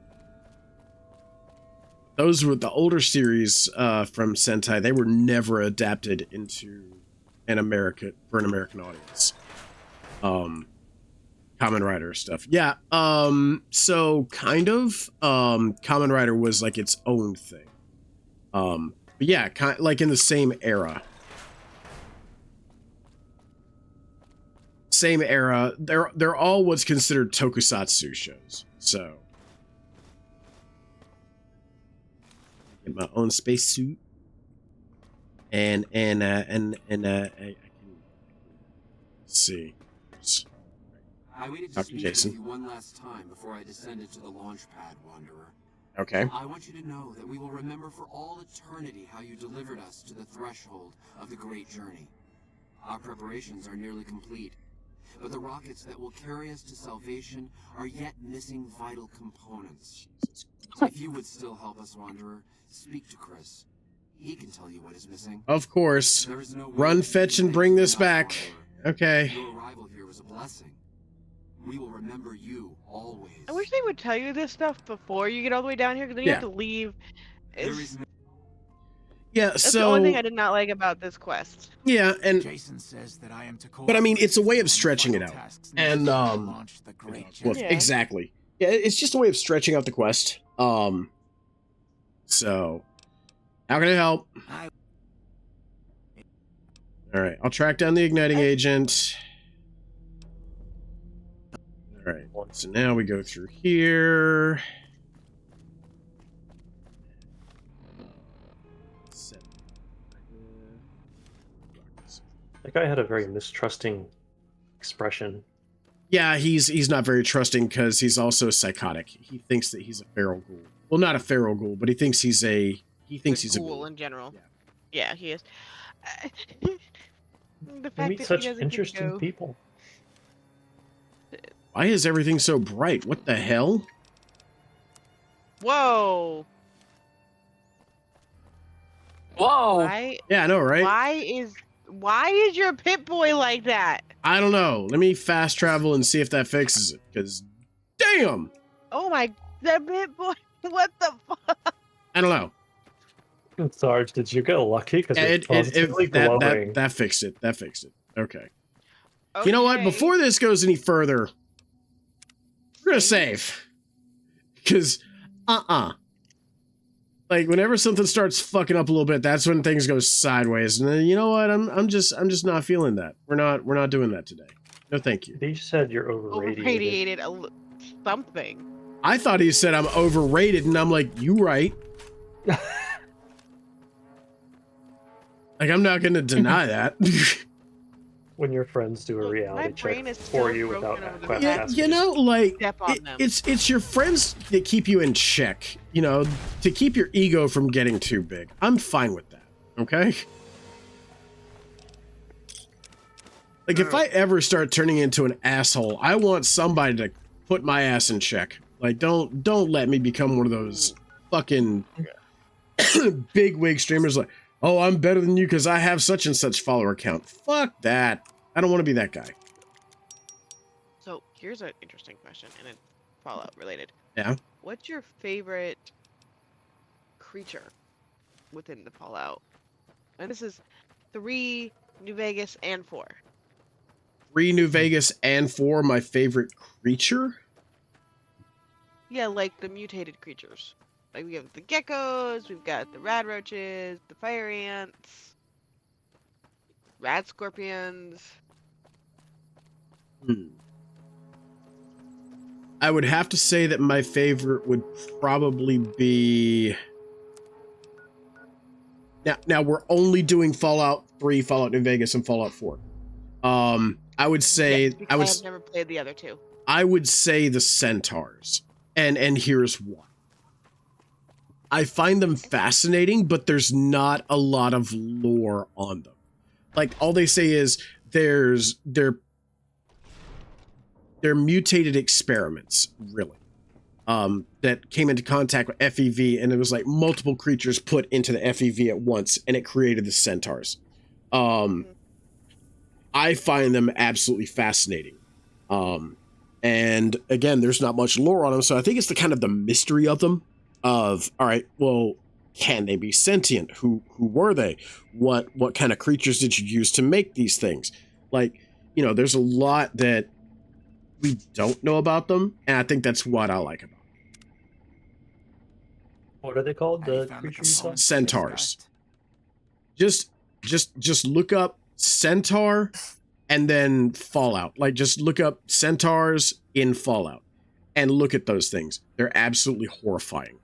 Those were the older series from Sentai. They were never adapted into an American audience. Kamen Rider stuff. Yeah. So kind of Kamen Rider was like its own thing. But yeah, like in the same era. They're all what's considered tokusatsu shows. So get my own spacesuit. And I can see. I waited to Dr. speak Jason. with you one last time before I descended to the launch pad, Wanderer. Okay. I want you to know that we will remember for all eternity how you delivered us to the threshold of the great journey. Our preparations are nearly complete, but the rockets that will carry us to salvation are yet missing vital components. If you would still help us, Wanderer, speak to Chris. He can tell you what is missing. Of course. There is no way Run, that fetch, you and can bring thank this us, back. Follower. Okay. Your arrival here was a blessing. We will remember you always. I wish they would tell you this stuff before you get all the way down here, because then you have to leave. Yeah, That's so the only thing I did not like about this quest. yeah, and Jason says that I am to but I mean, it's a way of stretching it out, and well, Yeah. exactly. Yeah, it's just a way of stretching out the quest. So how can I help? All right, I'll track down the igniting agent. All right, so now we go through here. That guy had a very mistrusting expression. Yeah, he's not very trusting because he's also psychotic. He thinks that he's a feral ghoul. Well, not a feral ghoul, but he thinks he's a ghoul in general. Yeah, he is. The You fact meet that such he doesn't interesting go... people. Why is everything so bright? What the hell? Whoa! Whoa! Why? Yeah, I know, right? Why is your Pip-Boy like that? I don't know. Let me fast travel and see if that fixes it. Because, damn! Oh my, that Pip-Boy! What the fuck? I don't know. Sarge, did you get lucky? Because Yeah, it's positively glowing. that fixed it. That fixed it. Okay. You know what? Before this goes any further, we're gonna save. Because, like, whenever something starts fucking up a little bit, that's when things go sideways. And then, you know what? I'm just not feeling that. We're not doing that today. No, thank you. He said you're overrated. Something. I thought he said I'm overrated, and I'm like, you right. Like, I'm not gonna deny that. When your friends do a reality check for you without that Yeah, you know, like, it's your friends that keep you in check, you know, to keep your ego from getting too big. I'm fine with that, okay? Like, if I ever start turning into an asshole, I want somebody to put my ass in check. Like, don't let me become one of those fucking big wig streamers like, oh, I'm better than you because I have such and such follower count. Fuck that. I don't want to be that guy. So here's an interesting question, and it's Fallout related. Yeah. What's your favorite creature within the Fallout? And this is 3, New Vegas, and 4. 3, New Vegas, and 4, my favorite creature? Yeah, like the mutated creatures. Like, we have the geckos, we've got the rad roaches, the fire ants, rad scorpions. I would have to say that my favorite would probably be... Now we're only doing Fallout 3, Fallout New Vegas, and Fallout 4. I would say... Yes, because I've never played the other 2. I would say the centaurs. And here's why. I find them fascinating, but there's not a lot of lore on them. Like, all they say is they're mutated experiments, really, that came into contact with FEV, and it was like multiple creatures put into the FEV at once, and it created the centaurs. I find them absolutely fascinating. And again, there's not much lore on them, so I think it's the kind of the mystery of them. Of, all right, well, can they be sentient? Who were they? What kind of creatures did you use to make these things? Like, you know, there's a lot that we don't know about them, and I think that's what I like about them. What are they called? The creatures? Centaurs. Just look up centaur and then Fallout. Like, just look up centaurs in Fallout and look at those things. They're absolutely horrifying.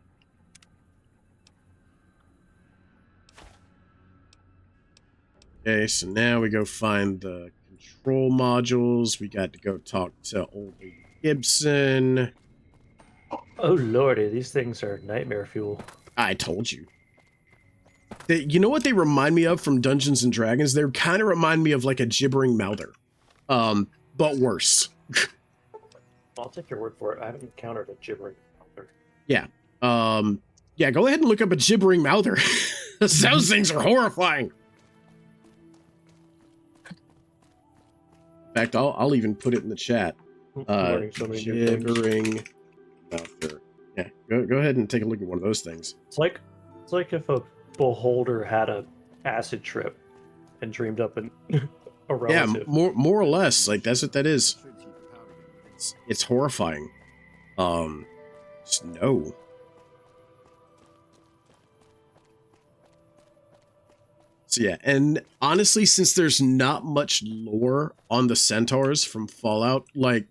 Okay, so now we go find the control modules. We got to go talk to old lady Gibson. Oh lordy, these things are nightmare fuel. I told you. You know what they remind me of from Dungeons and Dragons? They kind of remind me of like a gibbering mouther, but worse. I'll take your word for it. I haven't encountered a gibbering mouther. Yeah. Yeah, go ahead and look up a gibbering mouther. Those things are horrifying. In fact, I'll even put it in the chat. Jittering Belcher. Yeah, go ahead and take a look at one of those things. It's like if a beholder had a acid trip and dreamed up a relative. Yeah, more or less. Like that's what that is. It's horrifying. Just no. So yeah, and honestly, since there's not much lore on the centaurs from Fallout, like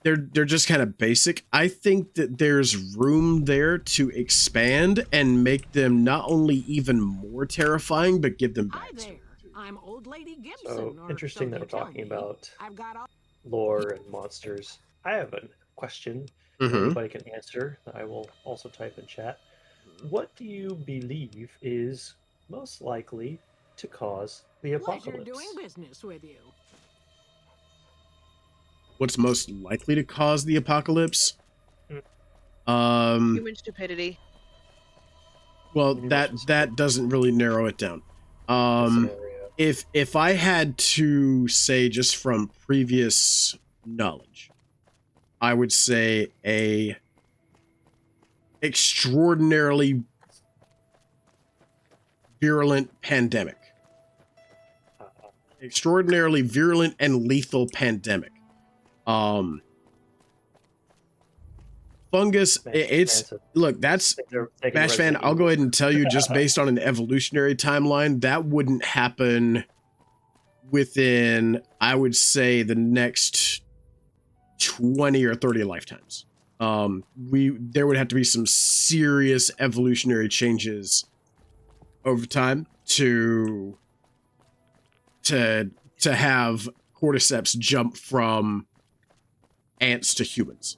they're just kind of basic. I think that there's room there to expand and make them not only even more terrifying, but give them back. I'm old lady Gibson. So interesting that we're talking about lore and monsters. I have a question. Anybody can answer. I will also type in chat. What do you believe is most likely to cause the apocalypse? Pleasure doing business with you. What's most likely to cause the apocalypse? Human stupidity. Well, that doesn't really narrow it down. If I had to say just from previous knowledge, I would say a extraordinarily virulent pandemic. Extraordinarily virulent and lethal pandemic. Fungus, look, that's Bash Fan. I'll go ahead and tell you, just based on an evolutionary timeline, that wouldn't happen within, I would say, the next 20 or 30 lifetimes. There would have to be some serious evolutionary changes over time to have cordyceps jump from ants to humans.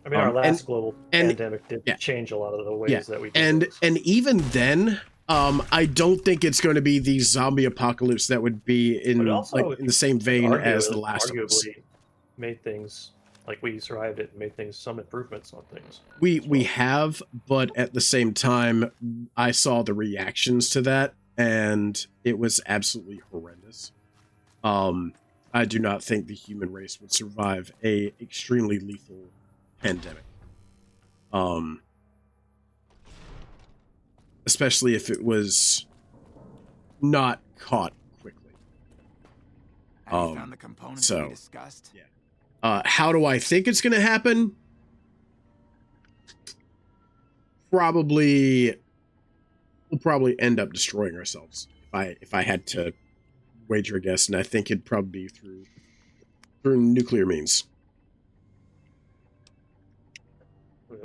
I mean, our last global pandemic did change a lot of the ways that we do and even then, I don't think it's going to be the zombie apocalypse that would be in the same vein as the last of Us. Made things like we survived it and made things some improvements on things. We have, but at the same time, I saw the reactions to that, and it was absolutely horrendous. I do not think the human race would survive a extremely lethal pandemic. Especially if it was not caught quickly. Found the components we discussed? Yeah. How do I think it's going to happen? We'll probably end up destroying ourselves if I had to wager a guess, and I think it'd probably be through nuclear means.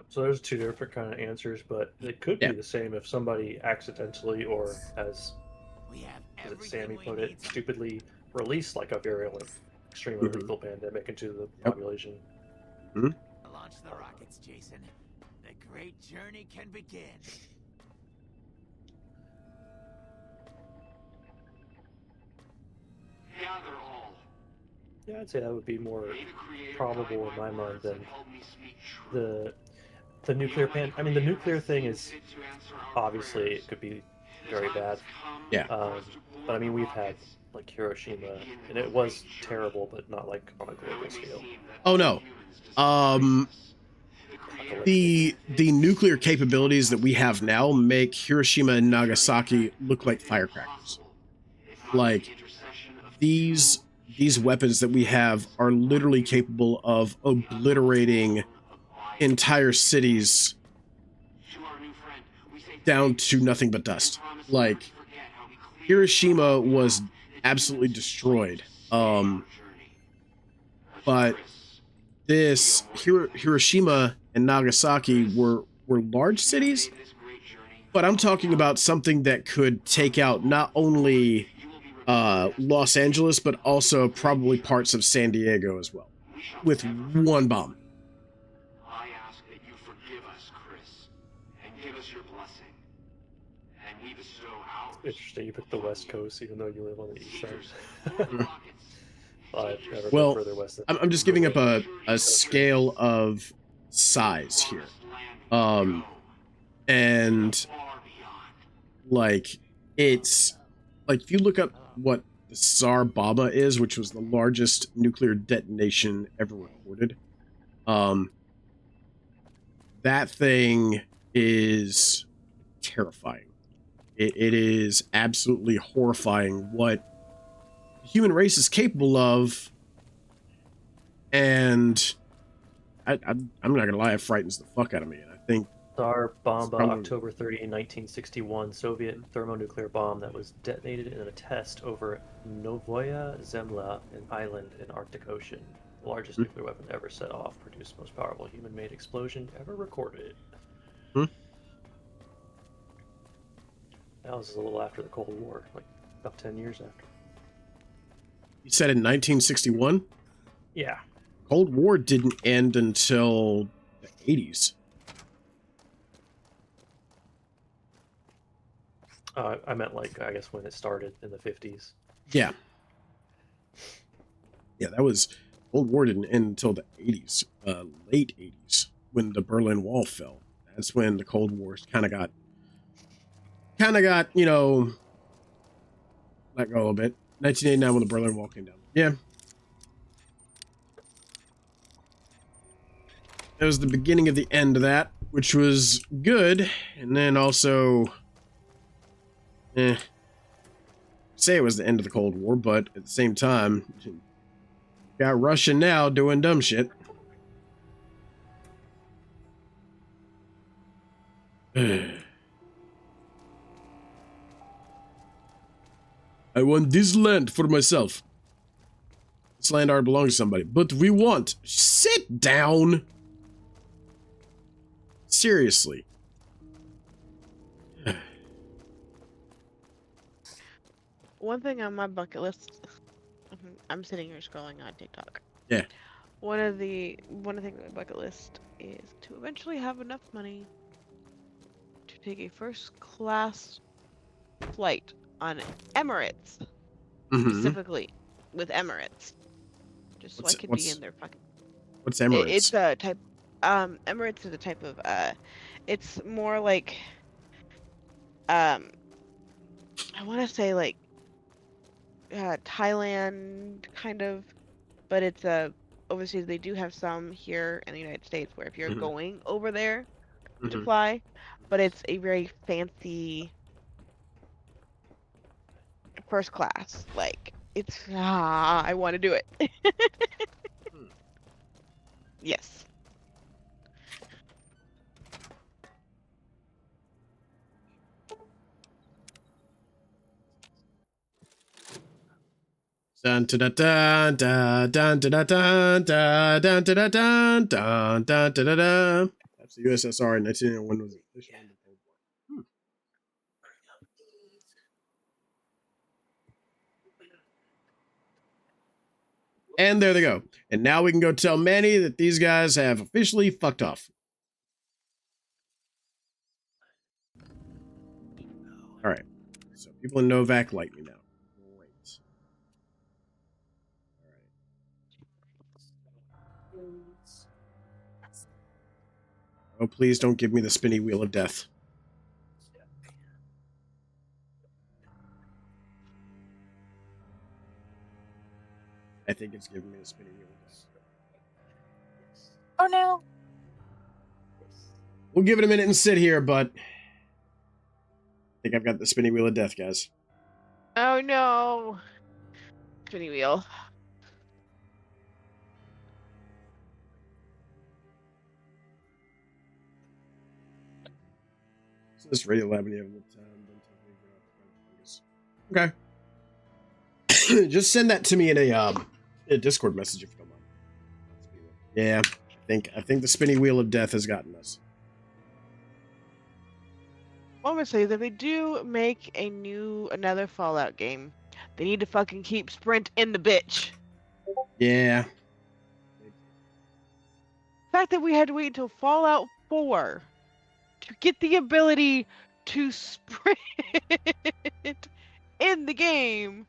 So there's two different kind of answers, but it could be the same if somebody accidentally or as Sammy put it, stupidly released like a virulent, extremely lethal pandemic into the population. Launch the rockets, Jason. The great journey can begin. Gather all. Yeah, I'd say that would be more probable in my mind than the nuclear I mean, the nuclear thing is obviously it could be very bad. Yeah. But I mean, we've had like Hiroshima, and it was terrible, but not like on a global scale. Oh no. The nuclear capabilities that we have now make Hiroshima and Nagasaki look like firecrackers. Like these weapons that we have are literally capable of obliterating entire cities down to nothing but dust. Like Hiroshima was absolutely destroyed. But this Hiroshima and Nagasaki were large cities, but I'm talking about something that could take out not only Los Angeles, but also probably parts of San Diego as well, with one bomb. I ask that you forgive us, Chris, and give us your blessing, and we bestow ours. Interesting, you picked the West Coast, even though you live on the East Side. I've never Well, been further west. I'm just giving up a scale of size here. And like it's like if you look up what the Tsar Bomba is, which was the largest nuclear detonation ever recorded, that thing is terrifying. It is absolutely horrifying what the human race is capable of, and I'm not gonna lie, it frightens the fuck out of me. And I think Tsar Bomba, October 30, 1961, Soviet thermonuclear bomb that was detonated in a test over Novaya Zemlya, an island in Arctic Ocean. The largest nuclear weapon ever set off, produced most powerful human-made explosion ever recorded. That was a little after the Cold War, like about 10 years after. You said in 1961? Yeah. Cold War didn't end until the 80s. I meant like, I guess when it started in the 50s. Yeah. Yeah, that was... Cold War didn't end until the 80s, late 80s, when the Berlin Wall fell. That's when the Cold War kind of got, you know, let go a bit. 1989 when the Berlin Wall came down. Yeah. It was the beginning of the end of that, which was good, and then also... say it was the end of the Cold War, but at the same time, got Russia now doing dumb shit. I want this land for myself. This land already belongs to somebody, but we want... Sit down! Seriously. One thing on my bucket list, I'm sitting here scrolling on TikTok. Yeah. One of the things on my bucket list is to eventually have enough money to take a first class flight on Emirates, specifically with Emirates, just so I could be in their fucking. What's Emirates? It's a type. Emirates is a type of. It's more like. I want to say like. Thailand kind of, but it's overseas. They do have some here in the United States where if you're going over there to fly, but it's a very fancy first class. Like it's I want to do it. Yes. Dun dun dun dun dun dun dun dun dun dun dun dun dun dun dun dun. That's the USSR in 1991 was officially in the Cold War. And there they go. And now we can go tell Manny that these guys have officially fucked off. All right. So people in Novak like me now. Great. All right. Oh, please don't give me the spinny wheel of death. I think it's giving me the spinny wheel of death. Oh no. We'll give it a minute and sit here, but I think I've got the spinny wheel of death, guys. Oh no. Spinny wheel. So this Radio Lab, you have time. Okay. Just send that to me in a Discord message if you don't mind. Yeah, I think the spinny wheel of death has gotten us. I'm gonna say that if they do make another Fallout game, they need to fucking keep Sprint in the bitch. Yeah. The fact that we had to wait until Fallout 4 to get the ability to sprint in the game.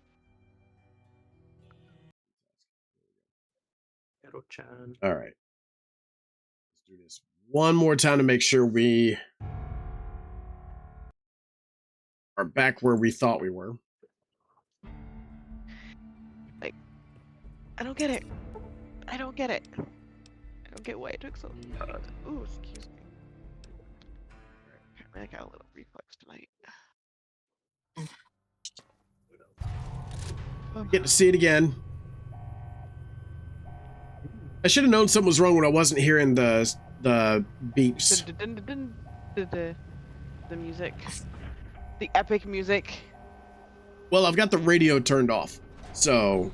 All right. Let's do this one more time to make sure we are back where we thought we were. Like, I don't get it. I don't get it. I don't get why it took so long. Ooh, excuse me. I got a little reflex tonight. Get to see it again. I should have known something was wrong when I wasn't hearing the beeps. The music. The epic music. Well, I've got the radio turned off, so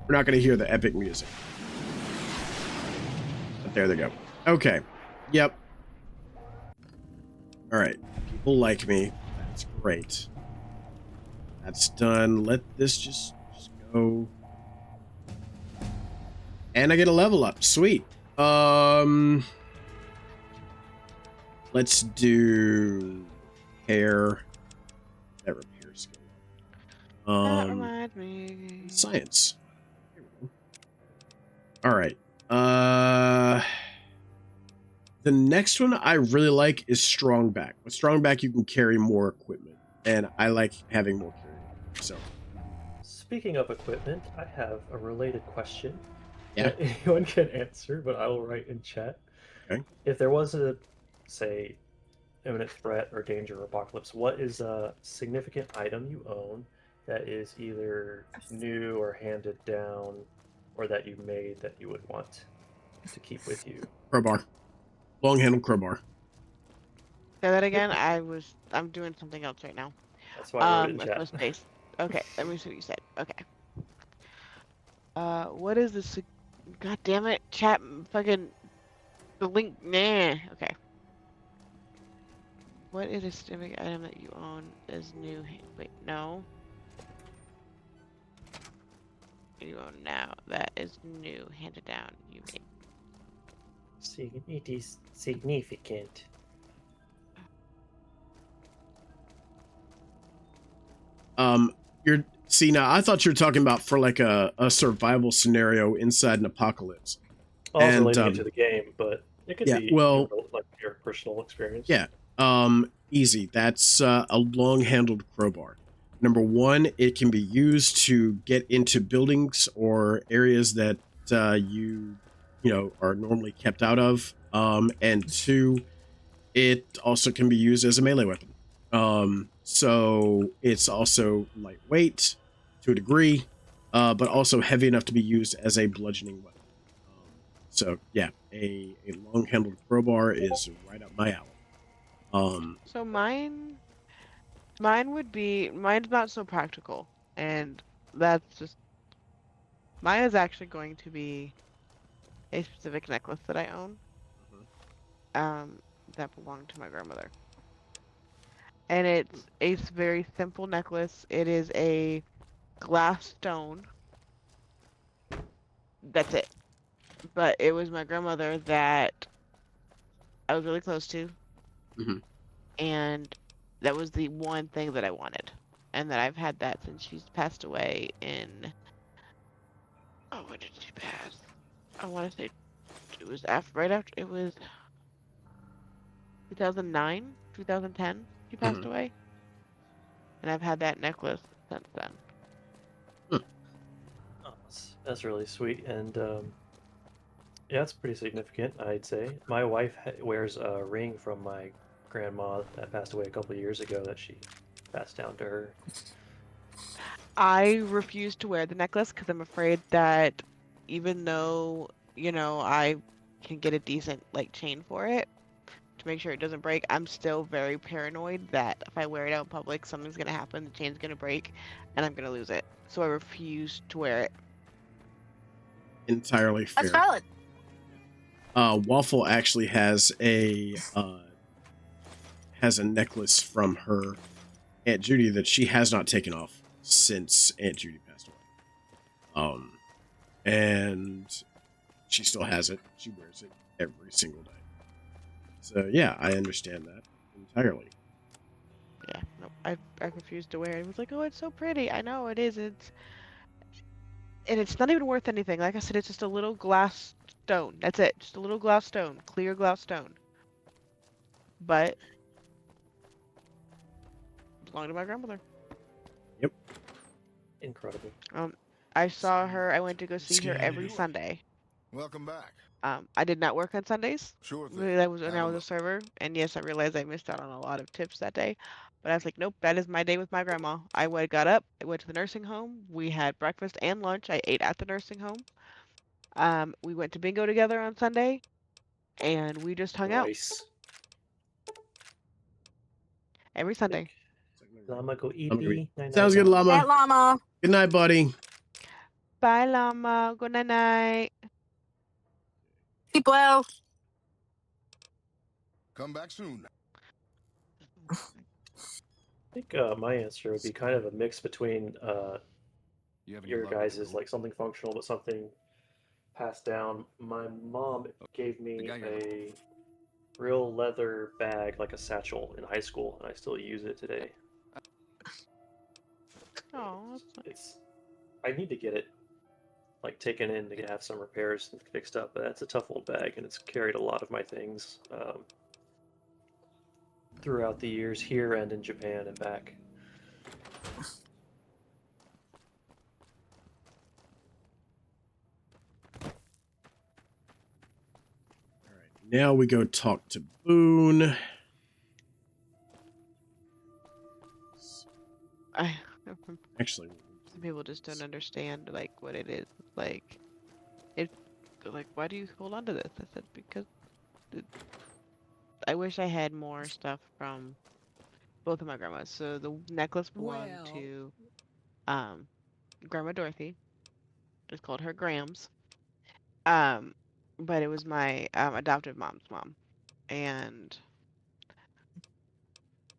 we're not going to hear the epic music. But there they go. Okay. Yep. All right. People like me. That's great. That's done. Let this just go. And I get a level up. Sweet. Let's do hair. That repair skill. That reminds me. Science. All right. The next one I really like is strong back. With strong back, you can carry more equipment, and I like having more carry. So, speaking of equipment, I have a related question. Yeah. That anyone can answer, but I will write in chat. Okay. If there was a, say, imminent threat or danger or apocalypse, what is a significant item you own that is either new or handed down, or that you made that you would want to keep with you? Crowbar. Long-handled crowbar. Say that again. I'm doing something else right now. That's why I wrote it in chat. No space. Okay, let me see what you said. Okay. What is this? God damn it, chat! Fucking the link. Nah. Okay. What is a significant item that you own as new? Wait, no. You own now. That is new, handed down. You made. It is significant. See, now I thought you were talking about for like a survival scenario inside an apocalypse. Also relating it to the game, but it could be well, like your personal experience. Yeah. Easy. That's a long-handled crowbar. Number one, it can be used to get into buildings or areas that you know are normally kept out of. And two, it also can be used as a melee weapon. So it's also lightweight to a degree, but also heavy enough to be used as a bludgeoning weapon. So yeah, a long-handled crowbar is right up my alley. So mine would be, mine's not so practical, and that's just, mine is actually going to be a specific necklace that I own, that belonged to my grandmother. And it's a very simple necklace. It is a glass stone. That's it. But it was my grandmother that I was really close to. Mm-hmm. And that was the one thing that I wanted. And that I've had that since she's passed away in... Oh, when did she pass? I want to say it was right after, it was 2009, 2010. She passed away, and I've had that necklace since then. Oh, that's really sweet, and yeah, it's pretty significant, I'd say. My wife wears a ring from my grandma that passed away a couple of years ago that she passed down to her. I refuse to wear the necklace because I'm afraid that even though, you know, I can get a decent chain for it, make sure it doesn't break, I'm still very paranoid that if I wear it out in public, something's gonna happen, the chain's gonna break, and I'm gonna lose it. So I refuse to wear it. Entirely fair. That's valid. Waffle actually has a necklace from her Aunt Judy that she has not taken off since Aunt Judy passed away. And she still has it. She wears it every single day. So yeah, I understand that entirely. Yeah, no, I refused to wear it. It was like, oh, it's so pretty. I know it is. And it's not even worth anything. Like I said, it's just a little glass stone. That's it. Just a little glass stone, clear glass stone. But belonged to my grandmother. Yep. Incredible. I saw her. I went to go see her every Sunday. Welcome back. I did not work on Sundays. Sure thing. That was when I was a server, and yes, I realized I missed out on a lot of tips that day. But I was like, nope, that is my day with my grandma. Got up, I went to the nursing home. We had breakfast and lunch. I ate at the nursing home. We went to bingo together on Sunday, and we just hung out every Sunday. Llama, go eat. Sounds good, Llama. Night, Llama. Good night, buddy. Bye, Llama. Good night. Keep well. Come back soon. I think my answer would be kind of a mix between your guys' like something functional but something passed down. My mom gave me a real leather bag, like a satchel, in high school, and I still use it today. Oh, I need to get it like taken in to have some repairs and fixed up, but that's a tough old bag, and it's carried a lot of my things throughout the years here and in Japan and back. Now we go talk to Boone. Actually, some people just don't understand like what it is. Like, it, like, why do you hold on to this? I said because I wish I had more stuff from both of my grandmas. So the necklace belonged to Grandma Dorothy. It's called her Grams. But it was my adoptive mom's mom, and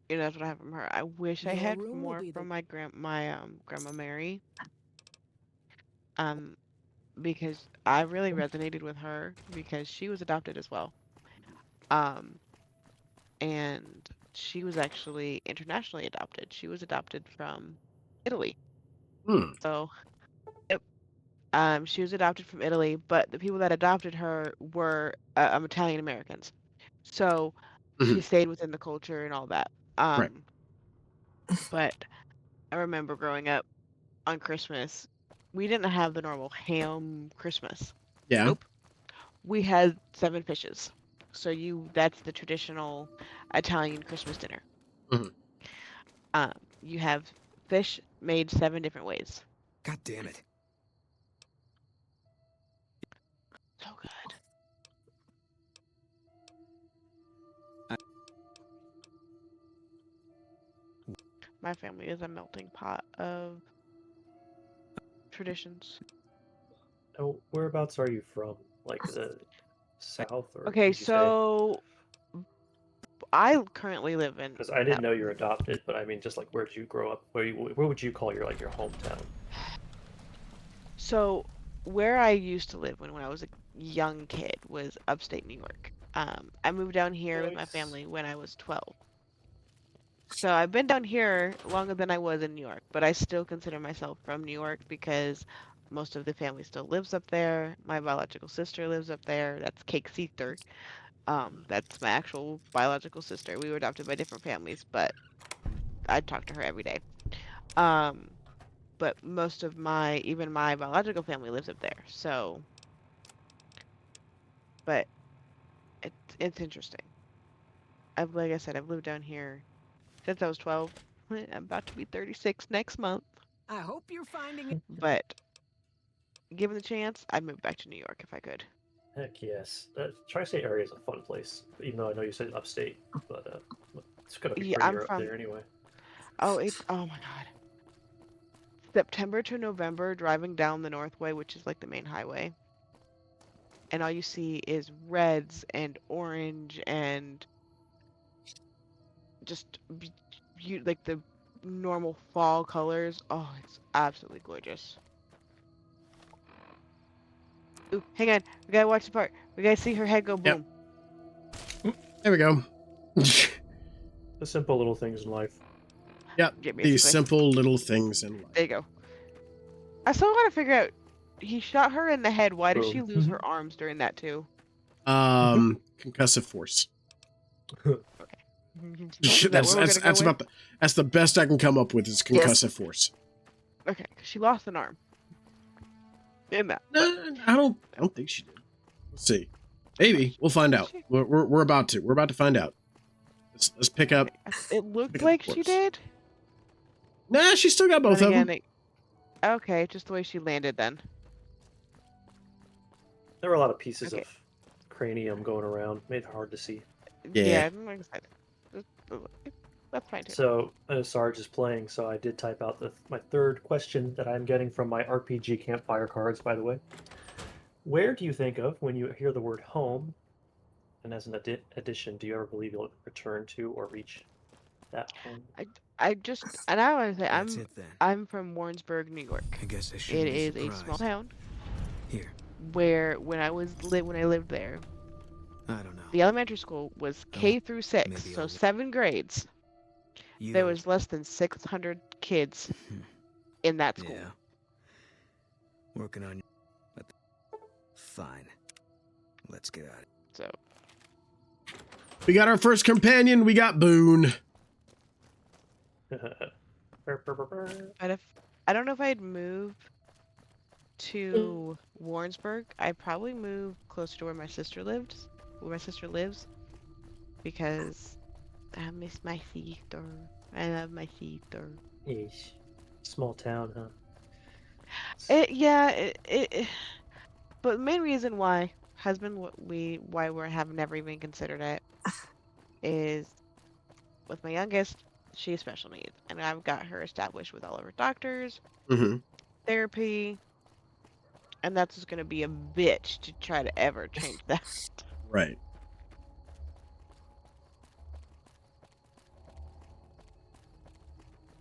that's what I have from her. I wish I had more from my grandma Mary, because I really resonated with her because she was adopted as well, and she was actually internationally adopted. She was adopted from Italy. So, yep. She was adopted from Italy, but the people that adopted her were Italian Americans. So she stayed within the culture and all that. Right. But I remember growing up on Christmas, we didn't have the normal ham Christmas. Yeah. Nope. We had 7 fishes. So that's the traditional Italian Christmas dinner. You have fish made 7 different ways. God damn it. So good. My family is a melting pot of traditions. Oh, whereabouts are you from? Like the south? Or Okay, so I currently live in. Because I didn't know you're adopted, but I mean, just like where did you grow up? Where would you call your hometown? So where I used to live when I was a young kid was upstate New York. I moved down here with my family when I was 12. So I've been down here longer than I was in New York, but I still consider myself from New York because most of the family still lives up there. My biological sister lives up there. That's Cake Seether. That's my actual biological sister. We were adopted by different families, but I talk to her every day. But most of even my biological family lives up there. So, but it's interesting. Like I said, I've lived down here since I was 12. I'm about to be 36 next month. I hope you're finding it. But given the chance, I'd move back to New York if I could. Heck yes. Tri-State area is a fun place, even though I know you said upstate, but it's gonna be prettier up there anyway. Oh my god. September to November, driving down the Northway, which is like the main highway, and all you see is reds and orange and just like the normal fall colors. Oh, it's absolutely gorgeous. Ooh, hang on. We gotta watch the part. We gotta see her head go boom. Yep. There we go. The simple little things in life. Yep. These simple little things in life. There you go. I still want to figure out. He shot her in the head. Why did she lose her arms during that too? Concussive force. Okay. That's the best I can come up with is concussive force. Okay, 'cause she lost an arm. In that. No, I don't think she did. Let's see. Maybe we'll find out. We're about to. We're about to find out. Let's pick up. It looked like she did. Nah, she still got both of them. Okay, just the way she landed then. There were a lot of pieces of cranium going around. Made it hard to see. Yeah, like I said, that's fine too. So Sarge is playing, so I did type out my third question that I'm getting from my RPG campfire cards, by the way. Where do you think of when you hear the word home? And as an addition, do you ever believe you'll return to or reach that home? I want to say I'm from Warrensburg, New York. I guess I should. It is a small town. Here. Where when I lived there, I don't know. the elementary school was K through 6, so 7 grades. There was less than 600 kids in that school. Yeah. Working on. Fine. Let's get at it. So. We got our first companion. We got Boone. But I don't know if I'd move to Warrensburg. I'd probably move closer to where my sister lives. Because I miss my sister. I love my sister. Yeesh. Small town, huh? But the main reason why we have never even considered it is with my youngest, she has special needs, and I've got her established with all of her doctors, therapy, and that's just going to be a bitch to try to ever change that. Right.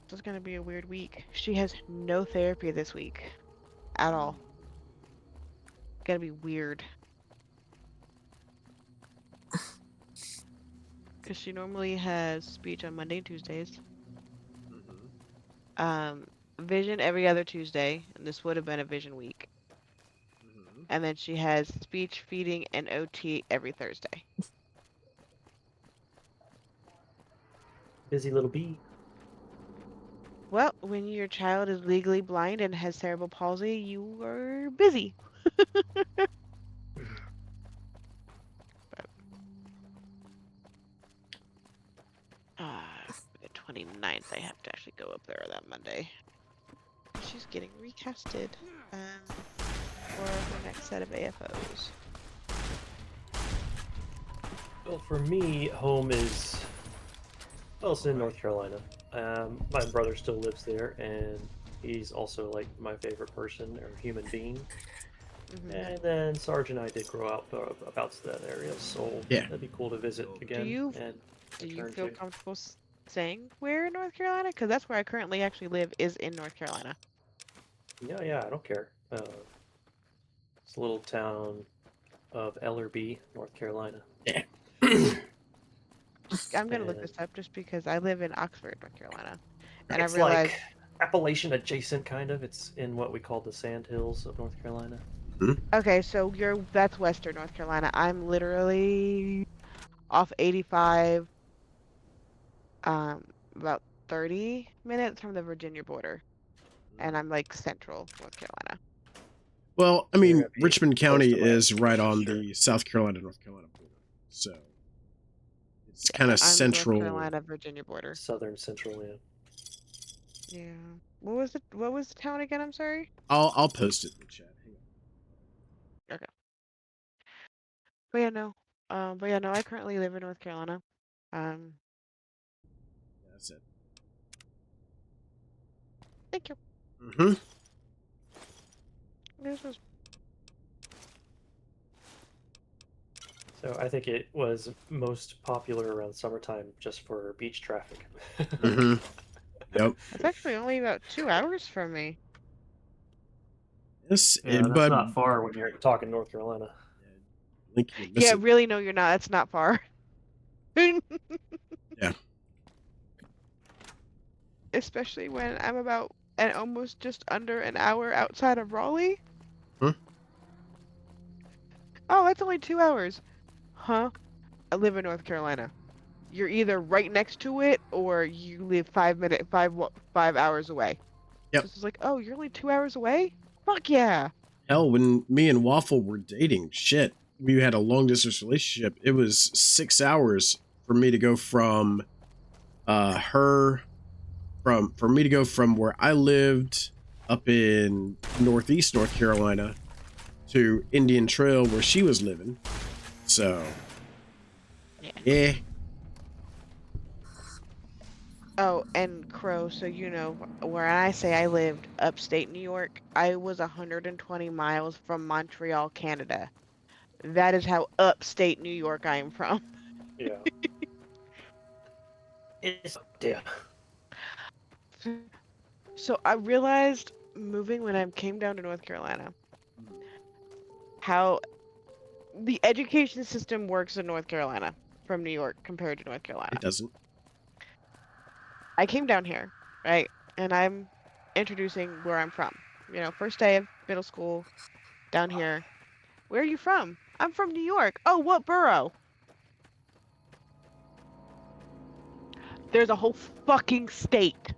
It's going to be a weird week. She has no therapy this week at all. It's going to be weird. Because she normally has speech on Monday and Tuesdays. Vision every other Tuesday, and this would have been a vision week. And then she has speech, feeding, and OT every Thursday. Busy little bee. Well, when your child is legally blind and has cerebral palsy, you are busy. The 29th, I have to actually go up there that Monday. She's getting recasted for the next set of AFOs. Well, for me, home is... Well, it's in North Carolina. My brother still lives there, and he's also, like, my favorite person or human being. And then Sarge and I did grow up about that area, so that'd be cool to visit again. Do you feel comfortable saying where in North Carolina? Because that's where I currently actually live, is in North Carolina. Yeah, I don't care. It's a little town of Ellerby, North Carolina. Yeah. I'm gonna look this up just because I live in Oxford, North Carolina, and it's I realized like Appalachian adjacent, kind of. It's in what we call the Sandhills of North Carolina. Okay, so that's Western North Carolina. I'm literally off 85, about 30 minutes from the Virginia border, and I'm like central North Carolina. Well, I mean, Richmond County is right on the South Carolina-North Carolina border, so it's kind of central. North Carolina, Virginia border. Southern Central, yeah. Yeah. What was the town again? I'm sorry. I'll post it in the chat. Hang on. Okay. But yeah, no. I currently live in North Carolina. That's it. Thank you. This was. So I think it was most popular around summertime just for beach traffic. Yep. It's actually only about 2 hours from me. Yes, that's but not far when you're talking North Carolina. Yeah, really, no, you're not. That's not far. Yeah. Especially when I'm about almost just under an hour outside of Raleigh. Oh, that's only 2 hours. Huh? I live in North Carolina. you're either right next to it or you live 5 hours away. Yep. This is like, oh, you're only 2 hours away? Fuck yeah. Hell, when me and Waffle were dating, shit, we had a long distance relationship. It was 6 hours for me to go from for me to go from where I lived up in Northeast North Carolina to Indian Trail where she was living. So, yeah. Oh, and Crow, so you know, where I say I lived upstate New York, I was 120 miles from Montreal, Canada. That is how upstate New York I am from. Yeah. It's yeah. So I realized moving when I came down to North Carolina how the education system works in North Carolina from New York compared to North Carolina. It doesn't. I came down here, right? And I'm introducing where I'm from. You know, first day of middle school, down here. Where are you from? I'm from New York. Oh, what borough? There's a whole fucking state.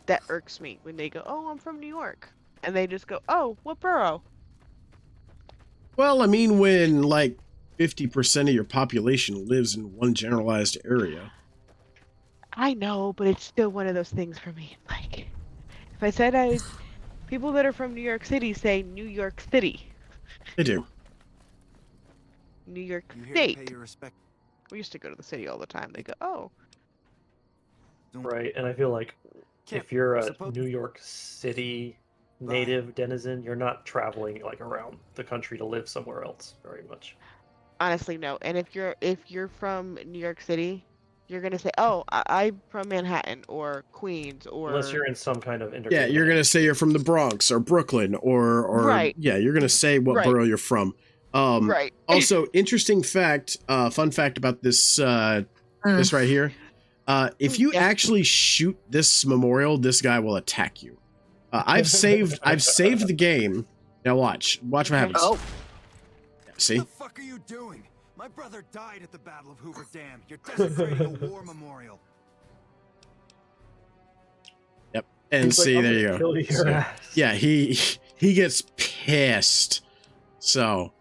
That irks me when they go, oh, I'm from New York. And they just go, oh, what borough? Well, I mean, when like 50% of your population lives in one generalized area. I know, but it's still one of those things for me. Like, if I said people that are from New York City say New York City. They do. New York You State. here to pay your respect. We used to go to the city all the time. They go, oh. Right, and I feel like if you're a New York City native denizen, you're not traveling like around the country to live somewhere else very much. Honestly, no. And if you're from New York City, you're gonna say, "Oh, I'm from Manhattan or Queens or." Unless you're in some kind of Yeah, you're gonna say you're from the Bronx or Brooklyn or right. Yeah, you're gonna say what Right. borough you're from. Right. Also, interesting fact, fun fact about this this right here. If you actually shoot this memorial, this guy will attack you. I've saved the game. Now watch what happens. Oh. See? What the fuck are you doing? My brother died at the Battle of Hoover Dam. You're desecrating a war memorial. Yep. And He's see, like, there "I'm you gonna go. kill your So, ass." yeah, he gets pissed. So.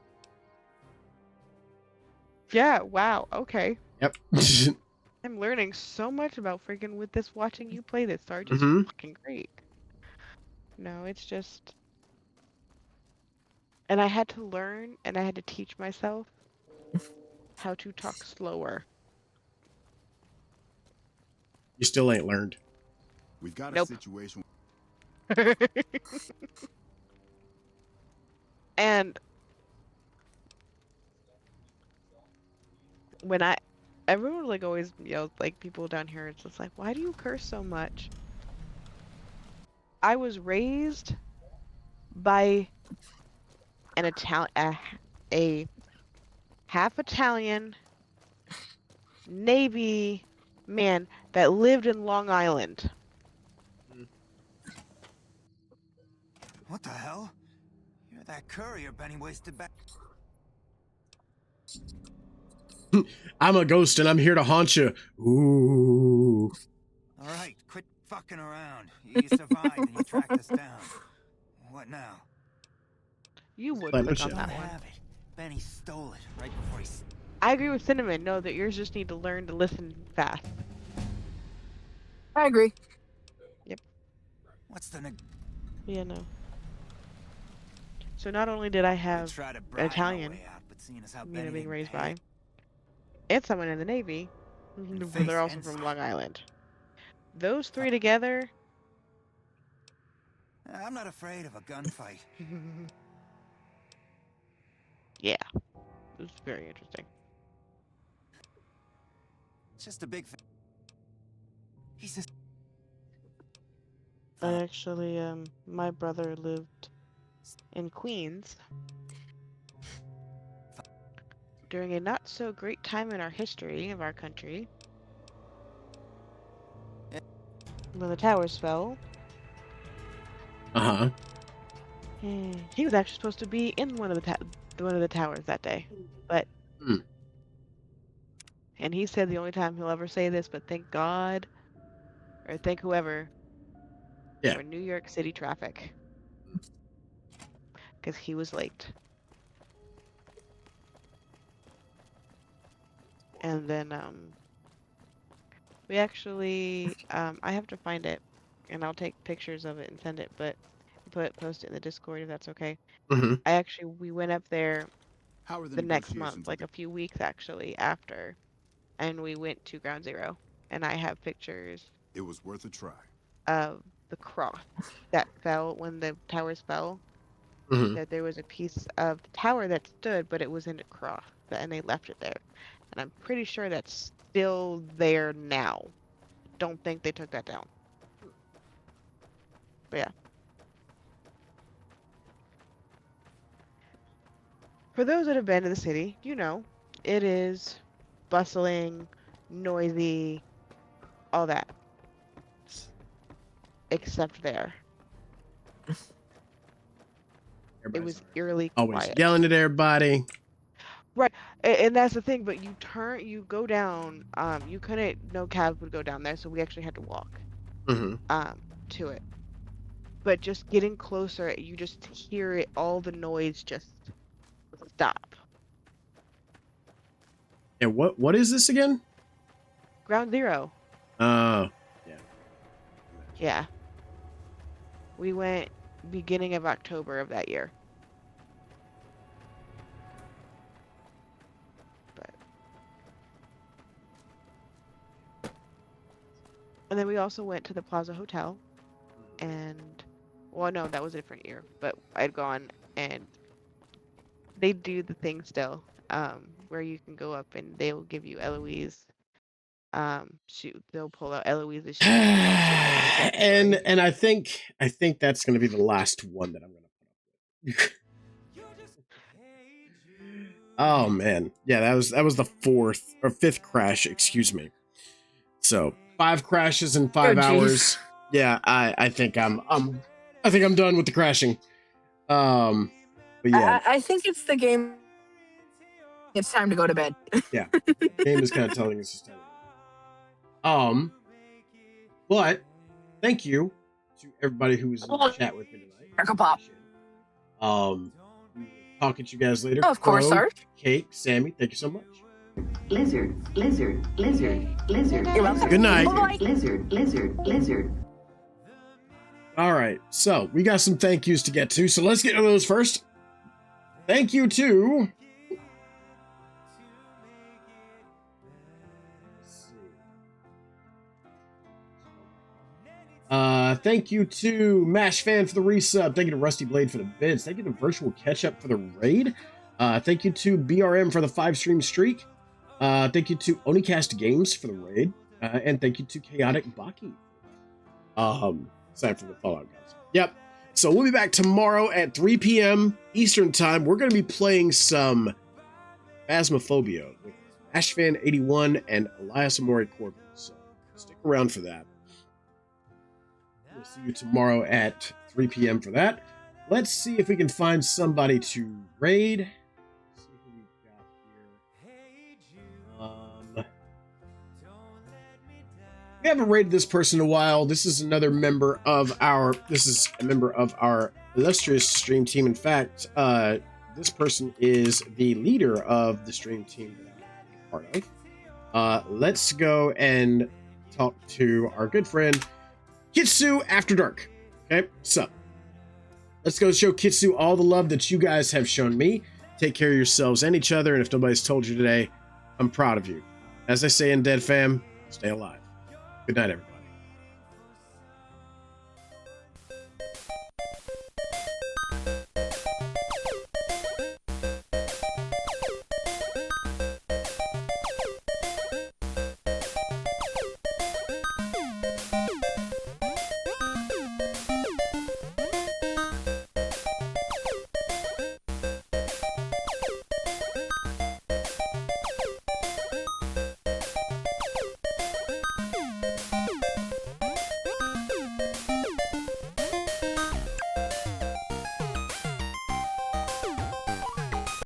Yeah. Wow. Okay. Yep. I'm learning so much about freaking with this watching you play this. Sarge is Mhm. fucking great. No, it's just. And I had to learn and I had to teach myself how to talk slower. You still ain't learned. We've got Nope. a situation. And when everyone like always yells, like people down here, it's just like, why do you curse so much? I was raised by an a half Italian Navy man that lived in Long Island. What the hell? You're that courier Benny wasted back. I'm a ghost and I'm here to haunt you. Ooh. All right, quit fucking around. You survived and you tracked us down. What now? You would Let me click on check. that Don't one. have it. Benny stole it right before he. I agree with Cinnamon. No, that yours just need to learn to listen fast. I agree. What's the neg? Yeah, no. So not only did I have Try to an bribe our Italian, way out, but seeing as how you Benny know, being didn't raised pay by, it, and someone in the Navy, but face they're also and from Long Island. Those three together. I'm not afraid of a gunfight. Yeah, it was very interesting. It's just a big. He's just. Actually, my brother lived in Queens during a not so great time in our history of our country. When the towers fell. Uh-huh. He was actually supposed to be in one of the towers that day, but and he said the only time he'll ever say this, but thank God, or thank whoever, for New York City traffic, because he was late. And then we actually I have to find it, and I'll take pictures of it and send it, but post it in the Discord if that's okay. We went up there the next month, like a few weeks actually after, and we went to Ground Zero, and I have pictures. It was worth a try. Of the cross that fell when the towers fell. That there was a piece of the tower that stood, but it was in a cross, and they left it there. And I'm pretty sure that's still there now. Don't think they took that down. But yeah. For those that have been to the city, you know, it is bustling, noisy, all that. Except there. It was eerily quiet. Always yelling at everybody. Right, and that's the thing, but you go down, no cabs would go down there, so we actually had to walk to it. But just getting closer, you just hear it, all the noise just stop. And what is this again? Ground Zero. Yeah. Yeah. We went beginning of October of that year. And then we also went to the Plaza Hotel, and, well, no, that was a different year, but I'd gone, and they do the thing still, where you can go up and they'll give you Eloise, they'll pull out Eloise's shoe. and I think that's going to be the last one that I'm going to put up with. Oh man, yeah, that was the fifth crash, excuse me. So 5 crashes in 5 hours. Yeah, I think I'm done with the crashing. But yeah, I think it's the game. It's time to go to bed. Yeah, the game is kind of telling us it's time. But thank you to everybody who was in the chat with me tonight. Talking to you guys later. Oh, of course, sir. Kate, Sammy, thank you so much. Lizard. You're welcome. Good night. Bye-bye. Lizard. All right, so we got some thank yous to get to, so let's get to those first. Thank you to thank you to Mash Fan for the resub. Thank you to Rusty Blade for the bids. Thank you to Virtual Ketchup for the raid. Thank you to BRM for the 5-stream streak. Thank you to Onicast Games for the raid. And thank you to Chaotic Baki. Aside from the Fallout guys. Yep. So we'll be back tomorrow at 3 p.m. Eastern Time. We're going to be playing some Phasmophobia with Ashfan81 and Elias Amori Corbin. So stick around for that. We'll see you tomorrow at 3 p.m. for that. Let's see if we can find somebody to raid. Let's see who we've got here. We haven't raided this person in a while. This is a member of our illustrious stream team. In fact, this person is the leader of the stream team that I'm part of. Let's go and talk to our good friend Kitsu After Dark. Okay, so let's go show Kitsu all the love that you guys have shown me. Take care of yourselves and each other, and if nobody's told you today, I'm proud of you. As I say in Dead Fam, stay alive. Good night, everybody.